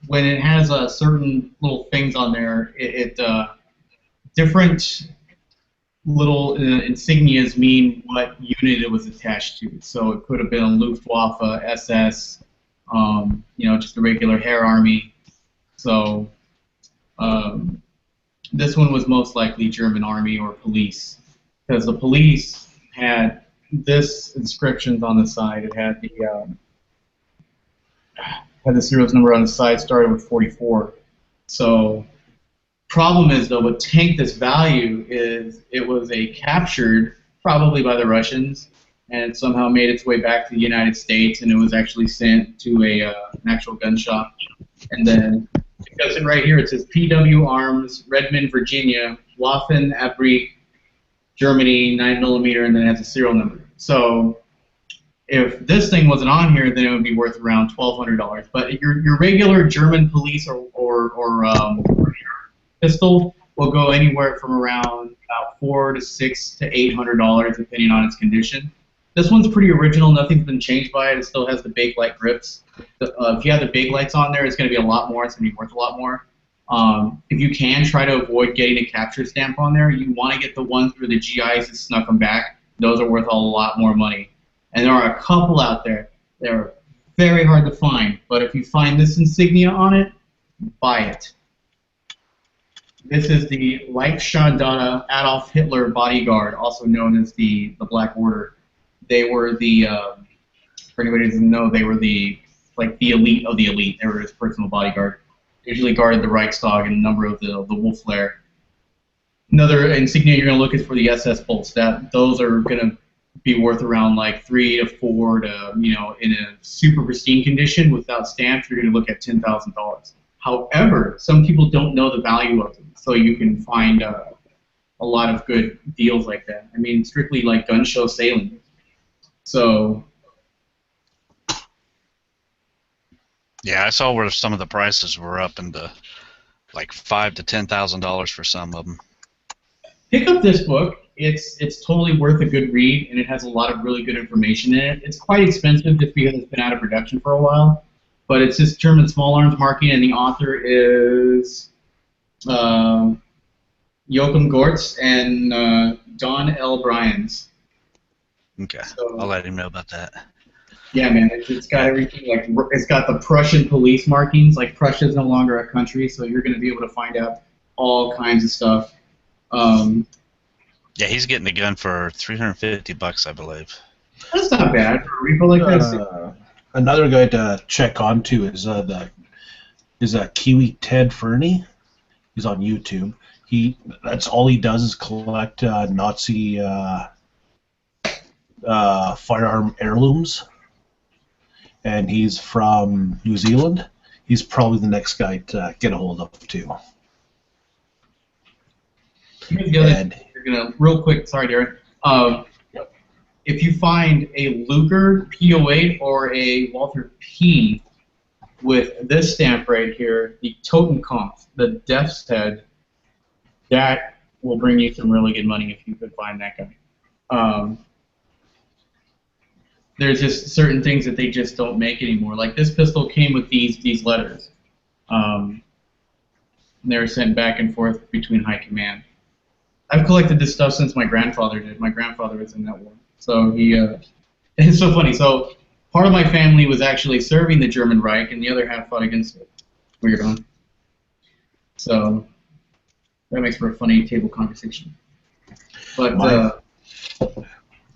when it has certain little things on there, different little insignias mean what unit it was attached to. So it could have been a Luftwaffe, SS, just a regular Heer Army. So this one was most likely German Army or police, because the police had this inscriptions on the side. It had the serial number on the side, started with 44. So problem is, though, what tanked this value is it was captured probably by the Russians and somehow made its way back to the United States, and it was actually sent to an actual gun shop. And then, because right here it says PW Arms, Redmond, Virginia, Waffen, Abri, Germany, 9mm, and then it has a serial number. So if this thing wasn't on here, then it would be worth around $1,200. But your regular German police or pistol will go anywhere from around about $400 to $600 to $800, depending on its condition. This one's pretty original. Nothing's been changed by it. It still has the Bakelite grips. If you have the Bakelites on there, it's going to be a lot more. It's going to be worth a lot more. If you can, try to avoid getting a capture stamp on there. You want to get the ones where the GIs have snuck them back. Those are worth a lot more money. And there are a couple out there that are very hard to find. But if you find this insignia on it, buy it. This is the Leibstandarte Adolf Hitler bodyguard, also known as the Black Order. They were for anybody who doesn't know, they were the elite of the elite. They were his personal bodyguard. Usually guarded the Reichstag and a number of the Wolf Lair. Another insignia you're going to look is for the SS bolts. Those are going to be worth around like $3 to $4 to, in a super pristine condition without stamps, you're going to look at $10,000. However, some people don't know the value of them, so you can find a lot of good deals like that. I mean, strictly like gun show sailing. So. Yeah, I saw where some of the prices were up into like $5,000 to $10,000 for some of them. Pick up this book. It's totally worth a good read, and it has a lot of really good information in it. It's quite expensive just because it's been out of production for a while, but it's just German small arms marking, and the author is Joachim Gortz and Don L. Bryans. Okay, So, I'll let him know about that. Yeah, man, it's got everything. Like, it's got the Prussian police markings. Like, Prussia is no longer a country, so you're going to be able to find out all kinds of stuff. Yeah, he's getting the gun for $350, I believe. That's not bad for a repo like that. Another guy to check on too is Kiwi Ted Fernie. He's on YouTube. That's all he does is collect Nazi firearm heirlooms, and he's from New Zealand. He's probably the next guy to get a hold of too. Here's the other thing. You're gonna real quick. Sorry, Darren. If you find a Luger P08 or a Walther P with this stamp right here, the Totenkopf, the Death's Head, that will bring you some really good money if you could find that guy. There's just certain things that they just don't make anymore. Like this pistol came with these letters. They were sent back and forth between high command. I've collected this stuff since my grandfather did. My grandfather was in that war. So it's so funny. So part of my family was actually serving the German Reich, and the other half fought against it. Weird, huh? So that makes for a funny table conversation. But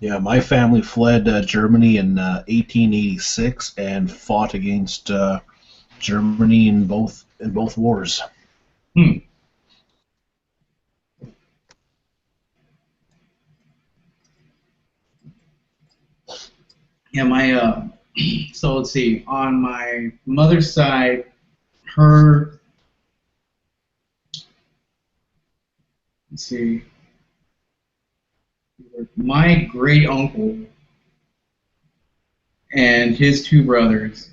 my family fled Germany in 1886 and fought against Germany in both wars. Yeah, so let's see, on my mother's side, let's see, my great uncle and his two brothers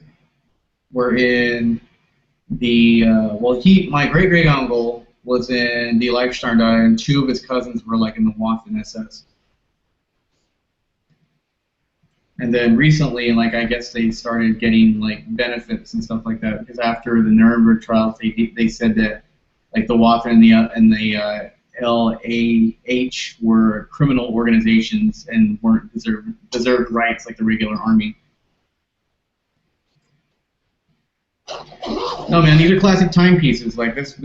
were in the, my great great uncle was in the Leibstandarte, and two of his cousins were like in the Waffen SS. And then recently, like I guess they started getting like benefits and stuff like that because after the Nuremberg trials, they said that like the Waffen and the LAH were criminal organizations and weren't deserved rights like the regular army. No man, these are classic timepieces. Like this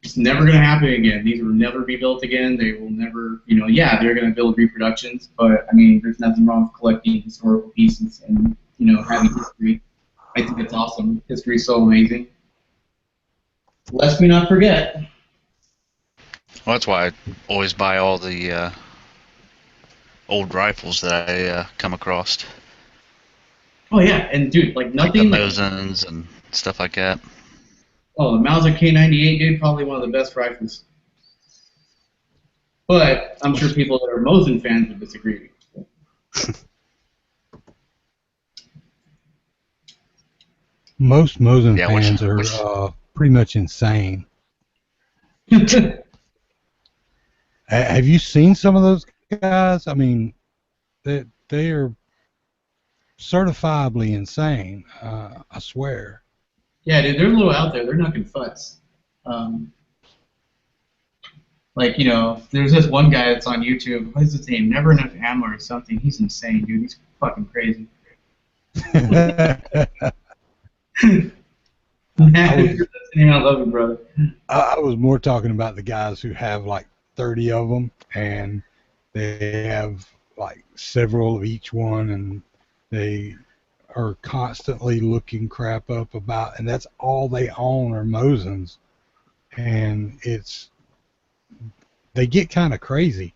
it's never going to happen again. These will never be built again. They will never, you know, yeah, they're going to build reproductions, but I mean, there's nothing wrong with collecting historical pieces and, you know, having history. I think it's awesome. History is so amazing. Lest we not forget. Well, that's why I always buy all the old rifles that I come across. Oh yeah, and dude, like nothing. Like the Mosins and stuff like that. Oh, the Mauser K98, dude, probably one of the best rifles. But I'm sure people that are Mosin fans would disagree. Most Mosin fans are pretty much insane. Have you seen some of those guys? I mean, they are certifiably insane. I swear. Yeah, dude, they're a little out there. They're knocking futz. Like, you know, there's this one guy that's on YouTube. What is his name? Never Enough Ammo or something. He's insane, dude. He's fucking crazy. I love you, brother. I was more talking about the guys who have like 30 of them, and they have like several of each one, and they are constantly looking crap up about, and that's all they own are Mosins, and they get kind of crazy.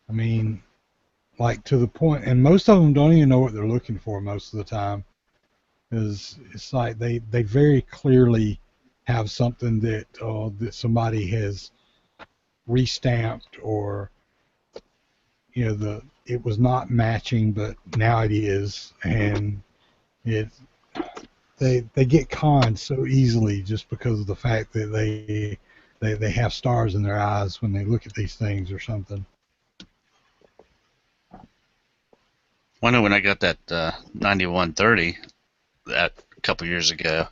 I mean, like to the point, and most of them don't even know what they're looking for most of the time, because it's like they very clearly have something that that somebody has restamped, or you know, it was not matching, but now it is, and they get conned so easily just because of the fact that they have stars in their eyes when they look at these things or something. I know when I got that 9130 that a couple years ago,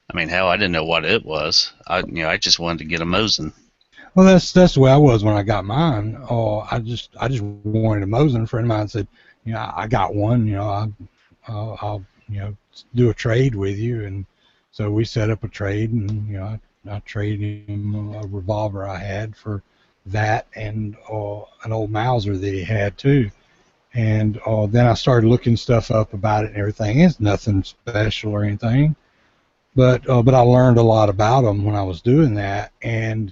I mean, hell, I didn't know what it was. I just wanted to get a Mosin. Well, that's the way I was when I got mine. I just wanted a Mosin. A friend of mine said, you know, I got one. You know, I'll you know, do a trade with you, and so we set up a trade, and you know, I traded him a revolver I had for that, and an old Mauser that he had too. And then I started looking stuff up about it and everything. It's nothing special or anything, but I learned a lot about them when I was doing that, and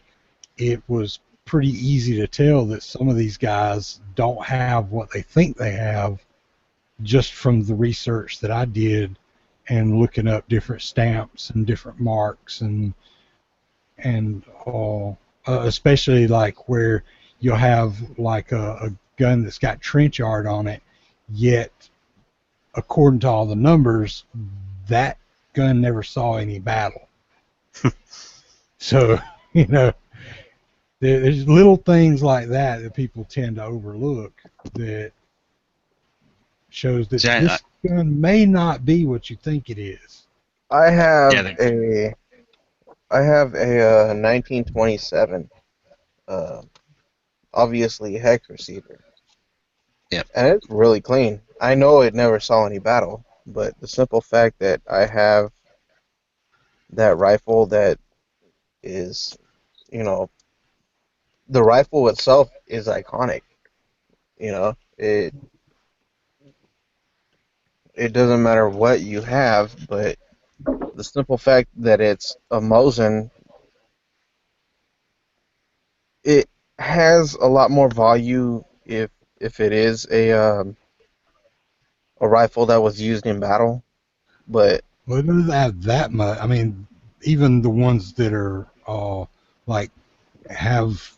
it was pretty easy to tell that some of these guys don't have what they think they have just from the research that I did and looking up different stamps and different marks, and especially like where you'll have like a gun that's got trench art on it, yet according to all the numbers, that gun never saw any battle. So, you know, there's little things like that people tend to overlook that shows that this gun may not be what you think it is. I have a 1927, obviously hex receiver. Yep. And it's really clean. I know it never saw any battle, but the simple fact that I have that rifle that is, you know, the rifle itself is iconic. You know, it doesn't matter what you have, but the simple fact that it's a Mosin, it has a lot more value if it is a rifle that was used in battle. But well, it doesn't have that much. I mean, even the ones that are like have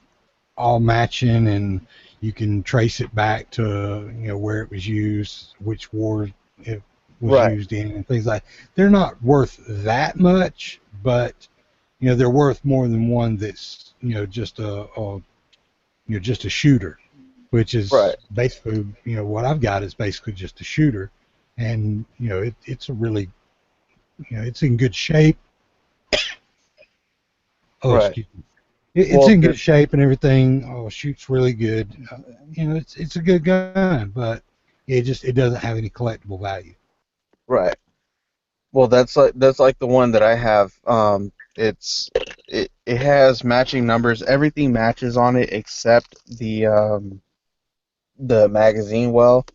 all matching, and you can trace it back to, you know, where it was used, which war it was used in, and things like that. They're not worth that much, but you know, they're worth more than one that's, you know, just a shooter, which is Right. basically, what I've got is basically just a shooter, and it's a really, it's in good shape. Oh, Right. excuse me. It's in good shape and everything. Oh, shoots really good. It's a good gun, but it doesn't have any collectible value. Right. Well, that's like the one that I have. It has matching numbers. Everything matches on it except the magazine well.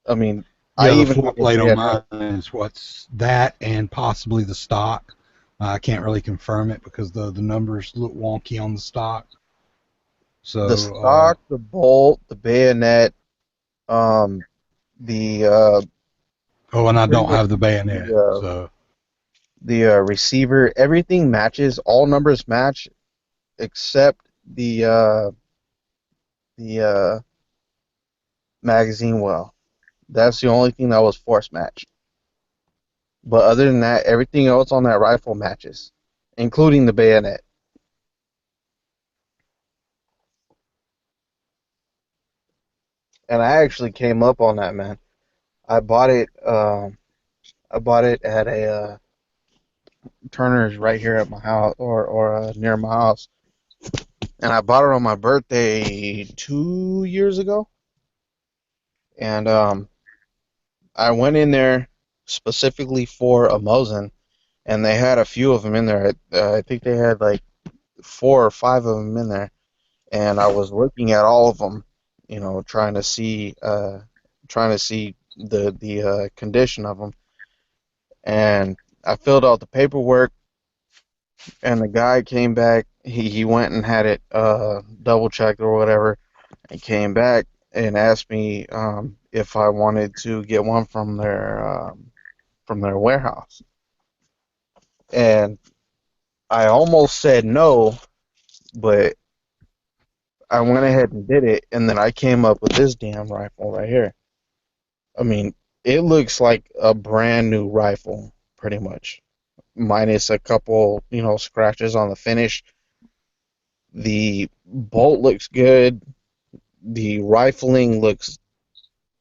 I mean, I The even floor plate on had mine is what's that and possibly the stock. I can't really confirm it because the numbers look wonky on the stock. So the stock, the bolt, the bayonet, the and I pretty don't much have the bayonet. So the receiver, everything matches. All numbers match except the magazine well. That's the only thing that was force matched. But other than that, everything else on that rifle matches, including the bayonet. And I actually came up on that, man. I bought it. I bought it at a Turner's right here at my house, or near my house. And I bought it on my birthday 2 years ago. And I went in there specifically for a Mosin, and they had a few of them in there. I think they had like 4 or 5 of them in there, and I was looking at all of them, trying to see the condition of them. And I filled out the paperwork, and the guy came back. He went and had it double checked or whatever, and came back and asked me if I wanted to get one from their warehouse. And I almost said no, but I went ahead and did it, and then I came up with this damn rifle right here. I mean, it looks like a brand new rifle, pretty much, minus a couple, scratches on the finish. The bolt looks good. The rifling looks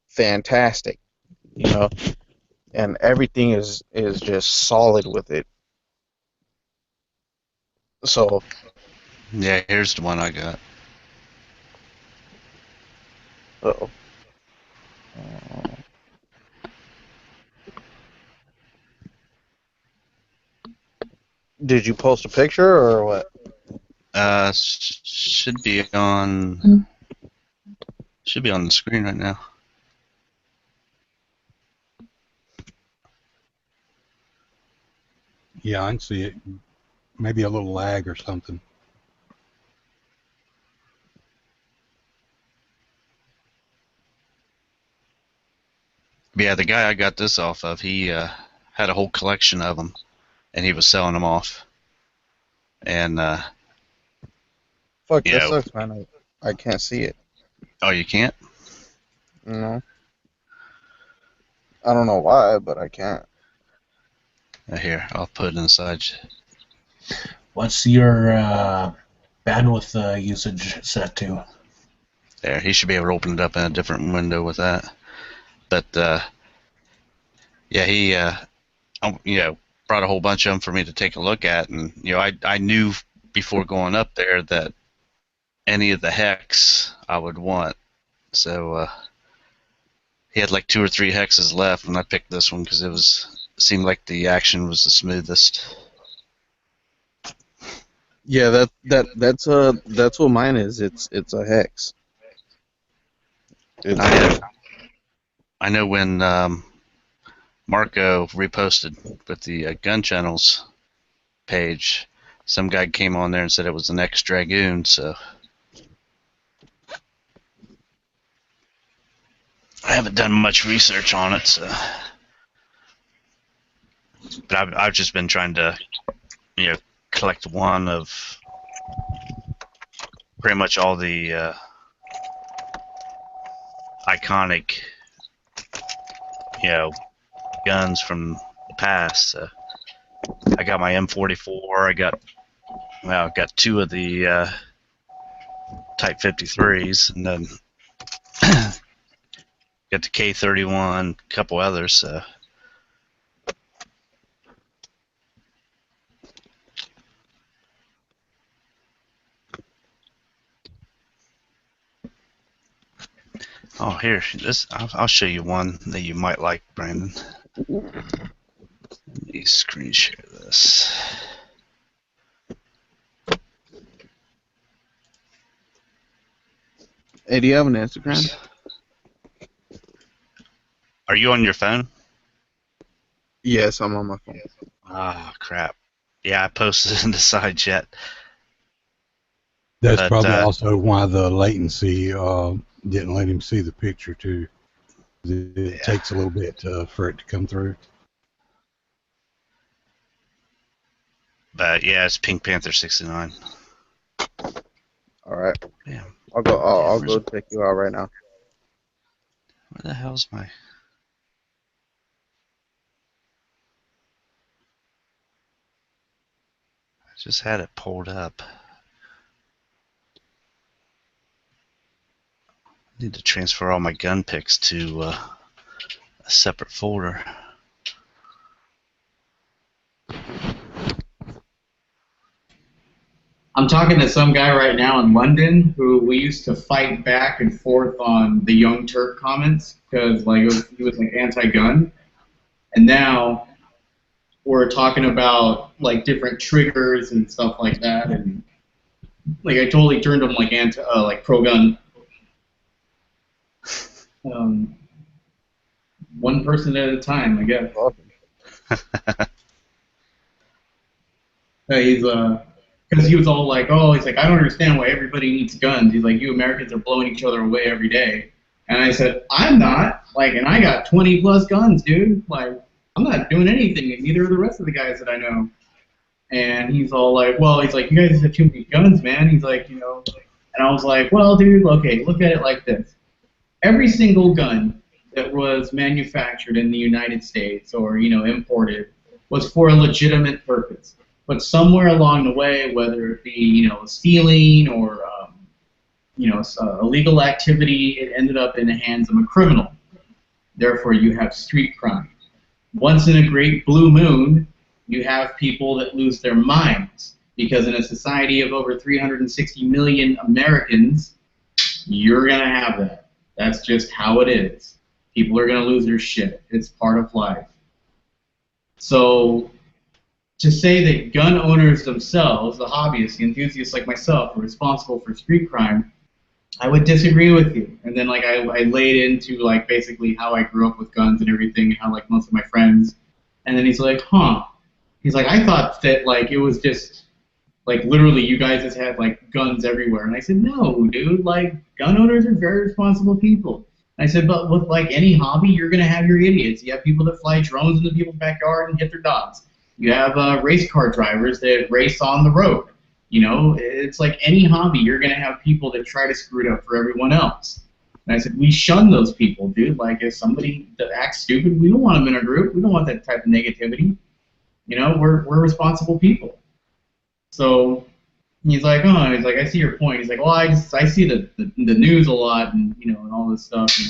fantastic, and everything is just solid with it. So, yeah, here's the one I got. uh-oh. Did you post a picture or what? Should be on the screen right now. yeah, I can see it. Maybe a little lag or something. Yeah, the guy I got this off of, he had a whole collection of them, and he was selling them off. And Fuck, that sucks, man. I can't see it. Oh, you can't? No. I don't know why, but I can't. Here, I'll put it inside. What's your bandwidth usage set to? There, he should be able to open it up in a different window with that. But yeah, he brought a whole bunch of them for me to take a look at, and I knew before going up there that any of the hex I would want. So he had like 2 or 3 hexes left, and I picked this one because it seemed like the action was the smoothest. Yeah, that's what mine is. It's a hex. I know when Marco reposted with the Gun Channels page, some guy came on there and said it was an X-Dragoon, so I haven't done much research on it, so. But I've just been trying to, collect one of pretty much all the iconic, guns from the past. I got my M44. I got 2 of the Type 53s, and then got the K31, a couple others. So. Oh, here, this. I'll show you one that you might like, Brandon. Let me screen share this. Hey, do you have an Instagram? Are you on your phone? Yes, I'm on my phone. Ah, crap. Yeah, I posted it in the side chat. That's But, probably also why the latency didn't let him see the picture too. It takes a little bit for it to come through. But yeah, it's Pink Panther 69. All right. Yeah. I'll go. I'll Where's go it? check you out right now. Where the hell's my? I just had it pulled up. I need to transfer all my gun pics to a separate folder. I'm talking to some guy right now in London who we used to fight back and forth on the Young Turk comments because like he was like anti-gun, and now we're talking about like different triggers and stuff like that, and like I totally turned him like like pro-gun. One person at a time, I guess. He's because he was all like, oh, he's like, I don't understand why everybody needs guns. He's like, you Americans are blowing each other away every day. And I said, I'm not. Like, and I got 20 plus guns, dude. Like, I'm not doing anything, and neither are the rest of the guys that I know. And he's all like, well, he's like, you guys have too many guns, man. He's like, you know. And I was like, well, dude, okay, look at it like this. Every single gun that was manufactured in the United States or, you know, imported was for a legitimate purpose. But somewhere along the way, whether it be, you know, stealing or, you know, illegal activity, it ended up in the hands of a criminal. Therefore, you have street crime. Once in a great blue moon, you have people that lose their minds. Because in a society of over 360 million Americans, you're going to have that. That's just how it is. People are going to lose their shit. It's part of life. So to say that gun owners themselves, the hobbyists, the enthusiasts like myself, are responsible for street crime, I would disagree with you. And then like I laid into like basically how I grew up with guns and everything, and how like most of my friends. And then he's like, huh. He's like, I thought that like it was just like literally you guys just had like guns everywhere. And I said, no, dude. Like gun owners are very responsible people. I said, but with like any hobby, you're gonna have your idiots. You have people that fly drones into people's backyard and hit their dogs. You have race car drivers that race on the road. You know, it's like any hobby, you're going to have people that try to screw it up for everyone else. And I said, we shun those people, dude. Like, if somebody that acts stupid, we don't want them in our group. We don't want that type of negativity. You know, we're responsible people. So he's like, oh, he's like, I see your point. He's like, well, I see the news a lot and, you know, and all this stuff. And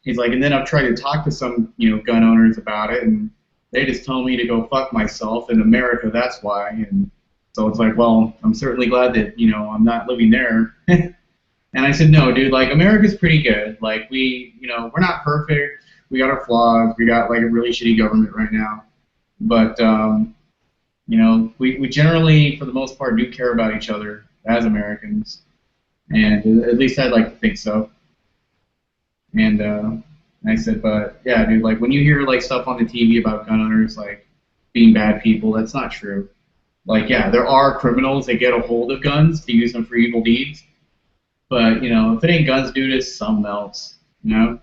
he's like, and then I've tried to talk to some, you know, gun owners about it, and they just told me to go fuck myself in America, that's why. And so it's like, well, I'm certainly glad that, you know, I'm not living there. And I said, no, dude, like, America's pretty good. Like, we, you know, we're not perfect. We got our flaws. We got, like, a really shitty government right now. But, you know, we generally, for the most part, do care about each other as Americans. And at least I'd like to think so. And I said, but yeah, dude, like when you hear like stuff on the TV about gun owners like being bad people, that's not true. Like, yeah, there are criminals that get a hold of guns to use them for evil deeds. But, you know, if it ain't guns, dude, it's something else. You know?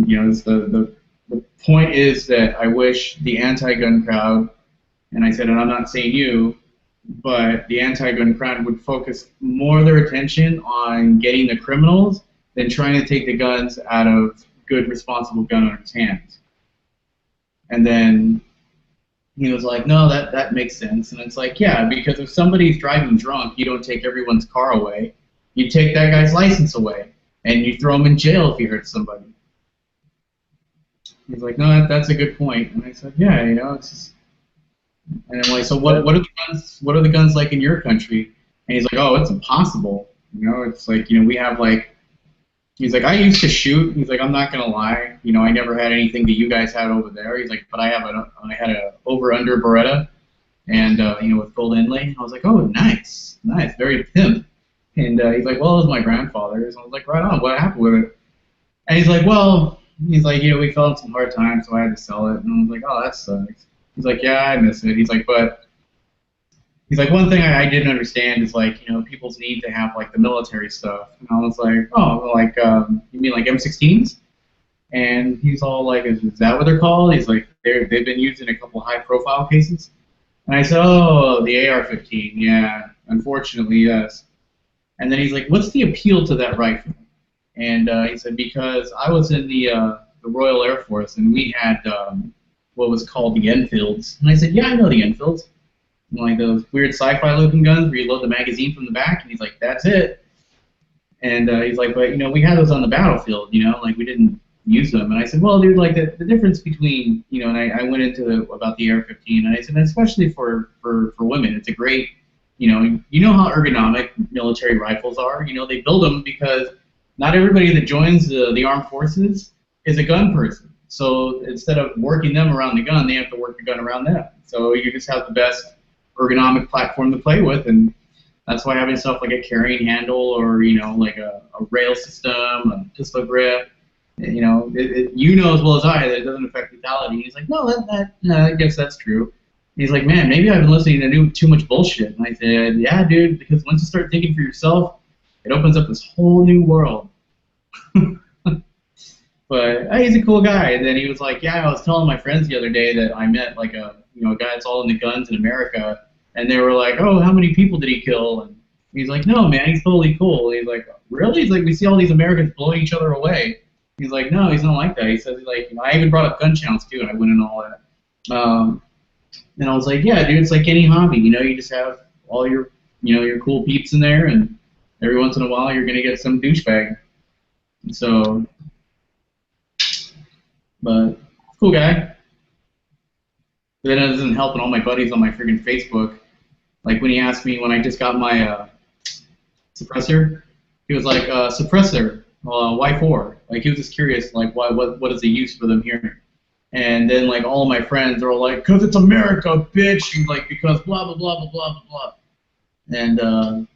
You know, it's the point is that I wish the anti-gun crowd, and I said, and I'm not saying you, but the anti-gun crowd would focus more of their attention on getting the criminals than trying to take the guns out of good, responsible gun owners' hands. And then he was like, no, that makes sense. And it's like, yeah, because if somebody's driving drunk, you don't take everyone's car away. you take that guy's license away, and you throw him in jail if he hurts somebody. He's like, no, that's a good point. And I said, yeah, you know, it's just. And I'm like, so what are the guns? What are the guns like in your country? And he's like, oh, it's impossible. You know, it's like, you know, we have like. He's like, I used to shoot. He's like, I'm not gonna lie. You know, I never had anything that you guys had over there. He's like, but I had a over-under Beretta, and you know, with gold inlay. I was like, oh, nice, very pimp. And he's like, well, it was my grandfather's. I was like, right on. What happened with it? And he's like, well, he's like, you know, we fell in some hard times, so I had to sell it. And I was like, oh, that sucks. He's like, yeah, I miss it. He's like, but. He's like, one thing I didn't understand is, like, you know, people's need to have, like, the military stuff. And I was like, oh, like, you mean, like, M16s? And he's all like, is that what they're called? He's like, they've been used in a couple high-profile cases. And I said, oh, the AR-15, yeah, unfortunately, yes. And then he's like, what's the appeal to that rifle? And he said, because I was in the Royal Air Force, and we had what was called the Enfields. And I said, yeah, I know the Enfields. Like those weird sci-fi looking guns where you load the magazine from the back, and he's like, that's it. And he's like, but, you know, we had those on the battlefield, you know, like we didn't use them. And I said, well, dude, like the difference between, you know, and I went into about the AR-15, and I said, especially for women, it's a great, you know how ergonomic military rifles are. You know, they build them because not everybody that joins the armed forces is a gun person. So instead of working them around the gun, they have to work the gun around them. So you just have the best ergonomic platform to play with, and that's why having stuff like a carrying handle or, you know, like a rail system, a pistol grip, you know, you know as well as I that it doesn't affect lethality. He's like, no, I guess that's true. He's like, man, maybe I've been listening to too much bullshit. And I said, yeah, dude, because once you start thinking for yourself, it opens up this whole new world. But he's a cool guy. And then he was like, yeah, I was telling my friends the other day that I met like a guy that's all into guns in America. And they were like, oh, how many people did he kill? And he's like, no, man, he's totally cool. He's like, really? He's like, we see all these Americans blowing each other away. He's like, no, he's not like that. He says, like, I even brought up gun challenge too, and I went into all that. And I was like, yeah, dude, it's like any hobby. You know, you just have all your, your cool peeps in there, and every once in a while you're gonna get some douchebag. So, but cool guy. But then it doesn't help, and all my buddies on my freaking Facebook, like when he asked me when I just got my suppressor, he was like, suppressor, why for? Like he was just curious, like what is the use for them here? And then like all of my friends are all like, cause it's America, bitch, and like because blah blah blah blah blah blah blah. And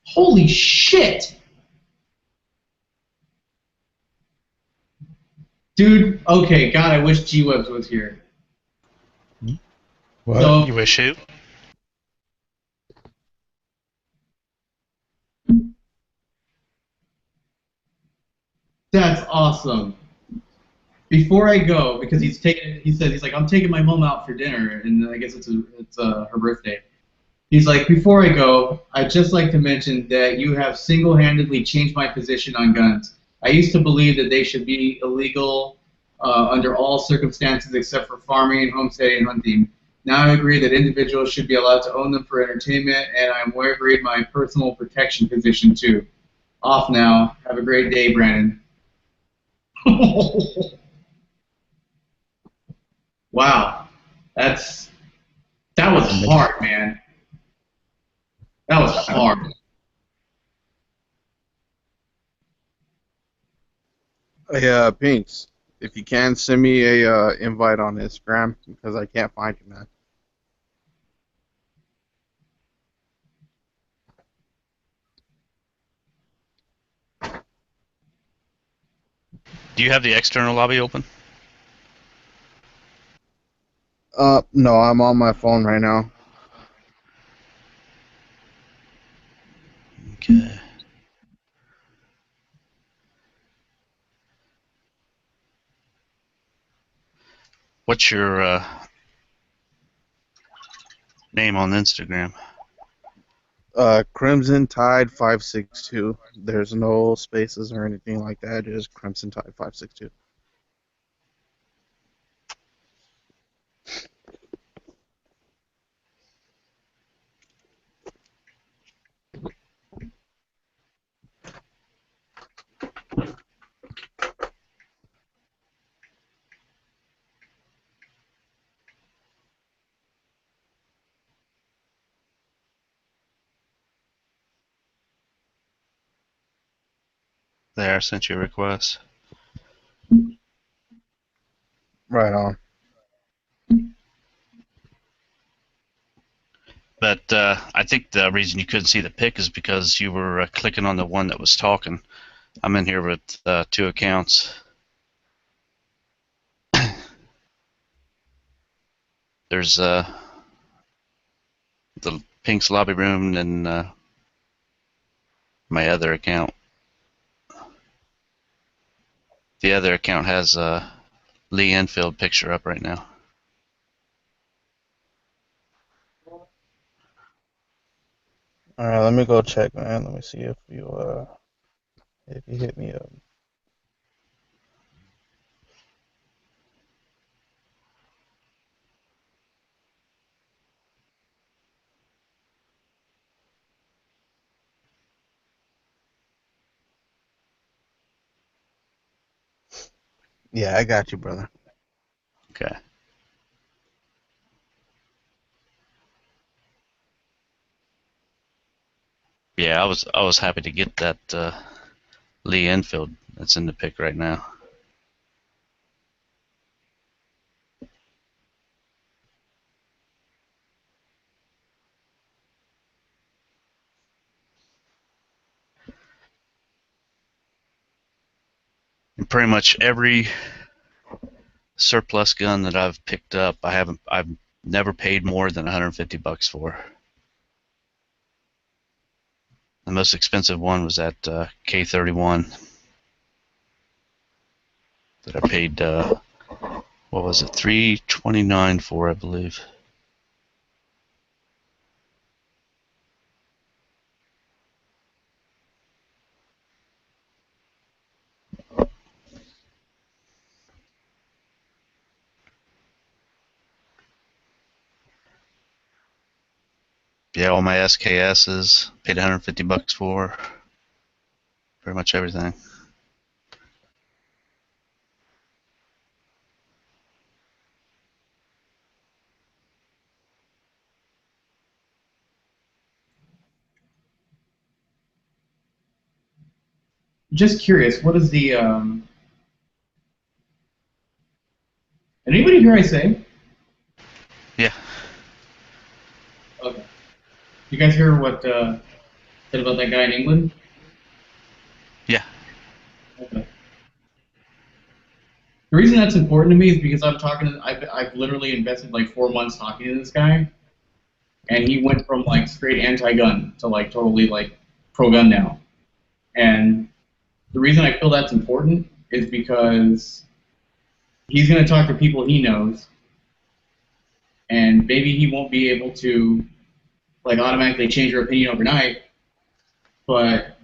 holy shit! Dude, okay, God, I wish G-Webs was here. What? So, you wish who? That's awesome. Before I go, because he said he's like, I'm taking my mom out for dinner, and I guess it's her birthday. He's like, before I go, I'd just like to mention that you have single-handedly changed my position on guns. I used to believe that they should be illegal under all circumstances except for farming, homesteading, and hunting. Now I agree that individuals should be allowed to own them for entertainment, and I'm way agreed my personal protection position too. Off now. Have a great day, Brandon. Wow. That was hard, man. That was hard. Hey, Pinks, if you can, send me a invite on Instagram because I can't find you, man. Do you have the external lobby open? No, I'm on my phone right now. Okay. What's your name on Instagram? Crimson Tide 562. There's no spaces or anything like that. Just Crimson Tide 562. There, I sent you a request. Right on. But I think the reason you couldn't see the pic is because you were clicking on the one that was talking. I'm in here with 2 accounts. There's the Pink's Lobby Room and my other account. The other account has Lee Enfield picture up right now. All right, let me go check, man. Let me see if you hit me up. Yeah, I got you, brother. Okay. Yeah, I was happy to get that Lee Enfield that's in the pic right now. And pretty much every surplus gun that I've picked up, I've never paid more than $150 for. The most expensive one was that K31 that I paid what was it, $329 for, I believe. Yeah, all my SKSs paid $150 for. Pretty much everything. Just curious, what is the Did anybody hear I say? Yeah. Okay. You guys hear what said about that guy in England? Yeah. Okay. The reason that's important to me is because I've literally invested like 4 months talking to this guy, and he went from like straight anti-gun to like totally like pro-gun now. And the reason I feel that's important is because he's going to talk to people he knows, and maybe he won't be able to like automatically change your opinion overnight, but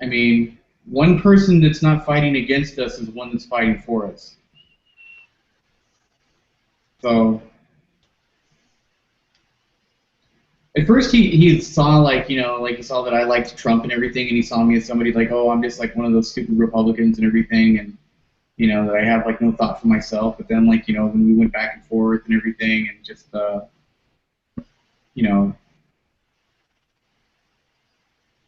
I mean, one person that's not fighting against us is one that's fighting for us. So at first he saw like, you know, like he saw that I liked Trump and everything, and he saw me as somebody like, oh, I'm just like one of those stupid Republicans and everything, and you know, that I have like no thought for myself. But then like, you know, when we went back and forth and everything, and just you know,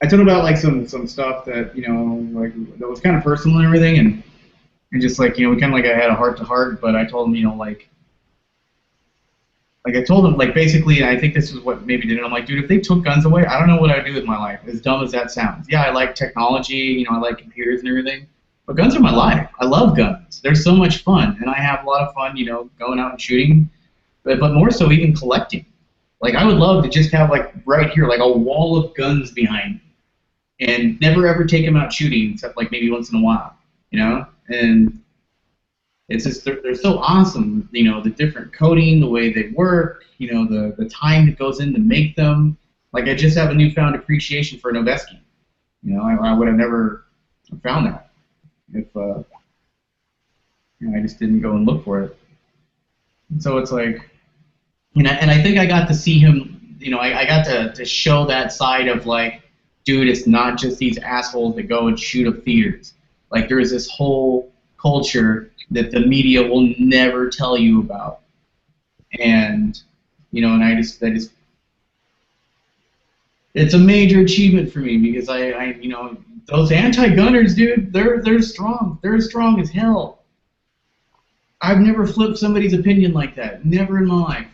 I told him about like some stuff that, you know, like that was kind of personal and everything, and just like, you know, we kind of like I had a heart to heart, but I told him, you know, like I told him, like, basically, and I think this is what maybe did it. I'm like, dude, if they took guns away, I don't know what I'd do with my life. As dumb as that sounds. Yeah, I like technology, you know, I like computers and everything, but guns are my life. I love guns. They're so much fun, and I have a lot of fun, you know, going out and shooting, but more so even collecting. Like, I would love to just have, like, right here, like a wall of guns behind me, and never ever take them out shooting, except, like, maybe once in a while, you know? And it's just, they're so awesome, you know, the different coating, the way they work, you know, the time that goes in to make them. Like, I just have a newfound appreciation for Noveski. You know, I would have never found that if, you know, I just didn't go and look for it. And so it's like, and I think I got to see him, you know, I got to show that side of, like, dude, it's not just these assholes that go and shoot up theaters. Like, there is this whole culture that the media will never tell you about. And, you know, and I just It's a major achievement for me because I you know, those anti-gunners, dude, they're strong. They're strong as hell. I've never flipped somebody's opinion like that. Never in my life.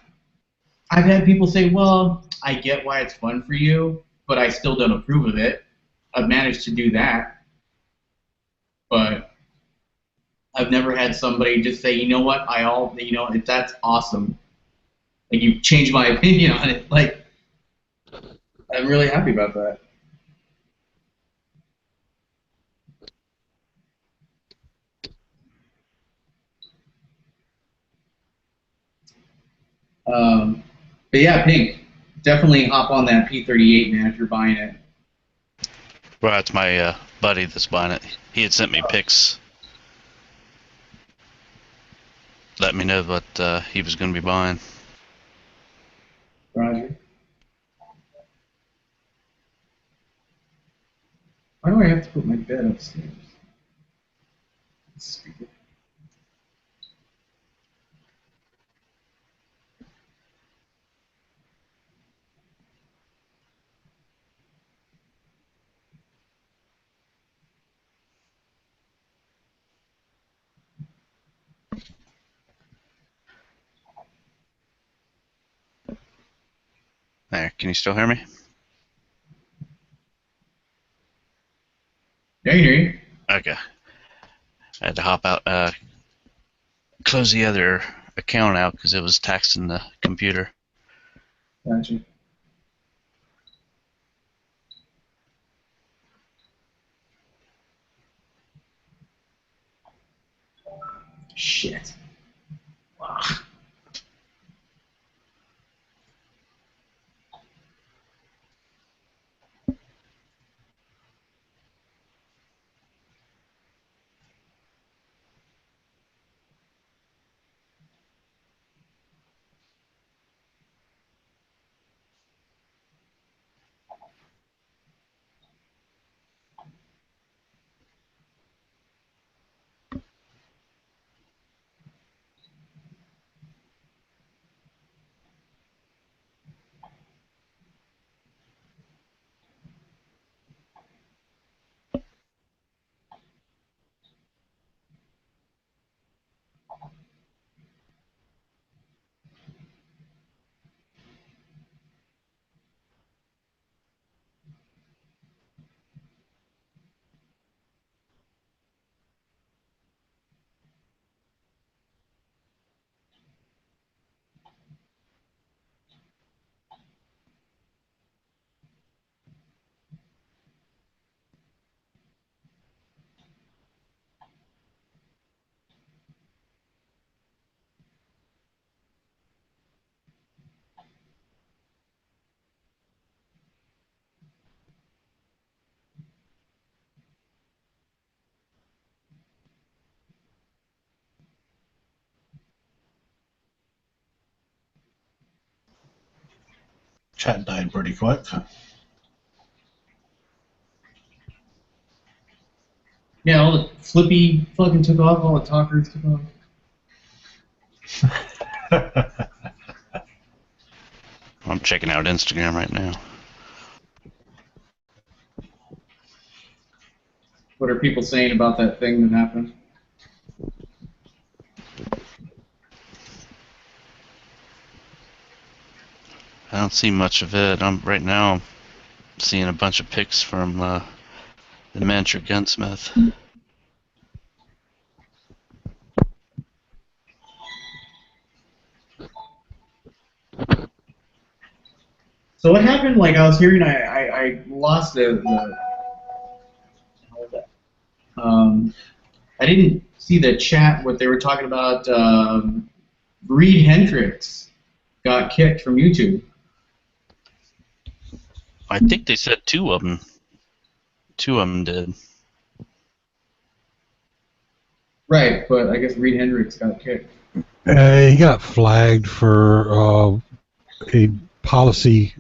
I've had people say, well, I get why it's fun for you, but I still don't approve of it. I've managed to do that. But I've never had somebody just say, you know what, that's awesome. Like, you've changed my opinion on it. Like, I'm really happy about that. But yeah, Pink, definitely hop on that P38, man, if you're buying it. Well, it's my buddy that's buying it. He had sent me pics. Let me know what he was going to be buying. Roger. Why do I have to put my bed upstairs? That's stupid. There, can you still hear me? Yeah, I hear you. Okay. I had to hop out, close the other account out because it was taxing the computer. Gotcha. Shit. Wow. Chat died pretty quick. Yeah, all the Flippy fucking took off, all the talkers took off. I'm checking out Instagram right now. What are people saying about that thing that happened? I don't see much of it. Right now I'm seeing a bunch of pics from the miniature gunsmith. So what happened? Like, I was hearing, I lost the I didn't see the chat. What they were talking about? Reed Hendricks got kicked from YouTube. I think they said two of them. Two of them did. Right, but I guess Reed Hendricks got kicked. He got flagged for a policy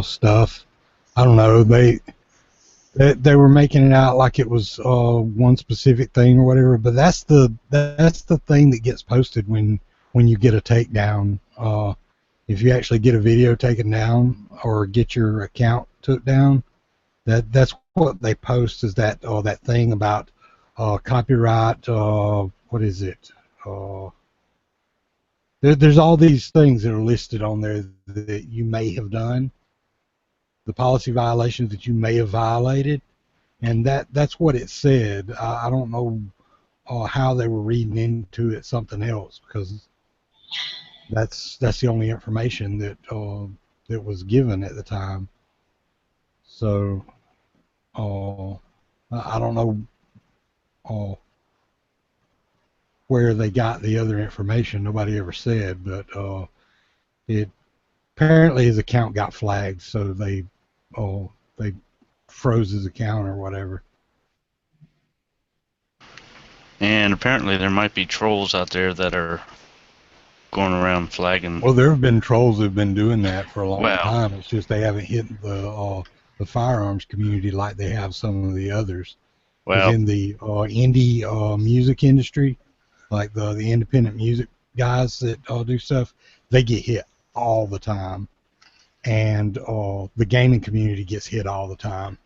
stuff. I don't know. They were making it out like it was one specific thing or whatever. But that's the thing that gets posted when you get a takedown. If you actually get a video taken down or get your account took down. That's what they post is that that thing about copyright. What is it? There's all these things that are listed on there that you may have done, the policy violations that you may have violated, and that's what it said. I don't know how they were reading into it something else, because that's the only information that that was given at the time. So I don't know where they got the other information. Nobody ever said, but it apparently his account got flagged, so they froze his account or whatever. And apparently there might be trolls out there that are going around flagging. Well, there have been trolls that have been doing that for a long time. It's just they haven't hit the firearms community like they have some of the others. Well, in the indie music industry, like the independent music guys that do stuff, they get hit all the time, and the gaming community gets hit all the time.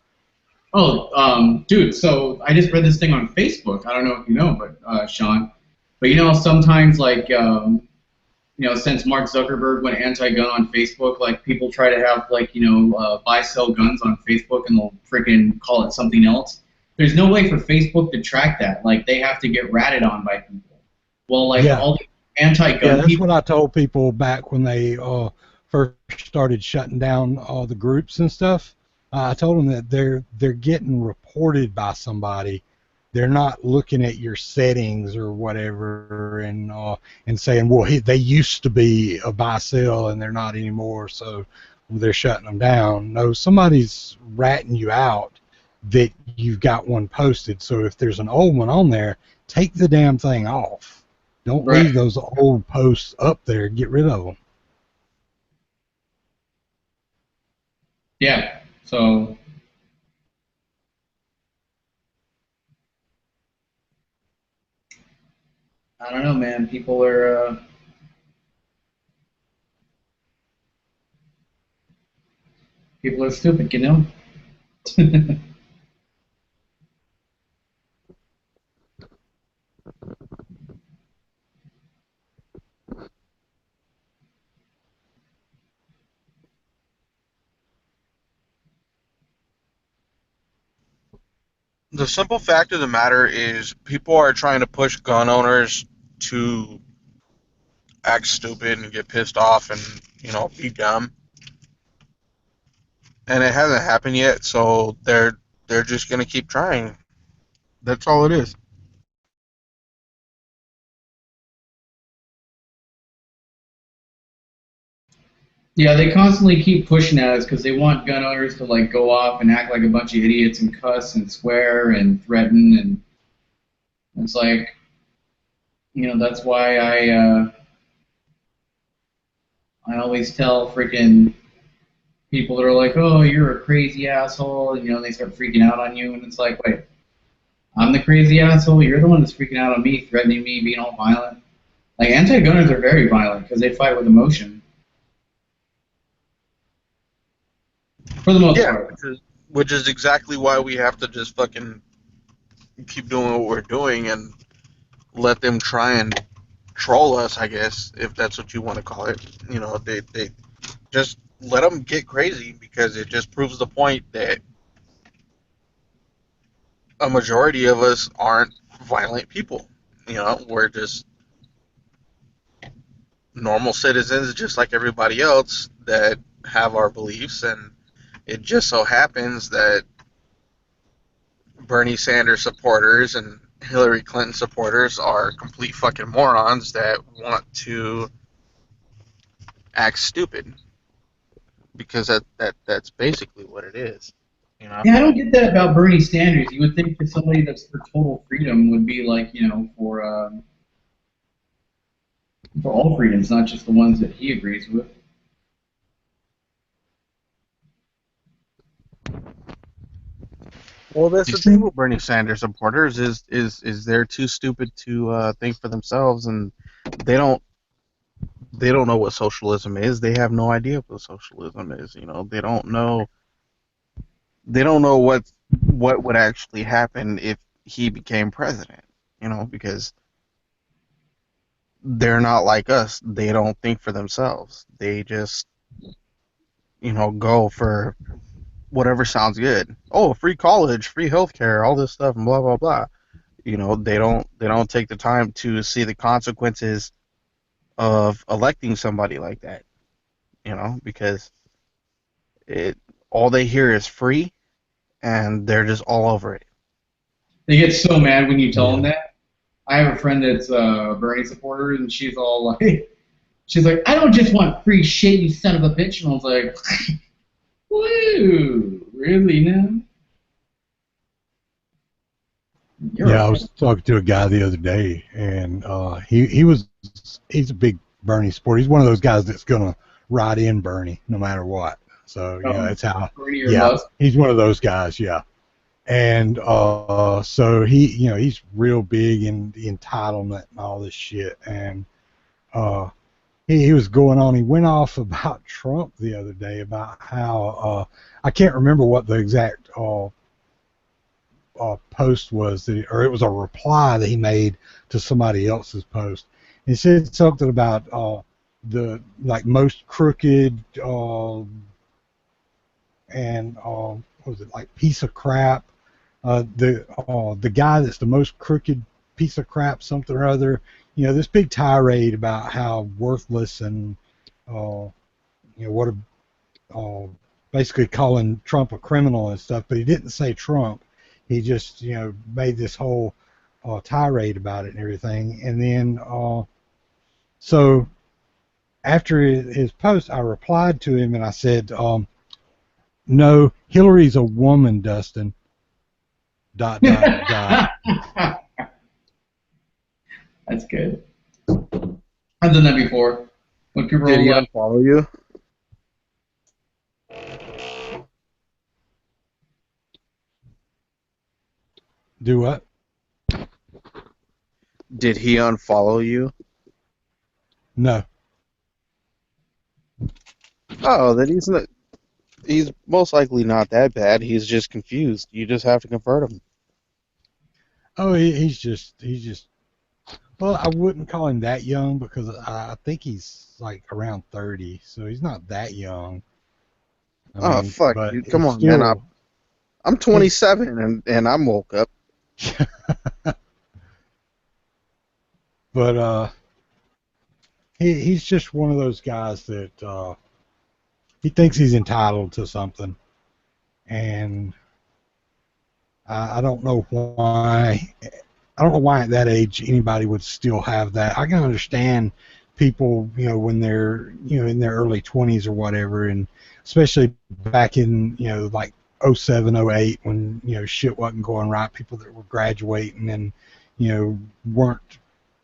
Oh, dude, so I just read this thing on Facebook. I don't know if you know, but Sean, but you know, sometimes like, you know, since Mark Zuckerberg went anti-gun on Facebook, like people try to have like, you know, buy sell guns on Facebook, and they'll freaking call it something else. There's no way for Facebook to track that. Like they have to get ratted on by people. Well, like all the anti-gun that's people. what I told people back when they first started shutting down the groups and stuff. I told them that they're getting reported by somebody. They're not looking at your settings or whatever and saying, well, they used to be a buy sell and they're not anymore, so they're shutting them down. No, somebody's ratting you out that you've got one posted. So if there's an old one on there, take the damn thing off. Don't leave those old posts up there. Get rid of them. Yeah. So I don't know, man. People are stupid, you know. The simple fact of the matter is people are trying to push gun owners to act stupid and get pissed off and, you know, be dumb. And it hasn't happened yet, so they're just going to keep trying. That's all it is. Yeah, they constantly keep pushing at us because they want gun owners to like go off and act like a bunch of idiots and cuss and swear and threaten, and it's like, you know, that's why I always tell freaking people that are like, oh, you're a crazy asshole, and, you know, they start freaking out on you, and it's like, wait, I'm the crazy asshole? You're the one that's freaking out on me, threatening me, being all violent. Like, anti-gunners are very violent because they fight with emotion. For the most part. Which is exactly why we have to just fucking keep doing what we're doing and let them try and troll us, I guess, if that's what you want to call it. You know, they just let them get crazy, because it just proves the point that a majority of us aren't violent people. You know, we're just normal citizens just like everybody else that have our beliefs, and it just so happens that Bernie Sanders supporters and Hillary Clinton supporters are complete fucking morons that want to act stupid, because that's basically what it is. You know? Yeah, I don't get that about Bernie Sanders. You would think that somebody that's for total freedom would be like, you know, for all freedoms, not just the ones that he agrees with. Well, that's the thing with Bernie Sanders supporters is they're too stupid to think for themselves, and they don't know what socialism is. They have no idea what socialism is. You know, they don't know they don't know what would actually happen if he became president. You know, because they're not like us. They don't think for themselves. They just, you know, go for whatever sounds good. Oh, free college, free healthcare, all this stuff, and blah blah blah. You know, they don't take the time to see the consequences of electing somebody like that. You know, because all they hear is free, and they're just all over it. They get so mad when you tell them that. I have a friend that's a Bernie supporter, and she's all like, I don't just want free shit, you son of a bitch. And I was like, woo, really now? Yeah, I was talking to a guy the other day, and he's a big Bernie supporter. He's one of those guys that's gonna ride in Bernie no matter what. So you know, that's how. Yeah, he's one of those guys. Yeah, and so he's real big in the entitlement and all this shit, and he was going on. He went off about Trump the other day about how I can't remember what the exact post was, or it was a reply that he made to somebody else's post. He said something about the most crooked and what was it, like piece of crap, the guy that's the most crooked piece of crap, something or other. You know, this big tirade about how worthless and you know, what a basically calling Trump a criminal and stuff, but he didn't say Trump. He just, you know, made this whole tirade about it and everything. And then, so after his post, I replied to him and I said, no, Hillary's a woman, Dustin. ... That's good. I've done that before. When people Did he unfollow you? Do what? Did he unfollow you? No. Oh, then he's most likely not that bad. He's just confused. You just have to convert him. Oh, he's just. Well, I wouldn't call him that young because I think he's like around 30, so he's not that young. I mean, fuck, dude, come on, still, man. I'm 27 and I'm woke up. But he's just one of those guys that he thinks he's entitled to something, and I don't know why. I don't know why at that age anybody would still have that. I can understand people, you know, when they're, you know, in their early 20s or whatever, and especially back in, you know, like 07, 08 when, you know, shit wasn't going right, people that were graduating and, you know, weren't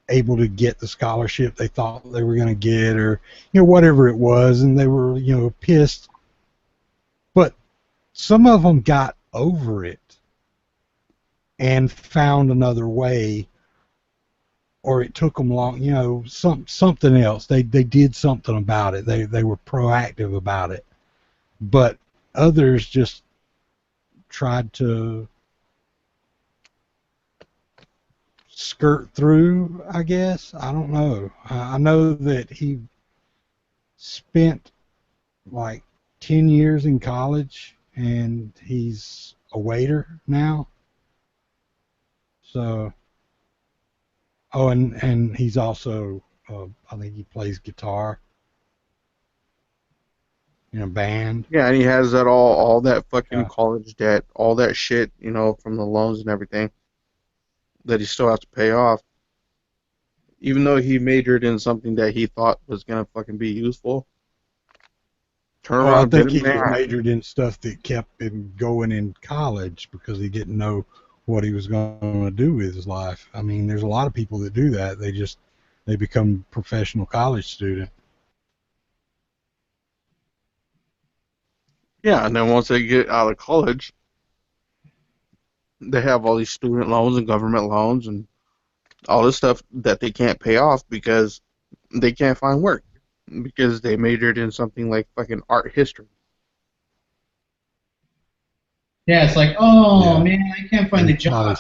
able to get the scholarship they thought they were going to get, or, you know, whatever it was, and they were, you know, pissed. But some of them got over it and found another way, or it took them long, you know, something else. They did something about it. They were proactive about it. But others just tried to skirt through, I guess. I don't know. I know that he spent like 10 years in college, and he's a waiter now. So, oh, and he's also, I think he plays guitar in a band. Yeah, and he has that all that fucking college debt, all that shit, you know, from the loans and everything that he still has to pay off. Even though he majored in something that he thought was gonna fucking be useful. Turn around, I think he majored in stuff that kept him going in college because he didn't know what he was going to do with his life. I mean, there's a lot of people that do that. They become professional college student. Yeah, and then once they get out of college, they have all these student loans and government loans and all this stuff that they can't pay off because they can't find work because they majored in something like fucking art history. Yeah, it's like, oh Yeah. man, I can't find the job.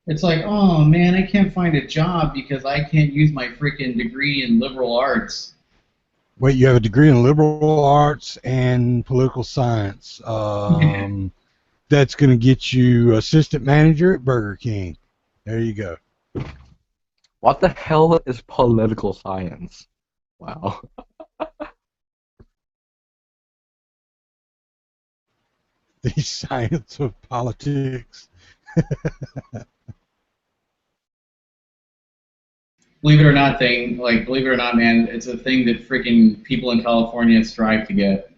It's like, oh man, I can't find a job because I can't use my freaking degree in liberal arts. Wait, you have a degree in liberal arts and political science. That's going to get you assistant manager at Burger King. There you go. What the hell is political science? Wow. The science of politics. Believe it or not, believe it or not, man, it's a thing that freaking people in California strive to get.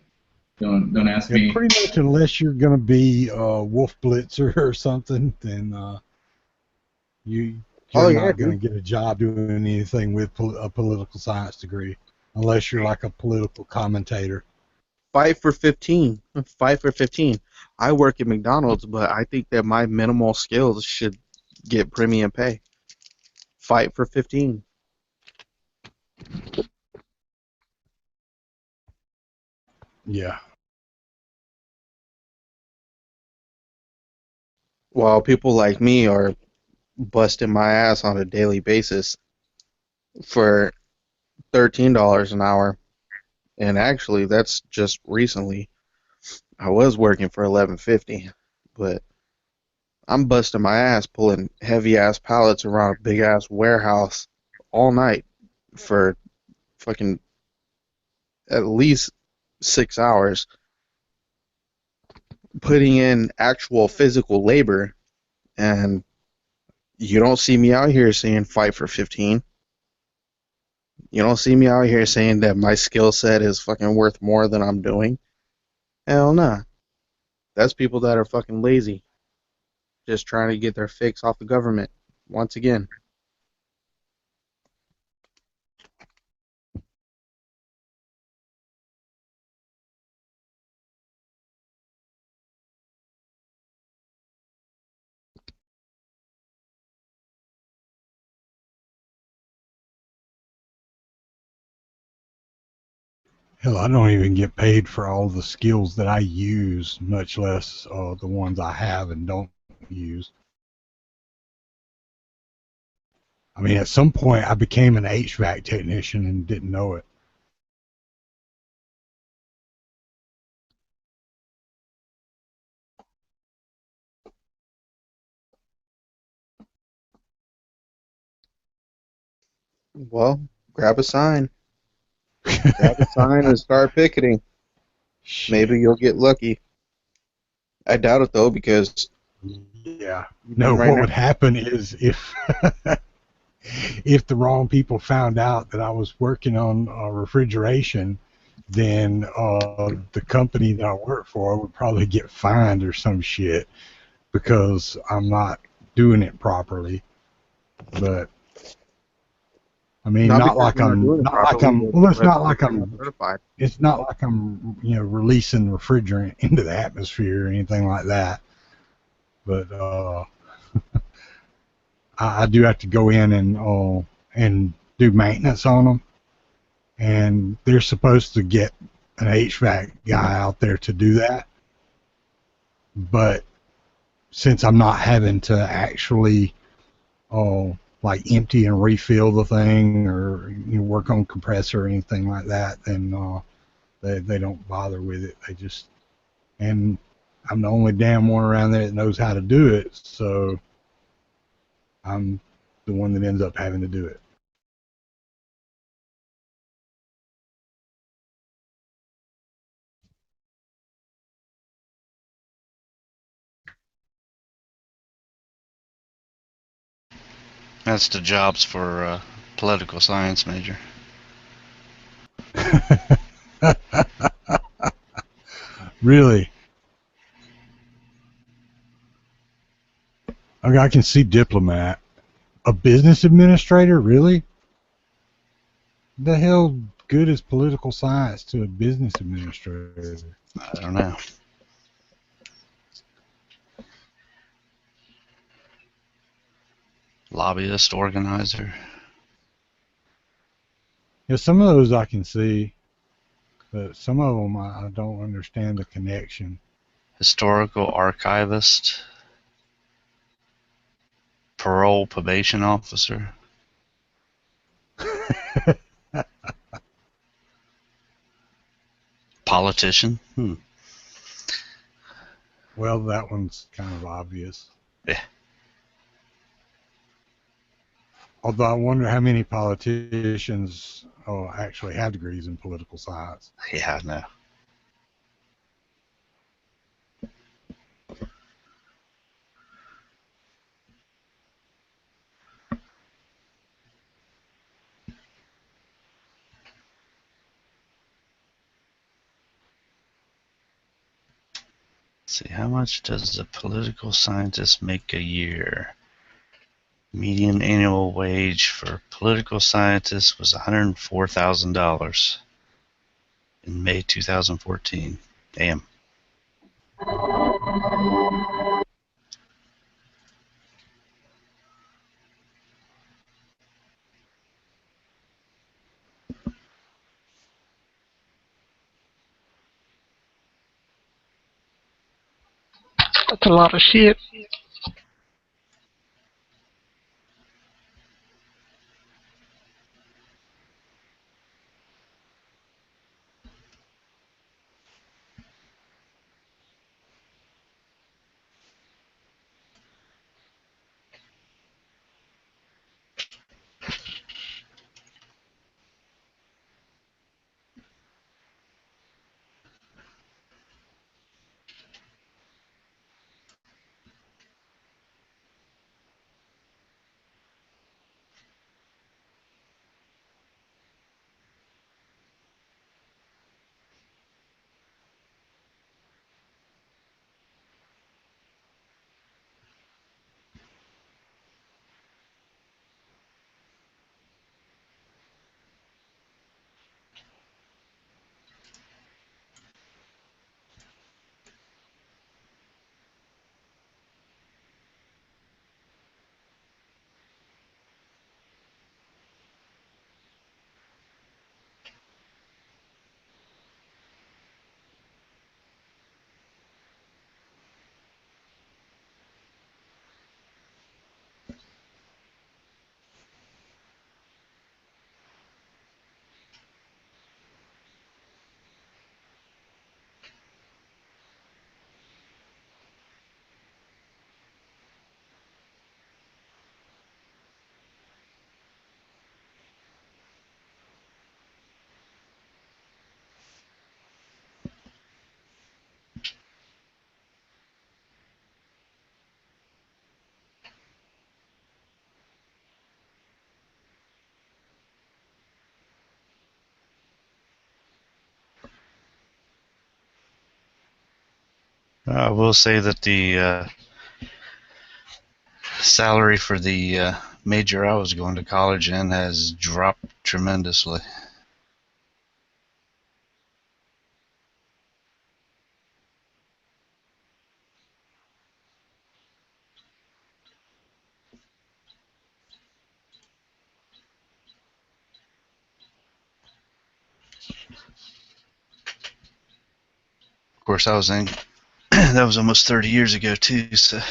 Don't ask me. Pretty much, unless you're going to be a Wolf Blitzer or something, then you're not going to get a job doing anything with a political science degree, unless you're like a political commentator. Fight for 15. Fight for 15. I work at McDonald's, but I think that my minimal skills should get premium pay. Fight for 15. Yeah. While people like me are busting my ass on a daily basis for $13 an hour, and actually that's just recently. I was working for $11.50, but I'm busting my ass pulling heavy ass pallets around a big ass warehouse all night for fucking at least 6 hours, putting in actual physical labor, and you don't see me out here saying fight for 15. You don't see me out here saying that my skill set is fucking worth more than I'm doing. Hell nah. That's people that are fucking lazy. Just trying to get their fix off the government. Once again. Hell, I don't even get paid for all the skills that I use, much less the ones I have and don't use. I mean, at some point, I became an HVAC technician and didn't know it. Well, grab a sign. Grab a sign and start picketing. Maybe you'll get lucky. I doubt it though, because yeah, no. What would happen is if if the wrong people found out that I was working on refrigeration, then the company that I work for would probably get fined or some shit because I'm not doing it properly. But I mean, well, it's not like I'm releasing refrigerant into the atmosphere or anything like that. But I do have to go in and do maintenance on them, and they're supposed to get an HVAC guy out there to do that. But since I'm not having to actually like empty and refill the thing or work on compressor or anything like that, then they don't bother with it. They just, and I'm the only damn one around there that knows how to do it, so I'm the one that ends up having to do it. That's the jobs for a political science major. Really? Okay, I can see diplomat. A business administrator? Really? The hell good is political science to a business administrator? I don't know. Lobbyist, organizer. Yeah, some of those I can see. but some of them I don't understand the connection. Historical archivist, parole probation officer. Politician. Well, that one's kind of obvious. Yeah. Although I wonder how many politicians actually have degrees in political science. Yeah, I know. Let's see, how much does a political scientist make a year? Median annual wage for political scientists was $104,000 in May 2014. Damn. That's a lot of shit. I will say that the salary for the major I was going to college in has dropped tremendously. Of course, I was in. That was almost 30 years ago too. So.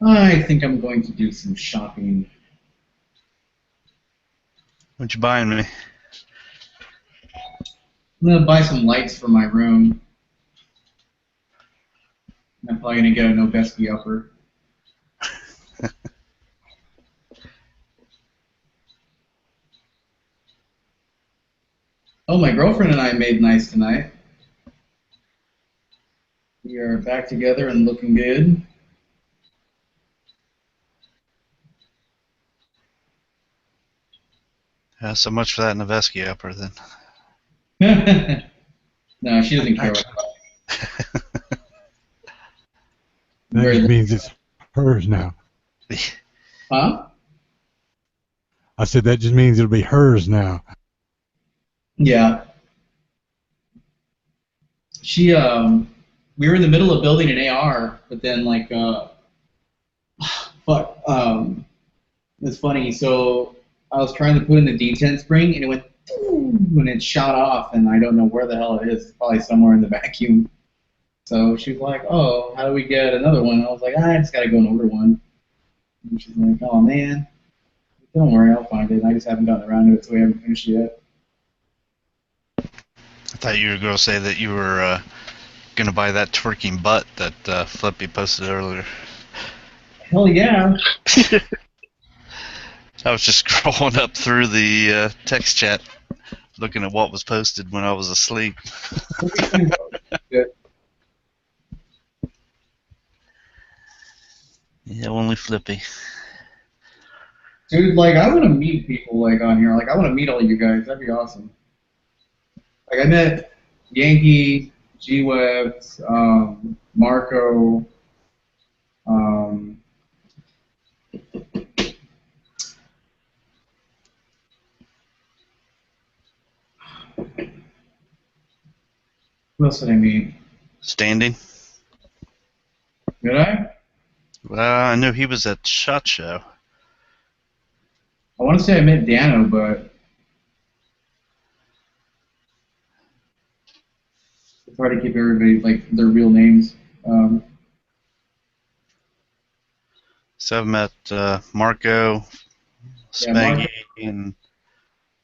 I think I'm going to do some shopping. What you buying me? I'm going to buy some lights for my room. I'm probably going to get a Noveski upper. Oh, my girlfriend and I made nice tonight. We are back together and looking good. So much for that Noveski upper then. No, she doesn't care about That Very just means it's hers now. Huh? I said that just means it'll be hers now. Yeah. She we were in the middle of building an AR, but then like it's funny. So I was trying to put in the detent spring, and it went when it shot off, and I don't know where the hell it is. Probably somewhere in the vacuum. So she was like, "Oh, how do we get another one?" And I was like, "I just gotta go and order one." And she's like, "Oh man, don't worry, I'll find it. I just haven't gotten around to it, so we haven't finished it yet." I thought you were going to say that you were going to buy that twerking butt that Flippy posted earlier. Hell yeah. I was just scrolling up through the text chat, looking at what was posted when I was asleep. Yeah, only Flippy. Dude, like, I want to meet people, like, on here. Like, I want to meet all you guys. That'd be awesome. Like, I met Yankee, G-Webs, Marco, who else did I meet? Standing? Did I? Well, I know he was at SHOT Show. I want to say I met Dano, but it's hard to keep everybody, like, their real names. So I've met Marco, Spaggy, and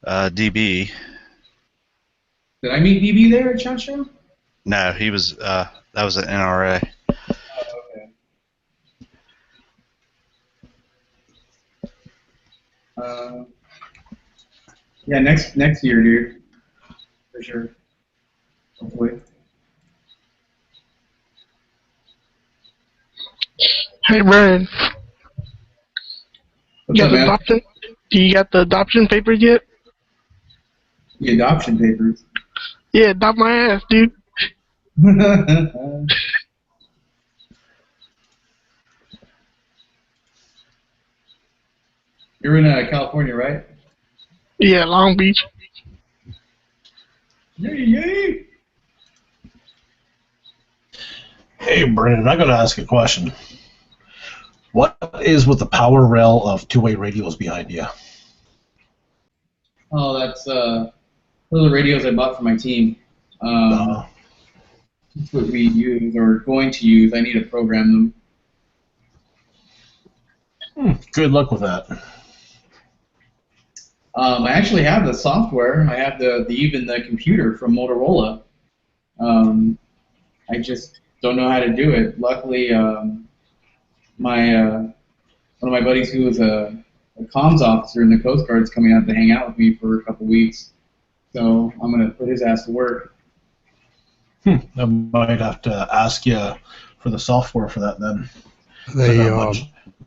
DB. Did I meet DB there at SHOT Show? No, he was, that was at NRA. Yeah, next year, dude. For sure. Hopefully. Hey, Brian. What's up, man? Do you got the adoption papers yet? The adoption papers? Yeah, adopt my ass, dude. You're in California, right? Yeah, Long Beach. Yay! Hey, Brennan, I got to ask a question. What is with the power rail of two-way radios behind you? Oh, that's those are the radios I bought for my team. That's what we use or going to use. I need to program them. Good luck with that. I actually have the software. I have even the computer from Motorola. I just don't know how to do it. Luckily, one of my buddies who was a comms officer in the Coast Guard is coming out to hang out with me for a couple weeks. So I'm going to put his ass to work. I might have to ask you for the software for that then.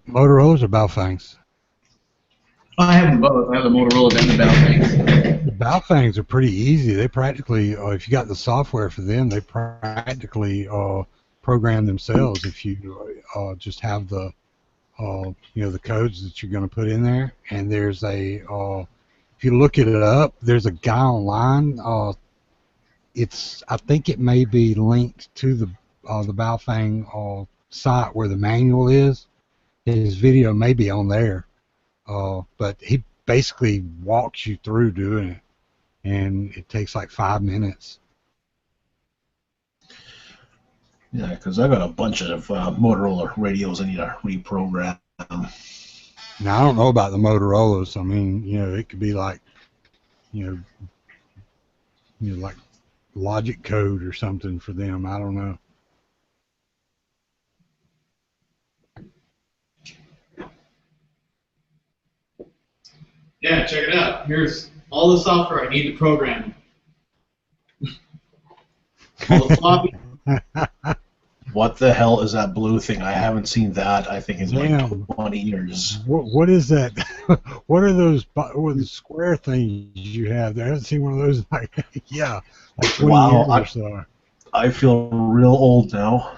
Motorola's or Baofangs? I have them both. I have the Motorola and the Baofangs. The Baofangs are pretty easy. They practically, if you got the software for them, they practically program themselves. If you just have the, the codes that you're going to put in there. And there's if you look it up, there's a guy online. I think it may be linked to the Baofeng site where the manual is. His video may be on there. But he basically walks you through doing it, and it takes like 5 minutes. Yeah, because I got a bunch of Motorola radios I need to reprogram. Now, I don't know about the Motorolas. I mean, it could be like, like logic code or something for them. I don't know. Yeah, check it out. Here's all the software I need to program. All the floppy. What the hell is that blue thing? I haven't seen that, I think, in Damn. like 20 years. What is that? What are those square things you have there? I haven't seen one of those in like 20 years or so. I feel real old now.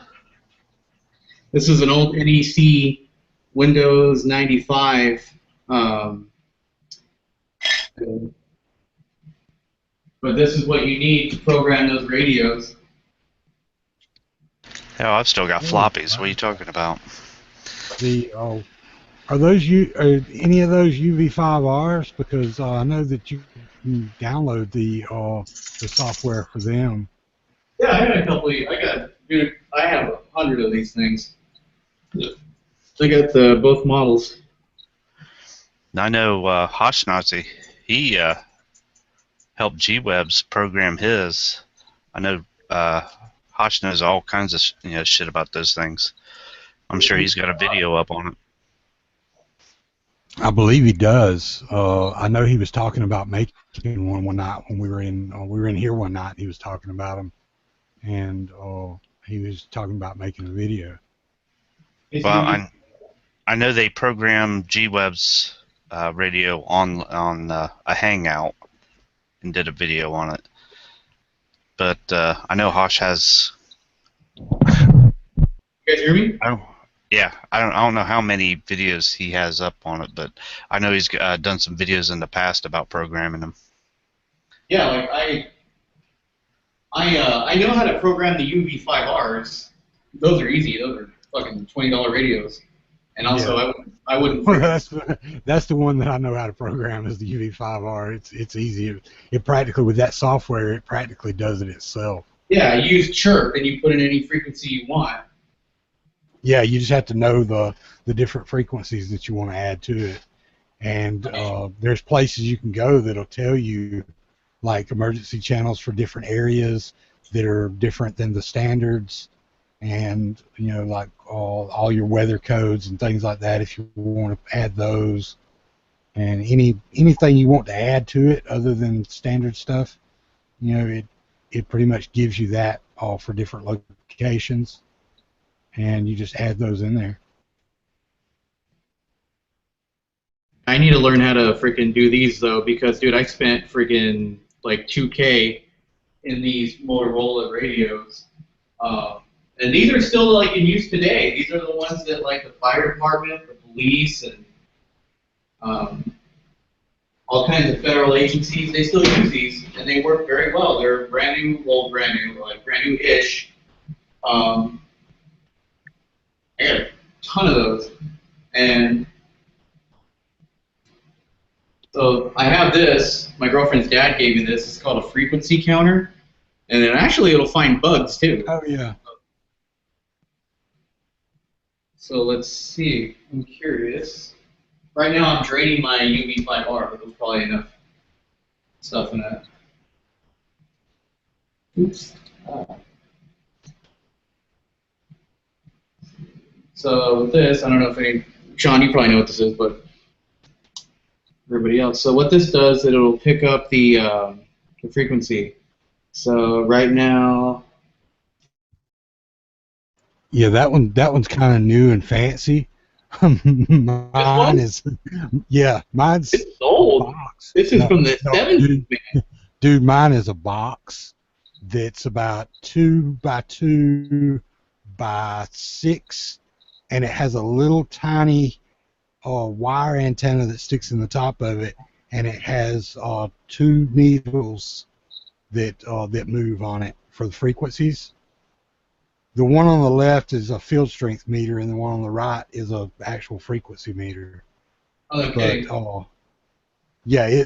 This is an old NEC Windows 95. But this is what you need to program those radios. Hell, I've still got floppies. What are you talking about? Are those any of those UV5Rs? Because I know that you can download the software for them. Yeah, I got a couple. Dude, I have 100 of these things. I got both models. I know Hoshnazi, he helped G-Webs program his. I know Hosh knows all kinds of shit about those things. I'm sure he's got a video up on it. I believe he does. I know he was talking about making one night when we were in here one night. He was talking about them, and he was talking about making a video. Well, I know they programmed G-Web's radio on a Hangout and did a video on it. But I know Hosh has. You guys hear me? Yeah, I don't know how many videos he has up on it, but I know he's done some videos in the past about programming them. Yeah, like I know how to program the UV5Rs. Those are easy. Those are fucking $20 radios. And also, yeah. I wouldn't. Well, that's the one that I know how to program is the UV5R. It's easy. It practically with that software, it practically does it itself. Yeah, you use chirp and you put in any frequency you want. Yeah, you just have to know the different frequencies that you want to add to it. And there's places you can go that'll tell you like emergency channels for different areas that are different than the standards, and like all your weather codes and things like that if you want to add those, and anything you want to add to it other than standard stuff, it pretty much gives you that all for different locations, and you just add those in there. I need to learn how to freaking do these though, because dude, I spent freaking like $2K in these Motorola radios. And these are still like in use today. These are the ones that like the fire department, the police, and all kinds of federal agencies, they still use these, and they work very well. They're brand new-ish. I got a ton of those, and so I have this. My girlfriend's dad gave me this. It's called a frequency counter, and then actually it'll find bugs too. Oh yeah. So let's see. I'm curious. Right now I'm draining my UV5R, but there's probably enough stuff in that. Oops. So with this, I don't know if Sean, you probably know what this is, but everybody else. So what this does, it'll pick up the frequency. So right now. Yeah, that one's kind of new and fancy. Mine is, yeah, mine's. It's old. This is from the 70s, man. Dude, mine is a box that's about 2 by 2 by 6, and it has a little tiny wire antenna that sticks in the top of it, and it has 2 needles that move on it for the frequencies. The one on the left is a field strength meter, and the one on the right is a actual frequency meter. Okay. But, yeah,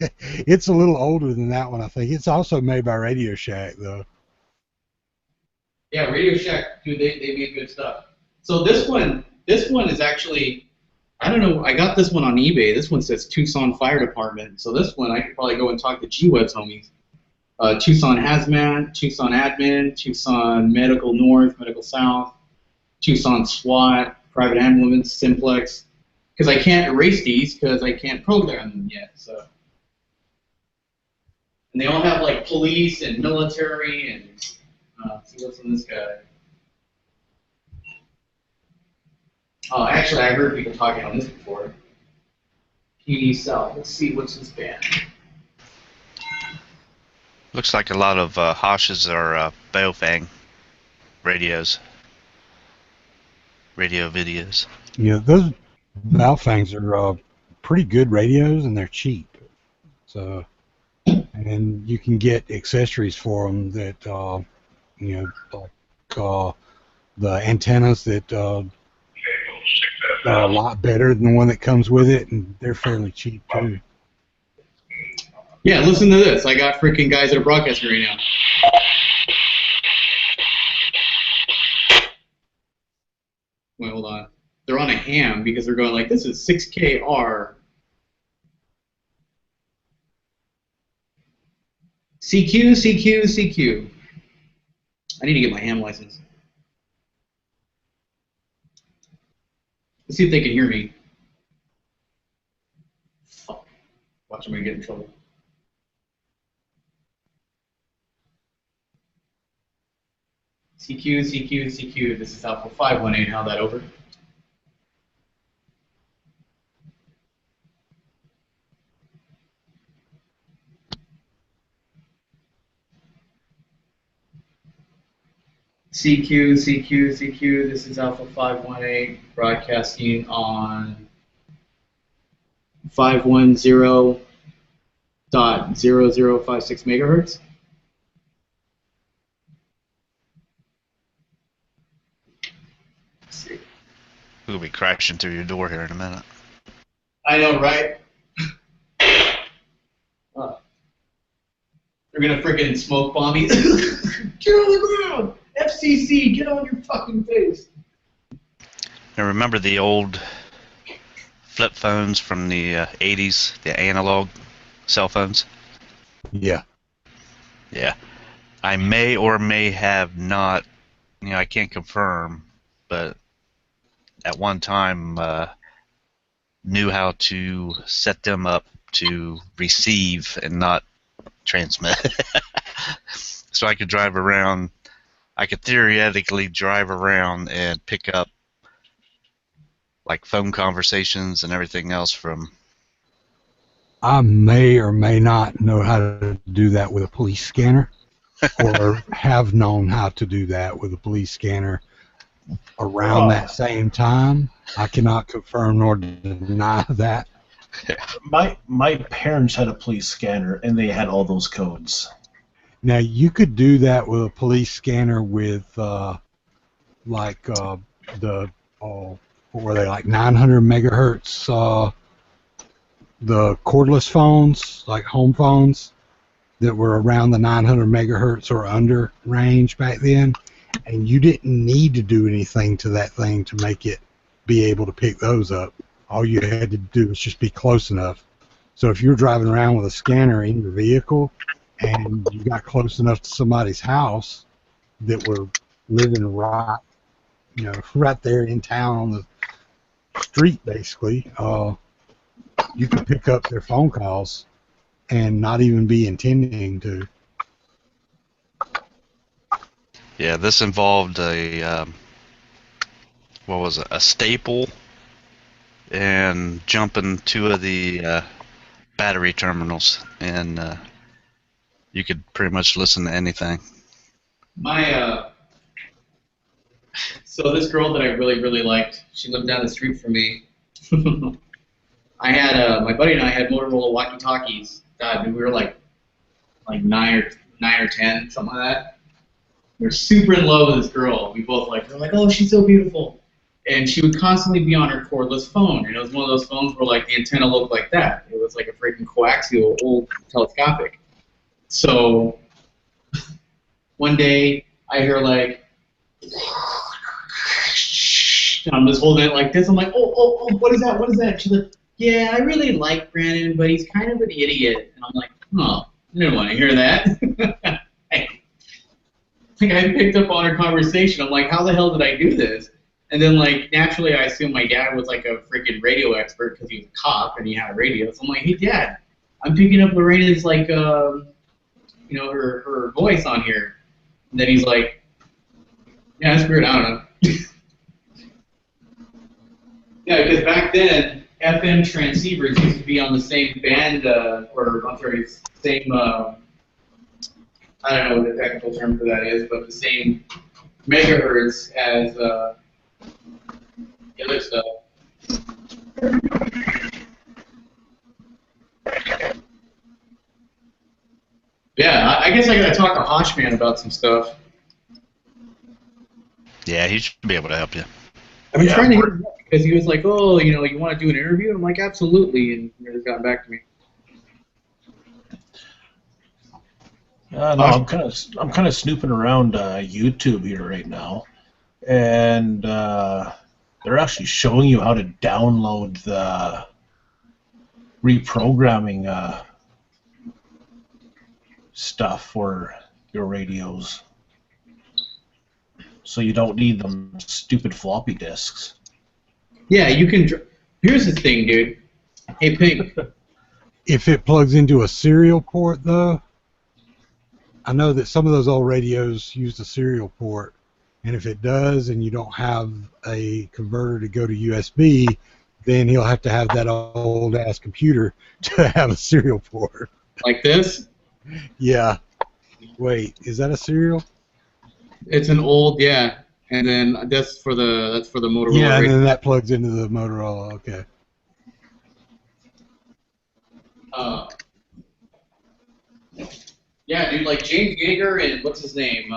it's a little older than that one, I think. It's also made by Radio Shack, though. Yeah, Radio Shack, dude, they make good stuff. So this one is actually, I don't know, I got this one on eBay. This one says Tucson Fire Department. So this one, I could probably go and talk to G-Web's homies. Tucson Hazmat, Tucson Admin, Tucson Medical North, Medical South, Tucson SWAT, Private Ambulance, Simplex, because I can't erase these because I can't program them yet. So, and they all have like police and military and see what's in this guy. Oh, actually, I heard people talking on this before. PD South. Let's see what's this band. Looks like a lot of Hoshes are Baofeng radios. radio videos. You know, those Baofengs are pretty good radios, and they're cheap. So, and you can get accessories for them that, you know, like the antennas that are a lot better than the one that comes with it, and they're fairly cheap too. Yeah, listen to this. I got freaking guys that are broadcasting right now. Wait, hold on. They're on a ham because they're going like, this is 6KR. CQ, CQ, CQ. I need to get my ham license. Let's see if they can hear me. Fuck. Watch, I'm going to get in trouble. CQ, CQ, CQ. This is Alpha 518. How that over? CQ, CQ, CQ. This is Alpha 518 broadcasting on 510.0056 megahertz. We'll be crashing through your door here in a minute. I know, right? They're gonna freaking smoke bomb me. Get on the ground! FCC, get on your fucking face! Now remember the old flip phones from the 80s, the analog cell phones? Yeah. Yeah. I may or may have not, you know, I can't confirm, but at one time knew how to set them up to receive and not transmit. So I could drive around, I could theoretically drive around and pick up like phone conversations and everything else from... I may or may not know how to do that with a police scanner, or have known how to do that with a police scanner around that same time. I cannot confirm nor deny that. My parents had a police scanner, and they had all those codes. Now, you could do that with a police scanner with, like, what were they, like 900 megahertz, the cordless phones, like home phones, that were around the 900 megahertz or under range back then, and you didn't need to do anything to that thing to make it be able to pick those up. All you had to do was just be close enough. So if you're driving around with a scanner in your vehicle and you got close enough to somebody's house that were living right, you know, right there in town on the street, basically, you could pick up their phone calls and not even be intending to. Yeah, this involved a, what was it, a staple and jumping two of the battery terminals, and you could pretty much listen to anything. So this girl that I really, really liked, she lived down the street from me. I had, my buddy and I had Motorola walkie-talkies. God, we were like 9 or 10, something like that. We were super in love with this girl. We both we're like, oh, she's so beautiful. And she would constantly be on her cordless phone. And it was one of those phones where like the antenna looked like that. It was like a freaking coaxial, old telescopic. So one day I hear like, and I'm just holding it like this. I'm like, oh, what is that? What is that? She's like, yeah, I really like Brandon, but he's kind of an idiot. And I'm like, oh, I didn't want to hear that. I picked up on her conversation. I'm like, how the hell did I do this? And then, like, naturally, I assumed my dad was, like, a freaking radio expert because he was a cop and he had a radio. So I'm like, hey, Dad, I'm picking up Lorena's, like, you know, her voice on here. And then he's like, yeah, that's weird. I don't know. Yeah, because back then, FM transceivers used to be on the same band, or, I'm sorry, same, I don't know what the technical term for that is, but the same megahertz as the other stuff. Yeah, I guess I gotta talk to Hoshman about some stuff. Yeah, he should be able to help you. I've been trying to hit him up because he was like, "Oh, you want to do an interview?" I'm like, "Absolutely," and he hasn't gotten back to me. No, I'm kind of snooping around YouTube here right now, and they're actually showing you how to download the reprogramming stuff for your radios, so you don't need them stupid floppy disks. Yeah, you can. Here's the thing, dude. Hey, Pink. If it plugs into a serial port, though, I know that some of those old radios use the serial port, and if it does and you don't have a converter to go to USB, then he'll have to have that old-ass computer to have a serial port. Like this? Yeah. Wait, is that a serial? It's an old, yeah, and then that's for the Motorola. Yeah, and radio. then that plugs into the Motorola. Okay. Yeah, dude, like James Yeager and what's his name?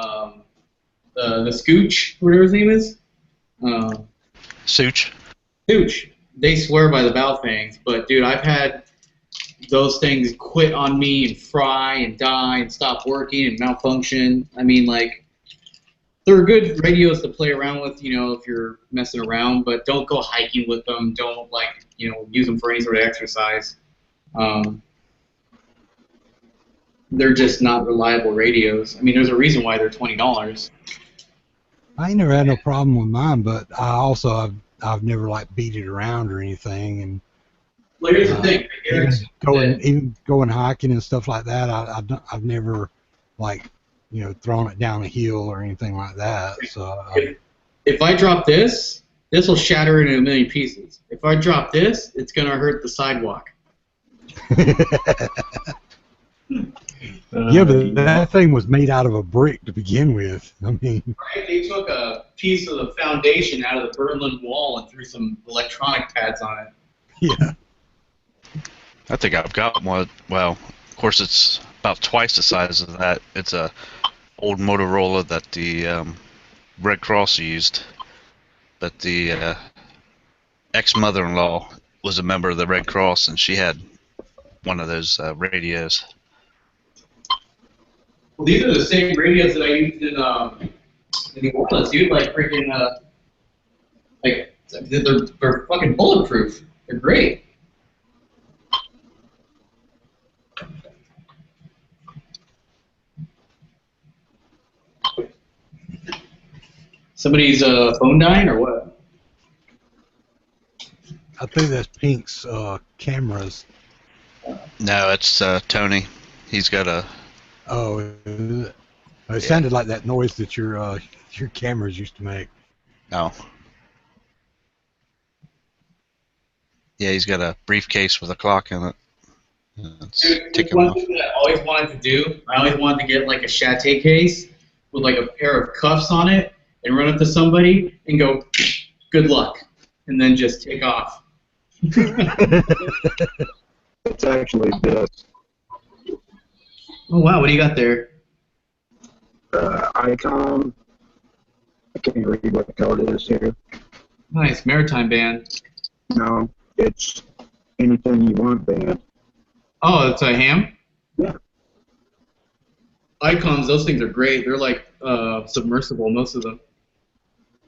The Scooch, whatever his name is. Such. Scooch. They swear by the Baofangs, but dude, I've had those things quit on me and fry and die and stop working and malfunction. I mean, like, they're good radios to play around with, if you're messing around, but don't go hiking with them. Don't, use them for any sort of exercise. They're just not reliable radios. I mean, there's a reason why they're $20. I ain't never had no problem with mine, but I've never beat it around or anything. And well, here's the thing. Even going hiking and stuff like that, I've never thrown it down a hill or anything like that. So if I drop this will shatter into a million pieces. If I drop this, it's gonna hurt the sidewalk. Yeah, but that thing was made out of a brick to begin with. I mean, right? They took a piece of the foundation out of the Berlin Wall and threw some electronic pads on it. Yeah. I think I've got one. Well, of course, it's about twice the size of that. It's a old Motorola that the Red Cross used, but the ex-mother-in-law was a member of the Red Cross, and she had one of those radios. Well, these are the same radios that I used in New Orleans, dude. Like freaking, they're fucking bulletproof. They're great. Somebody's phone dying or what? I think that's Pink's cameras. No, it's Tony. He's got a. Oh, it sounded like that noise that your cameras used to make. Oh. Yeah, he's got a briefcase with a clock in it. Dude, one thing that I always wanted to do, I always wanted to get like a Chateau case with like a pair of cuffs on it and run up to somebody and go, good luck, and then just take off. It's actually this. Oh wow, what do you got there? Icon. I can't read what the code is here. Nice, maritime band. No, it's anything you want band. Oh, it's a ham? Yeah. Icons, those things are great. They're like submersible, most of them.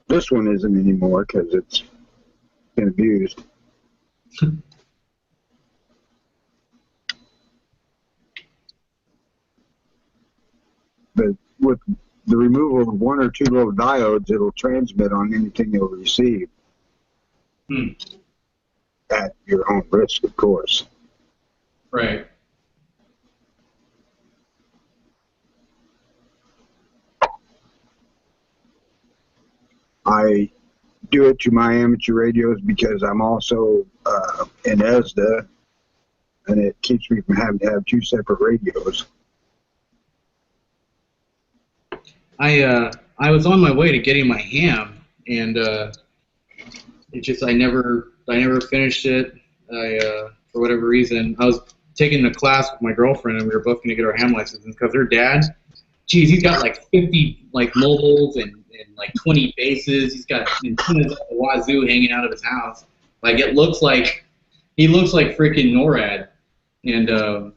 This one isn't anymore because it's been abused. But with the removal of one or two little diodes, it'll transmit on anything you'll receive. At your own risk, of course. Right. I do it to my amateur radios because I'm also in ESDA, and it keeps me from having to have two separate radios. I was on my way to getting my ham, and It's just I never finished it. For whatever reason, I was taking the class with my girlfriend, and we were both going to get our ham licenses because her dad, geez, he's got like 50 like mobiles and like 20 bases. He's got antennas at the wazoo hanging out of his house. Like he looks like freaking NORAD, and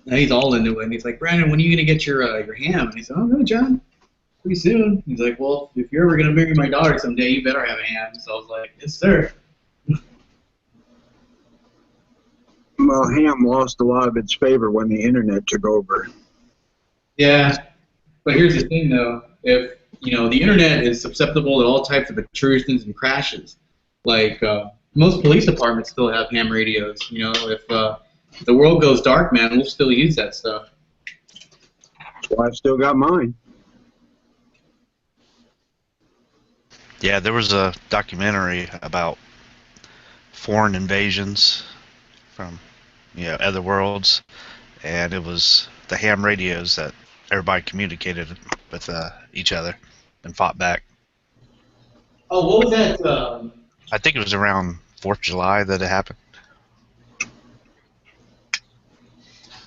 he's all into it. And he's like, Brandon, when are you going to get your ham? And he said, oh no, John, pretty soon. He's like, well, if you're ever going to marry my daughter someday, you better have a ham. So I was like, yes, sir. Well, ham lost a lot of its favor when the internet took over. Yeah, but here's the thing, though. If, the internet is susceptible to all types of intrusions and crashes. Like, most police departments still have ham radios. If the world goes dark, man, we'll still use that stuff. Well, I've still got mine. Yeah, there was a documentary about foreign invasions from other worlds, and it was the ham radios that everybody communicated with each other and fought back. Oh, what was that? I think it was around 4th of July that it happened.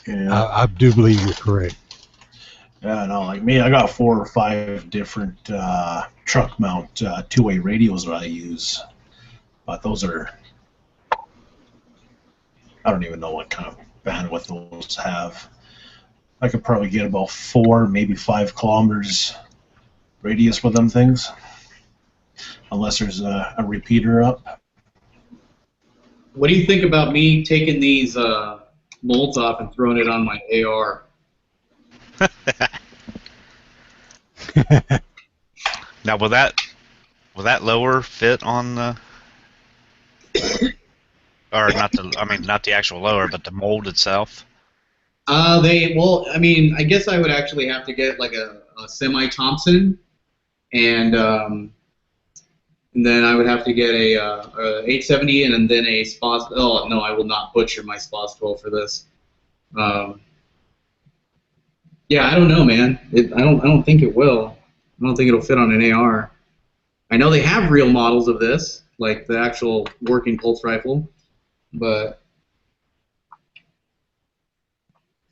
Yeah. I do believe you're correct. Yeah, no, like me, I got 4 or 5 different truck mount two-way radios that I use, but those are, I don't even know what kind of bandwidth those have. I could probably get about 4, maybe 5 kilometers radius with them things, unless there's a repeater up. What do you think about me taking these molds off and throwing it on my AR? Now, will that lower fit on the, or not the actual lower, but the mold itself? I guess I would actually have to get like a semi-Thompson, and then I would have to get a 870 and then a SPOS. Oh no, I will not butcher my SPOS 12 for this. Yeah, I don't know, man. I don't think it will. I don't think it'll fit on an AR. I know they have real models of this, like the actual working pulse rifle, but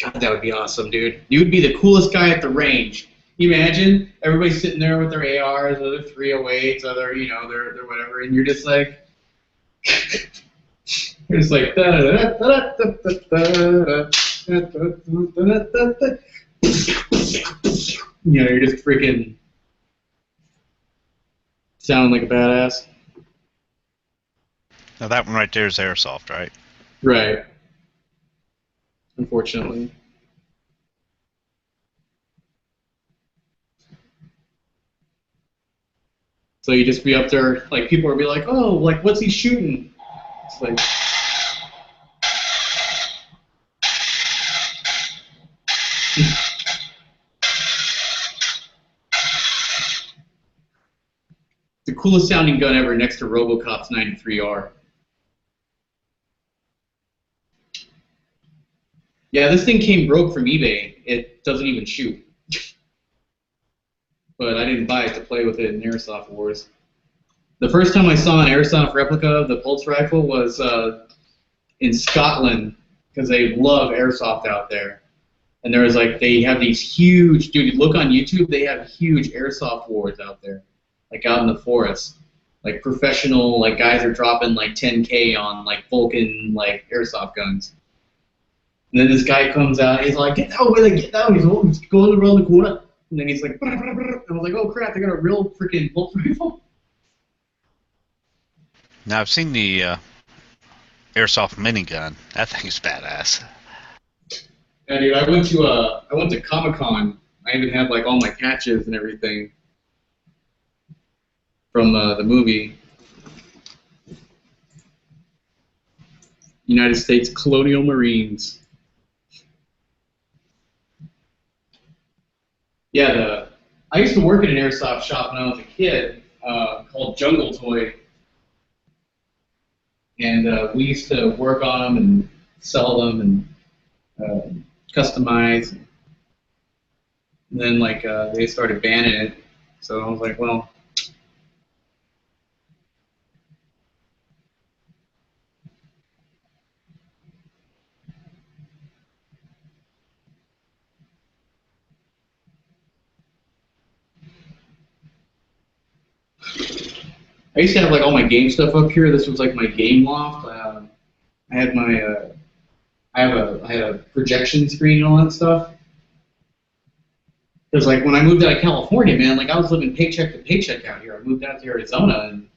God, that would be awesome, dude. You would be the coolest guy at the range. You imagine everybody's sitting there with their ARs or their 308s or their, their whatever, and you're just like, you're just like, you're just freaking sounding like a badass. Now that one right there is airsoft, right? Right. Unfortunately. So you just be up there, like people will be like, oh, like what's he shooting? It's like, the coolest sounding gun ever next to RoboCop's 93R. Yeah, this thing came broke from eBay. It doesn't even shoot. But I didn't buy it to play with it in Airsoft Wars. The first time I saw an Airsoft replica of the Pulse rifle was in Scotland, because they love Airsoft out there. And there was like, they have these huge, dude, look on YouTube, they have huge Airsoft Wars out there, like out in the forest. Like professional, like guys are dropping like 10K on like Vulcan, like Airsoft guns. And then this guy comes out, he's like, get that way, get down. He's going around the corner. And then he's like, brr, brr, brr. I was like, oh crap, they got a real freaking Pulse rifle. Now I've seen the airsoft minigun. That thing's badass. Yeah, dude, I went to Comic-Con. I even had like all my patches and everything from the movie. United States Colonial Marines. Yeah, I used to work at an airsoft shop when I was a kid called Jungle Toy. And we used to work on them and sell them and customize. And then like they started banning it. So I was like, well, I used to have like all my game stuff up here. This was like my game loft. I had my I had a projection screen and all that stuff. Because like when I moved out of California, man, like I was living paycheck to paycheck out here. I moved out to Arizona, and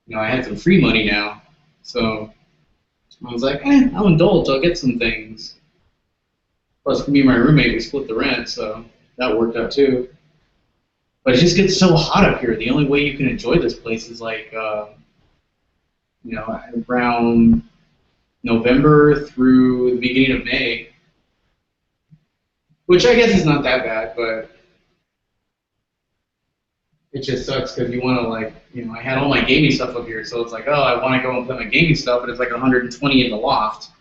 you know I had some free money now, so I was like, I'll indulge. I'll get some things. Plus, me and my roommate, we split the rent, so that worked out too. But it just gets so hot up here. The only way you can enjoy this place is like, you know, around November through the beginning of May. Which I guess is not that bad, but it just sucks because you want to, like, you know, I had all my gaming stuff up here, so it's like, oh, I want to go and play my gaming stuff, but it's like 120 in the loft.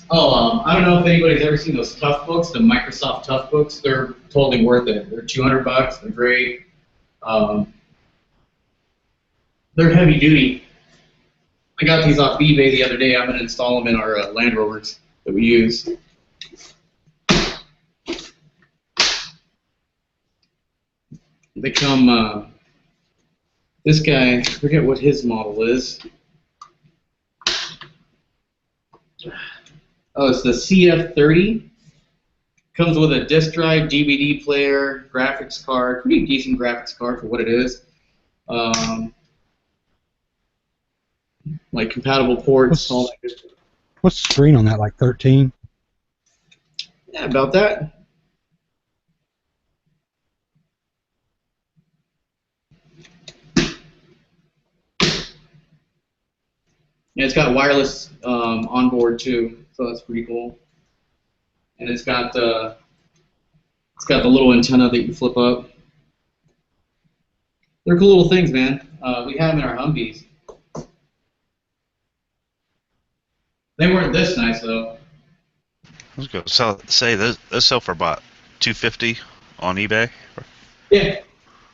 Oh, I don't know if anybody's ever seen those Tough books, the Microsoft Tough books. They're totally worth it. They're $200. They're great. They're heavy duty. I got these off eBay the other day. I'm going to install them in our Land Rovers that we use. They come, this guy, I forget what his model is. Oh, it's the CF30. Comes with a disk drive, DVD player, graphics card. Pretty decent graphics card for what it is. Like compatible ports, all that good stuff. What's the screen on that? Like 13? Yeah, about that. Yeah, it's got wireless on board too, so that's pretty cool. And it's got the little antenna that you flip up. They're cool little things, man. We had them in our Humvees. They weren't this nice though. I was going to say those sell for about $250 on eBay. Yeah,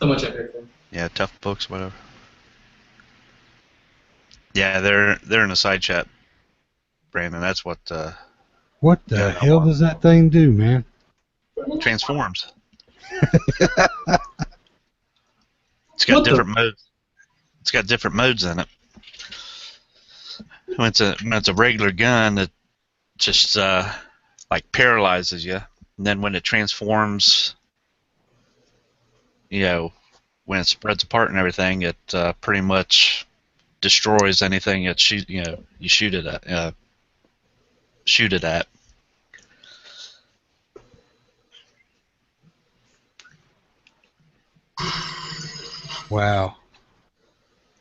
so much I paid for them. Yeah, Tough books, whatever. Yeah, they're in a side chat, Brandon. That's what. What the hell does that thing do, man? Transforms. It's got different modes. It's got different modes in it. When it's a regular gun, it just like paralyzes you, and then when it transforms, you know, when it spreads apart and everything, it pretty much destroys anything you shoot it at. Wow.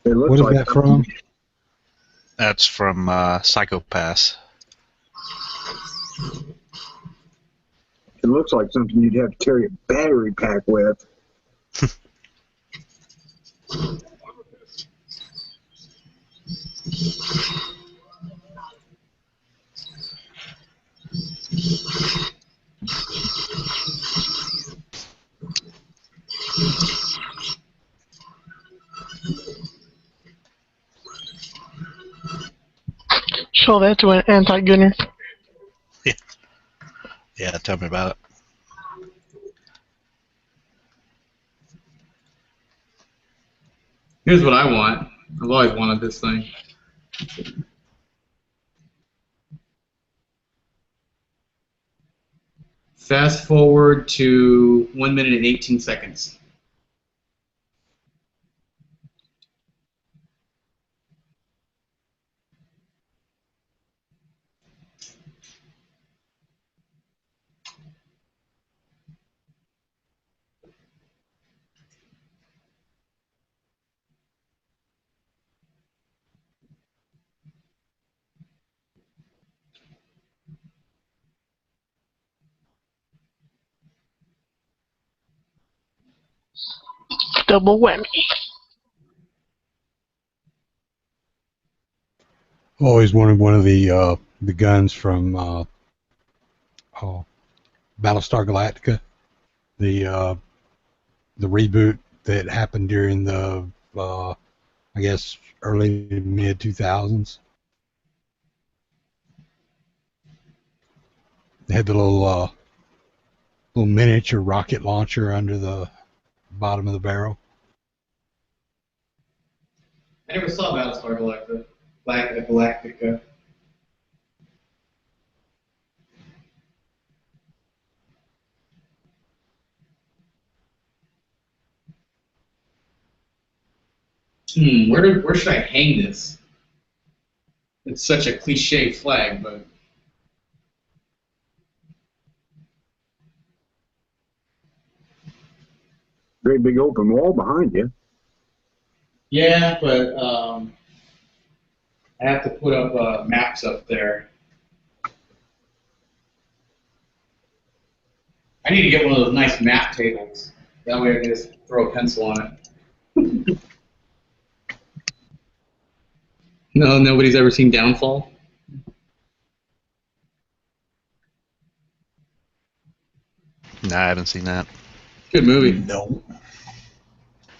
What is that from? That's from Psycho-Pass. It looks like something you'd have to carry a battery pack with. Show that to an anti-gunner. Yeah, tell me about it. Here's what I want. I've always wanted this thing. Fast forward to 1 minute and 18 seconds. Double whammy. Always wanted one of the guns from Battlestar Galactica, the reboot that happened during the I guess early to mid 2000s. They had the little little miniature rocket launcher under the bottom of the barrel. I never saw Battlestar Galactica. Where should I hang this? It's such a cliche flag, but Great big open wall behind you. yeah, but I have to put up maps up there. I need to get one of those nice map tables. That way I can just throw a pencil on it. No, nobody's ever seen Downfall? No, I haven't seen that. Good movie. No.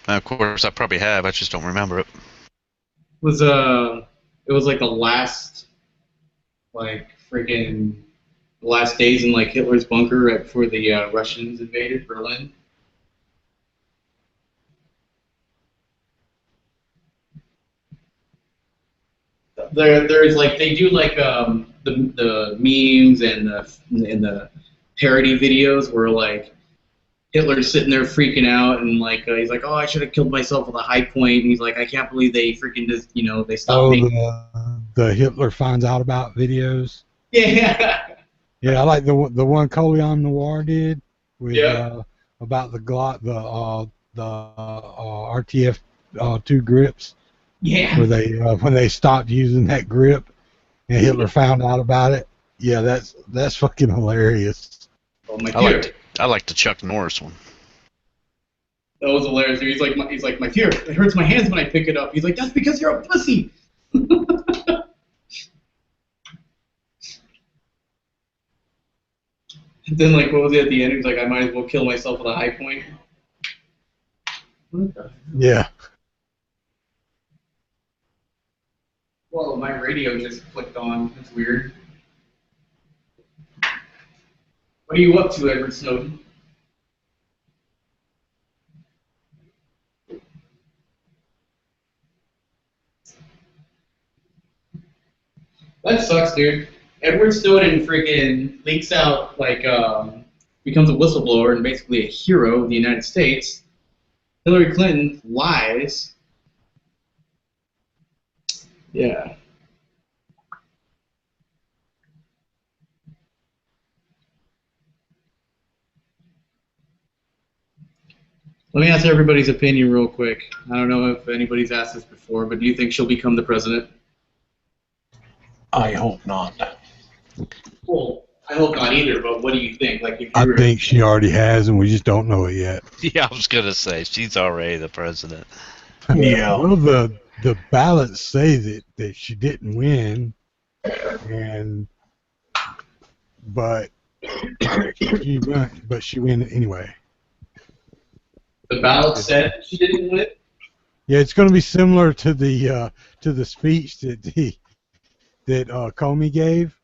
Of course, I probably have. I just don't remember it. It was like the last, like freaking last days in like Hitler's bunker right before the Russians invaded Berlin. There's like they do like the memes and the parody videos where like Hitler's sitting there freaking out and like he's like, oh, I should have killed myself with a high point, and he's like, I can't believe they freaking just they stopped making. The Hitler finds out about videos. Yeah. Yeah, I like the one Coleon Noir did with about the RTF 2 grips. Yeah. Where they when they stopped using that grip and Hitler found out about it. Yeah, that's fucking hilarious. Oh, I like the Chuck Norris one. That was hilarious. He's like my fear. It hurts my hands when I pick it up. He's like, that's because you're a pussy. And then like what was it at the end? He was like, I might as well kill myself with a high point. Yeah. Whoa, my radio just clicked on. That's weird. What are you up to, Edward Snowden? That sucks, dude. Edward Snowden freaking leaks out, like, becomes a whistleblower and basically a hero of the United States. Hillary Clinton lies. Yeah. Let me ask everybody's opinion real quick. I don't know if anybody's asked this before, but do you think she'll become the president? I hope not. Well, I hope not either, but what do you think? Like, if I you think she already has, and we just don't know it yet. Yeah, I was gonna say she's already the president. Yeah. Well, the ballots say that she didn't win, but she won anyway. The ballot said she didn't win? Yeah, it's going to be similar to the speech that Comey gave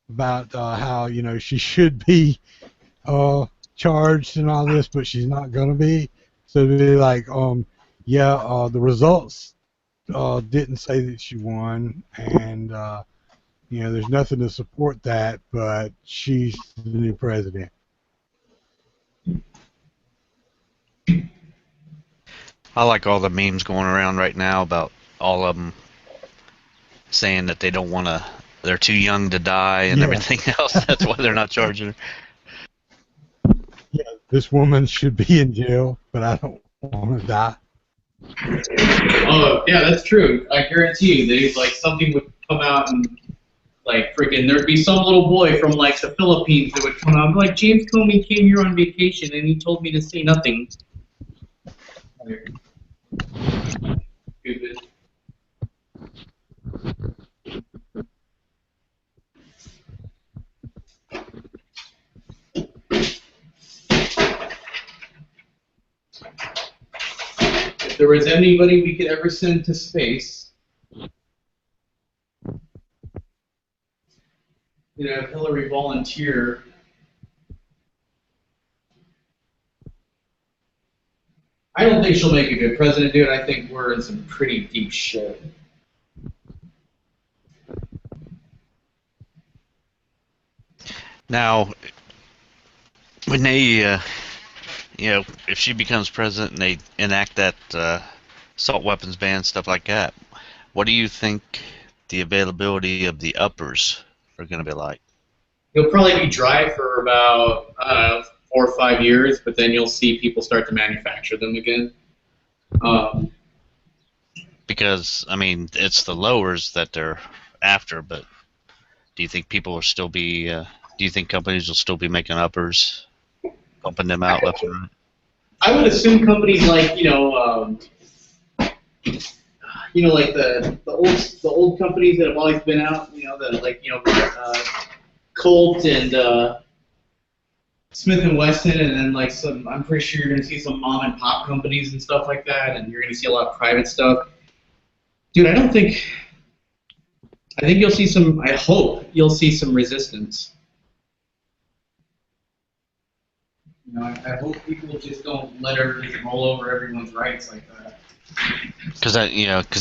about how she should be charged and all this, but she's not going to be. So they're like, the results didn't say that she won, and there's nothing to support that, but she's the new president. I like all the memes going around right now about all of them saying that they don't want to, they're too young to die and everything else. That's why they're not charging her. Yeah, this woman should be in jail, but I don't want to die. Oh, yeah, that's true. I guarantee you, something would come out and, freaking, there'd be some little boy from, the Philippines that would come out and be like, James Comey came here on vacation and he told me to say nothing. Stupid. If there was anybody we could ever send to space, have Hillary volunteer I don't think she'll make a good president, dude. I think we're in some pretty deep shit. Now, when they, if she becomes president and they enact that assault weapons ban, stuff like that, what do you think the availability of the uppers are going to be like? It'll probably be dry for about 4 or 5 years, but then you'll see people start to manufacture them again. Because, I mean, it's the lowers that they're after, but do you think people will still be, do you think companies will still be making uppers, pumping them out left and right? I would assume companies like, like the old companies that have always been out, Colt and Smith & Wesson, and then like some, I'm pretty sure you're going to see some mom and pop companies and stuff like that, and you're going to see a lot of private stuff. Dude, I think you'll see some, I hope you'll see some resistance. I hope people just don't let everything roll over everyone's rights like that. Because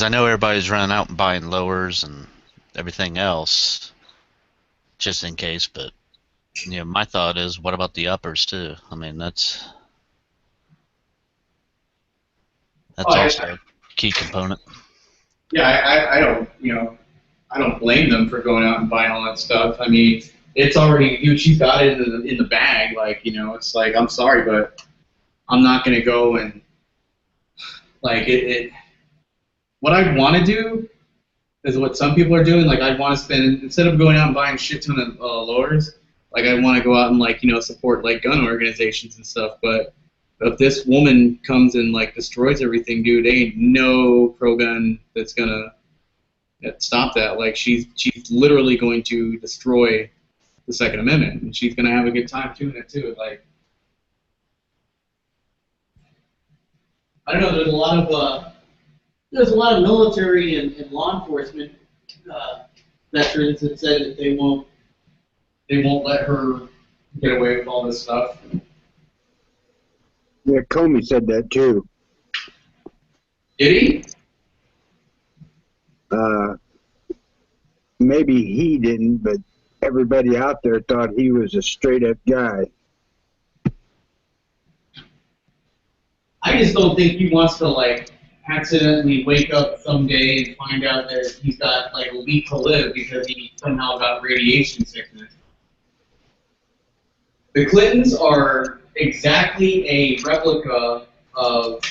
I know everybody's running out and buying lowers and everything else, just in case. But my thought is, what about the uppers too? I mean, that's also a key component. Yeah, I don't, I don't blame them for going out and buying all that stuff. I mean, it's already, she's got it in the bag. Like, it's like, I'm sorry, but I'm not gonna go and like it. What I want to do is what some people are doing. Like, I want to spend, instead of going out and buying a shit ton of lowers, like I want to go out and like support like gun organizations and stuff. But if this woman comes and like destroys everything, dude, there ain't no pro-gun that's gonna stop that. Like she's literally going to destroy the Second Amendment, and she's gonna have a good time doing it too. Like, I don't know. There's a lot of military and law enforcement veterans that said that they won't let her get away with all this stuff. Yeah, Comey said that too. Did he? Maybe he didn't, but everybody out there thought he was a straight-up guy. I just don't think he wants to like accidentally wake up someday and find out that he's got like a week to live because he somehow got radiation sickness. The Clintons are exactly a replica of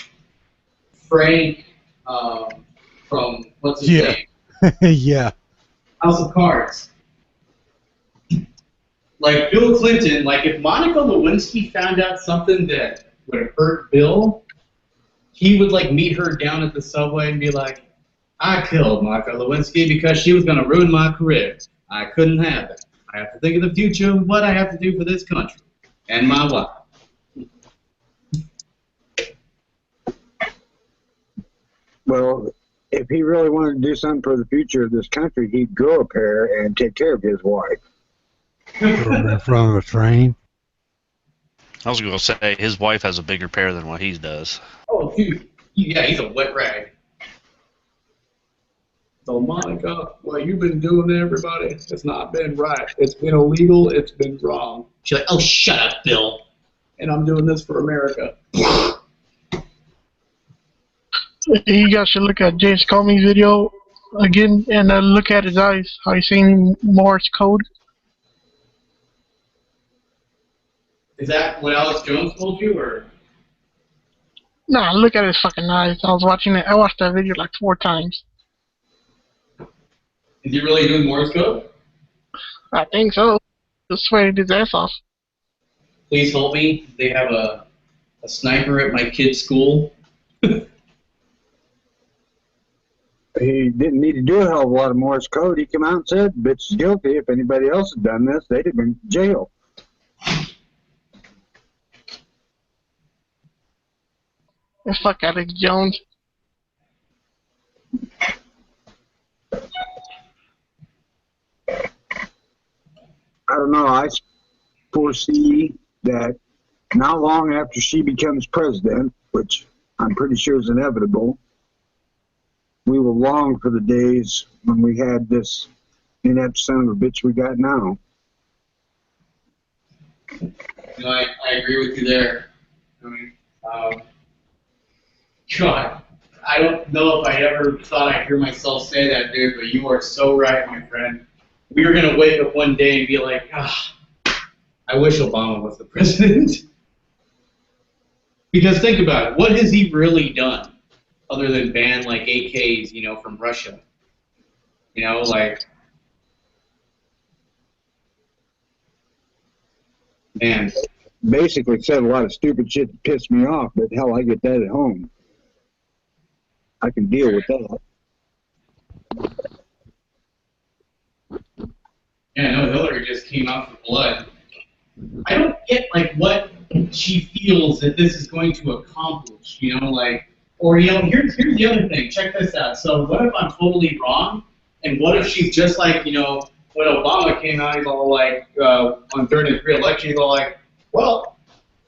Frank from what's his name? Yeah. House of Cards. Like Bill Clinton, like if Monica Lewinsky found out something that would hurt Bill, he would like meet her down at the subway and be like, I killed Monica Lewinsky because she was going to ruin my career. I couldn't have it. I have to think of the future, what I have to do for this country and my wife. Well, if he really wanted to do something for the future of this country, he'd grow a pair and take care of his wife. In front of a train. I was going to say, his wife has a bigger pair than what he does. Oh, dude. Yeah, he's a wet rag. So, Monica, what you've been doing to everybody, it's not been right. It's been illegal. It's been wrong. She's like, oh, shut up, Bill. And I'm doing this for America. You guys should look at James Comey's video again and look at his eyes. How he's saying Morse code. Is that what Alex Jones told you, or? Nah, look at his fucking eyes. I was watching it. I watched that video like 4 times. Is he really doing Morse code? I think so. Just sweating his ass off. Please help me. They have a sniper at my kid's school. He didn't need to do a hell of a lot of Morse code. He came out and said, bitch is guilty. If anybody else had done this, they'd have been in jail. Fuck Alex Jones. I don't know. I foresee that not long after she becomes president, which I'm pretty sure is inevitable. We will long for the days when we had this inept son of a bitch we got now. You know, I agree with you there. I mean, God, I don't know if I ever thought I'd hear myself say that, dude, but you are so right, my friend. We are going to wake up one day and be like, I wish Obama was the president. Because think about it, what has he really done other than ban, like, AKs, you know, from Russia? You know, like, man. Basically said a lot of stupid shit that pissed me off, but hell, I get that at home. I can deal with that. Yeah, no, Hillary just came out for blood. I don't get, like, what she feels that this is going to accomplish, you know, like, or, you know, here's the other thing. Check this out. So what if I'm totally wrong? And what if she's just like, you know, when Obama came out, he's all like, during his re-election, he's all like, well,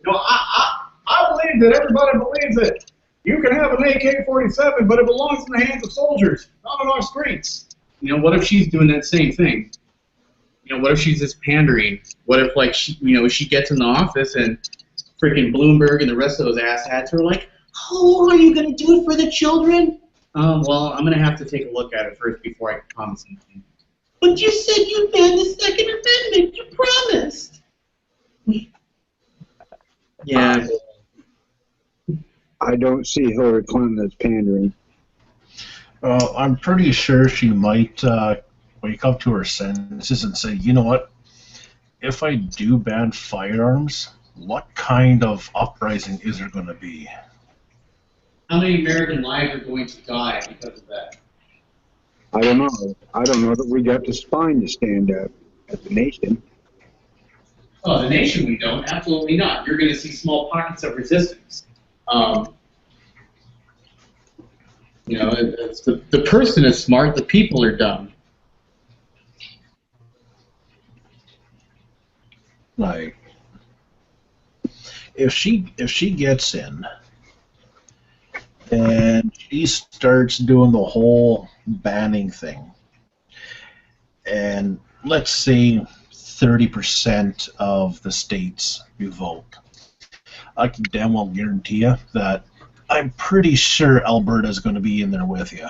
you know, I believe that everybody believes that you can have an AK-47, but it belongs in the hands of soldiers, not on our streets. You know, what if she's doing that same thing? You know, what if she's just pandering? What if, like, she, you know, she gets in the office and freaking Bloomberg and the rest of those asshats are like, oh, are you going to do it for the children? Well, I'm going to have to take a look at it first before I can promise anything. But you said you'd ban the Second Amendment. You promised. Yeah. I don't see Hillary Clinton as pandering. I'm pretty sure she might wake up to her senses and say, you know what? If I do ban firearms, what kind of uprising is there going to be? How many American lives are going to die because of that? I don't know. I don't know that we got the spine to stand up as a nation. Oh, the nation we don't. Absolutely not. You're going to see small pockets of resistance. You know, it's the person is smart, the people are dumb. Like, if she gets in and she starts doing the whole banning thing, and let's say 30% of the states revoke, I can damn well guarantee you that I'm pretty sure Alberta's going to be in there with you.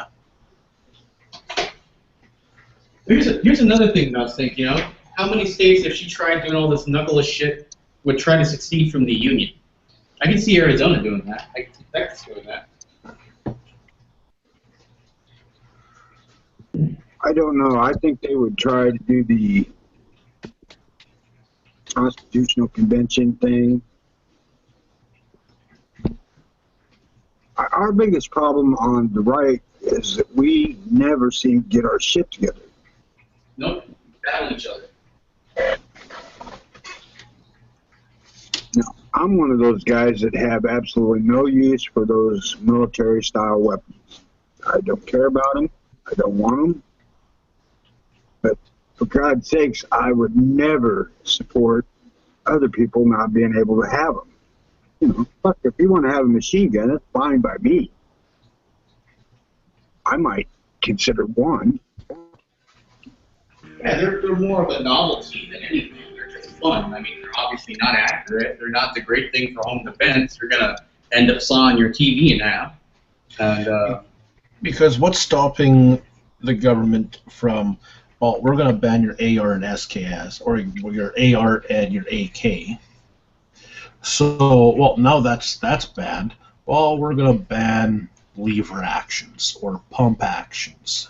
Here's another thing that I was thinking, you know, how many states, if she tried doing all this knucklehead shit, would try to succeed from the union? I can see Arizona doing that. I can see Texas doing that. I don't know. I think they would try to do the Constitutional Convention thing. Our biggest problem on the right is that we never seem to get our shit together. Nope, battle each other. Now, I'm one of those guys that have absolutely no use for those military-style weapons. I don't care about them. I don't want them. But for God's sakes, I would never support other people not being able to have them. You know, fuck, if you want to have a machine gun, that's fine by me. I might consider one. Yeah, they're more of a novelty than anything. They're just fun. I mean, they're obviously not accurate. They're not the great thing for home defense. You're going to end up sawing your TV in half. And, because what's stopping the government from, well, we're going to ban your AR and SKS, or your AR and your AK. So, well, now that's banned. Well, we're going to ban lever actions or pump actions.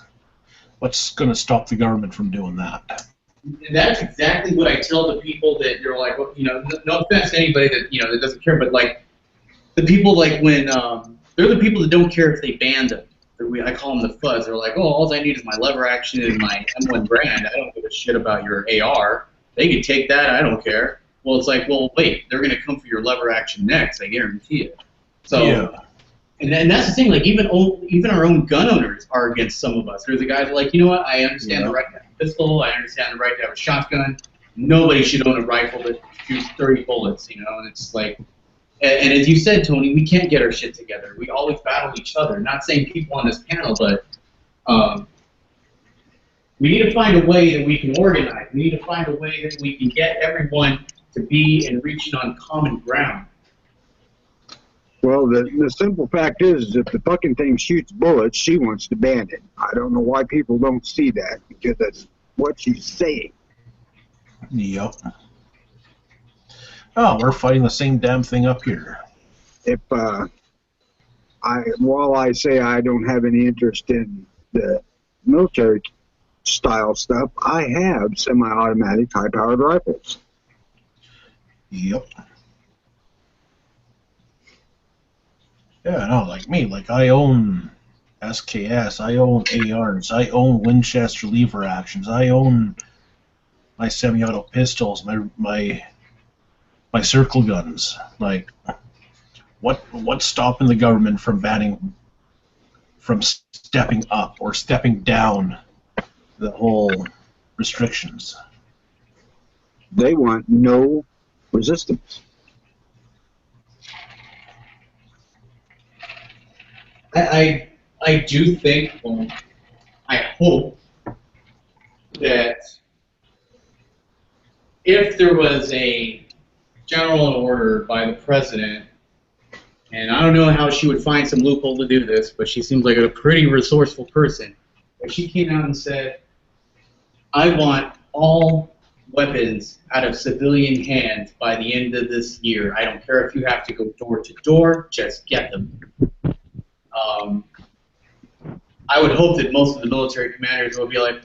What's going to stop the government from doing that? And that's exactly what I tell the people that you're like, well, you know, no offense to anybody that, you know, that doesn't care, but like the people like when they're the people that don't care if they ban them. I call them the fuzz. They're like, oh, all I need is my lever action and my M1 brand. I don't give a shit about your AR. They can take that. I don't care. Well, it's like, well, wait, they're going to come for your lever action next. I guarantee it. So, yeah. And that's the thing. Like, even our own gun owners are against some of us. There's the guys like, you know what? I understand the right to have a pistol. I understand the right to have a shotgun. Nobody should own a rifle that shoots 30 bullets. You know, and it's like, And as you said, Tony, we can't get our shit together. We always battle each other. Not saying people on this panel, but we need to find a way that we can organize. We need to find a way that we can get everyone to be and reaching on common ground. Well, the simple fact is if the fucking thing shoots bullets, she wants to ban it. I don't know why people don't see that, because that's what she's saying. Yep. Oh, we're fighting the same damn thing up here. If while I say I don't have any interest in the military style stuff, I have semi-automatic high-powered rifles. Yep. Yeah, no, like me, like I own SKS, I own ARs, I own Winchester lever actions, I own my semi-auto pistols, my circle guns. Like, what's stopping the government from stepping up or stepping down the whole restrictions? They want no resistance. I do think, well, I hope that if there was a general order by the president, and I don't know how she would find some loophole to do this, but she seems like a pretty resourceful person. If she came out and said, I want all weapons out of civilian hands by the end of this year. I don't care if you have to go door to door, just get them. I would hope that most of the military commanders would be like,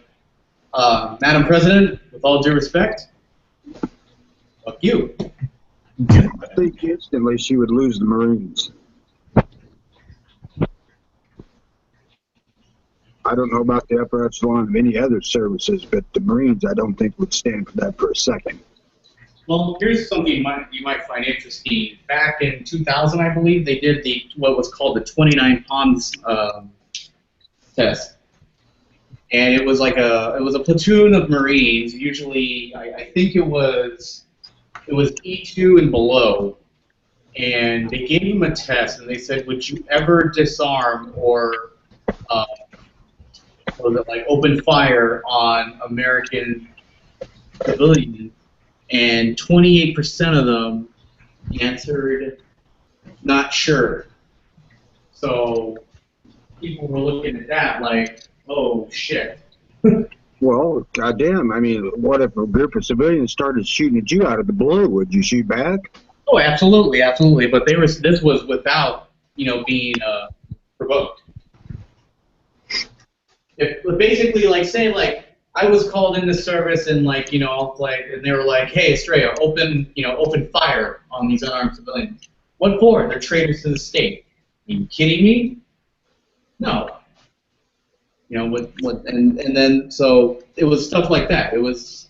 Madam President, with all due respect, fuck you. I think instantly she would lose the Marines. I don't know about the upper echelon of any other services, but the Marines I don't think would stand for that for a second. Well, here's something you might find interesting. Back in 2000, I believe, they did what was called the 29 Palms test, and it was like a platoon of Marines. Usually, I think it was E2 and below, and they gave them a test, and they said, "Would you ever disarm or open fire on American civilians?" And 28% of them answered not sure. So people were looking at that like, oh shit. Well, goddamn, I mean, what if a group of civilians started shooting at you out of the blue? Would you shoot back? Oh, absolutely, absolutely. But this was without, being provoked. Basically, like, say, like, I was called into service and, like, and they were like, hey, Estrella, open fire on these unarmed civilians. What for? They're traitors to the state. Are you kidding me? No. And then, so it was stuff like that. It was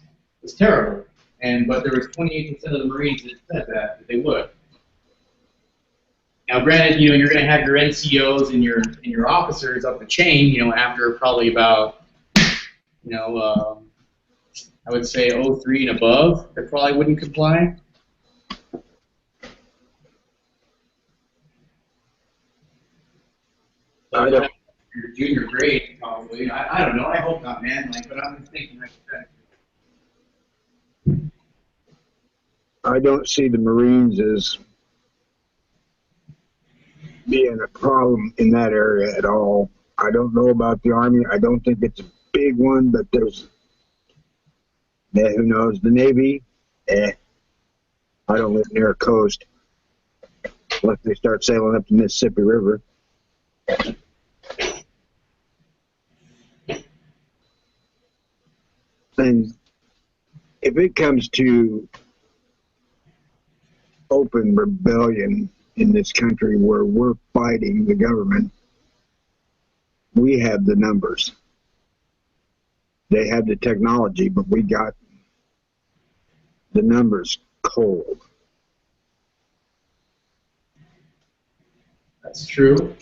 terrible. But there was 28% of the Marines that said that they would. Now, granted, you're going to have your NCOs and your officers up the chain, after probably about, I would say 03 and above, that probably wouldn't comply. Your junior grade, probably. I don't know. I hope not, man. But I'm just thinking like that. I don't see the Marines as being a problem in that area at all. I don't know about the Army. I don't think it's a big one, but there's, who knows, the Navy, I don't live near a coast unless they start sailing up the Mississippi River. And if it comes to open rebellion in this country where we're fighting the government, we have the numbers. They have the technology, but we got the numbers cold. That's true.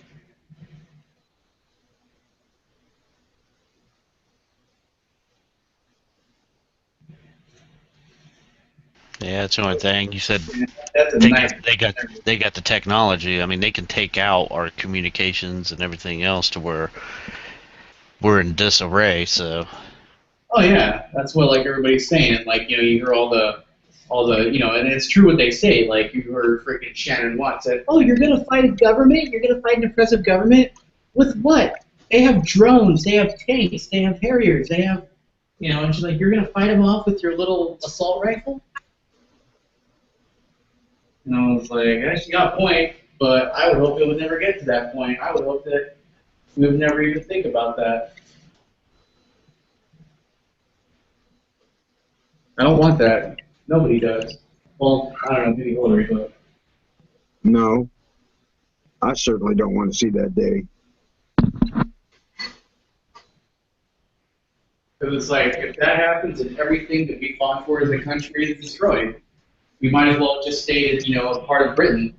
Yeah, that's the only thing. You said That's a they nice. they got the technology. I mean, they can take out our communications and everything else to where we're in disarray. So Oh yeah, that's what like everybody's saying. And like you know, you hear all the you know, and it's true what they say. Like you heard freaking Shannon Watts said, "Oh, you're gonna fight a government? You're gonna fight an oppressive government with what? They have drones, they have tanks, they have Harriers, they have, you know." And she's like, "You're gonna fight them off with your little assault rifle?" And I was like, "Yeah, she got a point, but I would hope it would never get to that point. I would hope that we would never even think about that. I don't want that. Nobody does. Well, I don't know, maybe Hillary, but No, I certainly don't want to see that day. because it's like if that happens and everything that we fought for as a country is destroyed, we might as well just stay, you know, a part of Britain.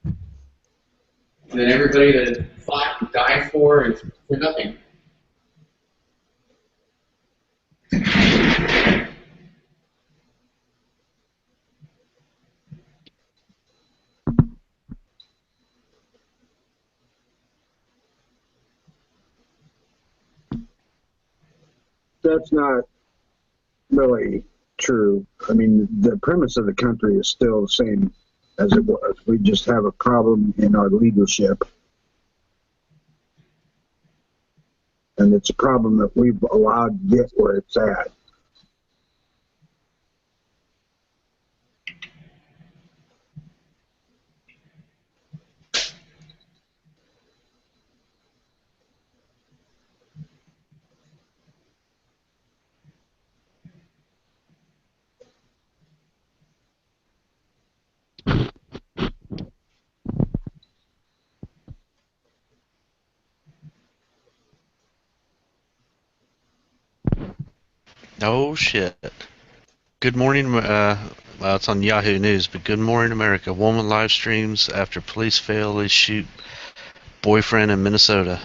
And then everybody that fought and died for is for nothing. That's not really true. I mean, the premise of the country is still the same as it was. We just have a problem in our leadership. And it's a problem that we've allowed to get where it's at. oh shit. Good morning. Well, it's on Yahoo News, but Good Morning America. Woman live streams after police fail to shoot boyfriend in Minnesota.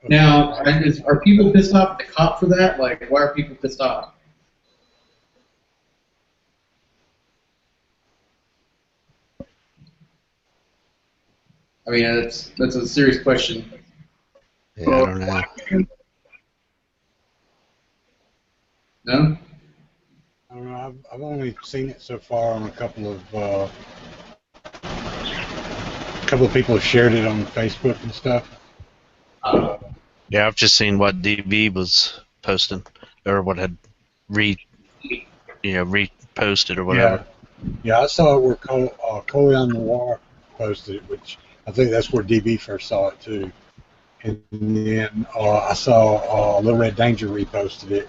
Now, are people pissed off at the cop for that? Like, why are people pissed off? I mean, that's a serious question. Yeah, I don't know. No? I don't know. I've only seen it so far on a couple of people have shared it on Facebook and stuff. Yeah, I've just seen what DB was posting, or what had reposted or whatever. Yeah, I saw it where Colion Noir posted it, which I think that's where DB first saw it too. And then I saw Little Red Danger reposted it,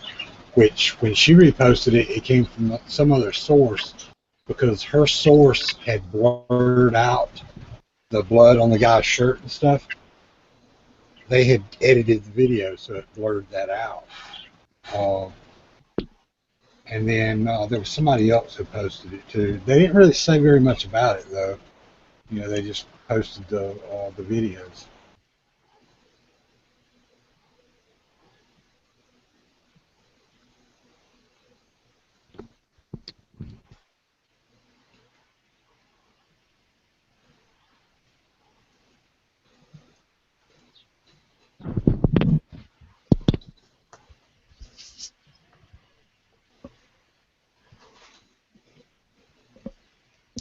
which when she reposted it, it came from some other source because her source had blurred out the blood on the guy's shirt and stuff. They had edited the video, so it blurred that out. And then there was somebody else who posted it too. They didn't really say very much about it though. You know, they just posted the videos.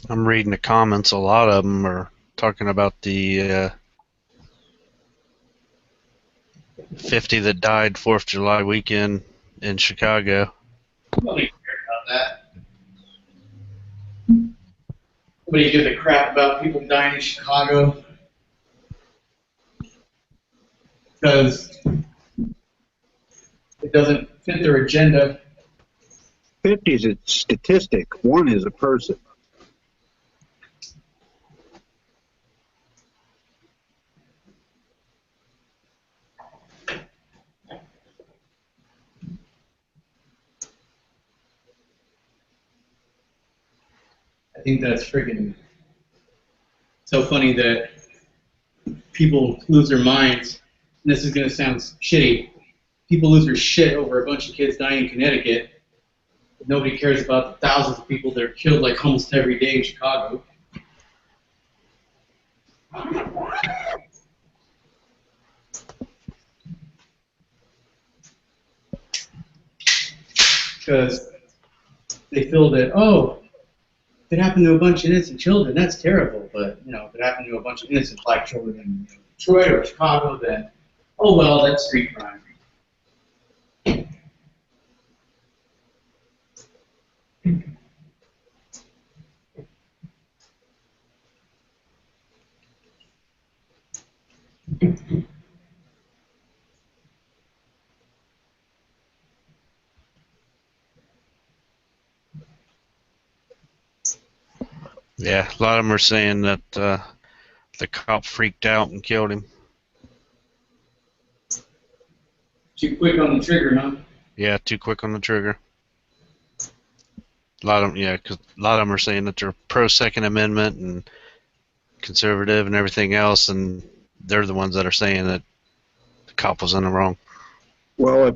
I'm reading the comments. A lot of them are talking about the 50 that died 4th of July weekend in Chicago. Nobody cared about that. Nobody gives a crap about people dying in Chicago. Because it doesn't fit their agenda. 50 is a statistic. 1 is a person. I think that's freaking so funny that people lose their minds. And this is going to sound shitty. People lose their shit over a bunch of kids dying in Connecticut. But nobody cares about the thousands of people that are killed like almost every day in Chicago. Because they feel that, oh, if it happened to a bunch of innocent children, that's terrible. But, you know, if it happened to a bunch of innocent black children in Detroit or Chicago, then, oh, well, that's street crime. Yeah, a lot of them are saying that the cop freaked out and killed him. Too quick on the trigger, huh? Yeah, too quick on the trigger. A lot of them, yeah, because a lot of them are saying that they're pro Second Amendment and conservative and everything else, and they're the ones that are saying that the cop was in the wrong. Well, if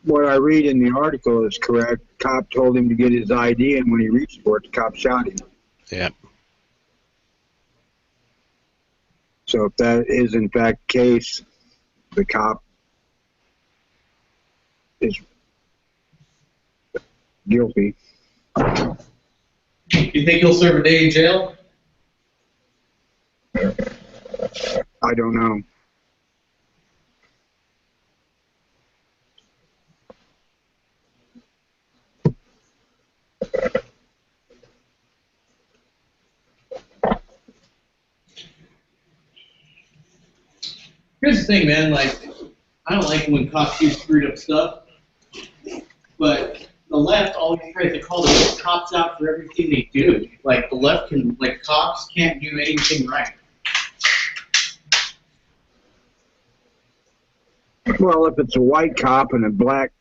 what I read in the article is correct, cop told him to get his ID, and when he reached for it, the cop shot him. Yeah. So if that is in fact the case, the cop is guilty. You think he'll serve a day in jail? I don't know. Here's the thing, man. Like, I don't like when cops do screwed up stuff, but the left always tries to call the cops out for everything they do. Like, the left can, like, cops can't do anything right. Well, if it's a white cop and a black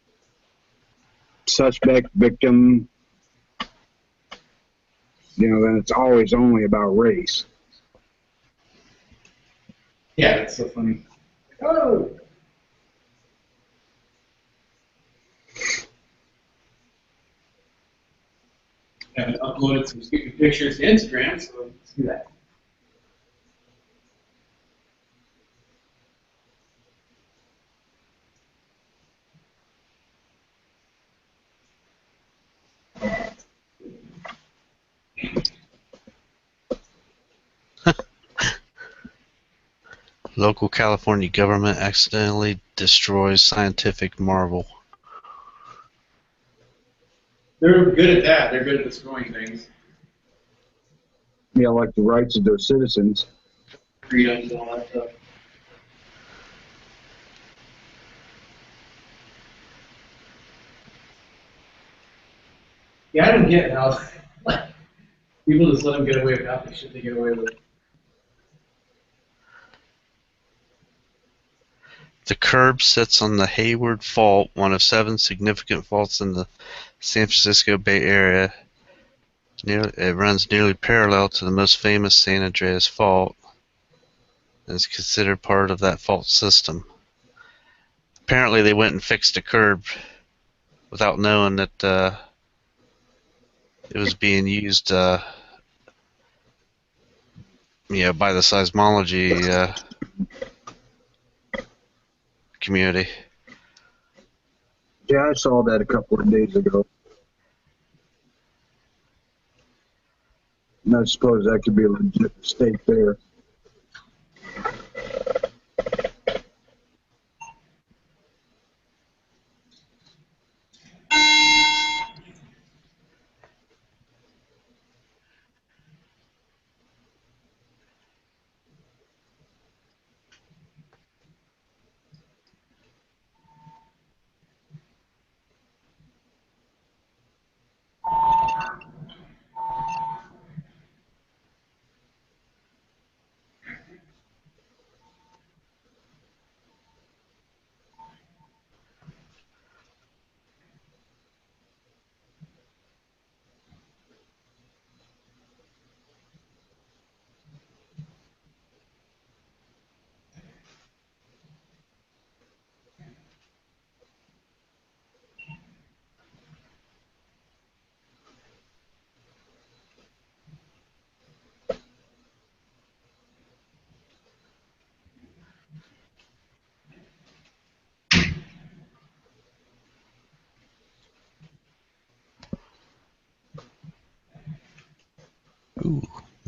suspect victim, you know, then it's always only about race. Yeah, that's so funny. Oh! I haven't uploaded some stupid pictures to Instagram, so let's do that. Local California government accidentally destroys scientific marvel. They're good at that. They're good at destroying things. Yeah, like the rights of their citizens. Freedoms and all that stuff. Yeah, I don't get how like, people just let them get away with half the shit they get away with. The curb sits on the Hayward Fault, one of 7 significant faults in the San Francisco Bay Area. It runs nearly parallel to the most famous San Andreas Fault and is considered part of that fault system. Apparently they went and fixed a curb without knowing that it was being used by the seismology community. Yeah, I saw that a couple of days ago. And I suppose that could be a legit mistake there.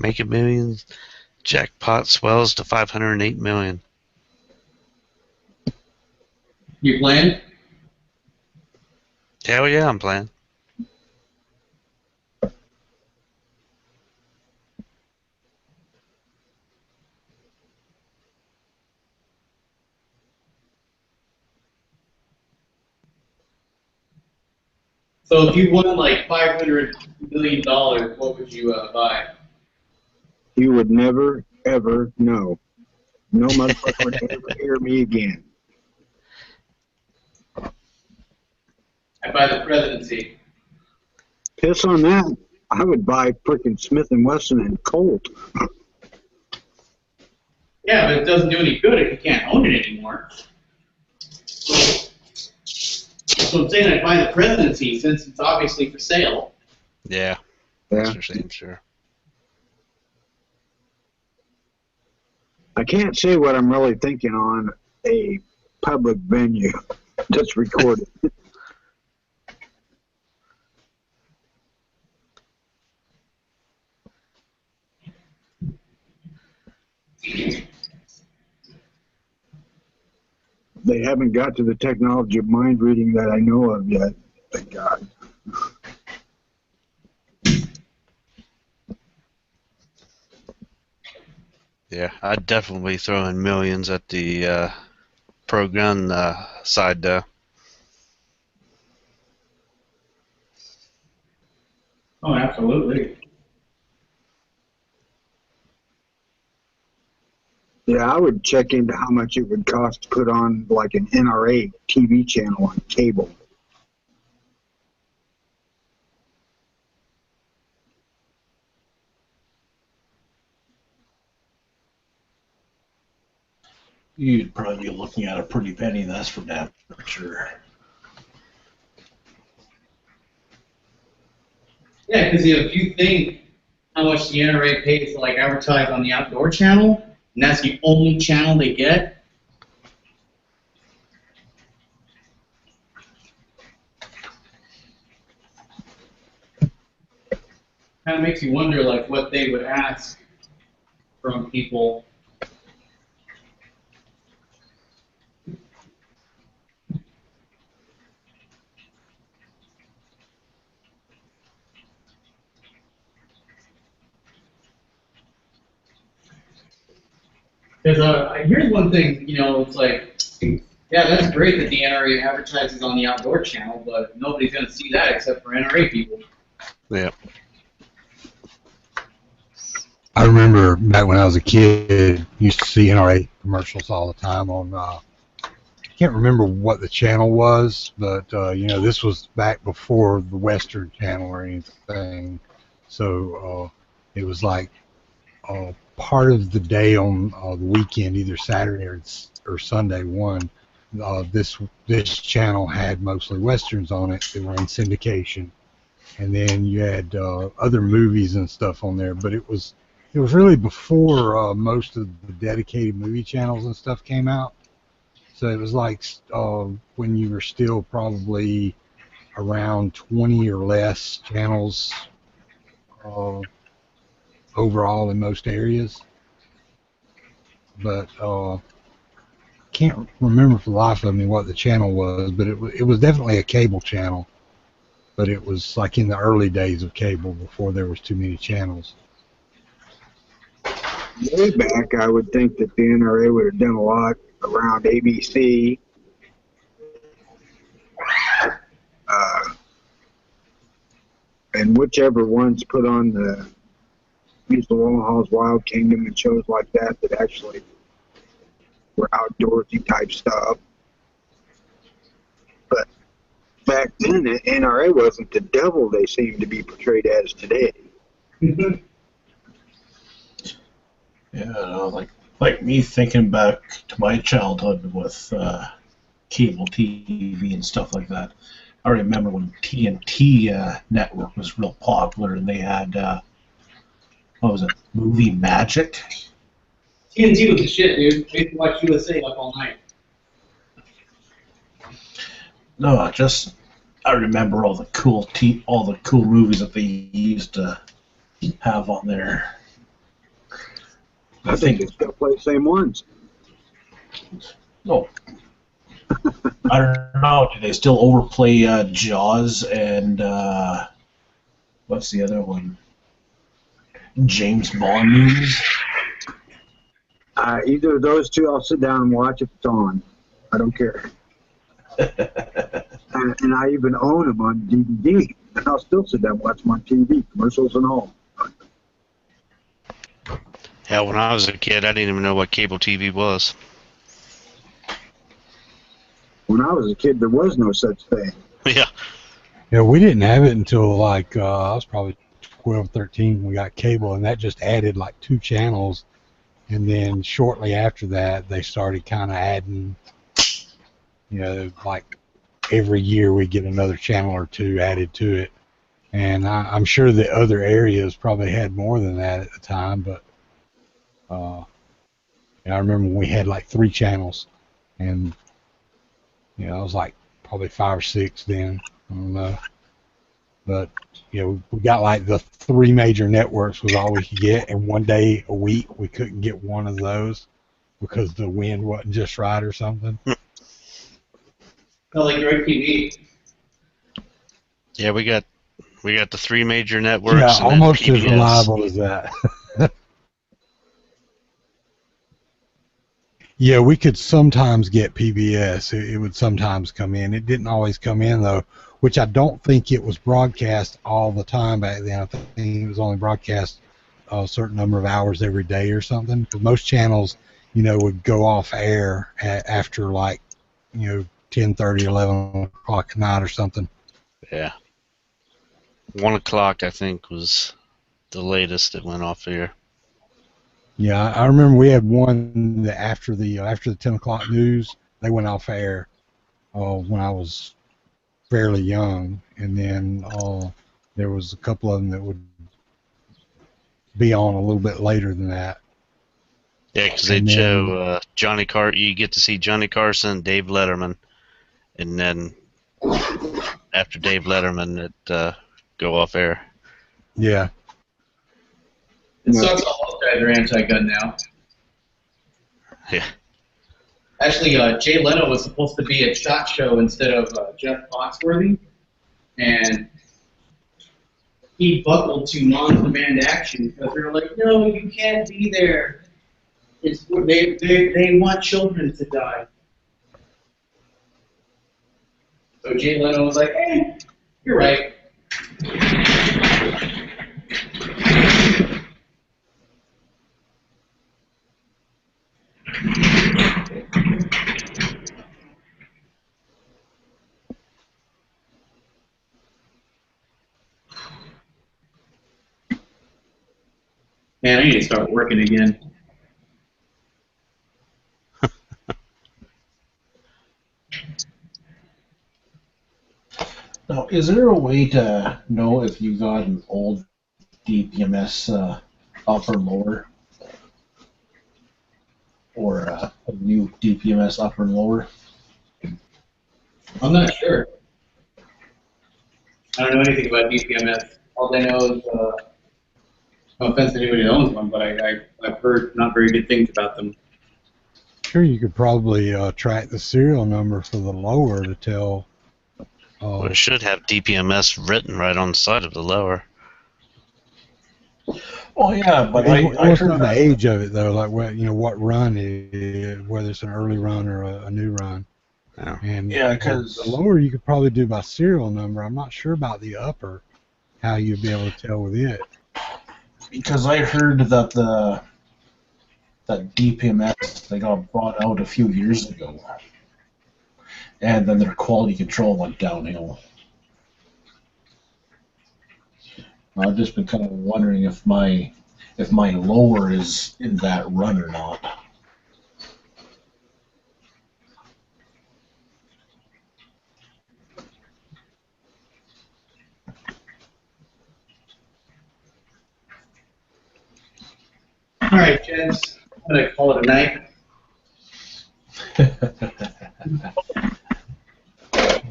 Making millions. Jackpot swells to 508 million. You playing? Hell yeah, I'm playing. So if you won like $500 million, what would you buy? You would never, ever know. No motherfucker would ever hear me again. I'd buy the presidency. Piss on that. I would buy frickin' Smith & Wesson and Colt. Yeah, but it doesn't do any good if you can't own it anymore. So I'm saying I'd buy the presidency since it's obviously for sale. Yeah. Yeah. For sure, sure. I can't say what I'm really thinking on a public venue that's recorded. They haven't got to the technology of mind reading that I know of yet. Thank God. Yeah, I'd definitely throw in millions at the pro-gun side, though. Oh, absolutely. Yeah, I would check into how much it would cost to put on like an NRA TV channel on cable. You'd probably be looking at a pretty penny, that's for damn sure. Yeah, because if you think how much the NRA pays to like advertise on the outdoor channel, and that's the only channel they get. Kind of makes you wonder, like, what they would ask from people. Because here's one thing, you know, it's like, yeah, that's great that the NRA advertises on the outdoor channel, but nobody's going to see that except for NRA people. Yeah. I remember back when I was a kid, used to see NRA commercials all the time on. I can't remember what the channel was, but you know, this was back before the Western Channel or anything. So it was like part of the day on the weekend, either Saturday or Sunday. This channel had mostly westerns on it. They were in syndication, and then you had other movies and stuff on there. But it was really before most of the dedicated movie channels and stuff came out. So it was like when you were still probably around 20 or less channels overall in most areas. But can't remember for the life of me what the channel was, but it was definitely a cable channel. But it was like in the early days of cable before there was too many channels. Way back, I would think that the NRA would have done a lot around ABC. And whichever ones put on the Musical Omaha's Wild Kingdom and shows like that actually were outdoorsy type stuff. But back then, the NRA wasn't the devil they seem to be portrayed as today. Yeah, like me thinking back to my childhood with cable TV and stuff like that. I remember when TNT network was real popular, and they had what was it, Movie Magic? TNT was the shit, dude. I used to watch USA up all night. No, I remember all the cool movies that they used to have on there. I think they still play the same ones. No. I don't know. Do they still overplay Jaws and what's the other one? James Bond movies? Either of those two, I'll sit down and watch if it's on. I don't care. and I even own them on DVD. And I'll still sit down and watch them on TV, commercials and all. Hell, when I was a kid, I didn't even know what cable TV was. When I was a kid, there was no such thing. Yeah. Yeah, we didn't have it until like I was probably 12, 13 when we got cable, and that just added like 2 channels. And then shortly after that, they started kind of adding, you know, like every year we get another channel or 2 added to it. And I'm sure the other areas probably had more than that at the time, but I remember when we had like 3 channels, and you know, I was like probably 5 or 6 then. I don't know. But, you know, we got like the 3 major networks was all we could get, and one day a week we couldn't get one of those because the wind wasn't just right or something. Oh, like DirecTV. Yeah, we got the 3 major networks. Yeah, and almost then as PBS. reliable as that. Yeah, we could sometimes get PBS. It would sometimes come in. It didn't always come in, though, which I don't think it was broadcast all the time back then. I think it was only broadcast a certain number of hours every day or something. Because most channels, you know, would go off air after, like, you know, 10:30, 11 o'clock at night or something. Yeah. 1 o'clock, I think, was the latest it went off air. Yeah, I remember we had one that after the 10 o'clock news, they went off air when I was fairly young, and then there was a couple of them that would be on a little bit later than that. Yeah, because they'd show Johnny Carson. You get to see Johnny Carson, Dave Letterman, and then after Dave Letterman, it go off air. Yeah. It sucks all guys are anti-gun now. Yeah. Actually, Jay Leno was supposed to be at SHOT Show instead of Jeff Foxworthy, and he buckled to non-demand action because they were like, "No, you can't be there. It's they want children to die." So Jay Leno was like, "Hey, you're right." Man, I need to start working again. Now, is there a way to know if you got an old DPMS up or lower? Or a new DPMS up or lower? I'm not sure. I don't know anything about DPMS. All I know is, no offense to anybody who owns one, but I've heard not very good things about them. Sure, you could probably track the serial number for the lower to tell. Well, it should have DPMS written right on the side of the lower. Oh yeah, but what's the age of it though? Like what what run it is, whether it's an early run or a new run. And yeah, because the lower you could probably do by serial number. I'm not sure about the upper, how you'd be able to tell with it. Because I heard that that DPMS they got brought out a few years ago, and then their quality control went downhill. I've just been kind of wondering if my lower is in that run or not. All right, gents, I'm going to call it a night.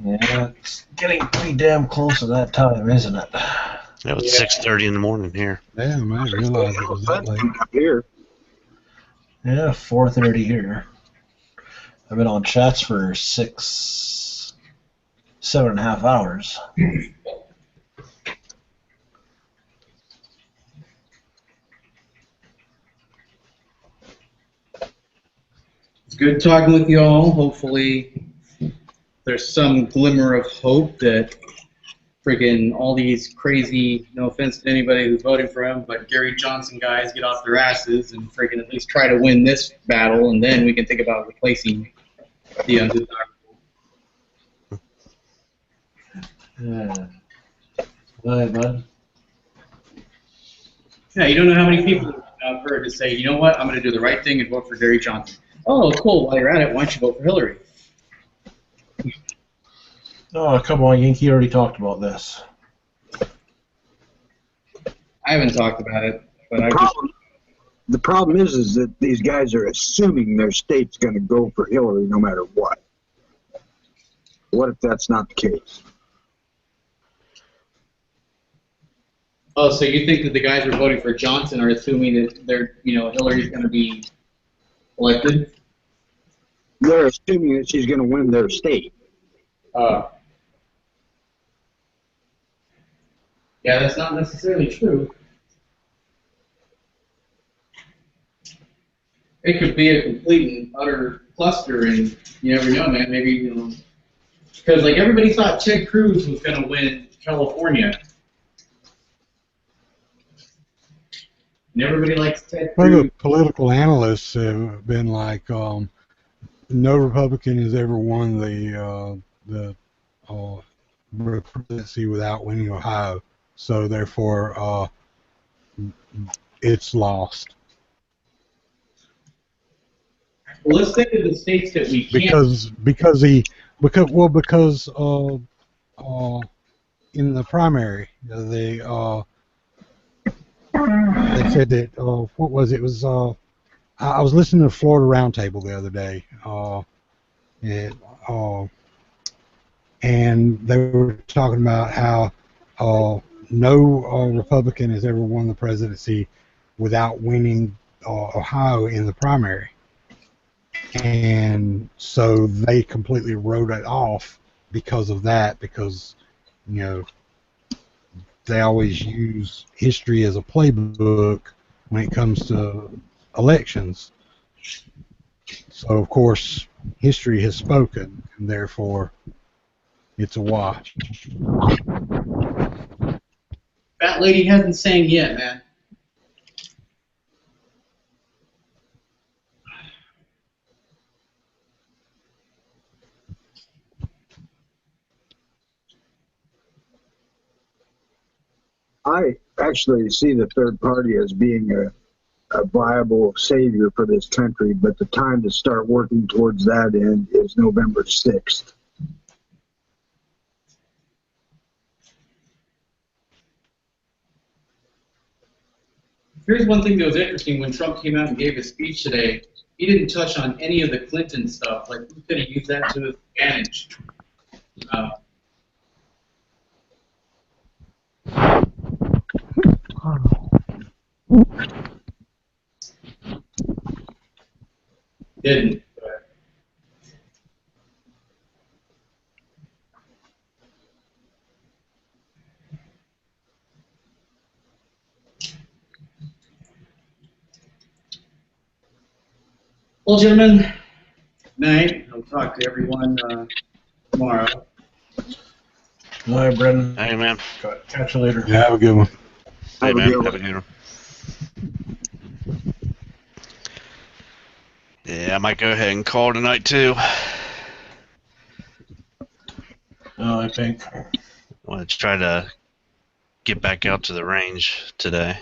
Yeah, it's getting pretty damn close to that time, isn't it? Yeah, it's 6:30 in the morning here. Damn, I didn't realize it was that late. Here. Yeah, 4:30 here. I've been on chats for 7.5 hours. It's good talking with you all. Hopefully there's some glimmer of hope that freaking all these crazy, no offense to anybody who's voting for him, but Gary Johnson guys get off their asses and freaking at least try to win this battle, and then we can think about replacing the undesirable. Bye, bud. Yeah, you don't know how many people I've heard to say, you know what, I'm going to do the right thing and vote for Gary Johnson. Oh, cool. While you're at it, why don't you vote for Hillary? Oh, come on, Yankee already talked about this. I haven't talked about it, but The problem is that these guys are assuming their state's going to go for Hillary no matter what. What if that's not the case? Oh, so you think that the guys who are voting for Johnson are assuming that Hillary's going to be elected? They're assuming that she's going to win their state. Yeah, that's not necessarily true. It could be a complete and utter cluster, and you never know, man. Maybe, because like everybody thought Ted Cruz was going to win California. And everybody likes Ted Well, Cruz. the political analysts have been like, no Republican has ever won the presidency without winning Ohio, so therefore it's lost. Well, let's think of the states that we can't. Because in the primary they said that what was it? It was I was listening to Florida Roundtable the other day, and they were talking about how no Republican has ever won the presidency without winning Ohio in the primary, and so they completely wrote it off because of that, because they always use history as a playbook when it comes to elections. So, of course, history has spoken, and therefore it's a wash. That lady hasn't sang yet, man. I actually see the third party as being a viable savior for this country, but the time to start working towards that end is November 6th. Here's one thing that was interesting when Trump came out and gave his speech today. He didn't touch on any of the Clinton stuff. Like, he's going to use that to his advantage. Didn't. Well, gentlemen, good night. I'll talk to everyone tomorrow. All right, Brendan. Hey, man. Catch you later. Yeah, have a good one. Hey, man. Have a good one. Yeah, I might go ahead and call tonight, too. Oh, I think. I want to try to get back out to the range today.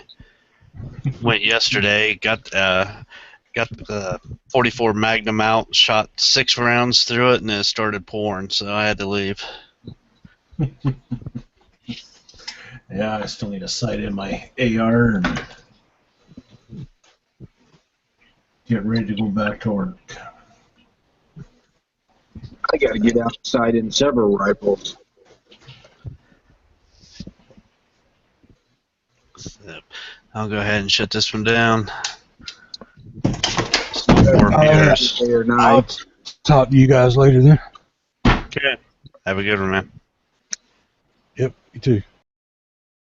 Went yesterday, got the 44 Magnum out, shot 6 rounds through it, and it started pouring, so I had to leave. Yeah, I still need to sight in my AR and get ready to go back to work. I got to get outside in several rifles. So I'll go ahead and shut this one down. computers. Day or night. I'll talk to you guys later then. Okay. Have a good one, man. Yep, you too.